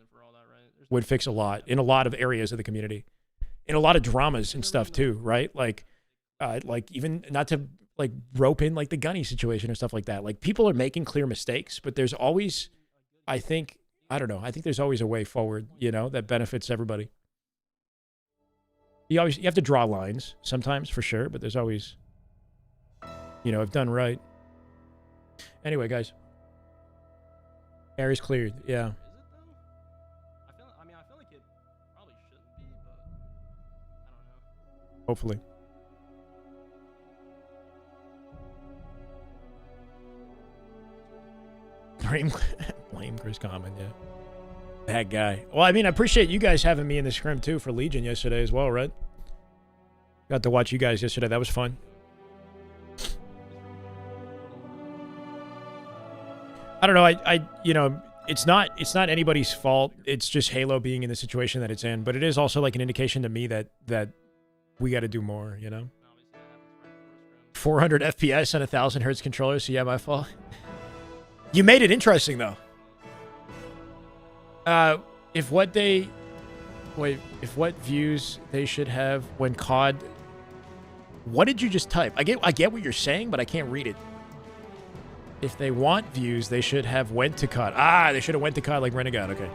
would fix a lot in a lot of areas of the community, in a lot of dramas and stuff too, right? Like even not to like rope in like the Gunny situation or stuff like that. Like people are making clear mistakes, but there's always, I think there's always a way forward, you know, that benefits everybody. You have to draw lines sometimes for sure, but there's always, you know, if done right. Anyway, guys, area's cleared. Yeah. I feel like it probably shouldn't be, but I don't know. Hopefully. Blame Chris Common, yeah. That guy. Well, I mean, I appreciate you guys having me in the scrim too for Legion yesterday as well, right? Got to watch you guys yesterday. That was fun. I don't know. I you know, it's not anybody's fault. It's just Halo being in the situation that it's in. But it is also like an indication to me that we got to do more, you know? 400 FPS and 1000 hertz controller, so yeah, my fault. You made it interesting though. If what views they should have when COD. What did you just type? I get what you're saying, but I can't read it. If they want views, they should have went to COD. Ah, they should have went to COD like Renegade. Okay.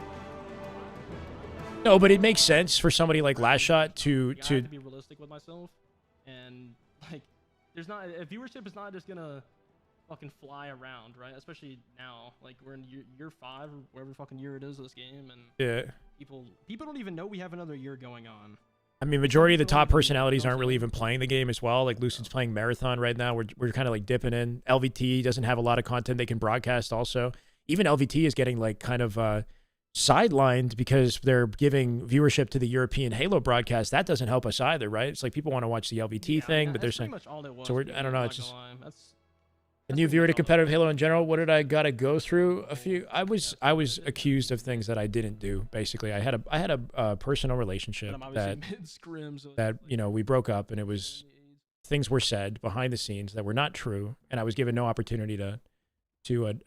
No, but it makes sense for somebody like Lashshot to I have to be realistic with myself, and like, there's not viewership is not just gonna fucking fly around, right? Especially now, like we're in year 5 or whatever fucking year it is of this game, and yeah. People don't even know we have another year going on. I mean, majority of the top personalities aren't really even playing the game as well. Like Lucid's playing Marathon right now. We're kind of like dipping in. LVT doesn't have a lot of content they can broadcast also. Even LVT is getting like kind of sidelined because they're giving viewership to the European Halo broadcast. That doesn't help us either, right? It's like people want to watch the LVT thing, but they're saying... So we're, I don't know, it's just... A new viewer to competitive Halo in general. What did I gotta go through? I was accused of things that I didn't do. Basically, I had a personal relationship that you know, we broke up, and it was things were said behind the scenes that were not true, and I was given no opportunity to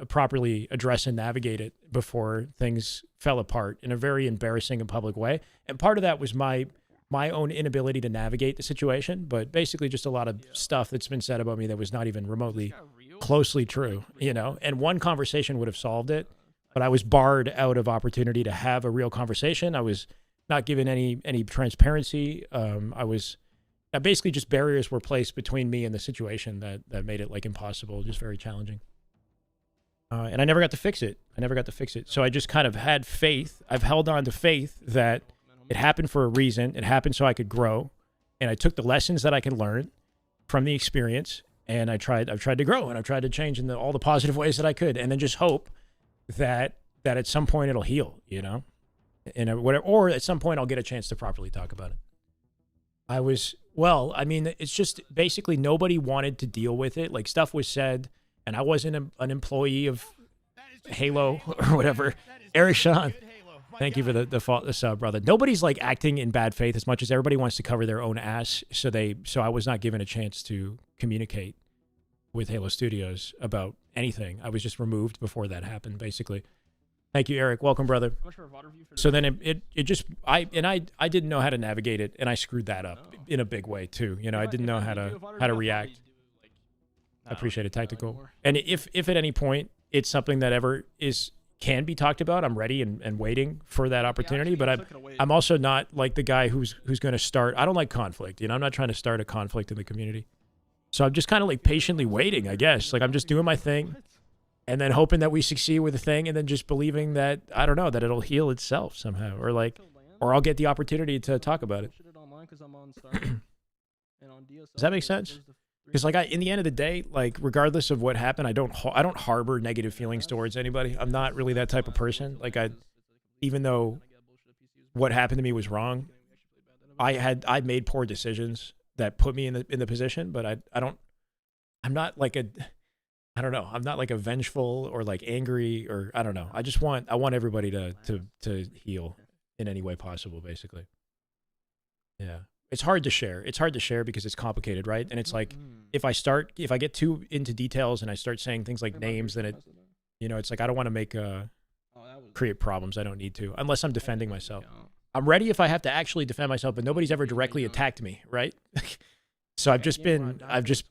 properly address and navigate it before things fell apart in a very embarrassing and public way. And part of that was my own inability to navigate the situation, but basically just a lot of stuff that's been said about me that was not even remotely closely true, you know, and one conversation would have solved it, but I was barred out of opportunity to have a real conversation. I was not given any transparency. Basically just barriers were placed between me and the situation that made it like impossible, just very challenging. And I never got to fix it. So I just kind of had faith. I've held on to faith that it happened for a reason. It happened so I could grow. And I took the lessons that I can learn from the experience, and I've tried to grow, and I've tried to change in all the positive ways that I could, and then just hope that at some point it'll heal, you know, or at some point I'll get a chance to properly talk about it. I mean, it's just basically nobody wanted to deal with it. Like, stuff was said, and I wasn't an employee of Halo or whatever. Eric Sean, thank you for the sub, brother. Nobody's like acting in bad faith as much as everybody wants to cover their own ass. So I was not given a chance to communicate with Halo Studios about anything. I was just removed before that happened, basically. Thank you, Eric. Welcome, brother. So then I didn't know how to navigate it, and I screwed that up in a big way too. You know, I didn't know how to react. I appreciate it, Tactical. And if at any point it's something that ever can be talked about, I'm ready and waiting for that opportunity. But I'm also not like the guy who's going to start. I don't like conflict. You know, I'm not trying to start a conflict in the community. So I'm just kind of like patiently waiting, I guess. Like, I'm just doing my thing and then hoping that we succeed with the thing, and then just believing that, I don't know, that it'll heal itself somehow, or I'll get the opportunity to talk about it. Does that make sense? Because like in the end of the day, like regardless of what happened, I don't harbor negative feelings towards anybody. I'm not really that type of person. Like even though what happened to me was wrong, I made poor decisions that put me in the position. But I'm not like I'm not like a vengeful or like angry, or I don't know. I want everybody to heal in any way possible, basically. Yeah. It's hard to share. It's hard to share because it's complicated, right? And it's like, if I get too into details and I start saying things like names, then it's like, I don't want to create problems I don't need to, unless I'm defending myself. I'm ready if I have to actually defend myself, but nobody's ever directly attacked me, right? So I've just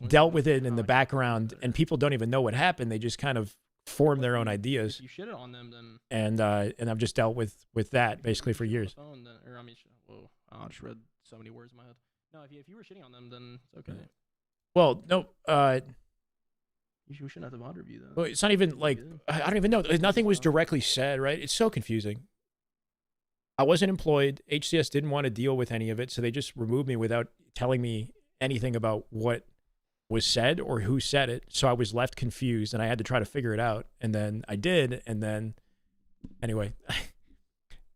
dealt with it in the background, and people don't even know what happened. They just kind of form their own ideas. You shitted on them, then. And I've just dealt with that basically for years. I just read so many words in my head. No, if you were shitting on them, then it's okay. Well, no. We shouldn't have to bother you, though. Well, it's not even like, I don't even know. Nothing was directly said, right? It's so confusing. I wasn't employed. HCS didn't want to deal with any of it, so they just removed me without telling me anything about what was said or who said it. So I was left confused, and I had to try to figure it out. And then I did, and then anyway,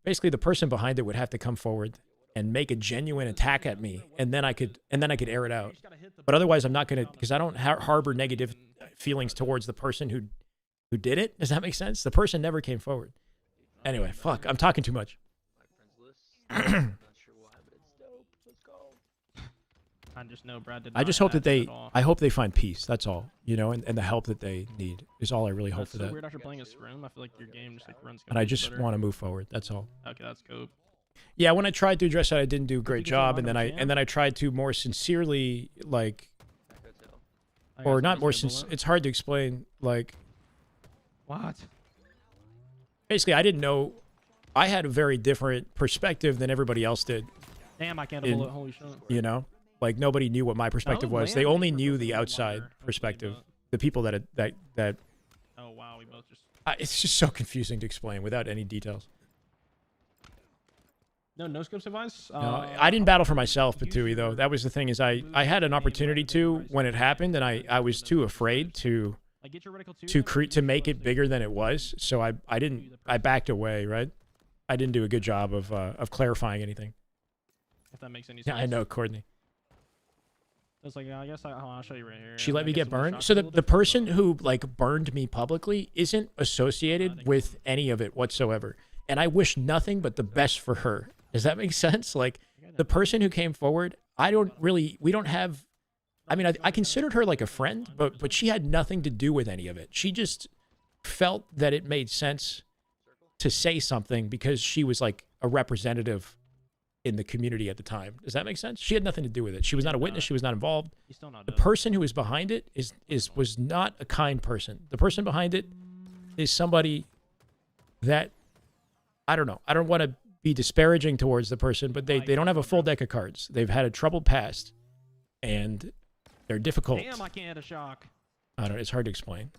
basically the person behind it would have to come forward and make a genuine attack at me, and then I could air it out. But otherwise, I'm not gonna, because I don't harbor negative feelings towards the person who did it. Does that make sense? The person never came forward. Anyway, fuck, I'm talking too much. I just know Brad did. I just hope that they. I hope they find peace. That's all, you know, and the help that they need is all I really hope That's for so that. weird after playing a scrim. I feel like your game just like runs. And I just want to move forward. That's all. Okay, that's cool. Yeah, when I tried to address that, I didn't do a great you job, can and find then a I tried to more sincerely, like, I or guess not that's more good since bullet. it's hard to explain. Like, What? basically, I didn't know. I had a very different perspective than everybody else did. Damn, I can't In- bullet. Holy shit. You know, like nobody knew what my perspective was. They only knew the outside perspective. The people that Oh wow, we both just. it's just so confusing to explain without any details. No scripts advice. No, I didn't battle for myself, Patui, though. That was the thing, is I had an opportunity to when it happened, and I was too afraid to Like, get your reticle to make it bigger than it was. So I backed away, right? I didn't do a good job of clarifying anything. If that makes any sense. Yeah, I know, Courtney. It's like, I guess I'll show you right here. She I let me guess get it was burned. shot So a the little person different, who like burned me publicly isn't associated with any of it whatsoever. And I wish nothing but the best for her. Does that make sense? Like the person who came forward, we don't have, I mean, I considered her like a friend, but she had nothing to do with any of it. She just felt that it made sense to say something because she was like a representative in the community at the time. Does that make sense? She had nothing to do with it. She was not a witness. She was not involved. He's still not The dead. person who is behind it was not a kind person. The person behind it is somebody that, I don't know. I don't want to be disparaging towards the person, but they don't have a full deck of cards. They've had a troubled past, and they're difficult. Damn, I can't hit a shock. I don't. It's hard to explain.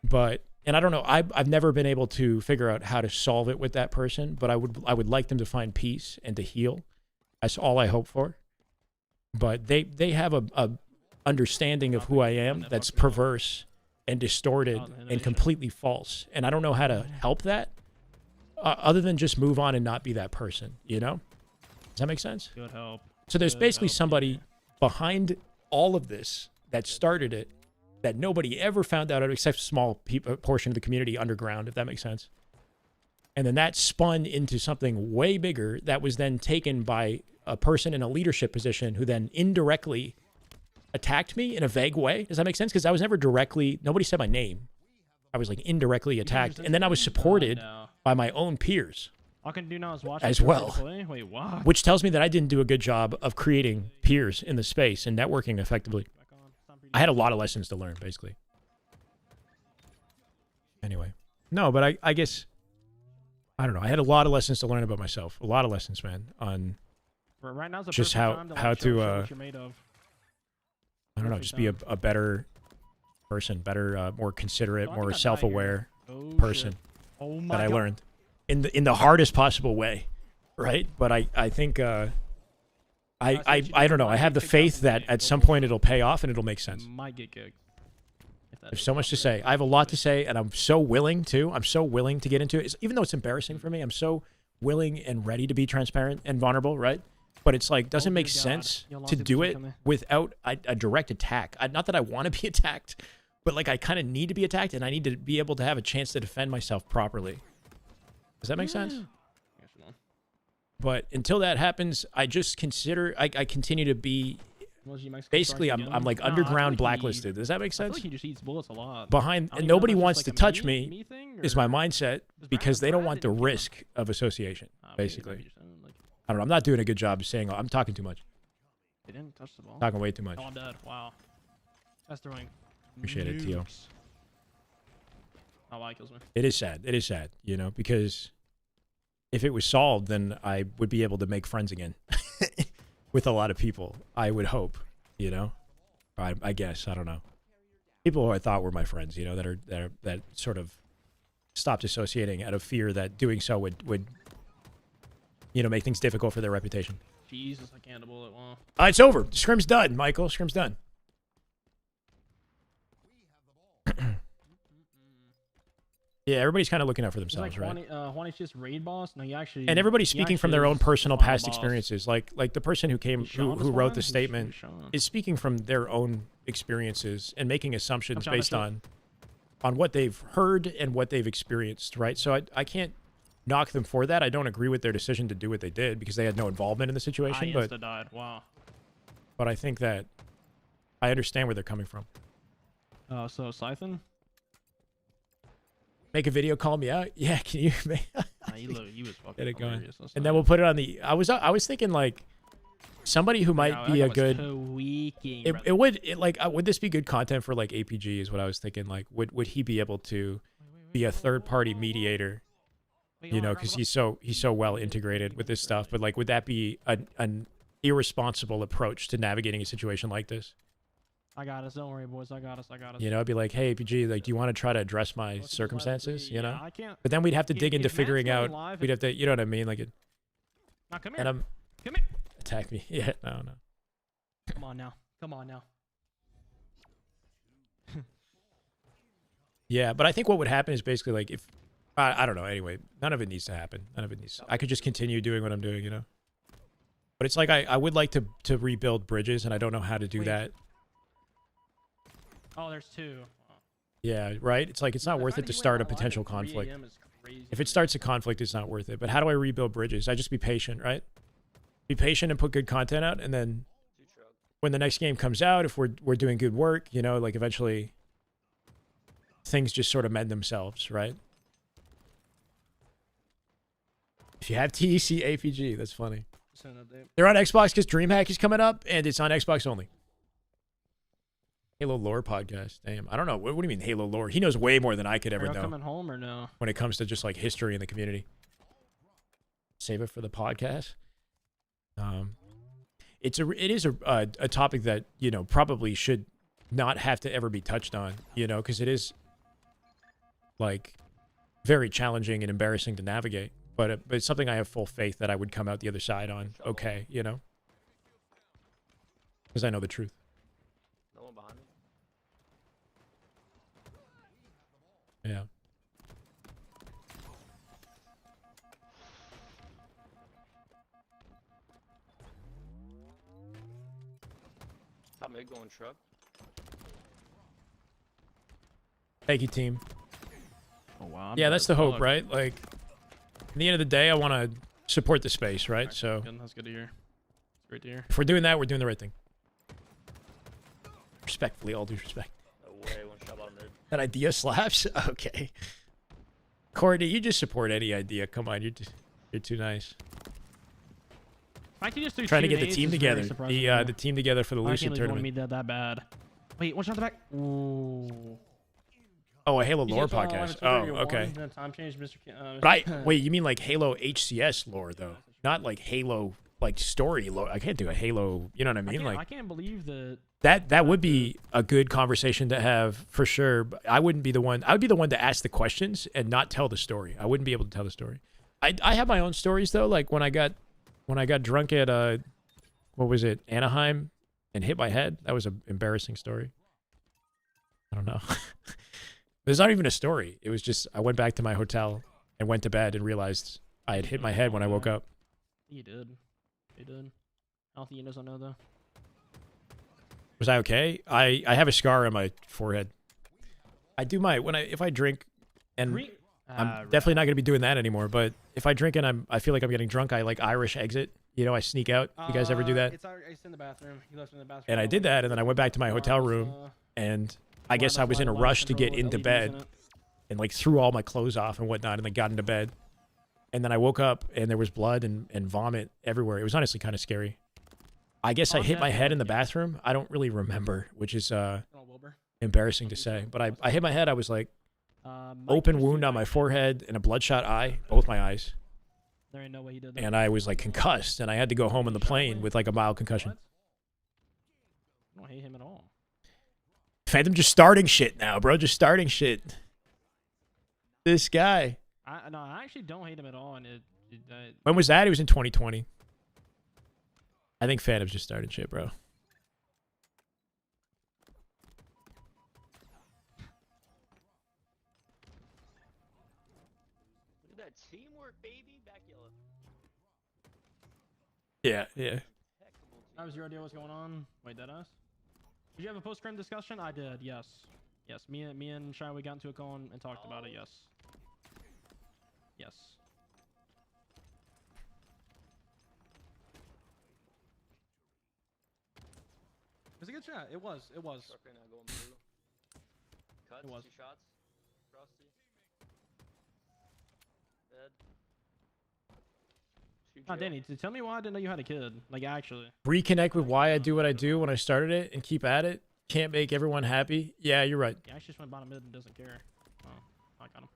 But and I don't know. I've never been able to figure out how to solve it with that person. But I would like them to find peace and to heal. That's all I hope for. But they have a understanding of who I am that's perverse and distorted and completely false. And I don't know how to help that other than just move on and not be that person. You know? Does that make sense? Good help. So there's Good basically help, somebody behind all of this that started it that nobody ever found out except a small portion of the community underground, if that makes sense. And then that spun into something way bigger that was then taken by a person in a leadership position who then indirectly attacked me in a vague way. Does that make sense? Because I was never directly, nobody said my name. I was like indirectly attacked. And then I was supported No. by my own peers. All I can do now is watch As this well. play. Wait, what? Which tells me that I didn't do a good job of creating peers in the space and networking effectively. Back on. Sound pretty I had a lot of lessons to learn, basically. Anyway. No, but I guess, I don't know. I had a lot of lessons to learn about myself. A lot of lessons, man, on, Right now's the just perfect how- time to, how like, to, show what you're made of. I don't know, Perfect just be a better person, better, more considerate, Oh, I think more I died here. self-aware Oh, person shit. Oh my that I God. learned in the hardest possible way, right? But I think, I don't know. I have the faith that at some point it'll pay off and it'll make sense. Might get kicked. There's so much to say. I have a lot to say, and I'm so willing to. I'm so willing to get into it. Even though it's embarrassing for me, I'm so willing and ready to be transparent and vulnerable, right? But it's like, doesn't Oh, make dear God. sense Your to lawsuit's do gonna it come in. without a direct attack. Not that I want to be attacked, but like I kind of need to be attacked, and I need to be able to have a chance to defend myself properly. Does that make sense? Yes, no. But until that happens, I just consider I continue to be Was you Mexican basically strike I'm again? like Nah, I feel underground like blacklisted. Does that make I feel sense? like he just eats bullets a lot. Behind, I don't and even know if nobody that's wants just, to like, a touch me me thing, is or- my mindset because they don't want the Brad didn't kill him. risk of association, Ah, maybe basically. just, like, I don't know. I'm not doing a good job of saying, I'm talking too much. they didn't touch the ball. Talking way too much. Oh, I'm dead. Wow. That's throwing. Appreciate it, Tio. nukes. Oh, wow, he kills me. It is sad. It is sad, you know, because if it was solved, then I would be able to make friends again with a lot of people. I would hope, you know. I guess I don't know. People who I thought were my friends, you know, that sort of stopped associating out of fear that doing so would you know make things difficult for their reputation. Jesus, I can't bullet. Wow. It's over. Scrim's done, Michael. Scrim's done. Yeah, everybody's kind of looking out for He's themselves, like right? Juani's just raid boss. No, he actually. And everybody's he speaking from actually their own is the personal final past boss. experiences. Like the person who came, Is Sean who this wrote one? the Who's statement, Sean? is speaking from their own experiences and making assumptions Sean, based that's on what they've heard and what they've experienced, right? So I can't knock them for that. I don't agree with their decision to do what they did because they had no involvement in the situation. But died. Wow. but I think that I understand where they're coming from. So Scythen? Make a video, call me out. Yeah, can you? You was fucking Get it going. hilarious. That's And not then we'll it. put it on the. I was thinking like somebody who might be a good. Tweaking, It would would this be good content for like APG is what I was thinking. Like would he be able to be a third party mediator? You know, because he's so well integrated with this stuff. But like, would that be an irresponsible approach to navigating a situation like this? I got us. Don't worry, boys. I got us. You know, I'd be like, hey, APG, like, do you want to try to address my Let's just circumstances? let it be. You know, Yeah, I can't. but then we'd have to dig If into Matt's figuring going out. live We'd have to, you know what I mean? Like, Now come and here. Come here. attack me. Yeah, no. Come on now. Come on now. Yeah, but I think what would happen is basically like if I don't know. Anyway, none of it needs to happen. None of it needs. I could just continue doing what I'm doing, you know. But it's like I would like to rebuild bridges, and I don't know how to do that. Oh, there's two. Yeah, right. It's like it's not worth it to start a potential conflict. If it starts a conflict, it's not worth it. But how do I rebuild bridges? I just be patient, right? Be patient and put good content out, and then when the next game comes out, if we're doing good work, you know, like eventually things just sort of mend themselves, right? If you have TEC APG, that's funny. They're on Xbox because DreamHack is coming up, and it's on Xbox only. Halo lore podcast. Damn, I don't know. What do you mean Halo lore? He knows way more than I could ever know. Coming home or no? When it comes to just like history in the community. Save it for the podcast. It is a topic that, you know, probably should not have to ever be touched on, you know, because it is like very challenging and embarrassing to navigate. But it's something I have full faith that I would come out the other side on. Okay, you know, because I know the truth. No one behind me. Yeah. Top mid going truck. Thank you, team. Oh wow. Yeah, that's the hope, right? Like, at the end of the day, I want to support the space, right? So That's good to hear. It's great to hear. if we're doing that, we're doing the right thing. Respectfully, all due respect. No way, one shot on mid. That idea slaps? Okay. Courtney, you just support any idea. Come on, you're too nice. I can just do Trying to two get the nades team is very together. surprising. The team together for the I can't Lucid believe you wanted tournament. me that bad. Wait, one shot the back. Ooh. Oh, a Halo You lore guys saw podcast. Twitter, Oh, your okay. one, the time change, Mr. But wait, you mean like Halo HCS lore though? Not like Halo like story lore. I can't do a Halo, you know what I mean? I can't believe that. That would be a good conversation to have for sure. But I wouldn't be the one. I would be the one to ask the questions and not tell the story. I wouldn't be able to tell the story. I have my own stories though. Like when I got drunk at what was it, Anaheim, and hit my head. That was an embarrassing story. I don't know. There's not even a story. It was just I went back to my hotel and went to bed and realized I had hit my head when I woke up. You did. You did. I don't think you don't know though. Was I okay? I have a scar on my forehead. I do my if I drink, and I'm definitely not gonna be doing that anymore. But if I drink and I feel like I'm getting drunk, I like Irish exit. You know, I sneak out. You guys ever do that? It's in the bathroom. You left in the bathroom. And I did that, and then I went back to my hotel room, and I guess I was in a rush to get into bed, and like threw all my clothes off and whatnot, and then got into bed. And then I woke up, and there was blood and vomit everywhere. It was honestly kind of scary. I guess I hit my head in the bathroom. I don't really remember, which is embarrassing to say. But I hit my head. I was like, open wound on my forehead and a bloodshot eye, both my eyes. There ain't no way he did that. And I was like concussed, and I had to go home on the plane with like a mild concussion. I don't hate him at all. Phantom just starting shit now, bro. Just starting shit. This guy. No, I actually don't hate him at all. And When was that? It was in 2020. I think Phantom's just starting shit, bro. Look at that teamwork, baby. Back yellow. Yeah. That was your idea what's going on? Wait, that us? Did you have a post-Scrim discussion? I did, yes. Yes, me and Shyway got into a call and talked about it, yes. Yes. a good chat. It was. It was. Truck right now going blue. Cuts, It was. 2 shots. Frosty. Dead. 2 Oh, jail. Danny, tell me why I didn't know you had a kid. Like, actually. Reconnect with why I do what I do when I started it and keep at it. Can't make everyone happy. Yeah, you're right. Yeah, I just went bottom mid and doesn't care. Oh, I got him.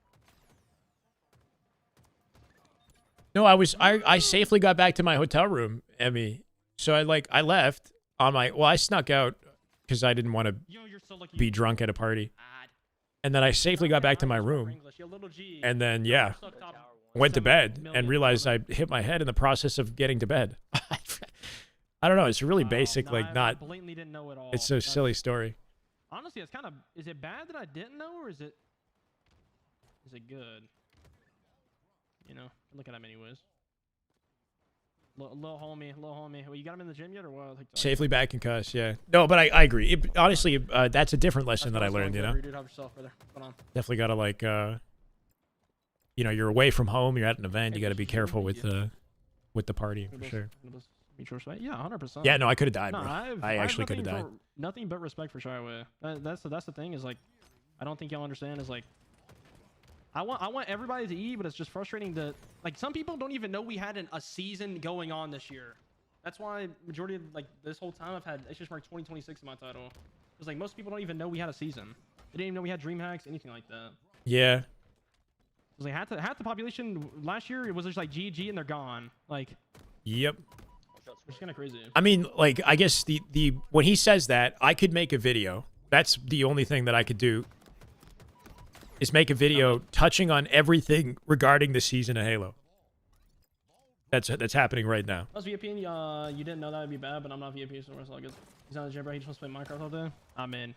No, I safely got back to my hotel room, Emmy. So I left on my, well, I snuck out because I didn't want to Yo, you're so lucky. be drunk at a party. Bad. And then I safely got back to my room. English, you little G. And then, yeah, Sucked up went to 7 bed million and realized I dollars. hit my head in the process of getting to bed. I don't know. It's really Wow, basic, no, like I not, blatantly didn't know at all. it's a That's- silly story. Honestly, it's kind of. Is it bad that I didn't know, or is it? Is it good? You know, look at him anyways. Little homie. Well, you got him in the gym yet, or what? Like, Safely back concussed, yeah. No, but I agree. It, honestly, that's a different lesson that I learned, you know? Dude, help yourself, brother. Hold on. Definitely got to like, you know, you're away from home, you're at an event, you got to be careful with the party, for sure. Mutual respect. Yeah, 100%. Yeah, no, I could have died, No, bro. I I have actually could have nothing died. Nothing but respect for Shyway. That's the thing is like, I don't think y'all understand is like, I want everybody to eat, but it's just frustrating that like some people don't even know we had a season going on this year. That's why majority of like this whole time I've had it's just marked 2026 in my title. Because like most people don't even know we had a season. They didn't even know we had dream hacks, anything like that. Yeah. It was like half the population last year it was just like GG and they're gone. Like Yep. it's kind of crazy. I mean, like, I guess the when he says that, I could make a video. That's the only thing that I could do is make a video touching on everything regarding the season of Halo. That's happening right now. I was VPing, you didn't know that would be bad, but I'm not VP, so it's all good. He's not a gym, bro. He just wants to play Minecraft all day. I'm in.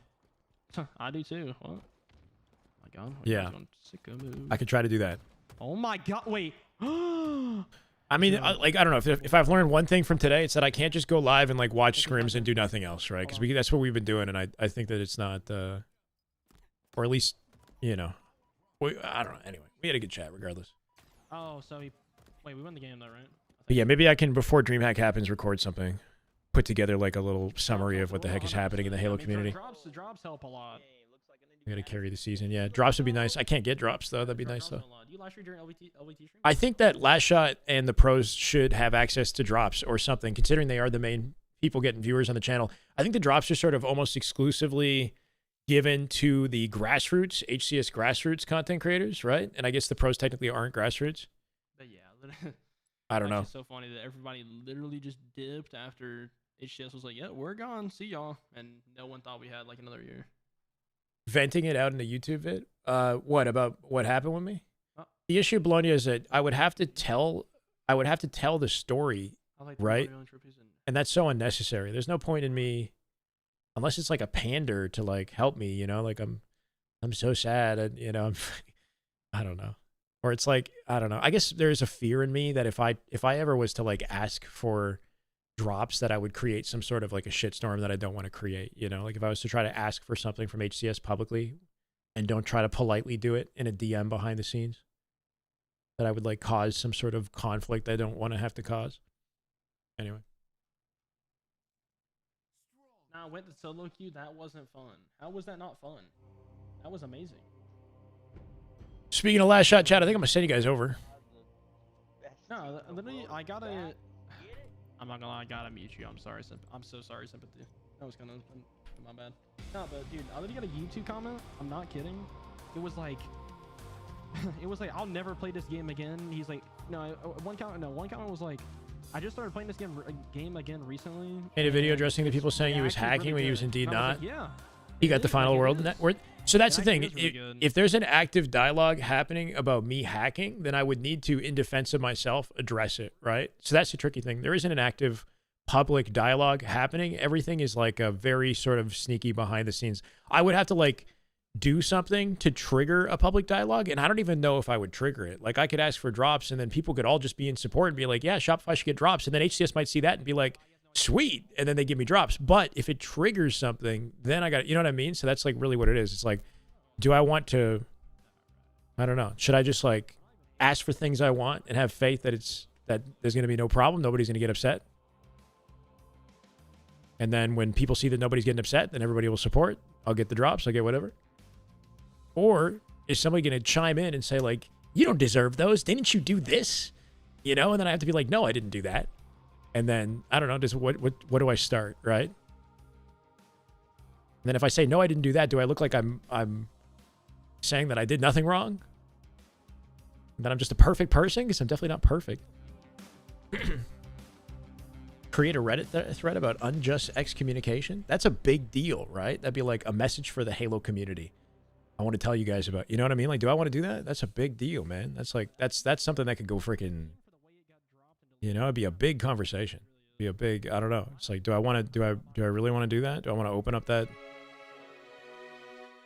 I do too. What? Oh my god. Yeah. Sicko move. I could try to do that. Oh my god. Wait. I mean, like, I don't know. If I've learned one thing from today, it's that I can't just go live and, like, watch scrims and do nothing else, right? Because that's what we've been doing, and I think that it's not, or at least, you know, I don't know. Anyway, we had a good chat regardless. Oh, so he... Wait, we won the game though, right? But yeah, maybe I can, before DreamHack happens, record something. Put together, like, a little summary of what the heck is happening in the Halo community. Drops help a lot. I gotta carry the season. Yeah, drops would be nice. I can't get drops, though. That'd be nice, though. Do you live stream during LVT stream? I think that Last Shot and the pros should have access to drops or something, considering they are the main people getting viewers on the channel. I think the drops are sort of almost exclusively given to the grassroots, HCS grassroots content creators, right? And I guess the pros technically aren't grassroots. But yeah, I don't know. It's so funny that everybody literally just dipped after HCS was like, yeah, we're gone. See y'all. And no one thought we had like another year. Venting it out in a YouTube vid? What about what happened with me? Oh. The issue, Bologna, is that I would have to tell the story, right? And that's so unnecessary. There's no point in me, unless it's like a pander to like help me, you know, like I'm so sad, and you know, I don't know. Or it's like, I don't know. I guess there's a fear in me that if I ever was to like ask for drops, that I would create some sort of like a shitstorm that I don't want to create, you know? Like if I was to try to ask for something from HCS publicly and don't try to politely do it in a DM behind the scenes, that I would like cause some sort of conflict I don't want to have to cause. Anyway. Nah, I went to solo queue. That wasn't fun. How was that not fun? That was amazing. Speaking of Last Shot chat, I think I'm gonna send you guys over. No, literally, I gotta... I'm not gonna lie, I gotta mute you. I'm sorry. I'm so sorry, Sympathy. That was kind of my bad. No, but dude, I literally got a YouTube comment. I'm not kidding. It was like, I'll never play this game again. He's like, no, one comment was like, I just started playing this game again recently. Made a video addressing the people saying he was hacking when he was indeed not. Like, yeah. He got the final world network. So that's the thing. Really If there's an active dialogue happening about me hacking, then I would need to, in defense of myself, address it, right? So that's the tricky thing. There isn't an active public dialogue happening. Everything is like a very sort of sneaky behind the scenes. I would have to like do something to trigger a public dialogue, and I don't even know if I would trigger it. Like I could ask for drops, and then people could all just be in support and be like, yeah, Shopify should get drops. And then HCS might see that and be like, sweet, and then they give me drops. But if it triggers something, then I got, you know what I mean? So that's like really what it is. It's like, do I want to, I don't know, should I just like ask for things I want and have faith that there's going to be no problem, nobody's going to get upset? And then when people see that nobody's getting upset, then everybody will support. I'll get the drops. I'll get whatever. Or is somebody going to chime in and say, like, you don't deserve those. Didn't you do this? You know? And then I have to be like, no, I didn't do that. And then, I don't know, just what do I start, right? And then if I say, no, I didn't do that, do I look like I'm saying that I did nothing wrong? That I'm just a perfect person? Because I'm definitely not perfect. Create a Reddit thread about unjust excommunication? That's a big deal, right? That'd be like a message for the Halo community. I want to tell you guys about, you know what I mean? Like, do I want to do that? That's a big deal, man. That's like, that's something that could go freaking, you know, it'd be a big conversation. Be a big, I don't know. It's like, do I really want to do that? Do I want to open up that?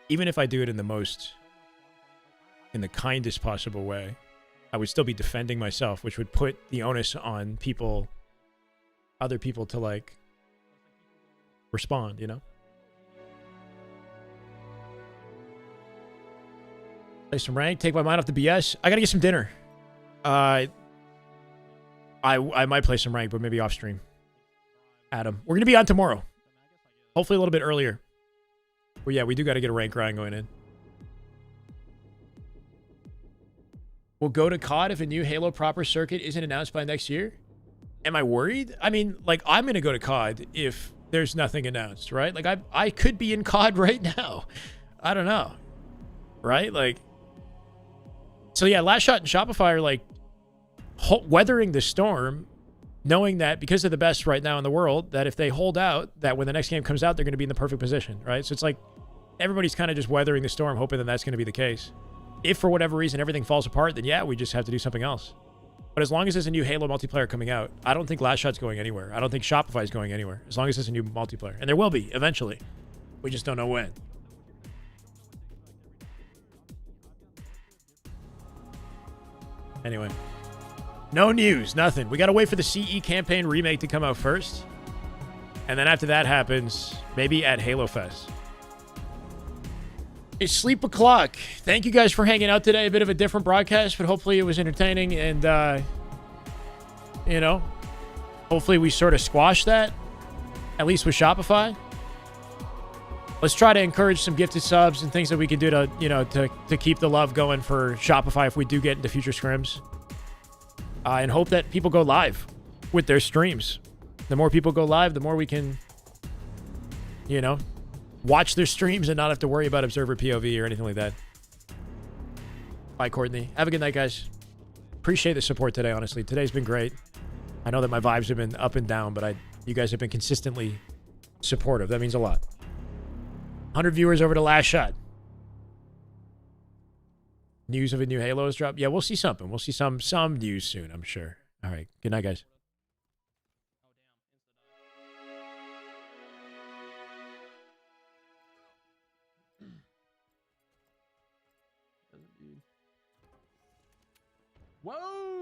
Even if I do it in the kindest possible way, I would still be defending myself, which would put the onus on people, other people to like respond, you know? Play some rank, take my mind off the BS. I gotta get some dinner. I might play some rank, but maybe off stream. Adam, we're gonna be on tomorrow. Hopefully a little bit earlier. Well, yeah, we do gotta get a rank grind going in. We'll go to COD if a new Halo proper circuit isn't announced by next year. Am I worried? I mean, like, I'm gonna go to COD if there's nothing announced, right? Like, I could be in COD right now. I don't know, right? Like, so yeah, Last Shot and Shopify are like weathering the storm, knowing that because they're the best right now in the world, that if they hold out, that when the next game comes out, they're going to be in the perfect position, right? So it's like everybody's kind of just weathering the storm, hoping that that's going to be the case. If for whatever reason everything falls apart, then yeah, we just have to do something else. But as long as there's a new Halo multiplayer coming out, I don't think Last Shot's going anywhere. I don't think Shopify's going anywhere. As long as there's a new multiplayer. And there will be, eventually. We just don't know when. Anyway. No news, nothing. We got to wait for the CE campaign remake to come out first. And then after that happens, maybe at Halo Fest. It's sleep o'clock. Thank you guys for hanging out today. A bit of a different broadcast, but hopefully it was entertaining. And, you know, hopefully we sort of squashed that, at least with Shopify. Let's try to encourage some gifted subs and things that we can do to, you know, to keep the love going for Shopify if we do get into future scrims. And hope that people go live with their streams. The more people go live, the more we can, you know, watch their streams and not have to worry about observer POV or anything like that. Bye, Courtney. Have a good night, guys. Appreciate the support today, honestly. Today's been great. I know that my vibes have been up and down, but you guys have been consistently supportive. That means a lot. 100 viewers over to Last Shot. News of a new Halo has dropped. Yeah, we'll see something. We'll see some news soon, I'm sure. All right. Good night, guys. Whoa!